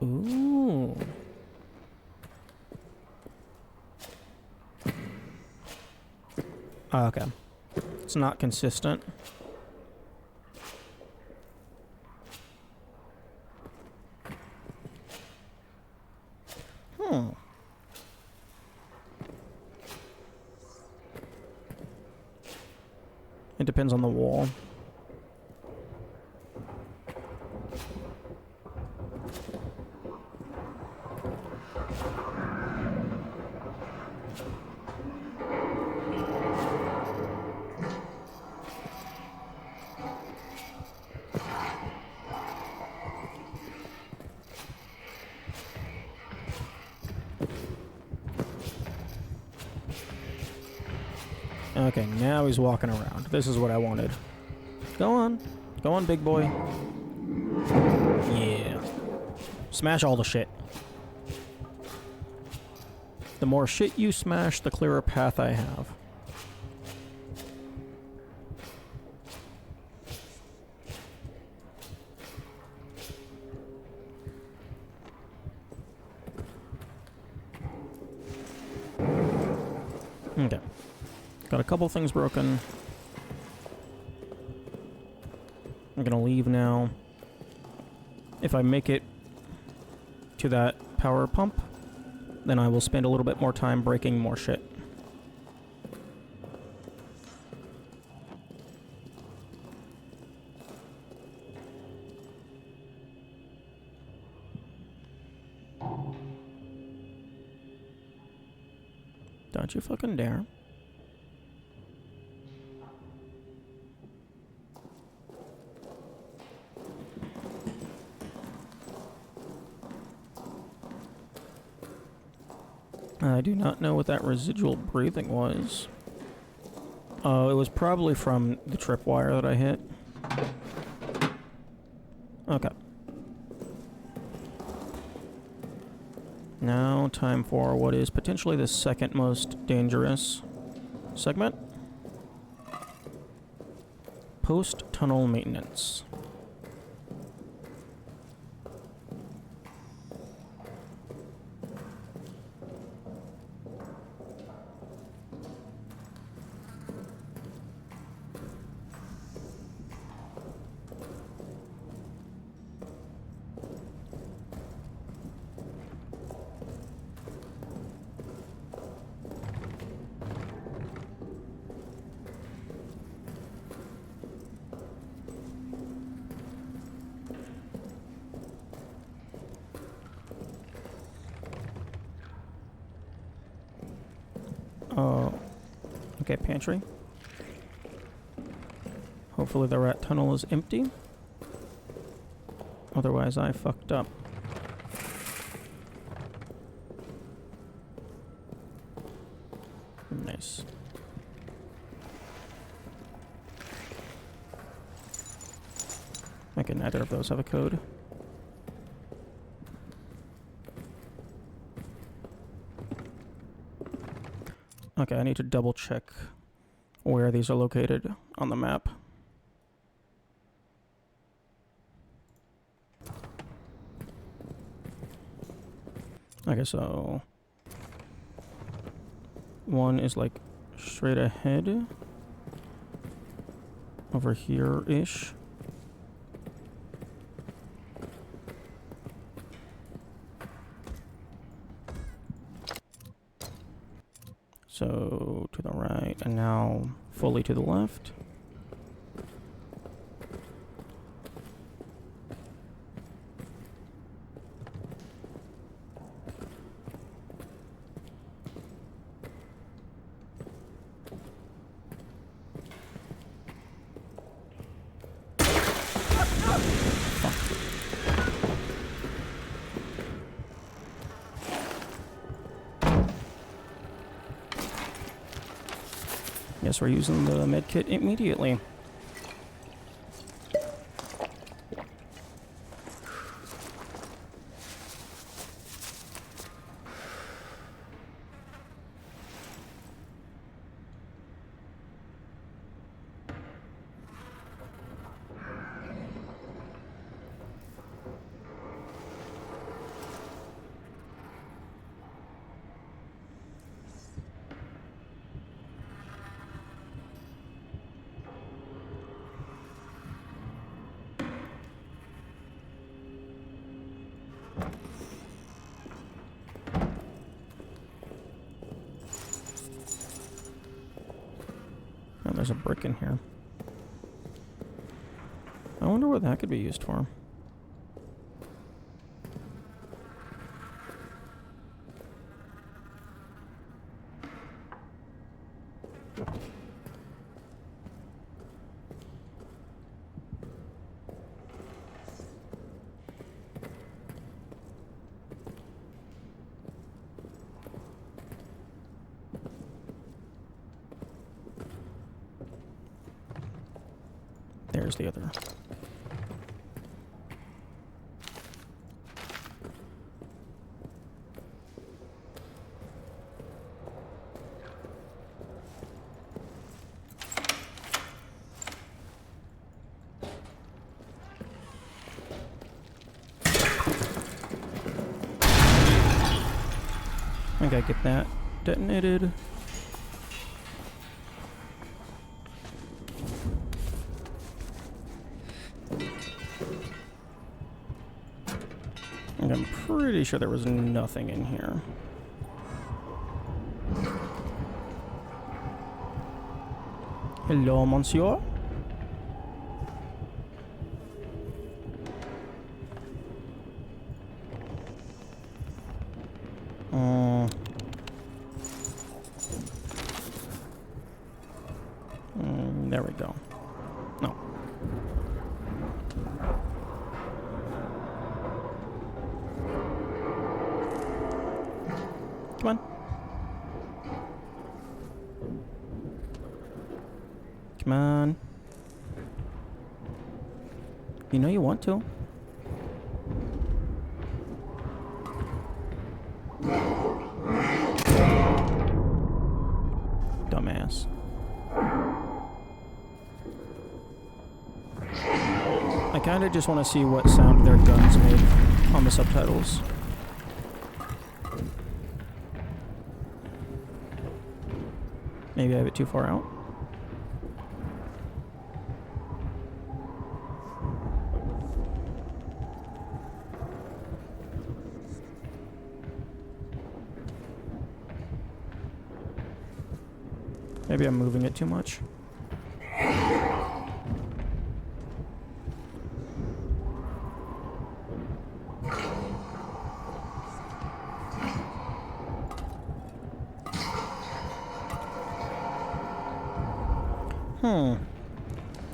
Ooh. Okay. It's not consistent. Hmm. It depends on the wall. Okay, now he's walking around. This is what I wanted. Go on. Go on, big boy. Yeah. Smash all the shit. The more shit you smash, the clearer path I have. Okay. Got a couple things broken. I'm gonna leave now. If I make it to that power pump, then I will spend a little bit more time breaking more shit. Don't you fucking dare. I do not know what that residual breathing was. Oh, it was probably from the tripwire that I hit. Okay. Now, time for what is potentially the second most dangerous segment. Post-tunnel maintenance. Okay, pantry. Hopefully the rat tunnel is empty. Otherwise I fucked up. Nice. Okay, neither of those have a code. Okay, I need to double check where these are located on the map. Okay, so one is like straight ahead over here-ish. So to the right, and now fully to the left. Guess we're using the med kit immediately. Oh, there's a brick in here. I wonder what that could be used for. There's the other. I gotta get that detonated. And I'm pretty sure there was nothing in here. Hello, monsieur. There we go. No. Come on. Come on. You know you want to. Dumbass. I kinda just want to see what sound their guns made on the subtitles. Maybe I have it too far out. Maybe I'm moving it too much.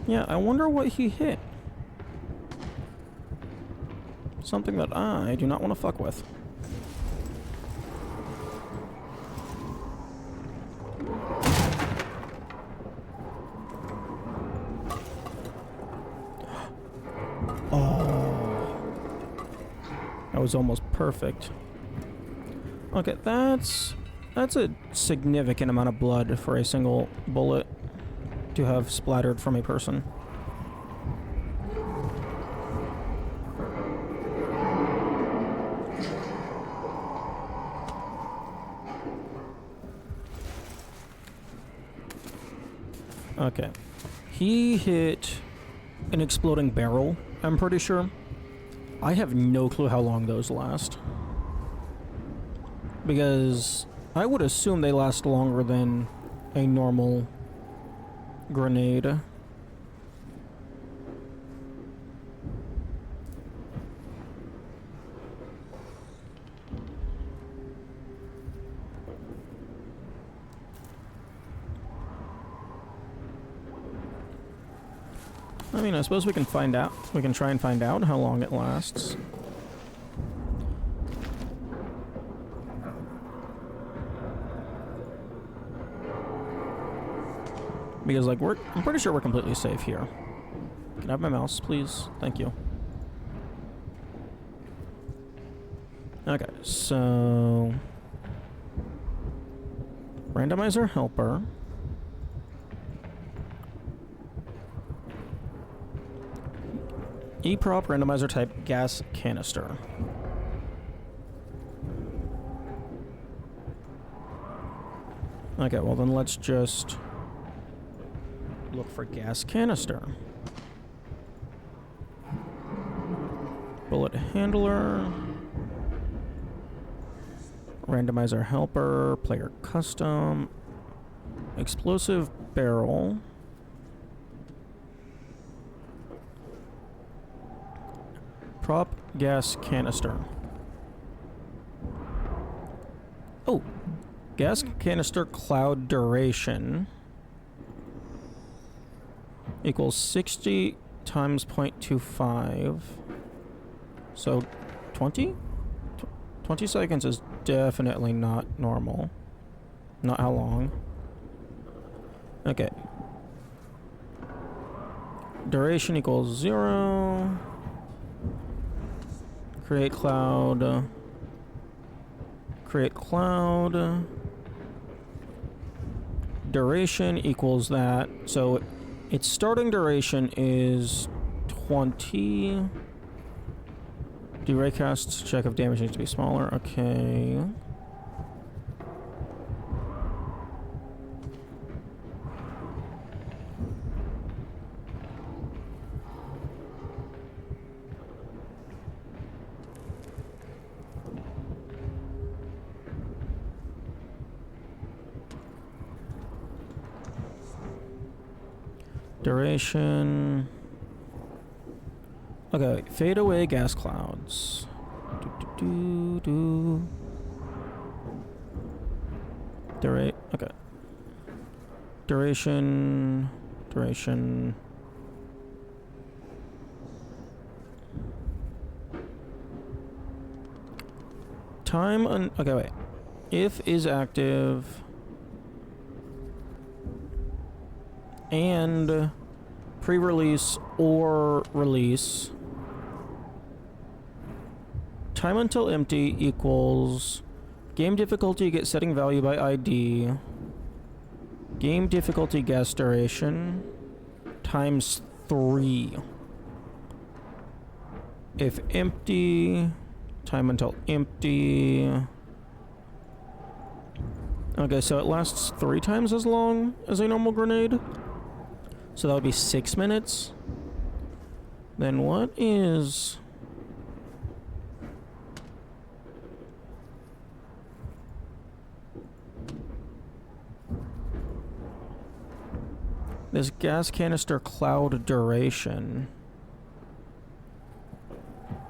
Yeah, I wonder what he hit. Something that I do not want to fuck with. Oh. That was almost perfect. Okay, that's a significant amount of blood for a single bullet. to have splattered from a person. Okay. He hit an exploding barrel, I'm pretty sure. I have no clue how long those last. Because I would assume they last longer than a normal grenade. I mean, I suppose we can find out. We can try and find out how long it lasts. Because, like, I'm pretty sure we're completely safe here. Can I have my mouse, please? Thank you. Okay, so... randomizer helper. E-prop randomizer type gas canister. Okay, well then let's just look for gas canister. Bullet handler. Randomizer helper. Player custom. Explosive barrel. Prop gas canister. Oh, gas canister cloud duration equals 60 times 0.25. So 20? 20 seconds is definitely not normal. Not how long. Okay. Duration equals 0. Create cloud. Create cloud. Duration equals that. So its starting duration is 20. Do raycasts check if damage needs to be smaller. Okay. Duration. Okay, fade away gas clouds. Okay. Duration. Okay, wait. If is active. And pre-release or release. Time until empty equals game difficulty get setting value by ID. Game difficulty gas duration times 3. If empty, time until empty. Okay, so it lasts 3 times as long as a normal grenade. So that would be 6 minutes. Then what is... this gas canister cloud duration?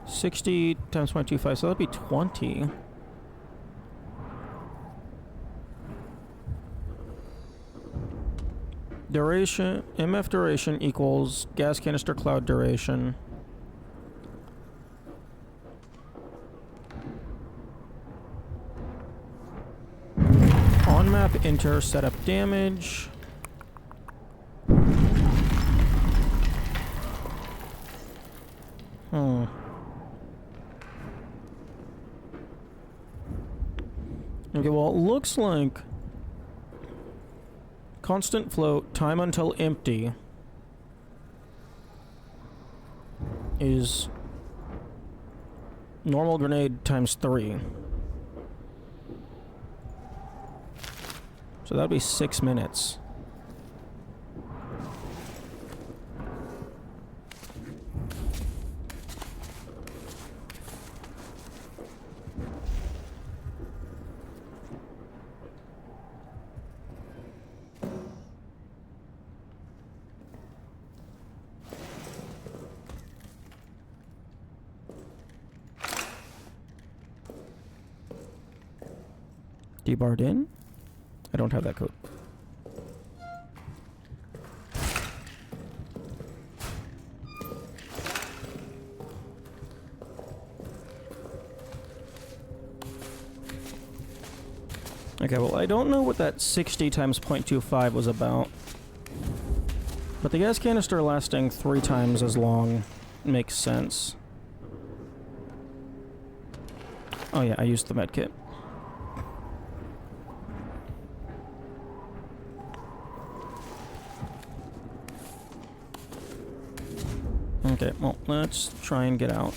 60 times 0.25, so that'd be 20. Duration, MF duration equals gas canister cloud duration. On map enter setup damage. Okay, well, it looks like Constant float, time until empty is normal grenade times 3. So that'd be 6 minutes. Debarred in? I don't have that code. Okay, well, I don't know what that 60 times 0.25 was about. But the gas canister lasting 3 times as long makes sense. Oh yeah, I used the med kit. Okay, well, let's try and get out.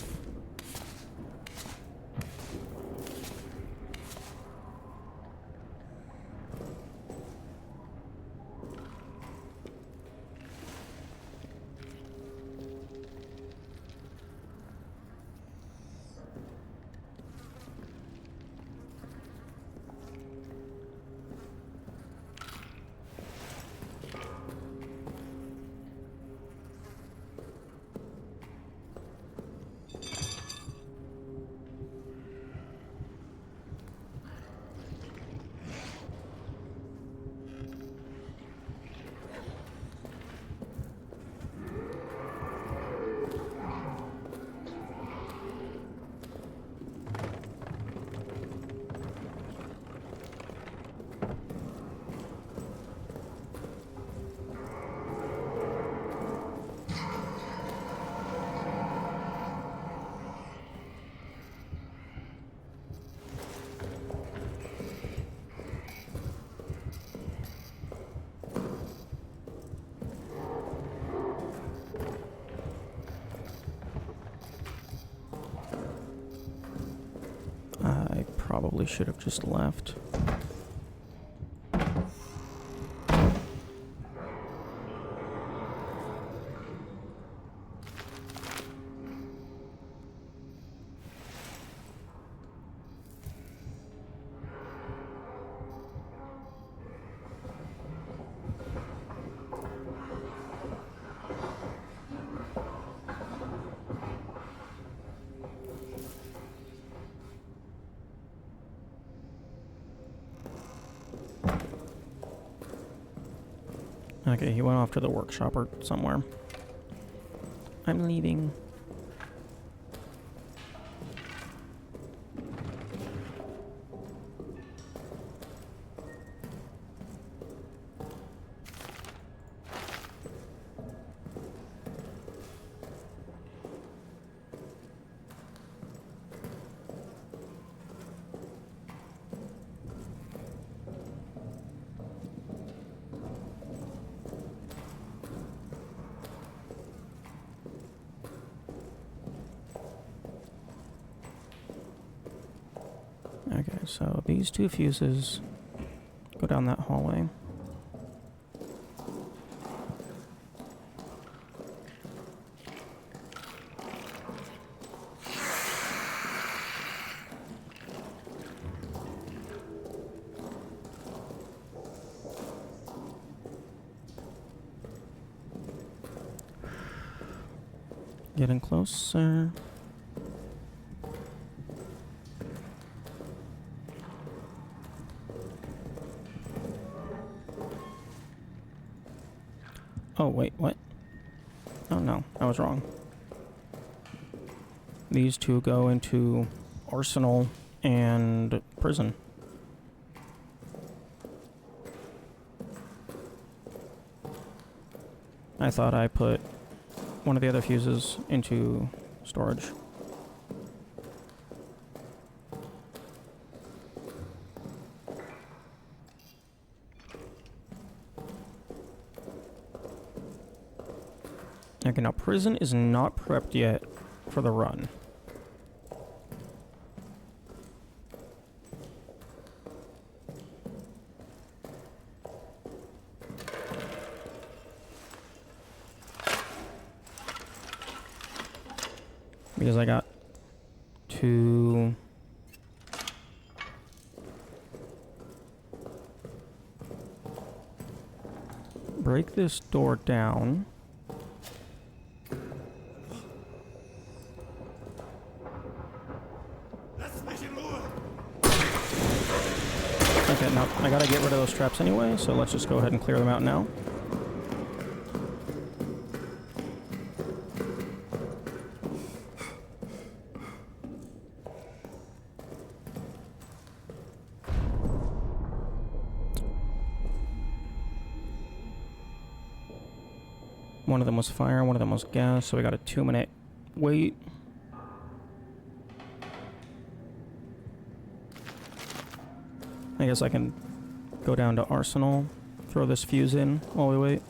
I probably should have just left. Okay, he went off to the workshop or somewhere. I'm leaving. Okay, so these 2 fuses go down that hallway. Getting closer. Oh, wait, what? Oh, no, I was wrong. These 2 go into Arsenal and prison. I thought I put one of the other fuses into storage. Okay, now prison is not prepped yet for the run. Because I got to break this door down. Okay, now I gotta get rid of those traps anyway, so let's just go ahead and clear them out now. One of them was fire, one of them was gas, so we got a 2-minute wait. I guess I can go down to Arsenal, throw this fuse in while we wait.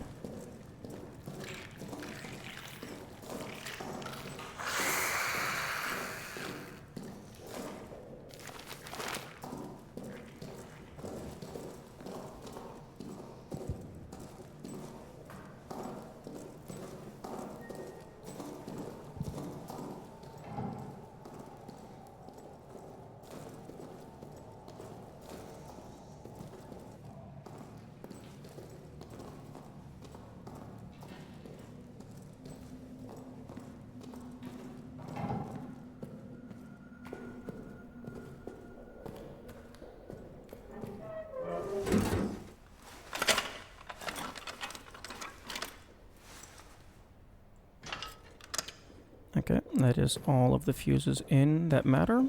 Okay, that is all of the fuses in that matter.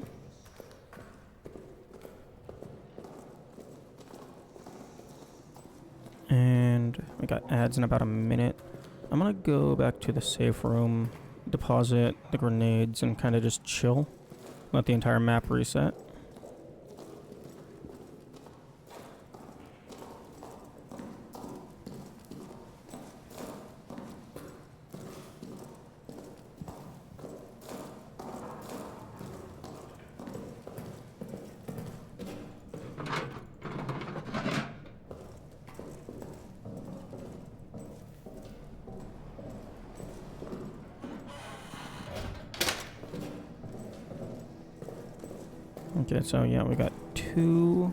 And we got ads in about a minute. I'm gonna go back to the safe room, deposit the grenades, and kind of just chill. Let the entire map reset. Okay, so yeah, we got 2...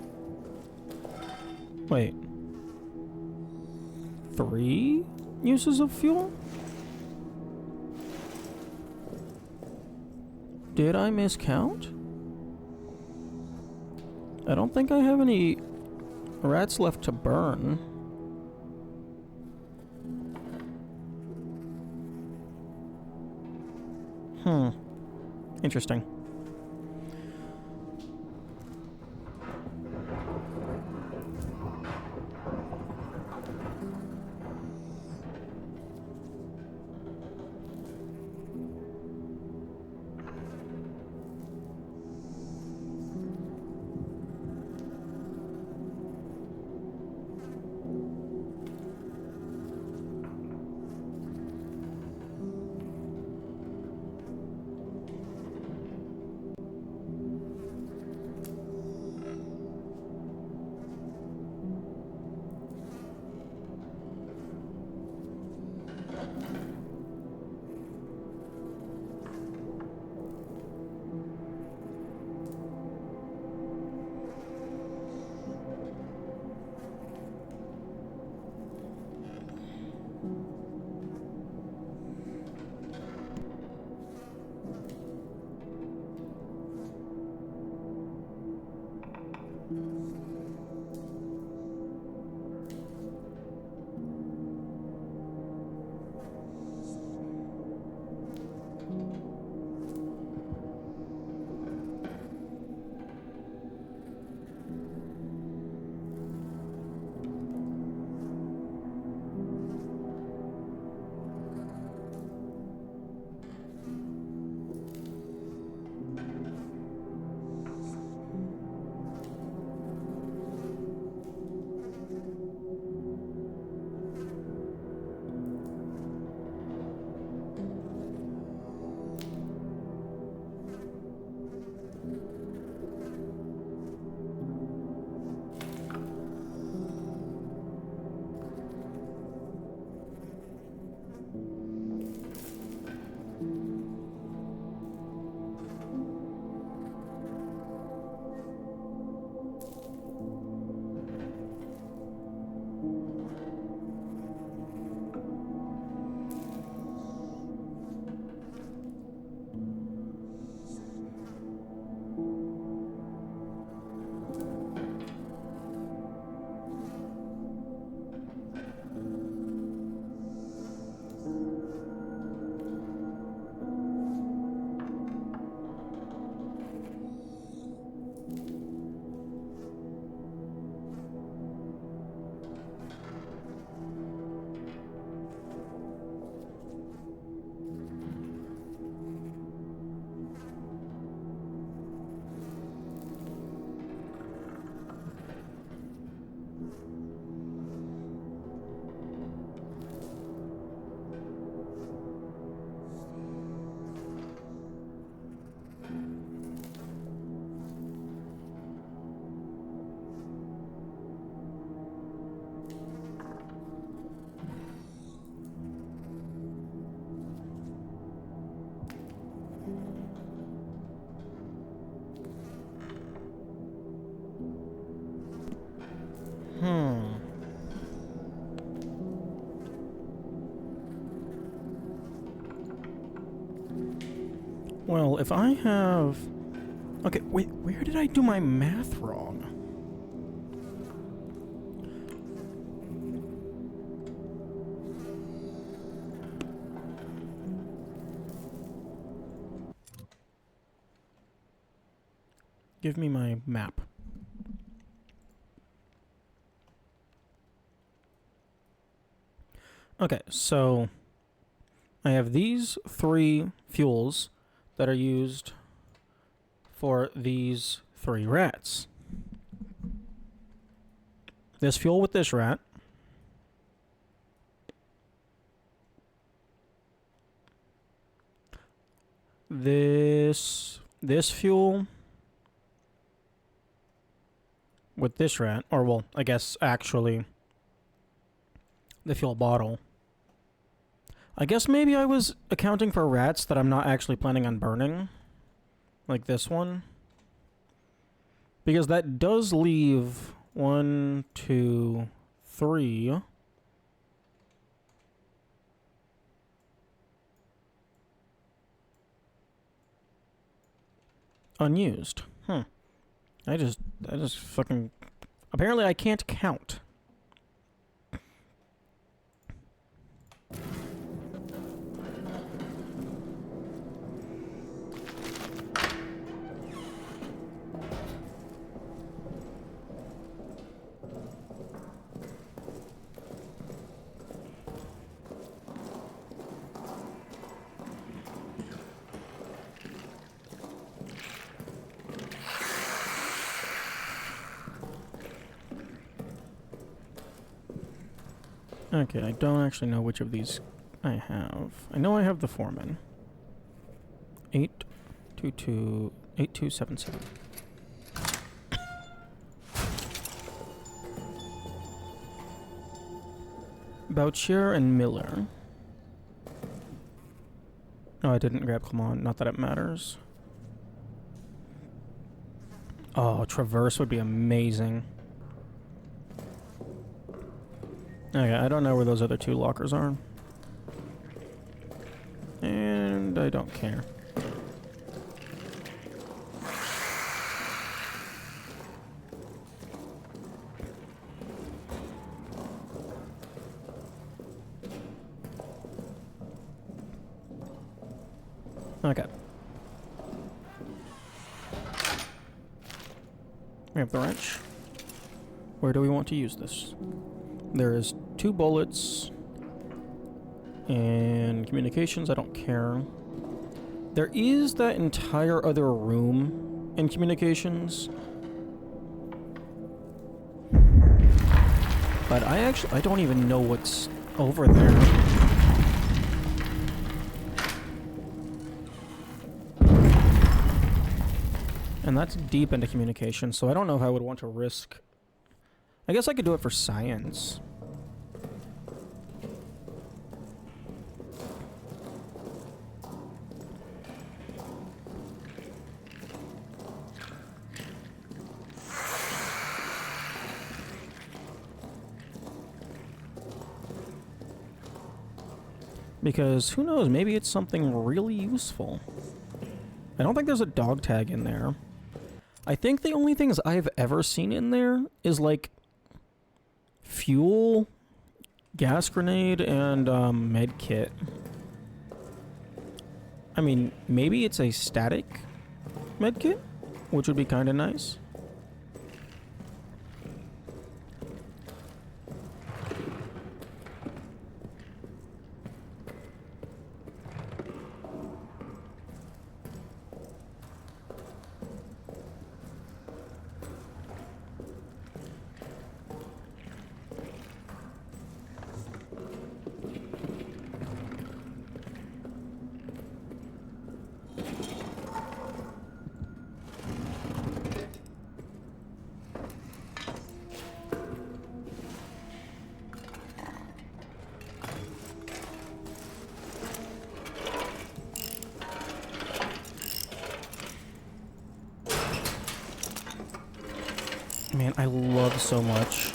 Wait. 3 uses of fuel? Did I miscount? I don't think I have any rats left to burn. Interesting. Well, if I have... Okay, wait, where did I do my math wrong? Give me my map. Okay, so I have these 3 fuels that are used for these 3 rats. This fuel with this rat. This fuel with this rat, or well, I guess actually the fuel bottle. I guess maybe I was accounting for rats that I'm not actually planning on burning, like this one, because that does leave 1, 2, 3. Unused. I just fucking... Apparently I can't count. Okay, I don't actually know which of these I have. I know I have the foreman. 8277. Bouchier and Miller. Oh, I didn't grab Clement. Not that it matters. Oh, Traverse would be amazing. Okay, I don't know where those other 2 lockers are. And I don't care. Okay. We have the wrench. Where do we want to use this? There is 2 bullets. And communications, I don't care. There is that entire other room in communications. But I don't even know what's over there. And that's deep into communication, so I don't know if I would want to risk... I guess I could do it for science. Because, who knows, maybe it's something really useful. I don't think there's a dog tag in there. I think the only things I've ever seen in there is, like, fuel, gas grenade, and med kit. I mean, maybe it's a static med kit, which would be kind of nice. Man, I love so much.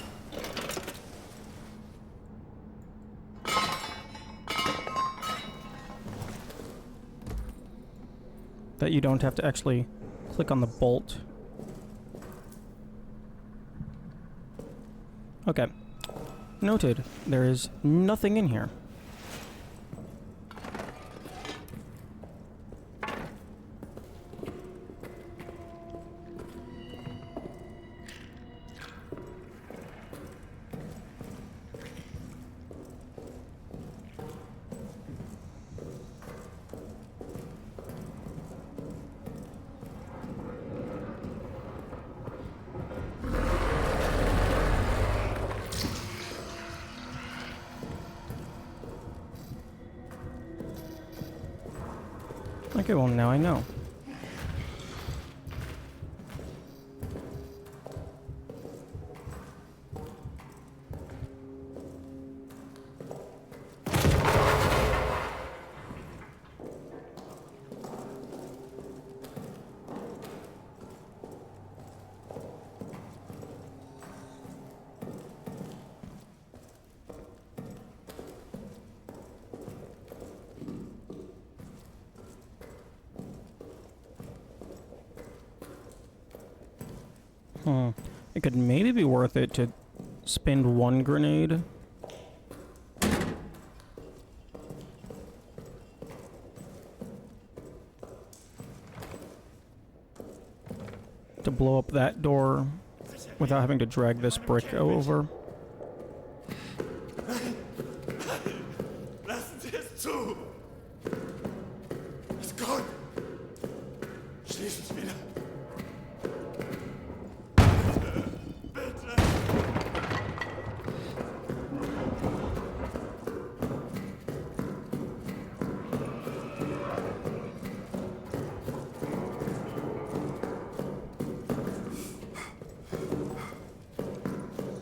that you don't have to actually click on the bolt. Okay. Noted. There is nothing in here. Okay, well now I know. It could maybe be worth it to spend one grenade. To blow up that door without having to drag this brick over. Lassen Sie es zu! Es kommt! Schließ es wieder!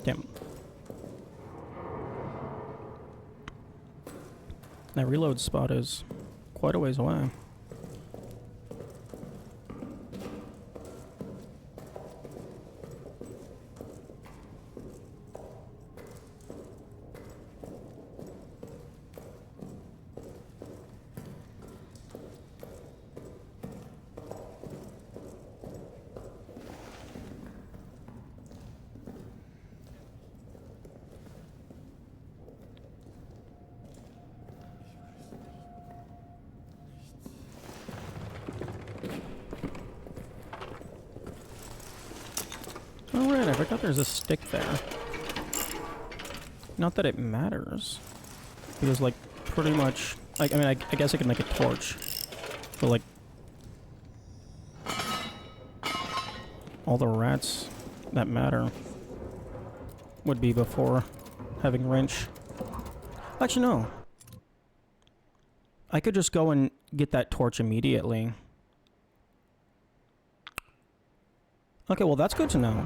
Damn. That reload spot is quite a ways away. Oh right, I forgot there's a stick there. Not that it matters. Because, like, pretty much... I mean, I guess I could make a torch. But, like... all the rats that matter would be before having wrench. Actually, no. I could just go and get that torch immediately. Okay, well that's good to know.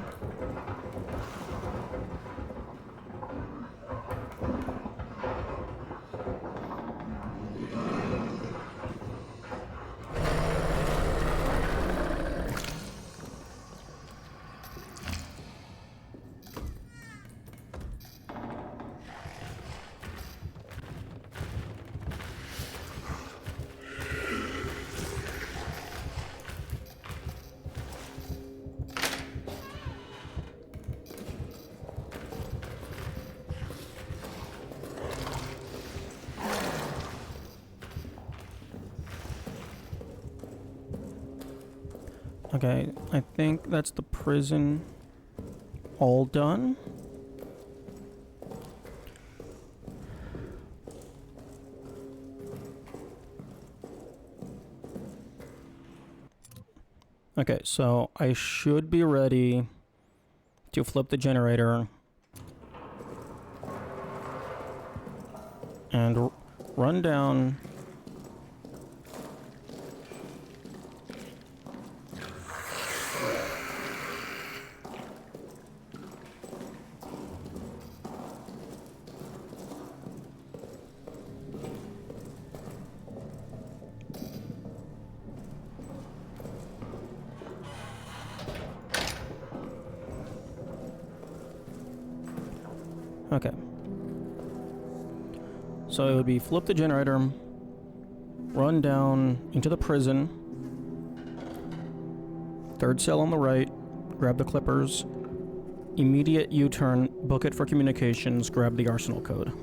Okay, I think that's the prison all done. Okay, so I should be ready to flip the generator and run down. Okay. So it would be flip the generator, run down into the prison, Third cell on the right. Grab the clippers. Immediate U-turn. Book it for communications. Grab the arsenal code.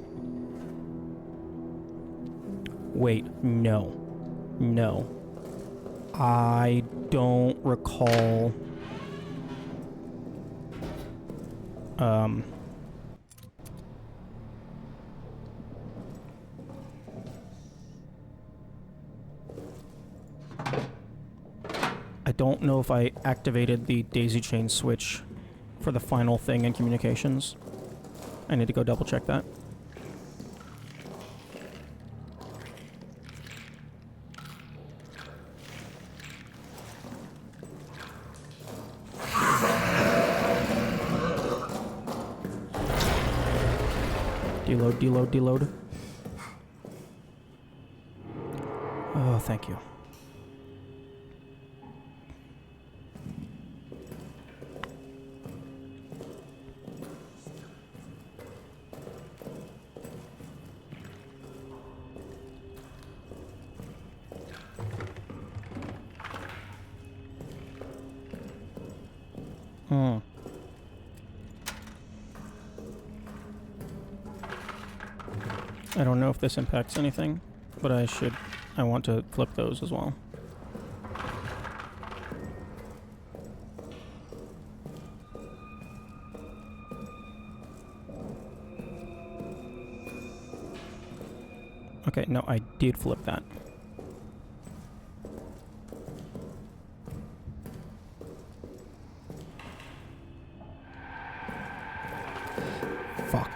Wait, no. No. I don't recall... I don't know if I activated the daisy chain switch for the final thing in communications. I need to go double check that. Deload, deload, deload. Oh, thank you. I don't know if this impacts anything, but I want to flip those as well. Okay, no, I did flip that. Fuck.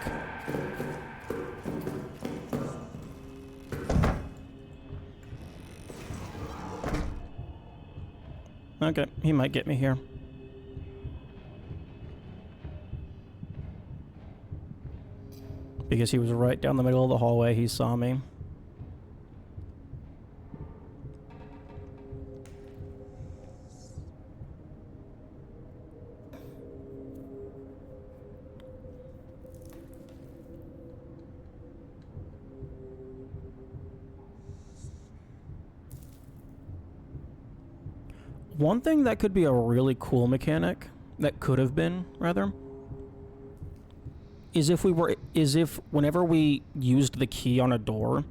Okay, he might get me here. Because he was right down the middle of the hallway, he saw me. One thing that could be a really cool mechanic, that could have been, rather, is if whenever we used the key on a door,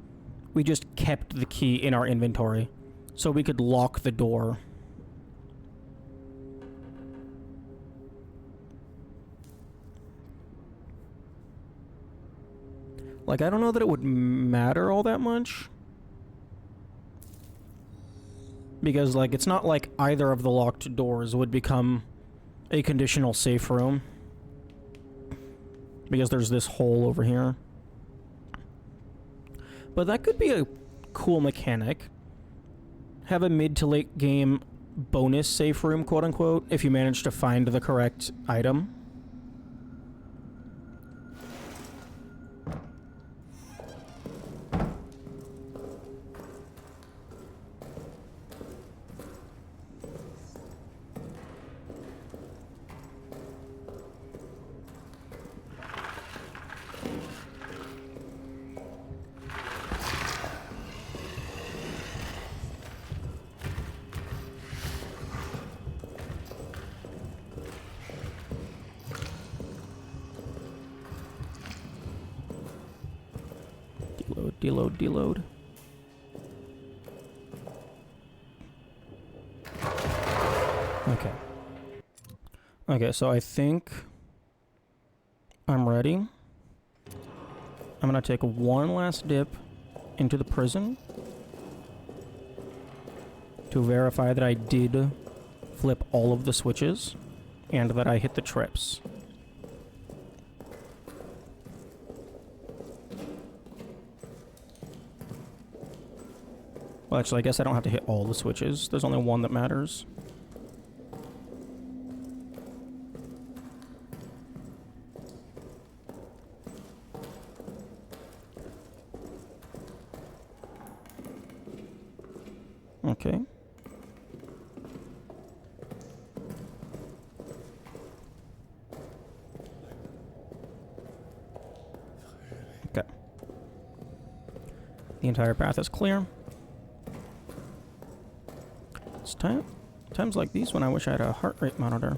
we just kept the key in our inventory, so we could lock the door. Like, I don't know that it would matter all that much. Because, like, it's not like either of the locked doors would become a conditional safe room. Because there's this hole over here. But that could be a cool mechanic. Have a mid to late game bonus safe room, quote unquote, if you manage to find the correct item. Deload, deload. Okay. Okay, so I think I'm ready. I'm gonna take one last dip into the prison to verify that I did flip all of the switches and that I hit the trips. Well, actually, I guess I don't have to hit all the switches. There's only one that matters. Okay. Okay. The entire path is clear. It's time. Times like these when I wish I had a heart rate monitor.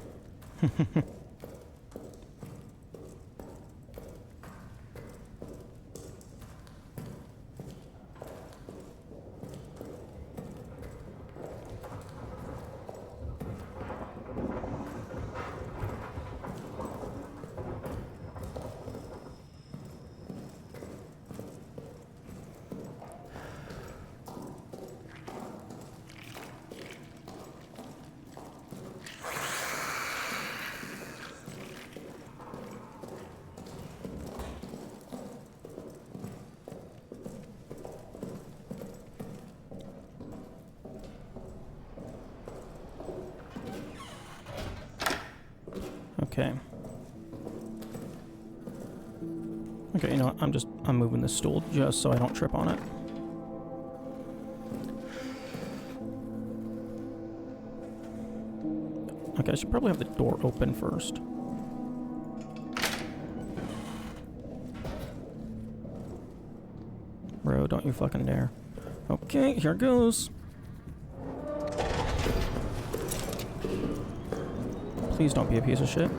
Okay. Okay, you know what? I'm moving this stool just so I don't trip on it. Okay, I should probably have the door open first. Bro, don't you fucking dare. Okay, here goes. Please don't be a piece of shit.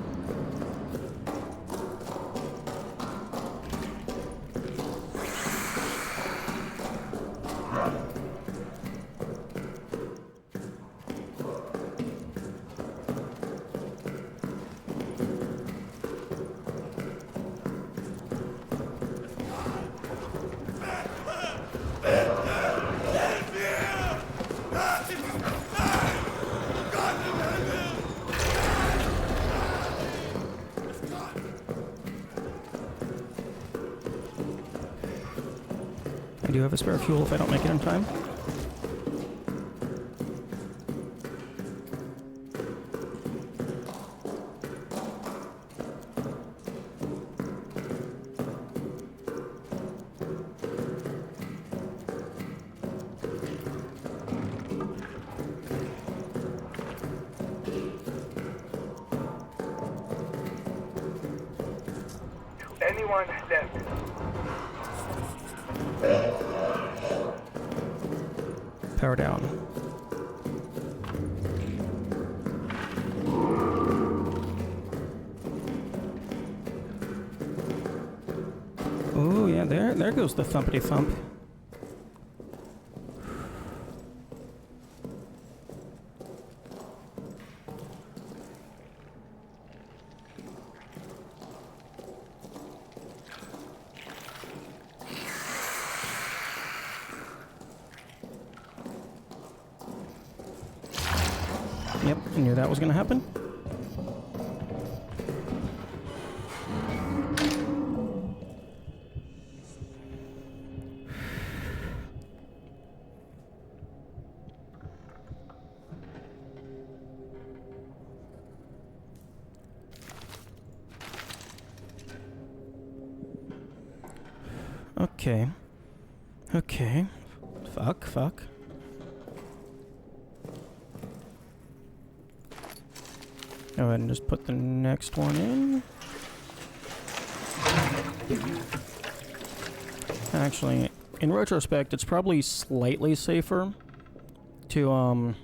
I do have a spare fuel if I don't make it in time. Anyone left? Power down. Oh yeah, there goes the thumpity thump. Yep, I knew that was gonna happen. Okay. Okay. Fuck. Go ahead and just put the next one in. Actually, in retrospect, it's probably slightly safer to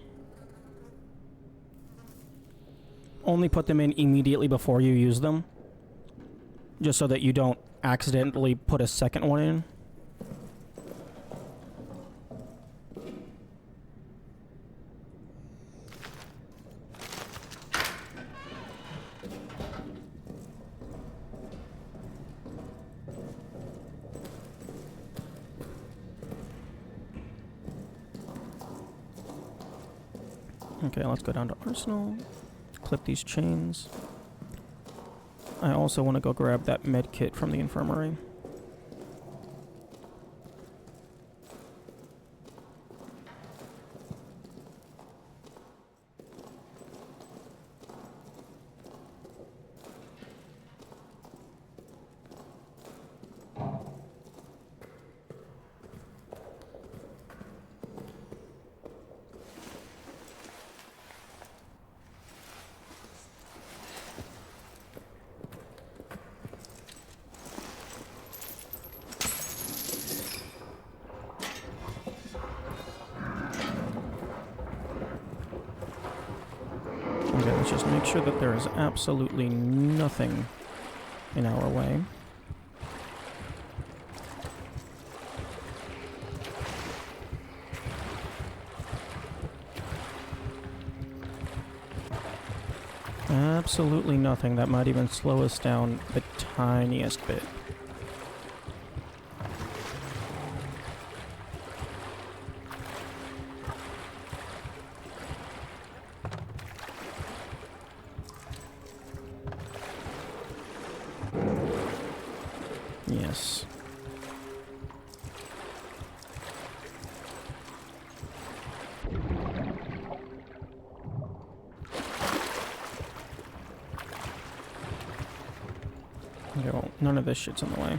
only put them in immediately before you use them, just so that you don't accidentally put a second one in. Okay, let's go down to Arsenal, clip these chains. I also want to go grab that med kit from the infirmary. Let's just make sure that there is absolutely nothing in our way. Absolutely nothing that might even slow us down the tiniest bit. Yes. Okay, well, none of this shit's in the way.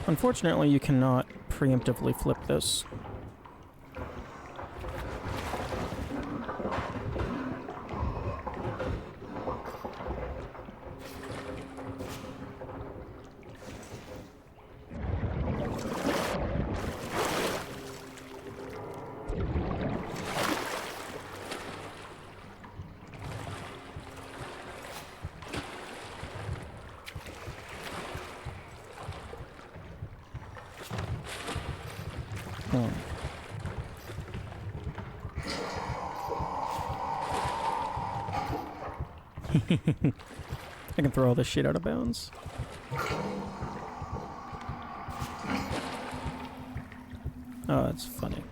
Unfortunately, you cannot preemptively flip this. Hmm. I can throw all this shit out of bounds. Oh, that's funny.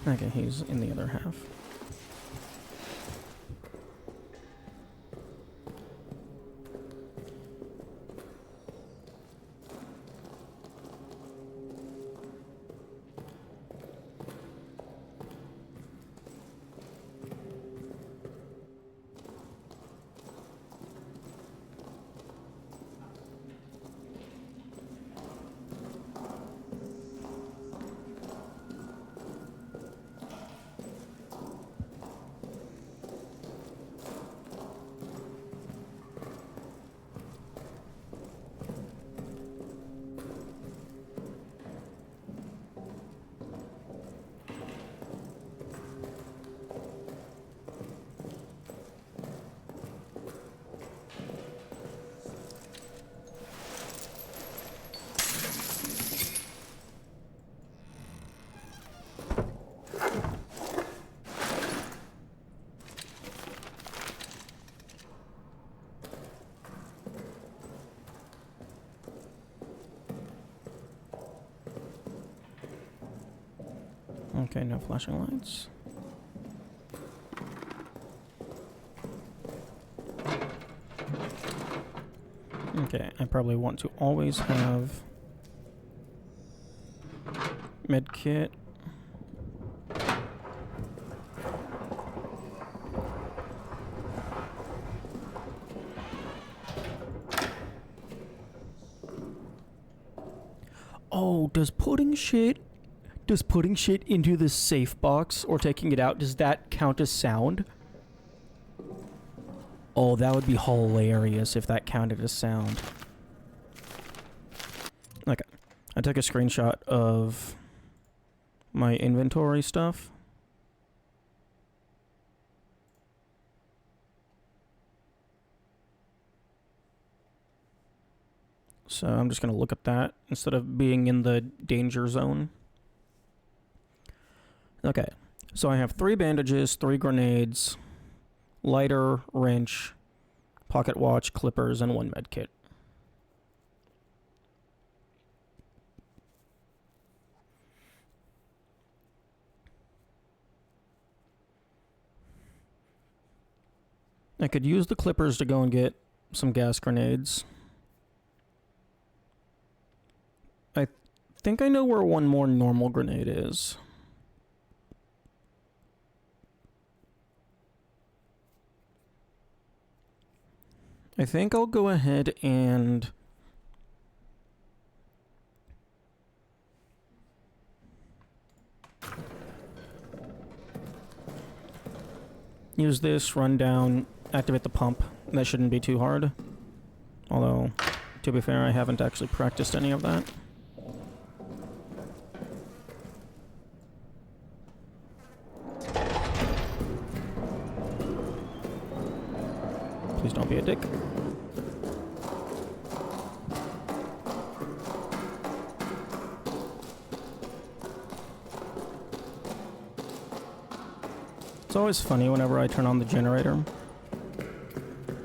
Okay, he's in the other half. Okay, no flashing lights. Okay, I probably want to always have medkit. Oh, does putting shit into the safe box or taking it out, does that count as sound? Oh, that would be hilarious if that counted as sound. Like, I took a screenshot of my inventory stuff. So I'm just going to look at that instead of being in the danger zone. Okay, so I have 3 bandages, 3 grenades, lighter, wrench, pocket watch, clippers, and 1 med kit. . I could use the clippers to go and get some gas grenades. I think I know where one more normal grenade is. I think I'll go ahead and use this, run down, activate the pump. That shouldn't be too hard. Although, to be fair, I haven't actually practiced any of that. Please don't be a dick. It's always funny whenever I turn on the generator,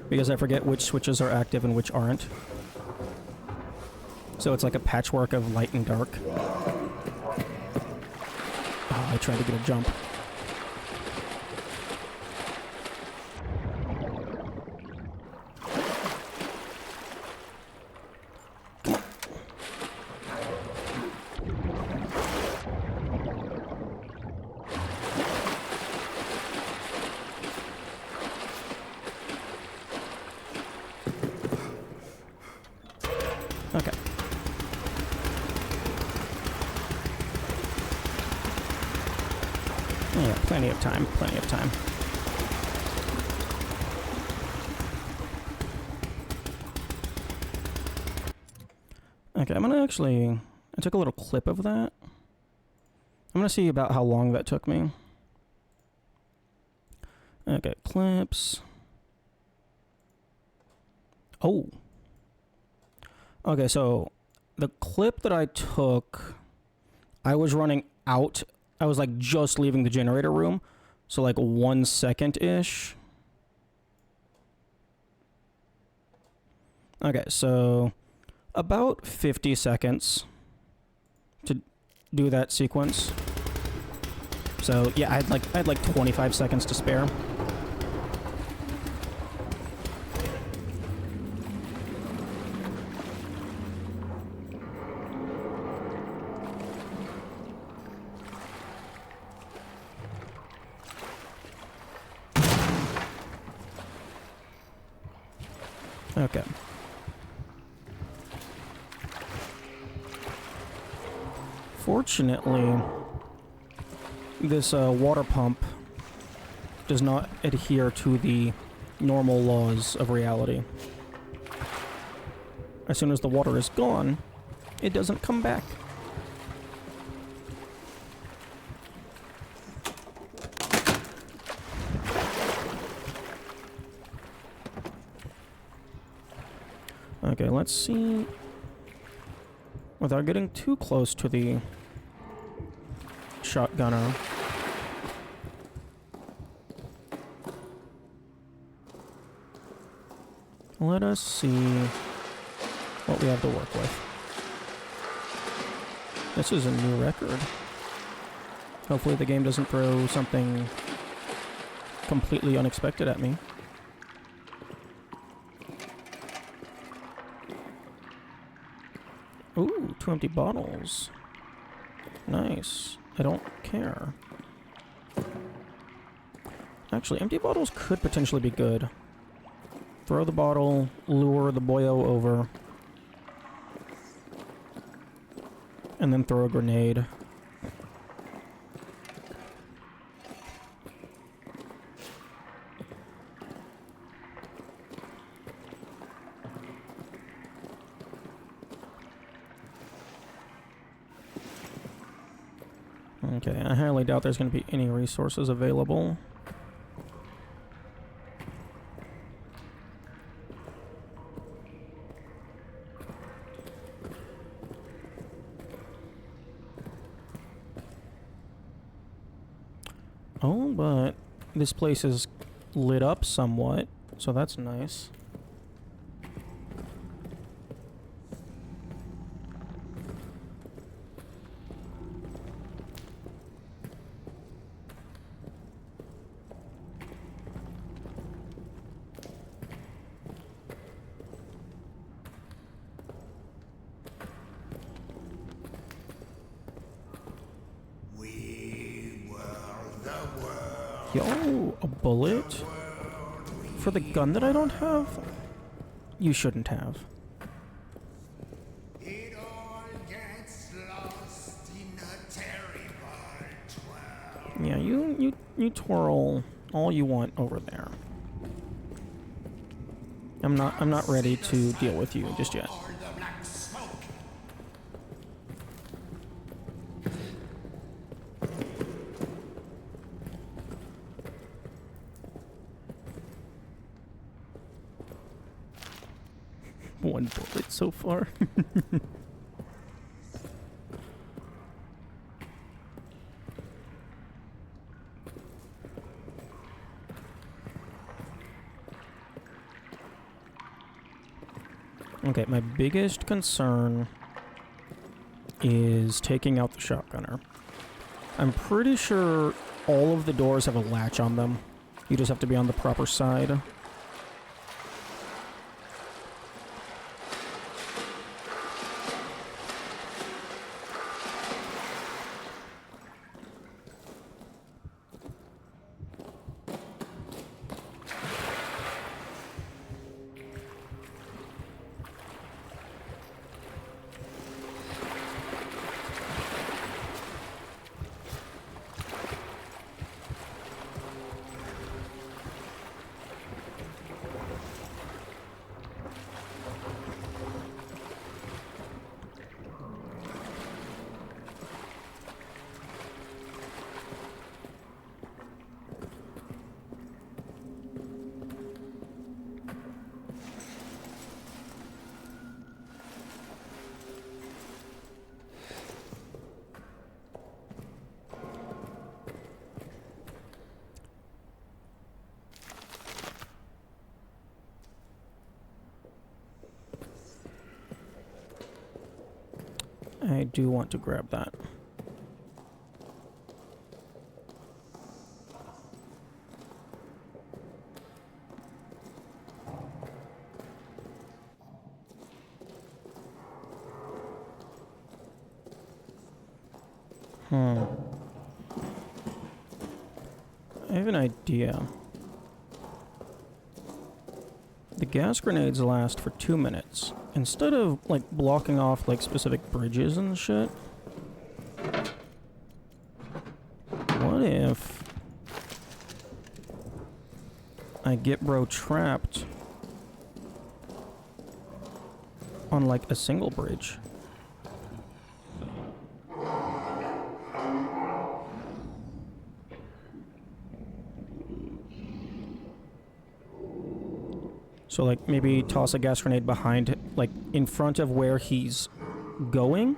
because I forget which switches are active and which aren't. So it's like a patchwork of light and dark. Oh, I tried to get a jump. Okay. Yeah, plenty of time, plenty of time. Okay, I'm gonna actually... I took a little clip of that. I'm gonna see about how long that took me. Okay, clips. Oh. Okay, so the clip that I took, I was running out. I was like just leaving the generator room. So like 1 second-ish. Okay, so about 50 seconds to do that sequence. So yeah, I had like 25 seconds to spare. Okay. Fortunately, this water pump does not adhere to the normal laws of reality. As soon as the water is gone, it doesn't come back. Okay, let's see. Without getting too close to the shotgunner. Let us see what we have to work with. This is a new record. Hopefully the game doesn't throw something completely unexpected at me. Ooh, 2 empty bottles. Nice. I don't care. Actually, empty bottles could potentially be good. Throw the bottle, lure the boyo over, and then throw a grenade. Okay, I highly doubt there's going to be any resources available. Oh, but this place is lit up somewhat, so that's nice. Yo, a bullet? For the gun that I don't have? You shouldn't have. It all gets lost in a terrible twirl. Yeah, you twirl all you want over there. I'm not ready to deal with you just yet. Or the black smoke. One bullet so far. Okay, my biggest concern is taking out the shotgunner. I'm pretty sure all of the doors have a latch on them. You just have to be on the proper side. I do want to grab that. I have an idea. The gas grenades last for 2 minutes. Instead of, like, blocking off, like, specific bridges and shit, what if I get bro trapped on, like, a single bridge? So, like, maybe toss a gas grenade behind, like, in front of where he's going,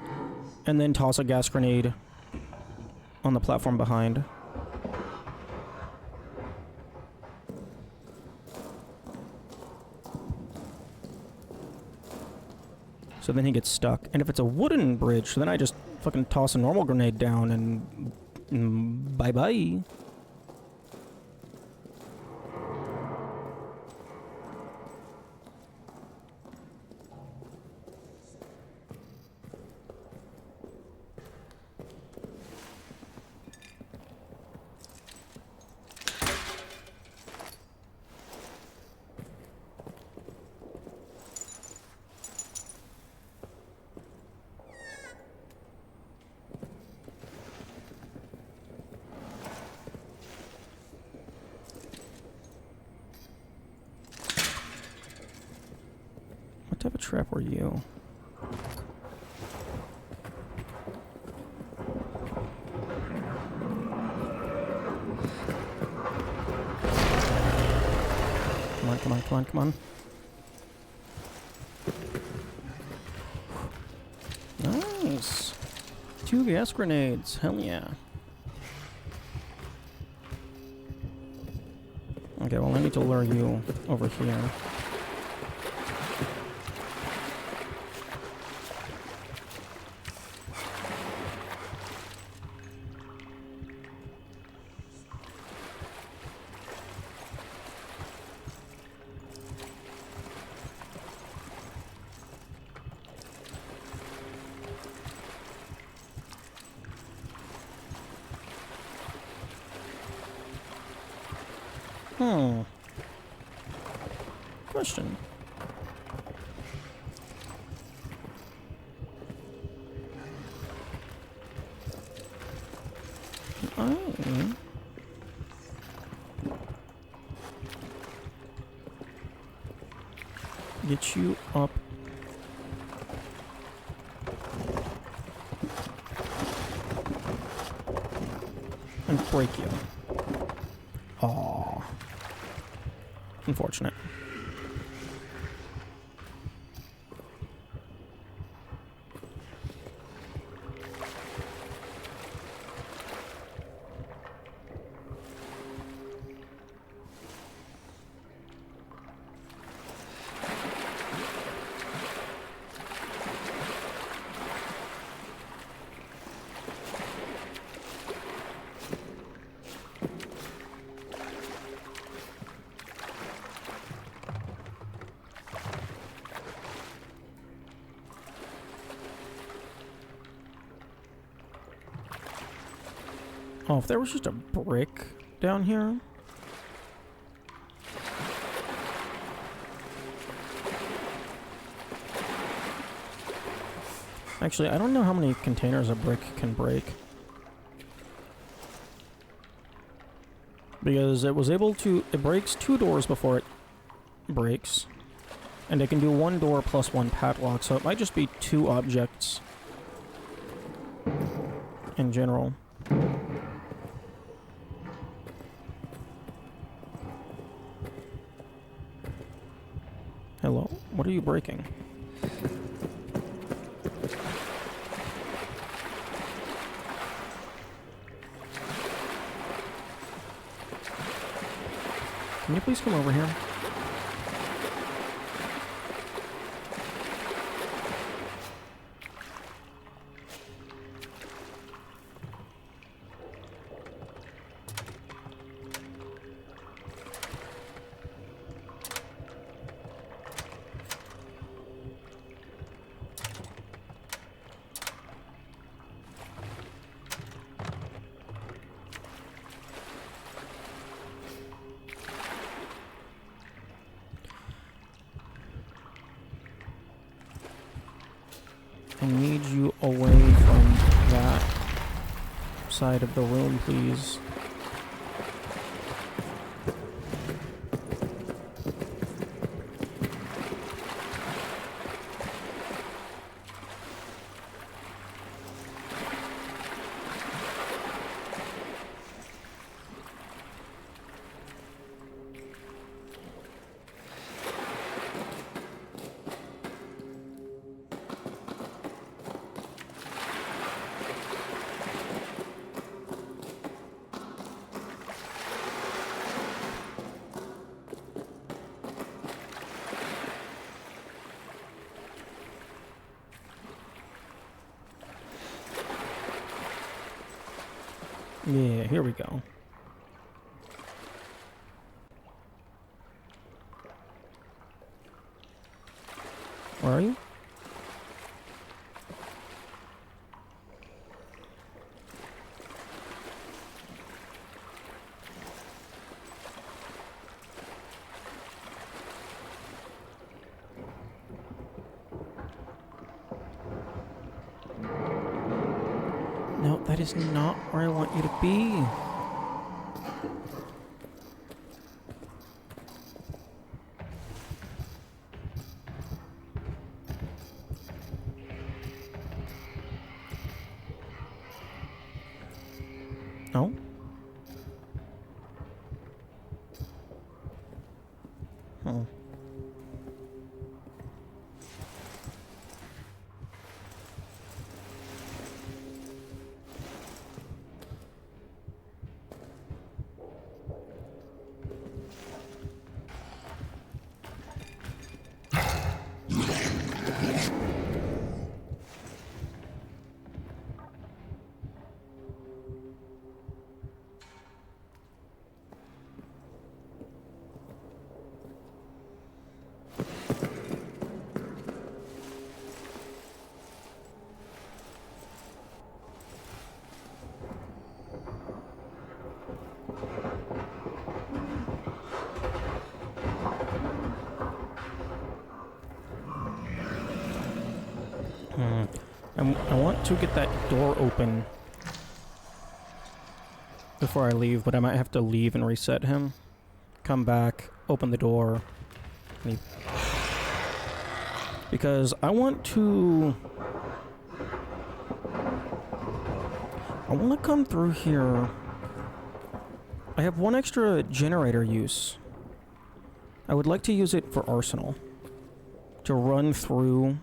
and then toss a gas grenade on the platform behind. So then he gets stuck. And if it's a wooden bridge, then I just fucking toss a normal grenade down and bye-bye. What type of trap were you? Come on, come on, come on, come on. Nice. 2 gas grenades. Hell yeah. Okay, well, I need to lure you over here. Question. I get you up and break you. Aww. Unfortunate. Oh, if there was just a brick down here. Actually, I don't know how many containers a brick can break. Because it was able to... It breaks 2 doors before it breaks. And it can do 1 door plus 1 padlock, so it might just be 2 objects in general. Hello? What are you breaking? Can you please come over here? I need you away from that side of the room, please. Yeah, here we go. Where are you? No, that is not where I want you to be. No? Oh. I want to get that door open before I leave, but I might have to leave and reset him. Come back, open the door. Because I want to come through here. I have one extra generator use. I would like to use it for Arsenal. To run through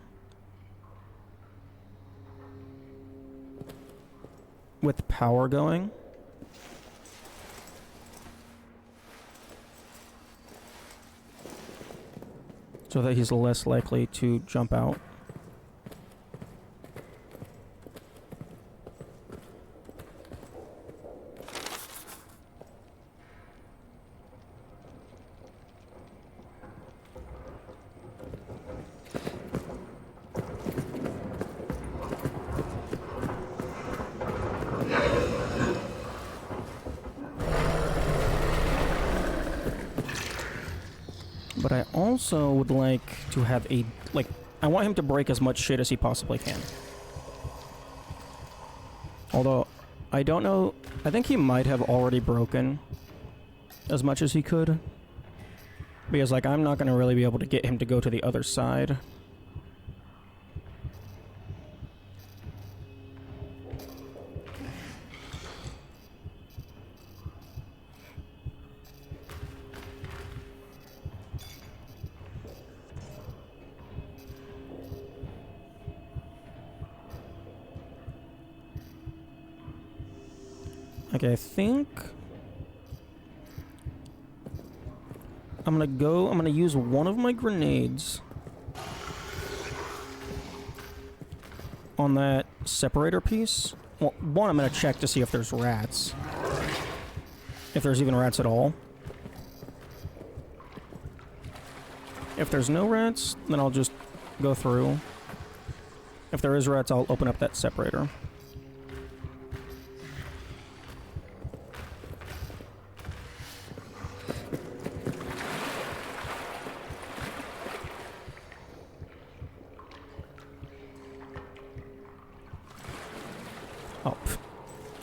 with power going. So that he's less likely to jump out. But I also would like to have a, like, I want him to break as much shit as he possibly can. Although, I don't know, I think he might have already broken as much as he could. Because, like, I'm not going to really be able to get him to go to the other side. Okay, I think I'm gonna use one of my grenades on that separator piece. Well, one, I'm gonna check to see if there's rats. If there's even rats at all. If there's no rats, then I'll just go through. If there is rats, I'll open up that separator.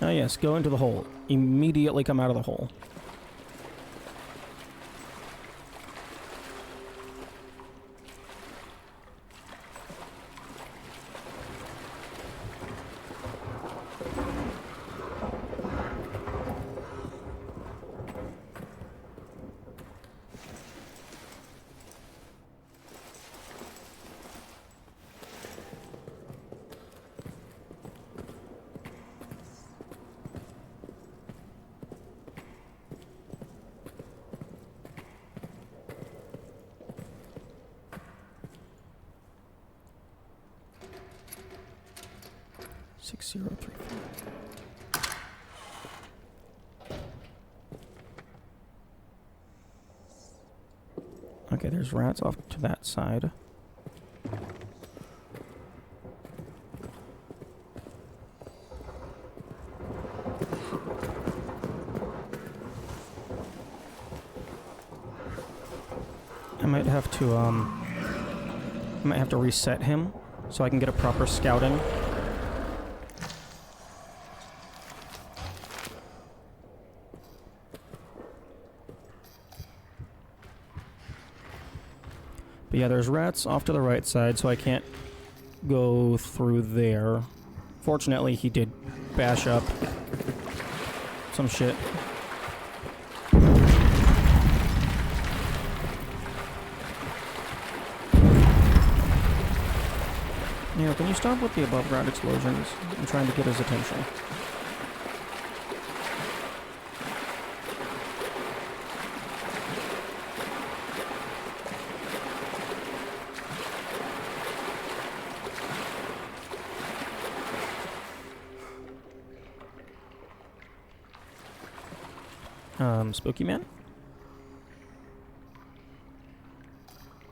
Oh yes, go into the hole. Immediately come out of the hole. Okay, there's rats off to that side. I might have to reset him so I can get a proper scouting. But yeah, there's rats off to the right side, so I can't go through there. Fortunately, he did bash up some shit. Yeah, can you stop with the above ground explosions? I'm trying to get his attention. Spooky Man?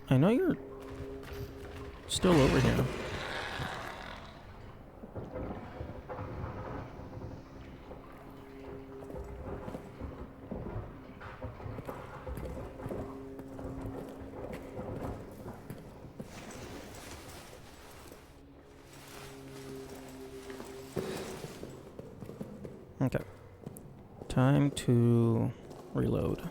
I know you're still over here. Okay. Time to reload.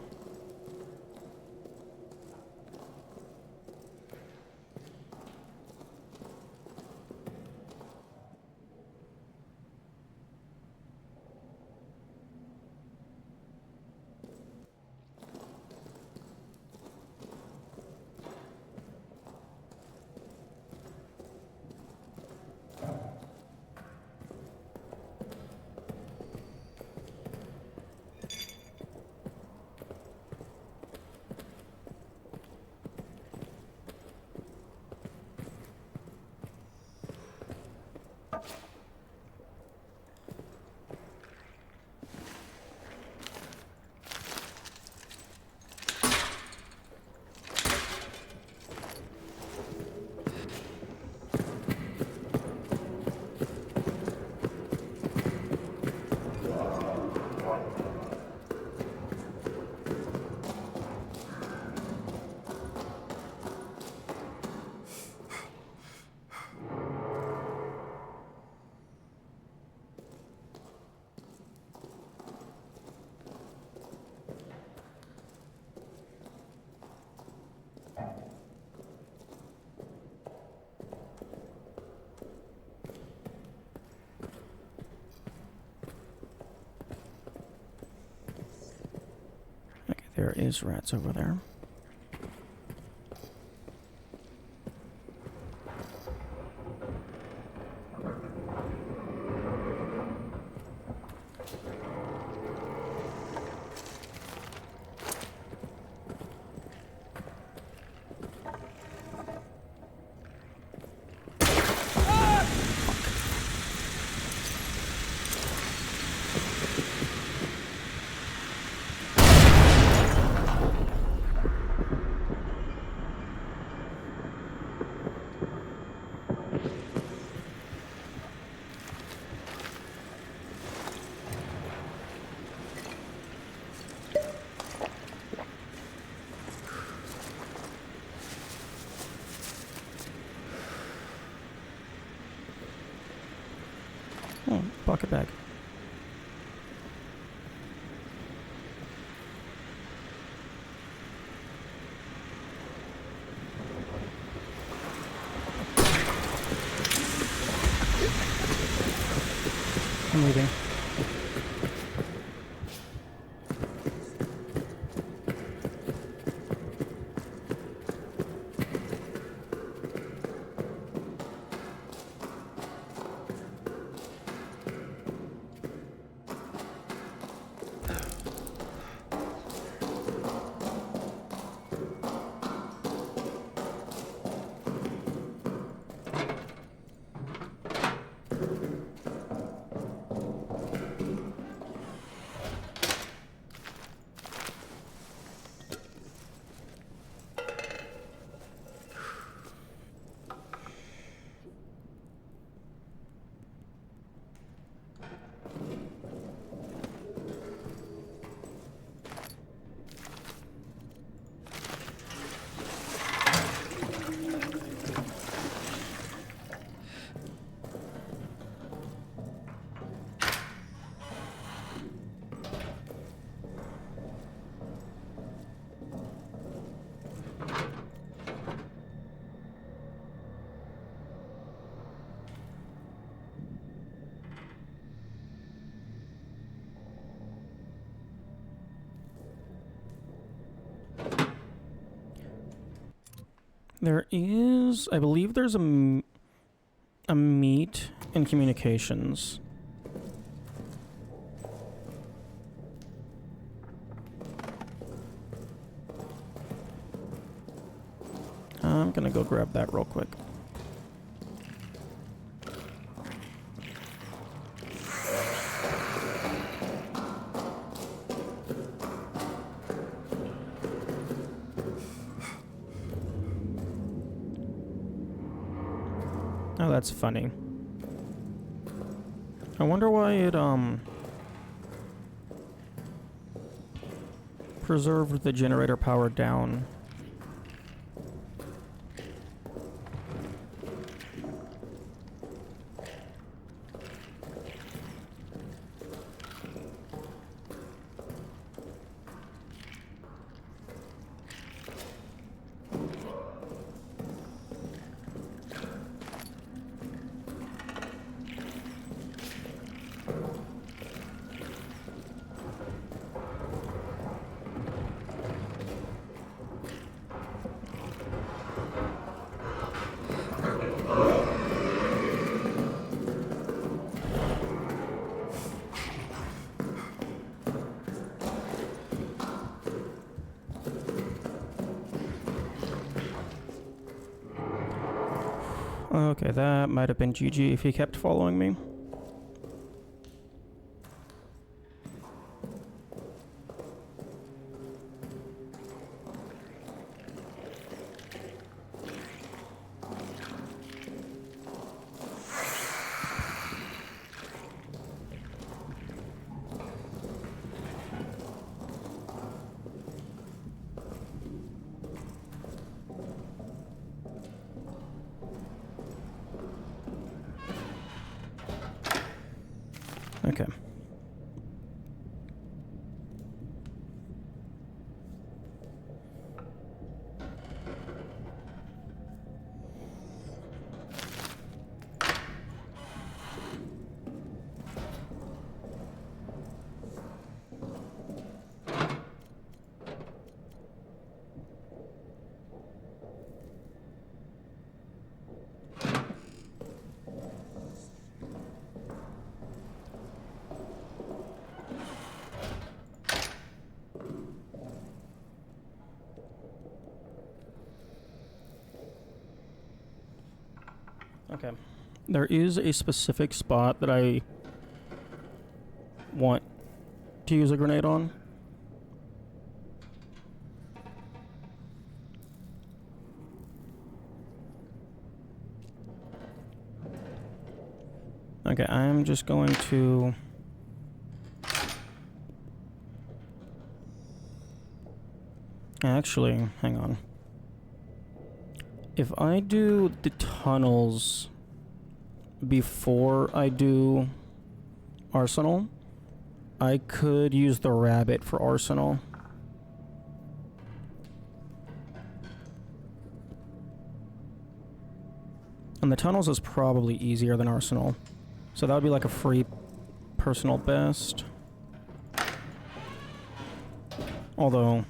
Okay, there is rats over there. Oh, pocket bag. I'm leaving. There is, I believe there's a meet in communications. I'm gonna go grab that real quick. Oh, that's funny. I wonder why it, preserved the generator power down. Okay, that might have been GG if he kept following me. Okay. Okay. There is a specific spot that I want to use a grenade on. Okay, I'm just going to... Actually, hang on. If I do the tunnels before I do Arsenal, I could use the rabbit for Arsenal. And the tunnels is probably easier than Arsenal. So that would be like a free personal best. Although,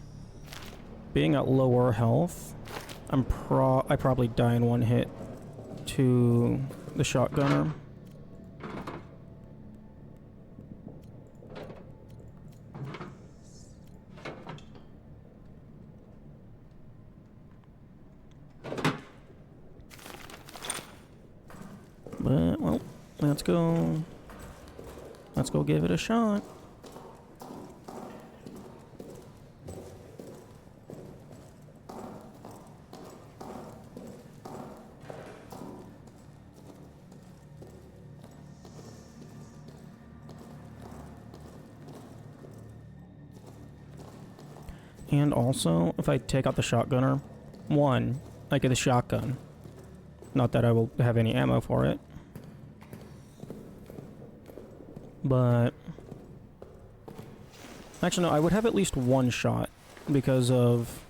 being at lower health, I probably die in one hit to the shotgunner. But, well, let's go. Let's go give it a shot. And also, if I take out the shotgunner, one, I get the shotgun. Not that I will have any ammo for it. But... Actually, no, I would have at least one shot because of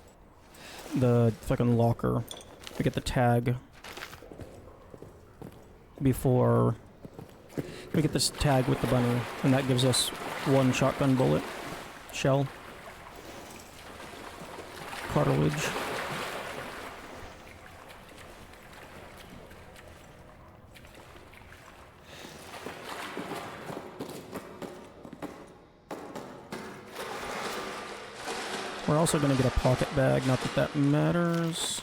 the fucking locker. I get the tag before... We get this tag with the bunny, and that gives us one shotgun bullet. Shell. Cartilage. We're also going to get a pocket bag, not that that matters.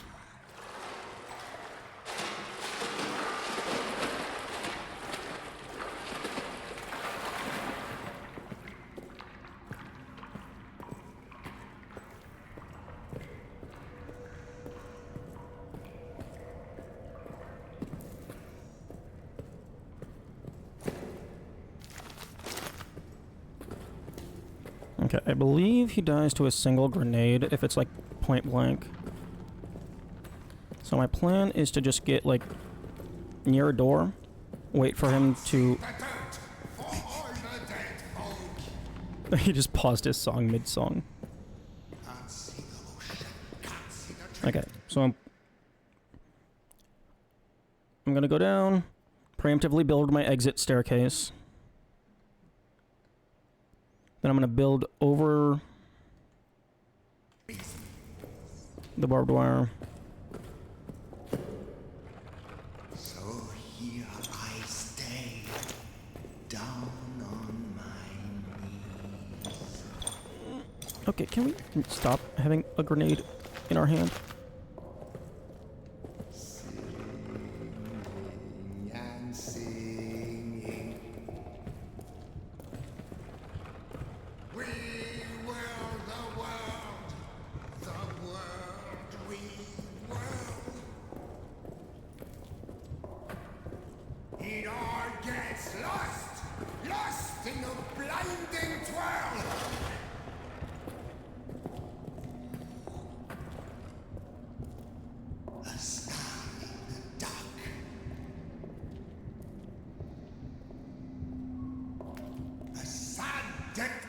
Okay, I believe he dies to a single grenade if it's like point blank. So my plan is to just get like near a door, wait for him to... He just paused his song mid-song. Okay, so I'm gonna go down, preemptively build my exit staircase. Then I'm going to build over the barbed wire. So here I stay, down on my knees. Okay, can we stop having a grenade in our hand? blinding twirl! A star in the dark. A sad death.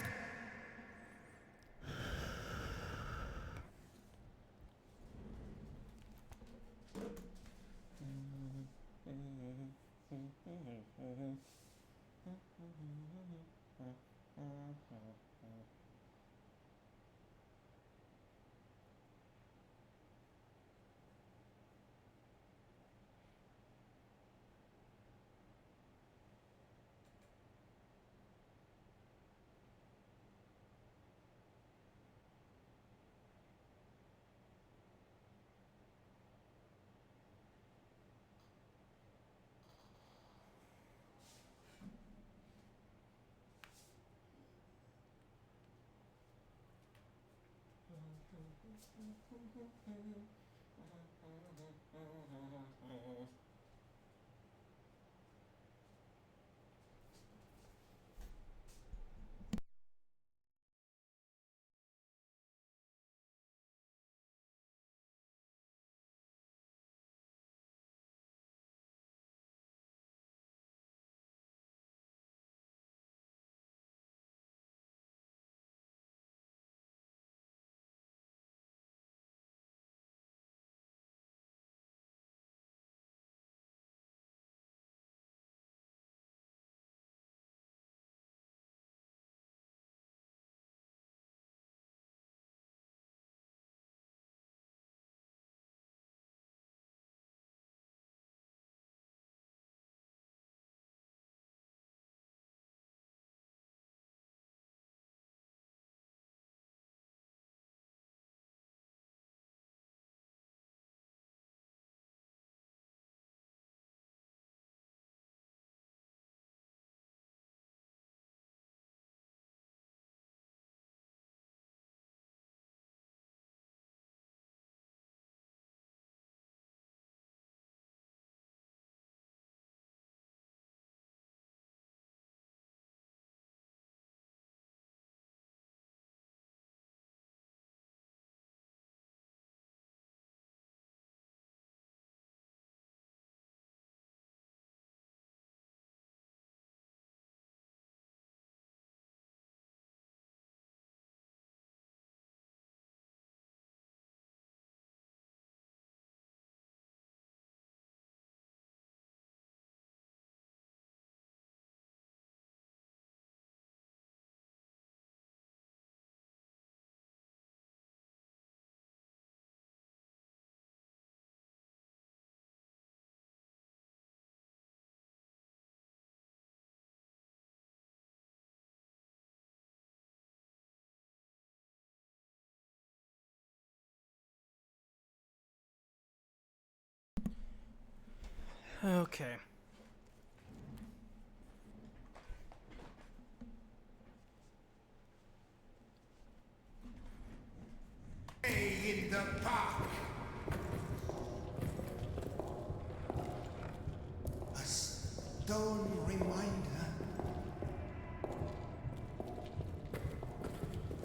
Okay. In the park. A stone reminder.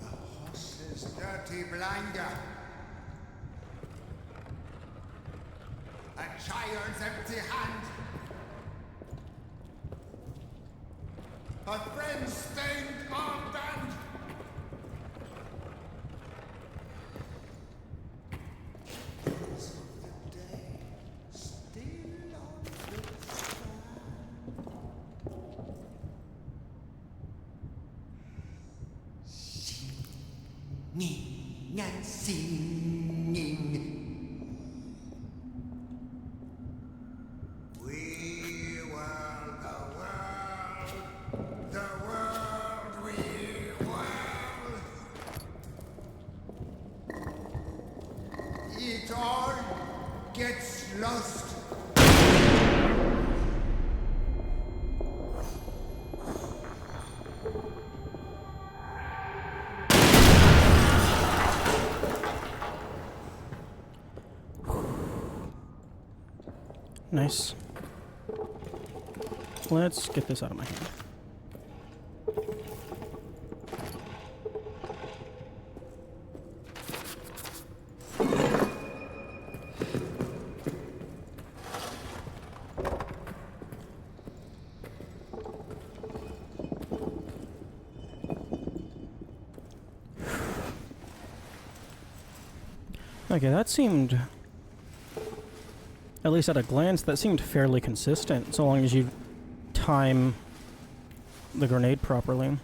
A horse's dirty blinder. A child's empty hand. A friend's stained armband. Birds of the day still on the strand. Singing and singing. We were the world we were. It all gets lost. Nice. Let's get this out of my hand. Okay, that seemed... At least at a glance, that seemed fairly consistent, so long as you time the grenade properly.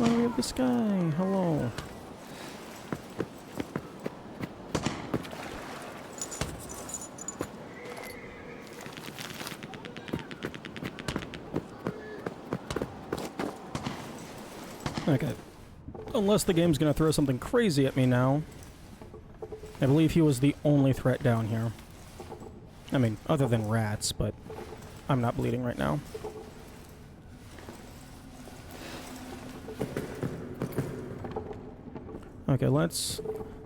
Oh, we have this guy. Hello. Okay. Unless the game's gonna throw something crazy at me now. I believe he was the only threat down here. I mean, other than rats, but I'm not bleeding right now. Okay, let's...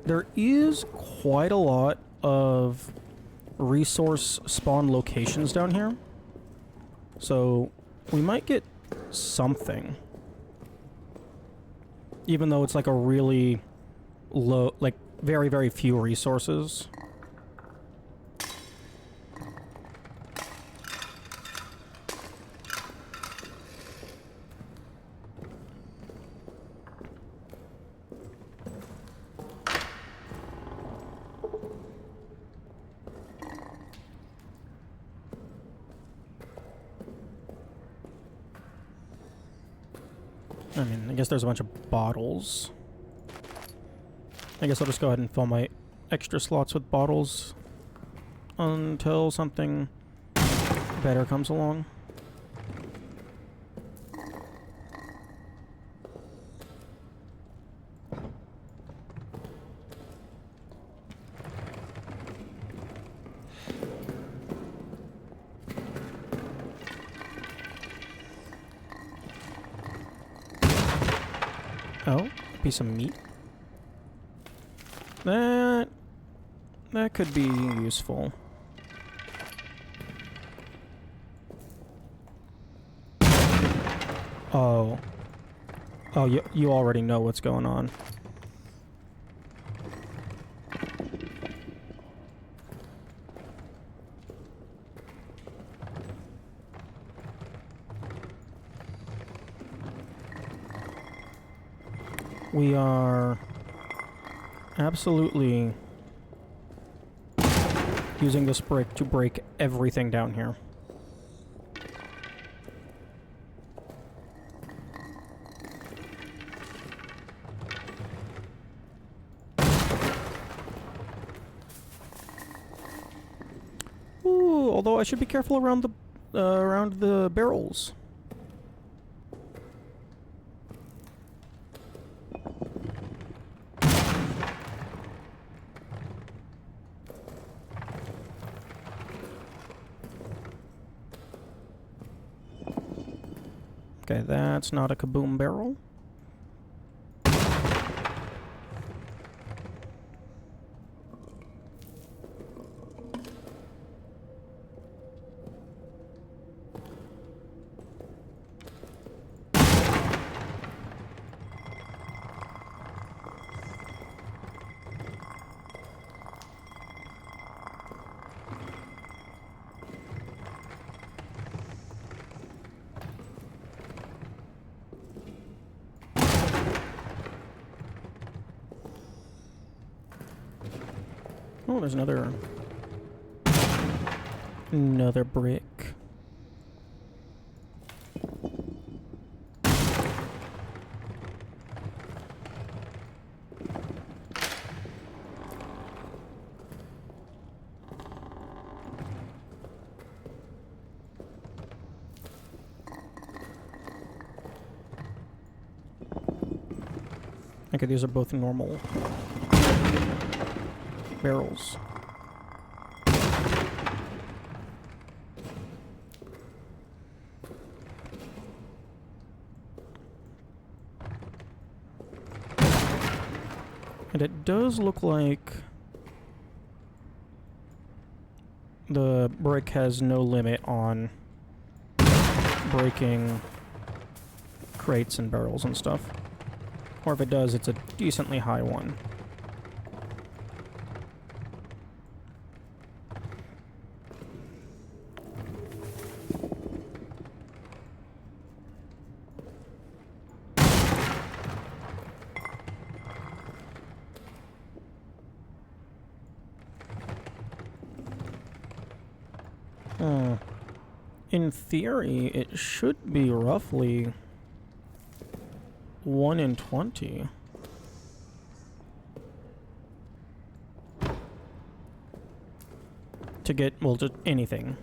There is quite a lot of resource spawn locations down here. So, we might get something. Even though it's like a really low, like very, very few resources. I mean, I guess there's a bunch of bottles. I guess I'll just go ahead and fill my extra slots with bottles until something better comes along. Oh, a piece of meat. That could be useful. Oh. Oh, you already know what's going on. We are absolutely using this brick to break everything down here. Ooh, although I should be careful around the barrels. Okay, that's not a kaboom barrel. Oh, there's another brick. Okay, these are both normal barrels. And it does look like the brick has no limit on breaking crates and barrels and stuff. Or if it does, it's a decently high one. In theory, it should be roughly 1 in 20. To get, well, just anything.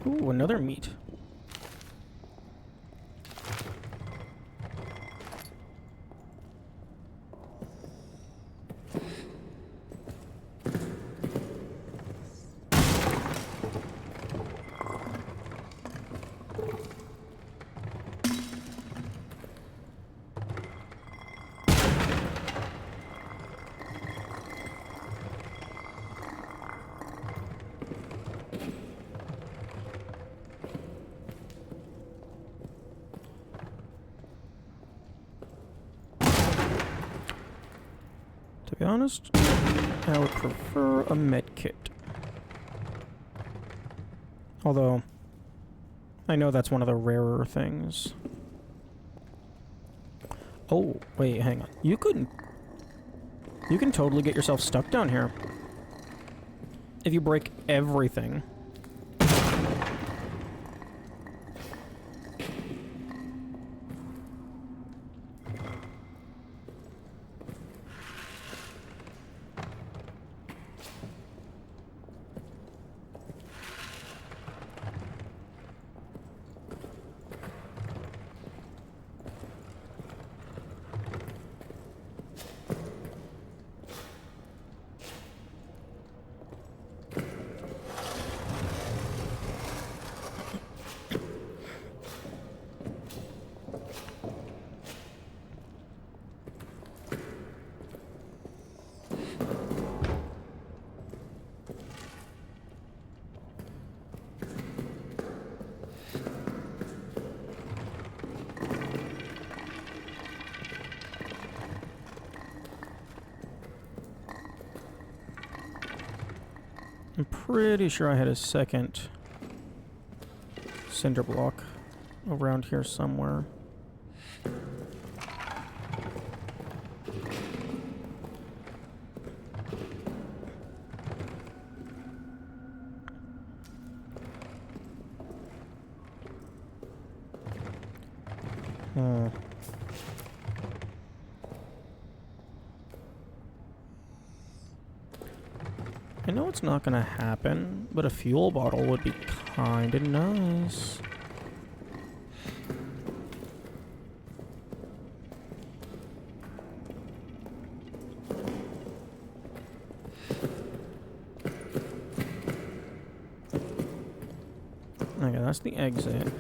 Ooh, another meat. To be honest, I would prefer a med kit. Although, I know that's one of the rarer things. Oh, wait, hang on. You can totally get yourself stuck down here. If you break everything. I'm pretty sure I had a second cinder block around here somewhere. I know it's not gonna happen, but a fuel bottle would be kinda nice. Okay, that's the exit.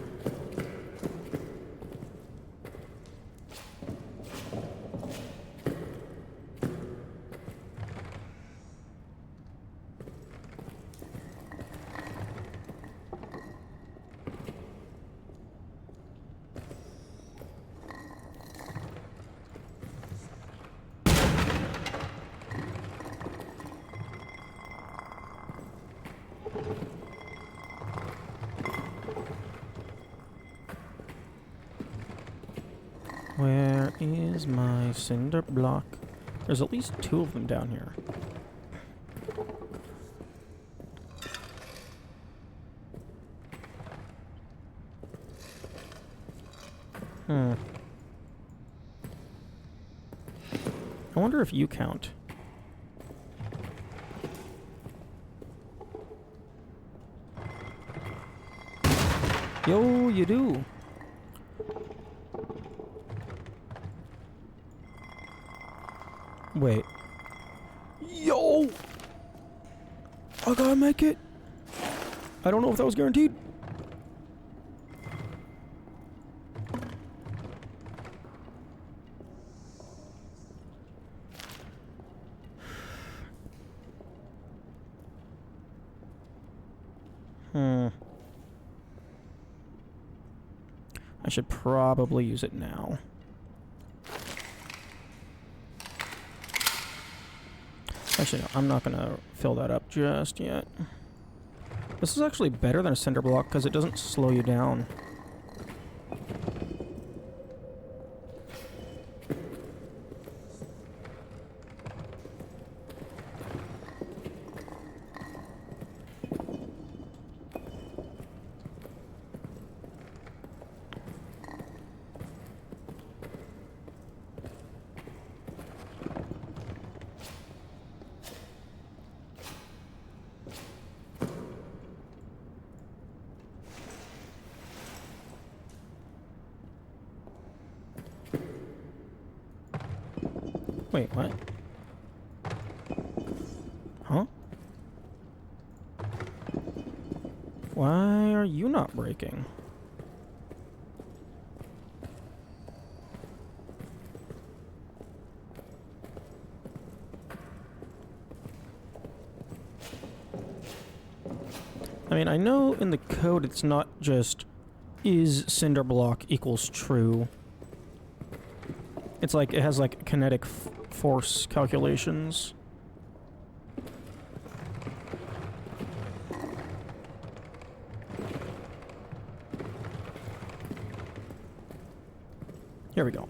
Where is my cinder block? There's at least 2 of them down here. Hmm. I wonder if you count. Yo, you do. Wait. Yo! I gotta make it. I don't know if that was guaranteed. I should probably use it now. Actually, no, I'm not gonna fill that up just yet. This is actually better than a cinder block because it doesn't slow you down. Wait, what? Huh? Why are you not breaking? I mean, I know in the code it's not just is cinder block equals true. It's like, it has like kinetic force calculations. Here we go.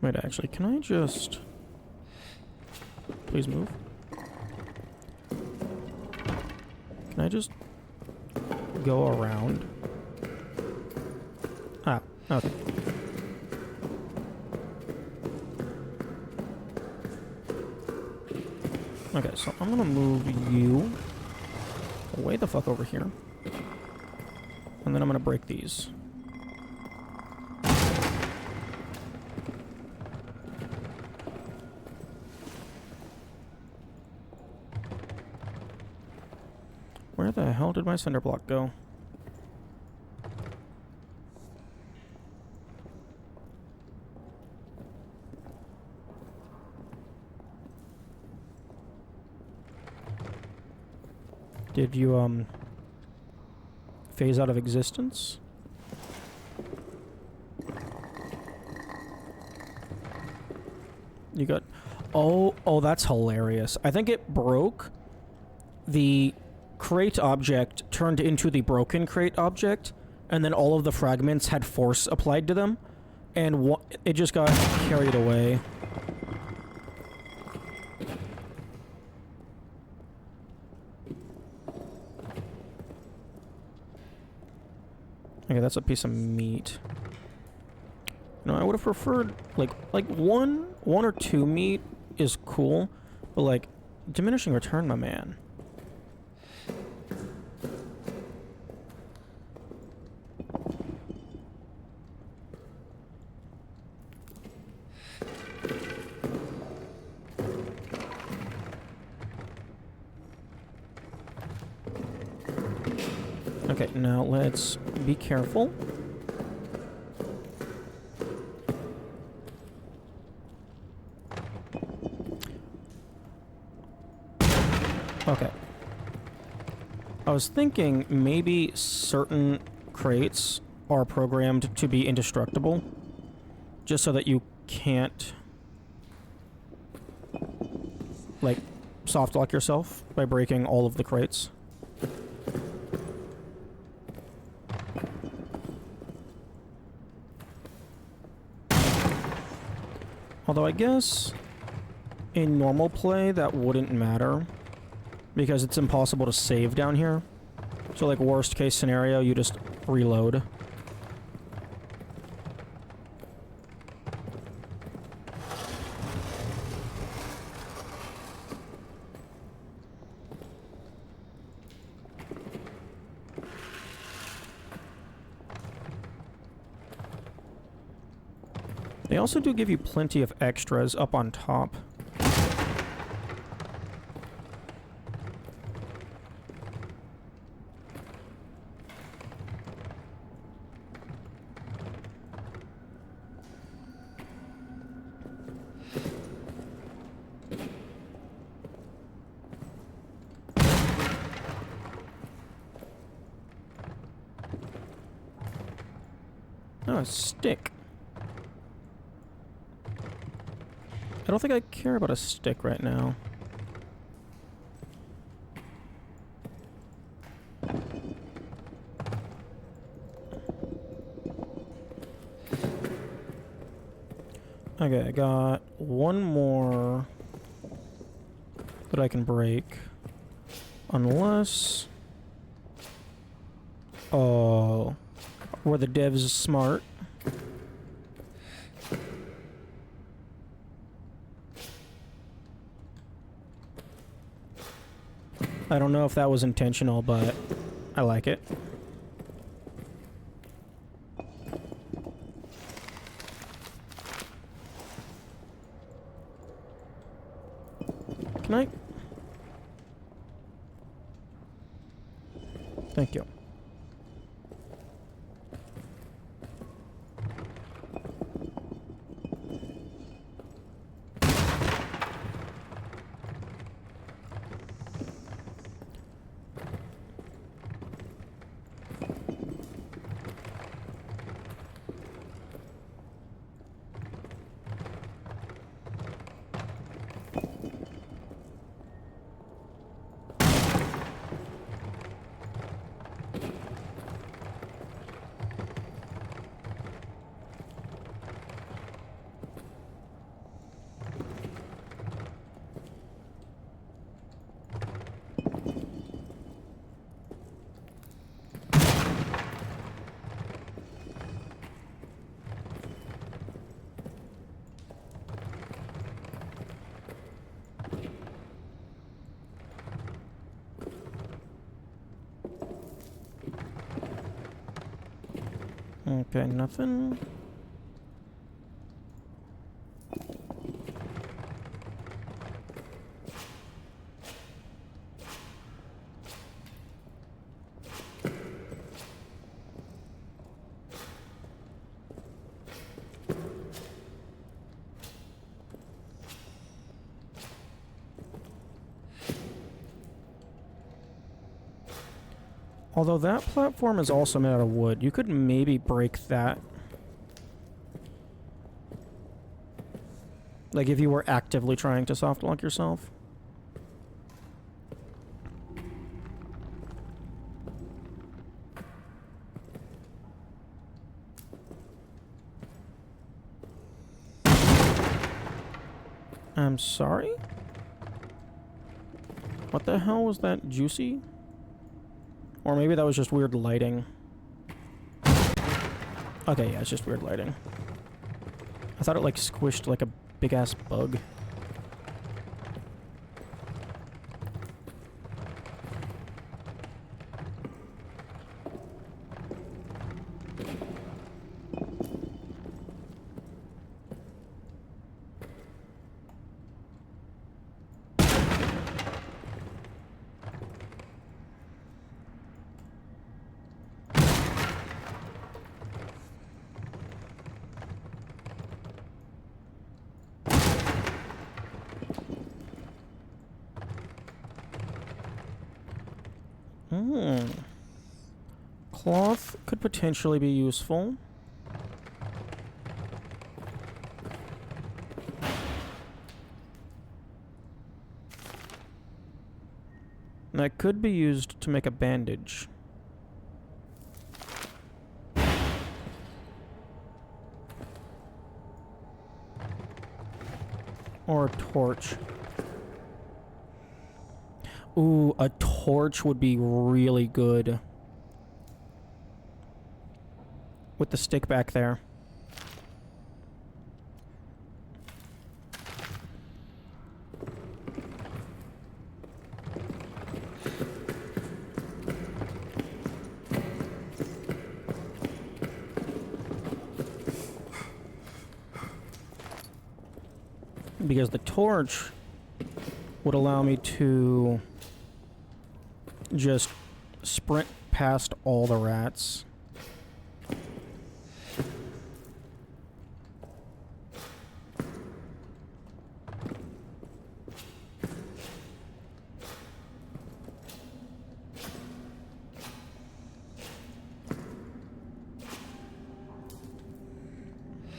Wait, actually, can I just... Please move. Can I just go around? Ah, okay. Okay, so I'm gonna move you way the fuck over here. And then I'm gonna break these. Where the hell did my cinder block go? Did you, phase out of existence? You got... Oh, that's hilarious. I think it broke the crate object turned into the broken crate object, and then all of the fragments had force applied to them, and it just got carried away. Okay, that's a piece of meat. You know, I would have preferred like one or two meat is cool, but like diminishing return, my man. Okay, now let's be careful. Okay. I was thinking maybe certain crates are programmed to be indestructible, just so that you can't, like, soft lock yourself by breaking all of the crates. Although I guess in normal play that wouldn't matter. because it's impossible to save down here. So like worst case scenario, you just reload. They also do give you plenty of extras up on top. Oh, a stick. I don't think I care about a stick right now. Okay, I got one more that I can break. Unless... Oh... Were the devs smart? I don't know if that was intentional, but I like it. Can I? Thank you. Okay, nothing. Although that platform is also made out of wood, you could maybe break that. Like if you were actively trying to soft lock yourself. I'm sorry? What the hell was that juicy? Or maybe that was just weird lighting. Okay, yeah, it's just weird lighting. I thought it like squished like a big ass bug. Cloth could potentially be useful. And that could be used to make a bandage. Or a torch. Ooh, a torch would be really good. With the stick back there. Because the torch would allow me to just sprint past all the rats.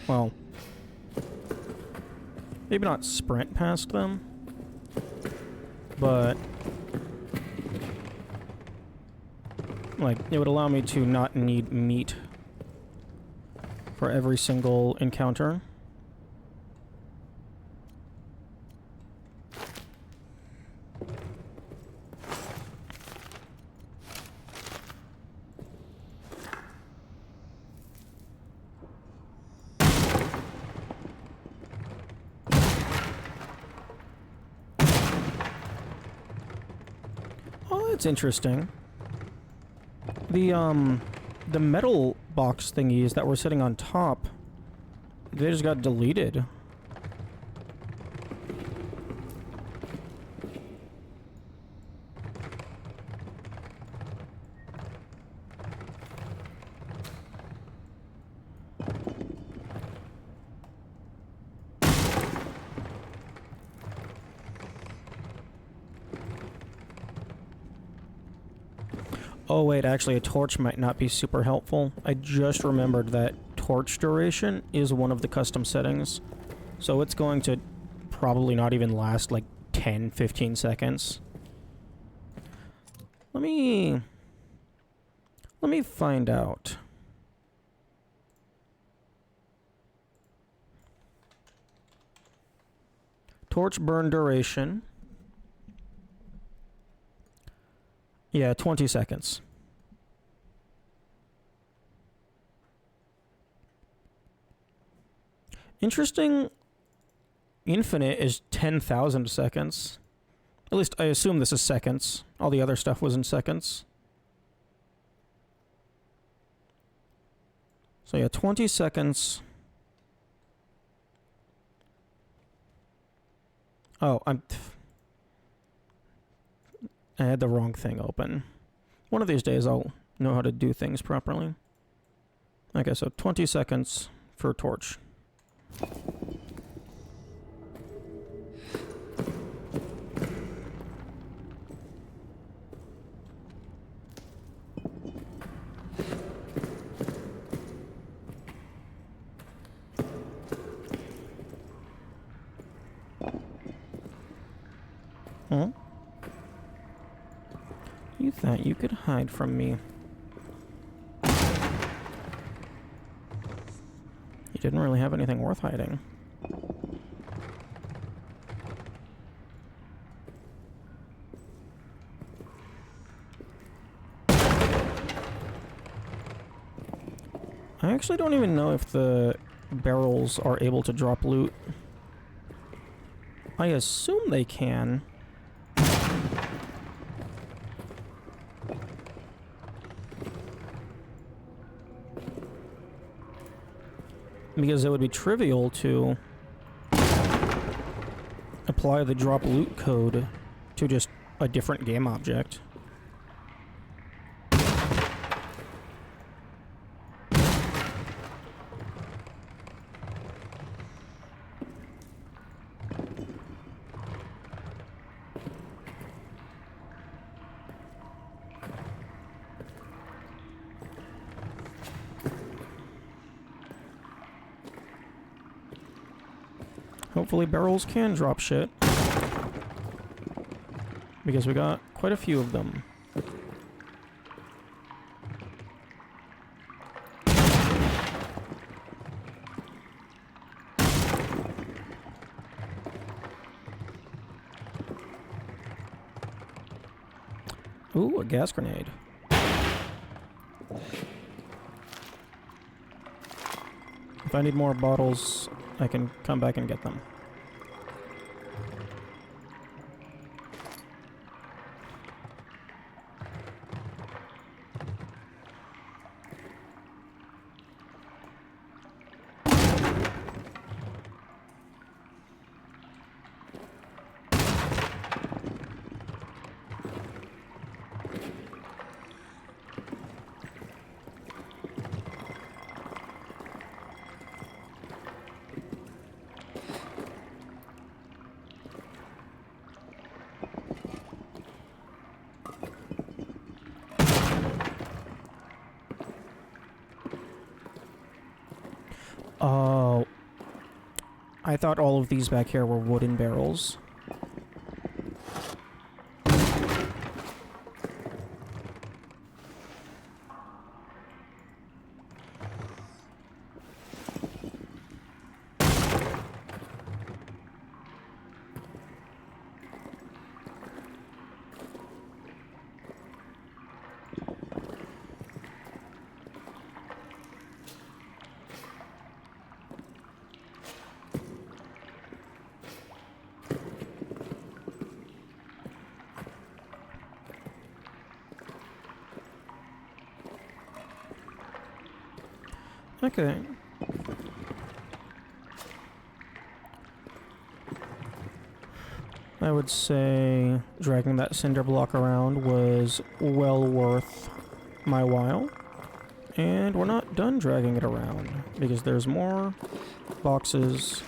Well, maybe not sprint past them, but like it would allow me to not need meat for every single encounter. That's interesting. The metal box thingies that were sitting on top, they just got deleted. Oh wait, actually a torch might not be super helpful. I just remembered that torch duration is one of the custom settings. So it's going to probably not even last like 10-15 seconds. Let me find out. Torch burn duration. Yeah, 20 seconds. Interesting. Infinite is 10,000 seconds. At least I assume this is seconds. All the other stuff was in seconds. So yeah, 20 seconds. Oh, I had the wrong thing open. One of these days I'll know how to do things properly. Okay, so 20 seconds for torch. Huh? You thought you could hide from me. You didn't really have anything worth hiding. I actually don't even know if the barrels are able to drop loot. I assume they can. Because it would be trivial to apply the drop loot code to just a different game object. Hopefully barrels can drop shit. Because we got quite a few of them. Ooh, a gas grenade. If I need more bottles, I can come back and get them. Oh. I thought all of these back here were wooden barrels. Okay. I would say dragging that cinder block around was well worth my while. And we're not done dragging it around, because there's more boxes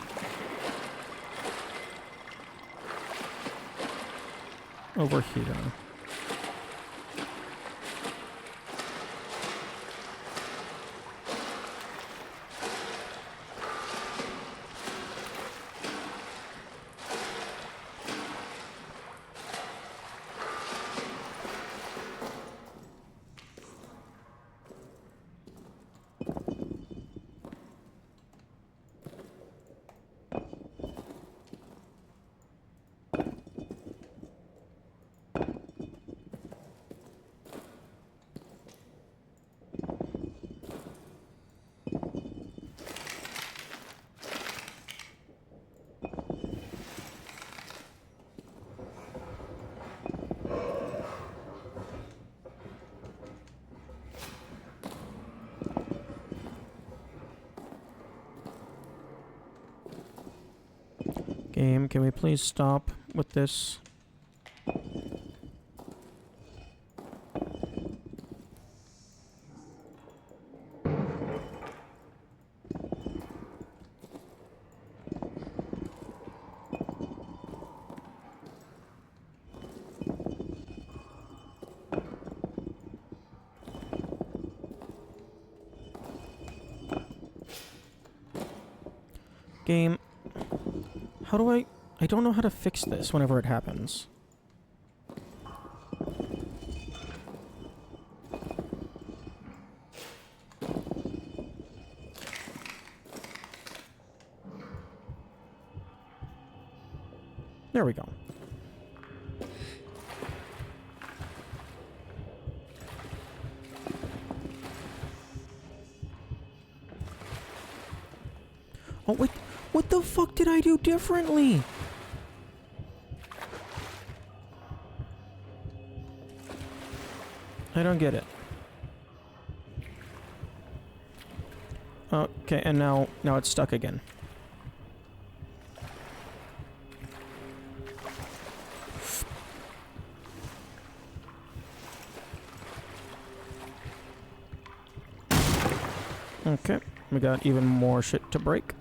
over here. Game, can we please stop with this? Game, how do I don't know how to fix this whenever it happens. There we go. Oh, wait. What the fuck did I do differently? I don't get it. Okay, and now it's stuck again. Okay, we got even more shit to break.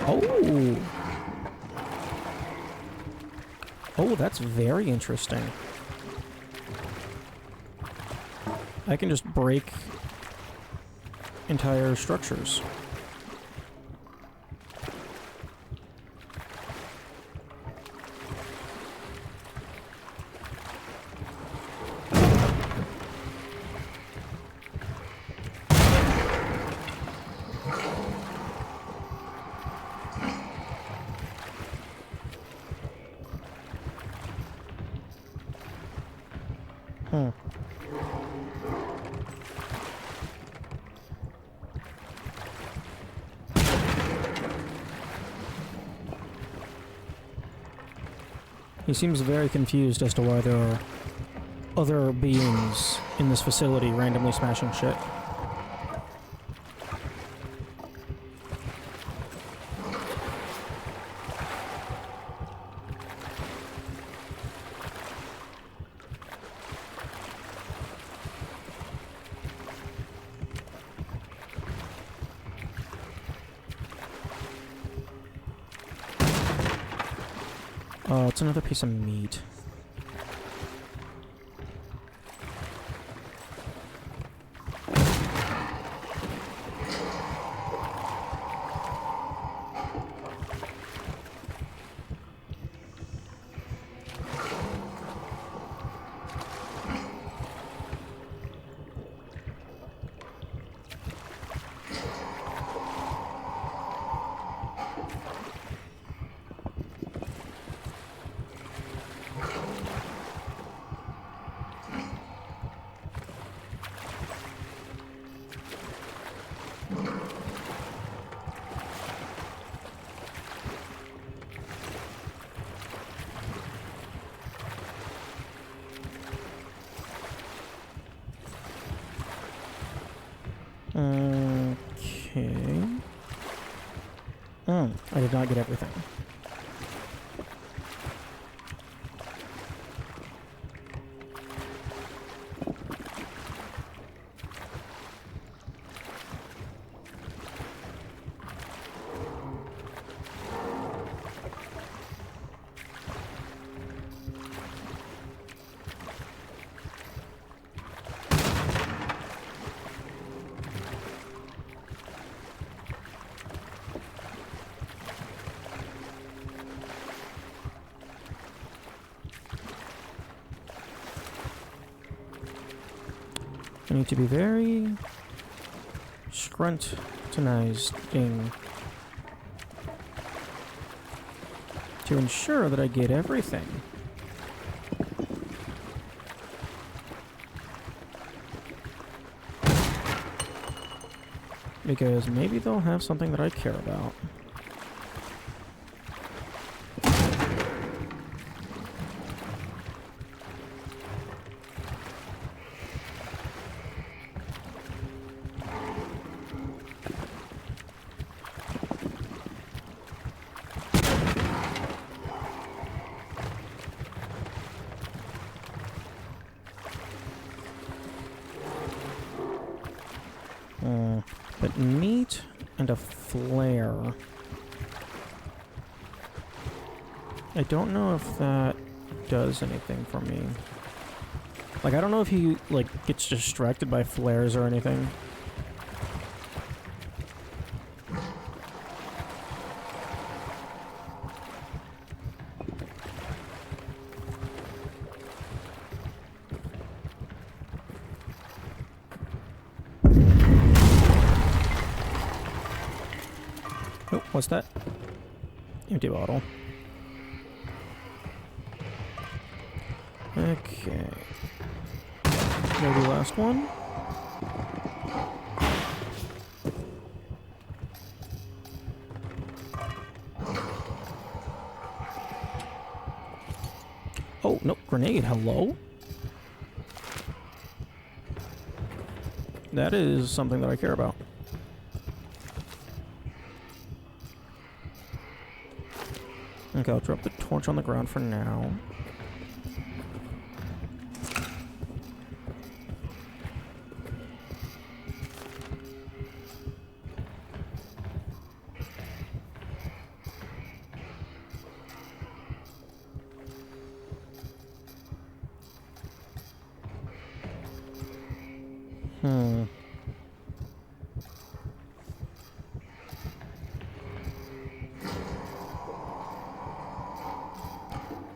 Oh! Oh, that's very interesting. I can just break entire structures. Hmm. He seems very confused as to why there are other beings in this facility randomly smashing shit. Oh, it's another piece of meat. Okay. I did not get everything. I need to be very scrutinizing to ensure that I get everything. Because maybe they'll have something that I care about. But meat and a flare. I don't know if that does anything for me. Like, I don't know if he, like, gets distracted by flares or anything. Oh, what's that? Empty bottle. Okay. Maybe last one? Oh, no, grenade, hello? That is something that I care about. Okay, I'll drop the torch on the ground for now.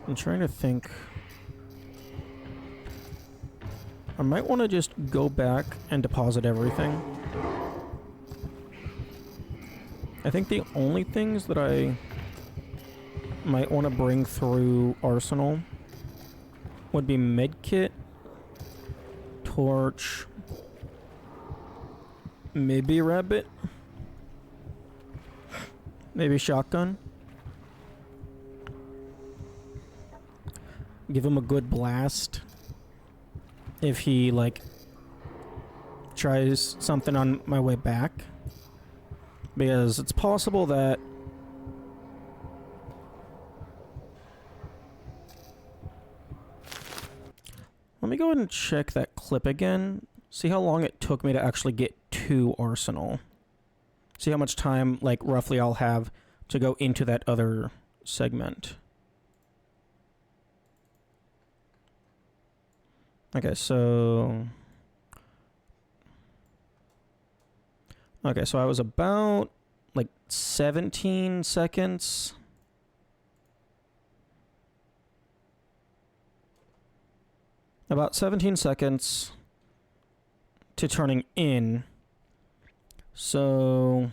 I'm trying to think. I might want to just go back and deposit everything. I think the only things that I might want to bring through Arsenal would be medkit, torch, maybe rabbit, maybe shotgun. Give him a good blast if he, like, tries something on my way back. Because it's possible that let me go ahead and check that clip again. See how long it took me to actually get to Arsenal. See how much time, like, roughly I'll have to go into that other segment. Okay, so... Okay, so I was about, like, 17 seconds. About 17 seconds to turning in. So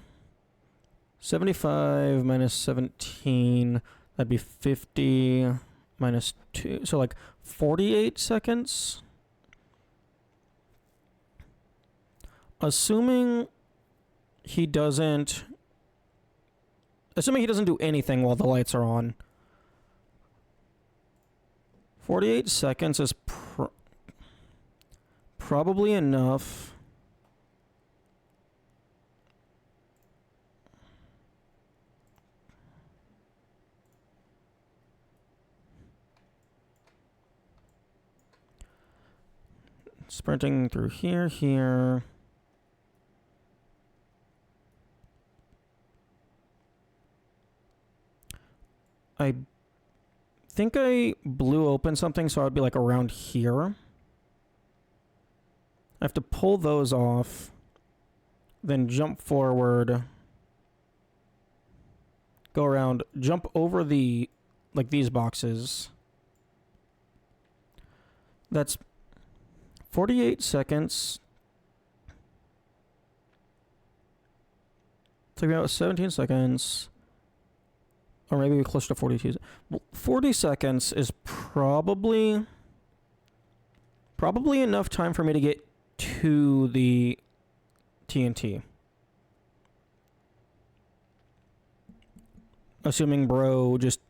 75 minus 17, that'd be 50 minus 2. So like 48 seconds. Assuming he doesn't do anything while the lights are on. 48 seconds is probably enough. Sprinting through here. I think I blew open something, so I'd be like around here. I have to pull those off, then jump forward, go around, jump over the, like, these boxes. That's 48 seconds. Took me about 17 seconds. Or maybe closer to 42. Well, 40 seconds is probably enough time for me to get to the TNT. Assuming bro just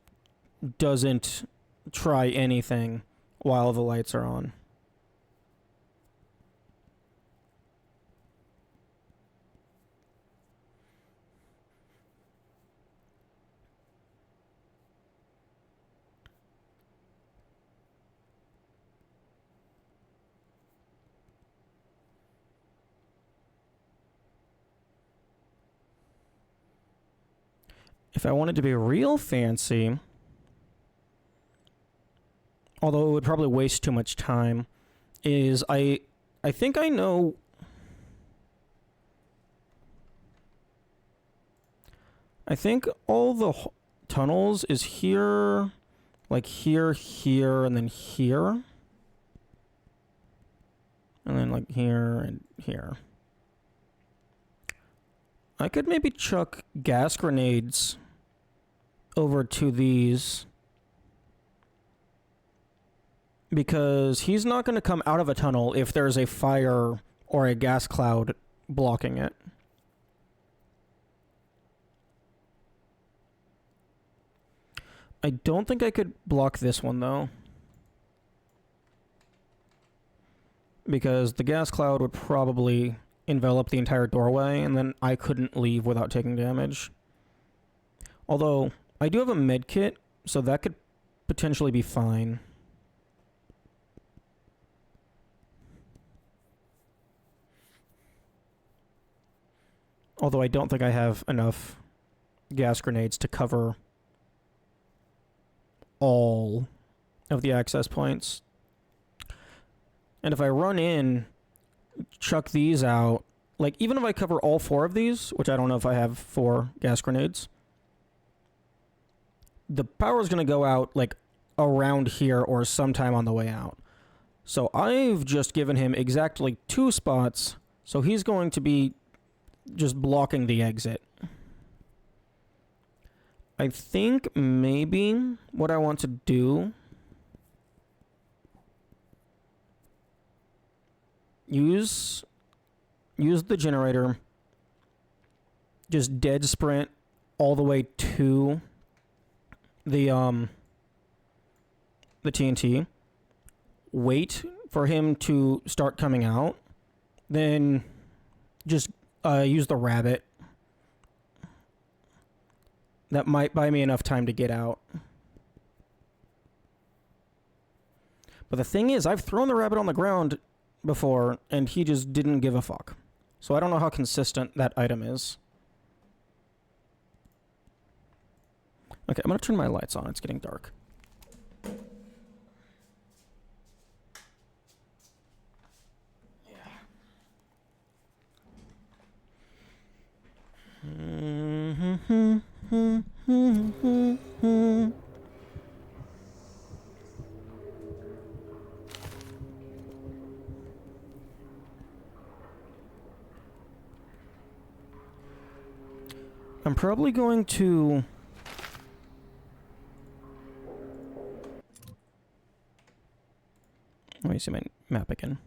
doesn't try anything while the lights are on. If I wanted to be real fancy, although it would probably waste too much time, is I think I know... I think all the tunnels is here, like here, and then here. And then like here and here. I could maybe chuck gas grenades over to these, because he's not going to come out of a tunnel if there's a fire or a gas cloud blocking it. I don't think I could block this one, though, because the gas cloud would probably envelop the entire doorway, and then I couldn't leave without taking damage. Although, I do have a med kit, so that could potentially be fine. Although I don't think I have enough gas grenades to cover all of the access points. And if I run in, chuck these out, like, even if I cover all 4 of these, which I don't know if I have 4 gas grenades, the power is going to go out, like, around here or sometime on the way out. So I've just given him exactly 2 spots, so he's going to be just blocking the exit. I think maybe what I want to do... Use the generator, just dead sprint all the way to the TNT, wait for him to start coming out, then just use the rabbit. That might buy me enough time to get out. But the thing is, I've thrown the rabbit on the ground before, and he just didn't give a fuck. So I don't know how consistent that item is. Okay, I'm gonna turn my lights on. It's getting dark. I'm probably going to... Let me see my map again.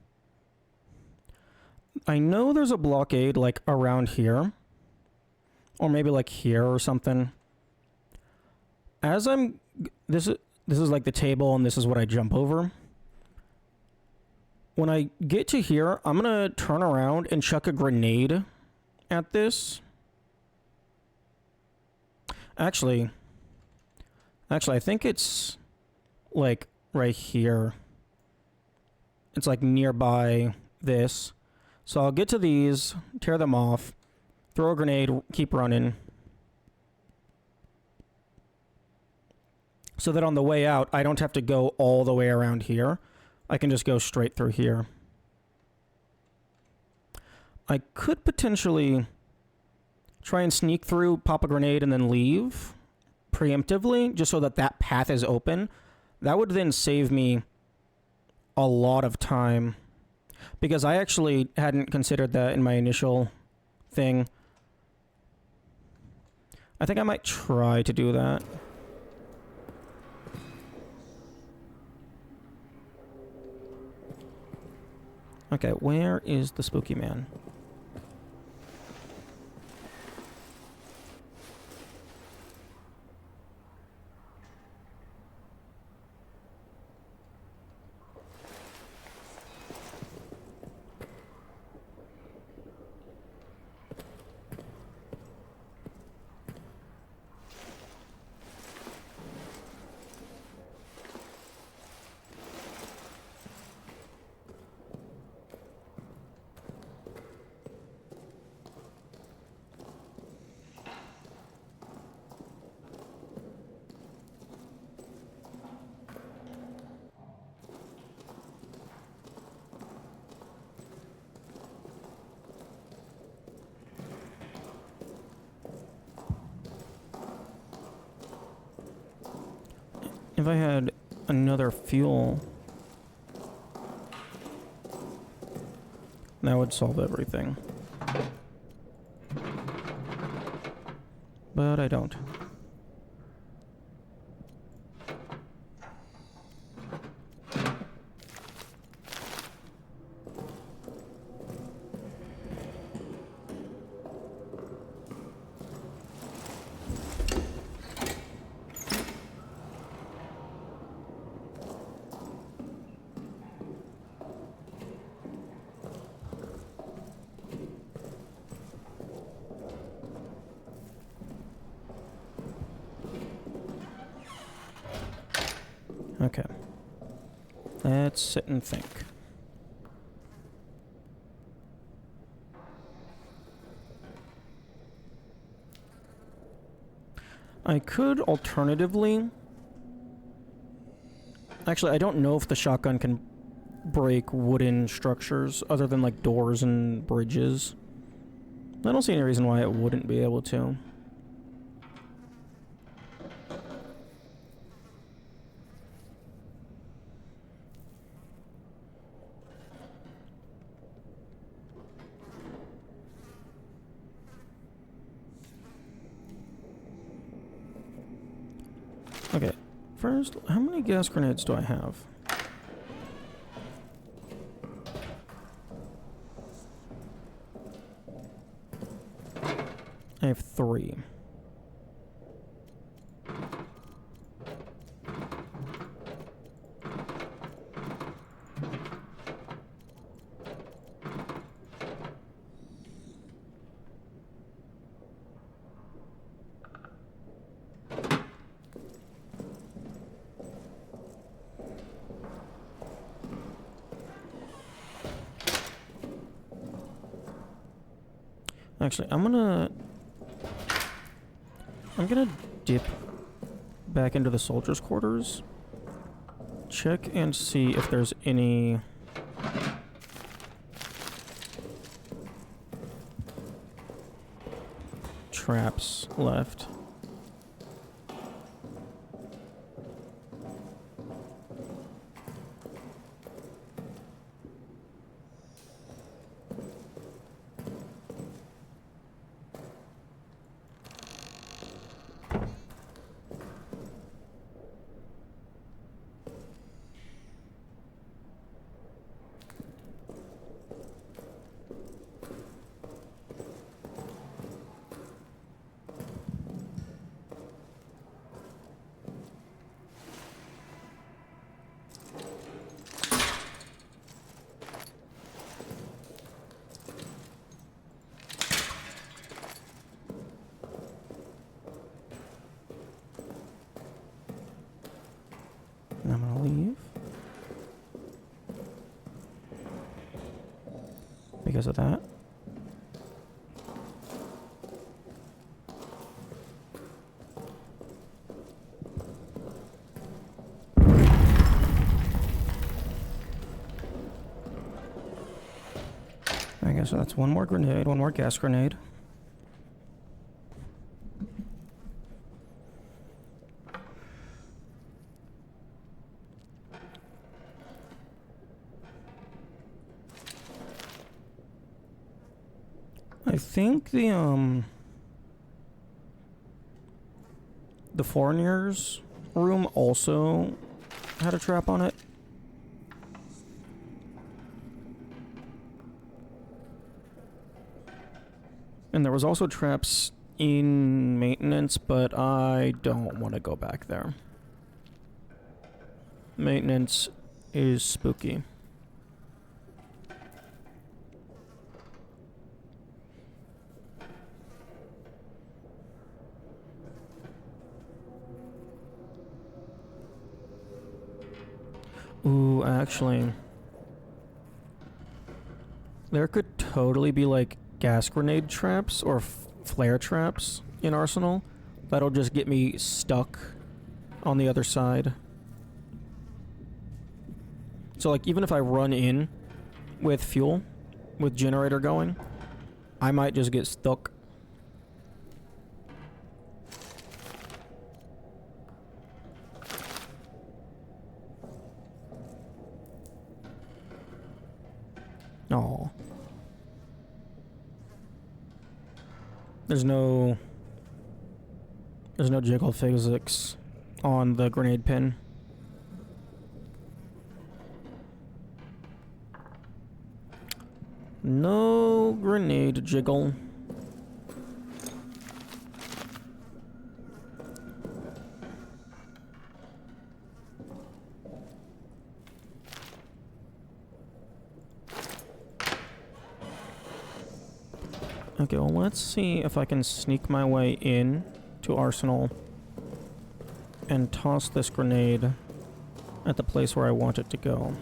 I know there's a blockade, like, around here. Or maybe, like, here or something. As I'm... This is like the table, and this is what I jump over. When I get to here, I'm gonna turn around and chuck a grenade at this. Actually, I think it's, like, right here. It's, like, nearby this. So I'll get to these, tear them off, throw a grenade, keep running. So that on the way out, I don't have to go all the way around here. I can just go straight through here. I could potentially... try and sneak through, pop a grenade, and then leave preemptively, just so that that path is open. That would then save me a lot of time, because I actually hadn't considered that in my initial thing. I think I might try to do that. Okay, where is the spooky man? If I had another fuel, that would solve everything. But I don't. Okay. Let's sit and think. I could alternatively... Actually, I don't know if the shotgun can break wooden structures other than, like, doors and bridges. I don't see any reason why it wouldn't be able to. Okay, first, how many gas grenades do I have? I have 3. Actually, I'm gonna dip back into the soldiers' quarters. Check and see if there's any traps left. And I'm gonna leave. Because of that. I guess that's one more grenade, one more gas grenade. I think the foreigners room also had a trap on it. And there was also traps in maintenance, but I don't want to go back there. Maintenance is spooky. Ooh, actually, there could totally be like gas grenade traps or flare traps in Arsenal that'll just get me stuck on the other side. So like even if I run in with fuel, with generator going, I might just get stuck. Oh. There's no jiggle physics on the grenade pin. No grenade jiggle. Okay, well, let's see if I can sneak my way in to Arsenal and toss this grenade at the place where I want it to go.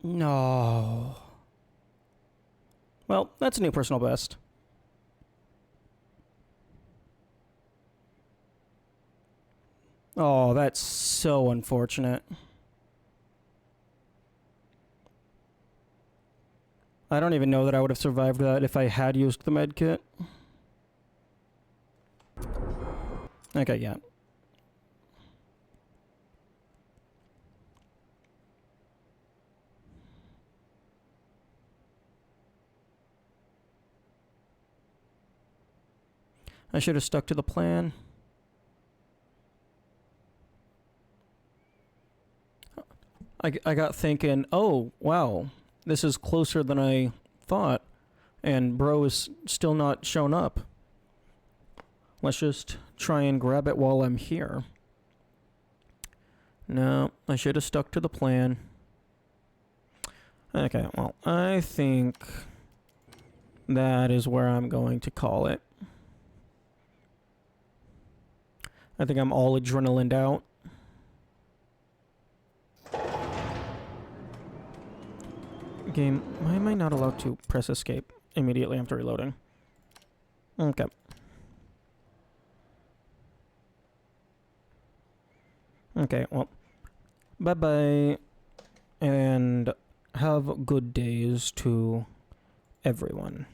No. Well, that's a new personal best. Oh, that's so unfortunate. I don't even know that I would have survived that if I had used the med kit. Okay, yeah. I should have stuck to the plan. I got thinking, oh, wow, this is closer than I thought, and bro is still not shown up. Let's just try and grab it while I'm here. No, I should have stuck to the plan. Okay, well, I think that is where I'm going to call it. I think I'm all adrenalined out. Game, why am I not allowed to press escape immediately after reloading? Okay. Okay, well, bye-bye, and have good days to everyone.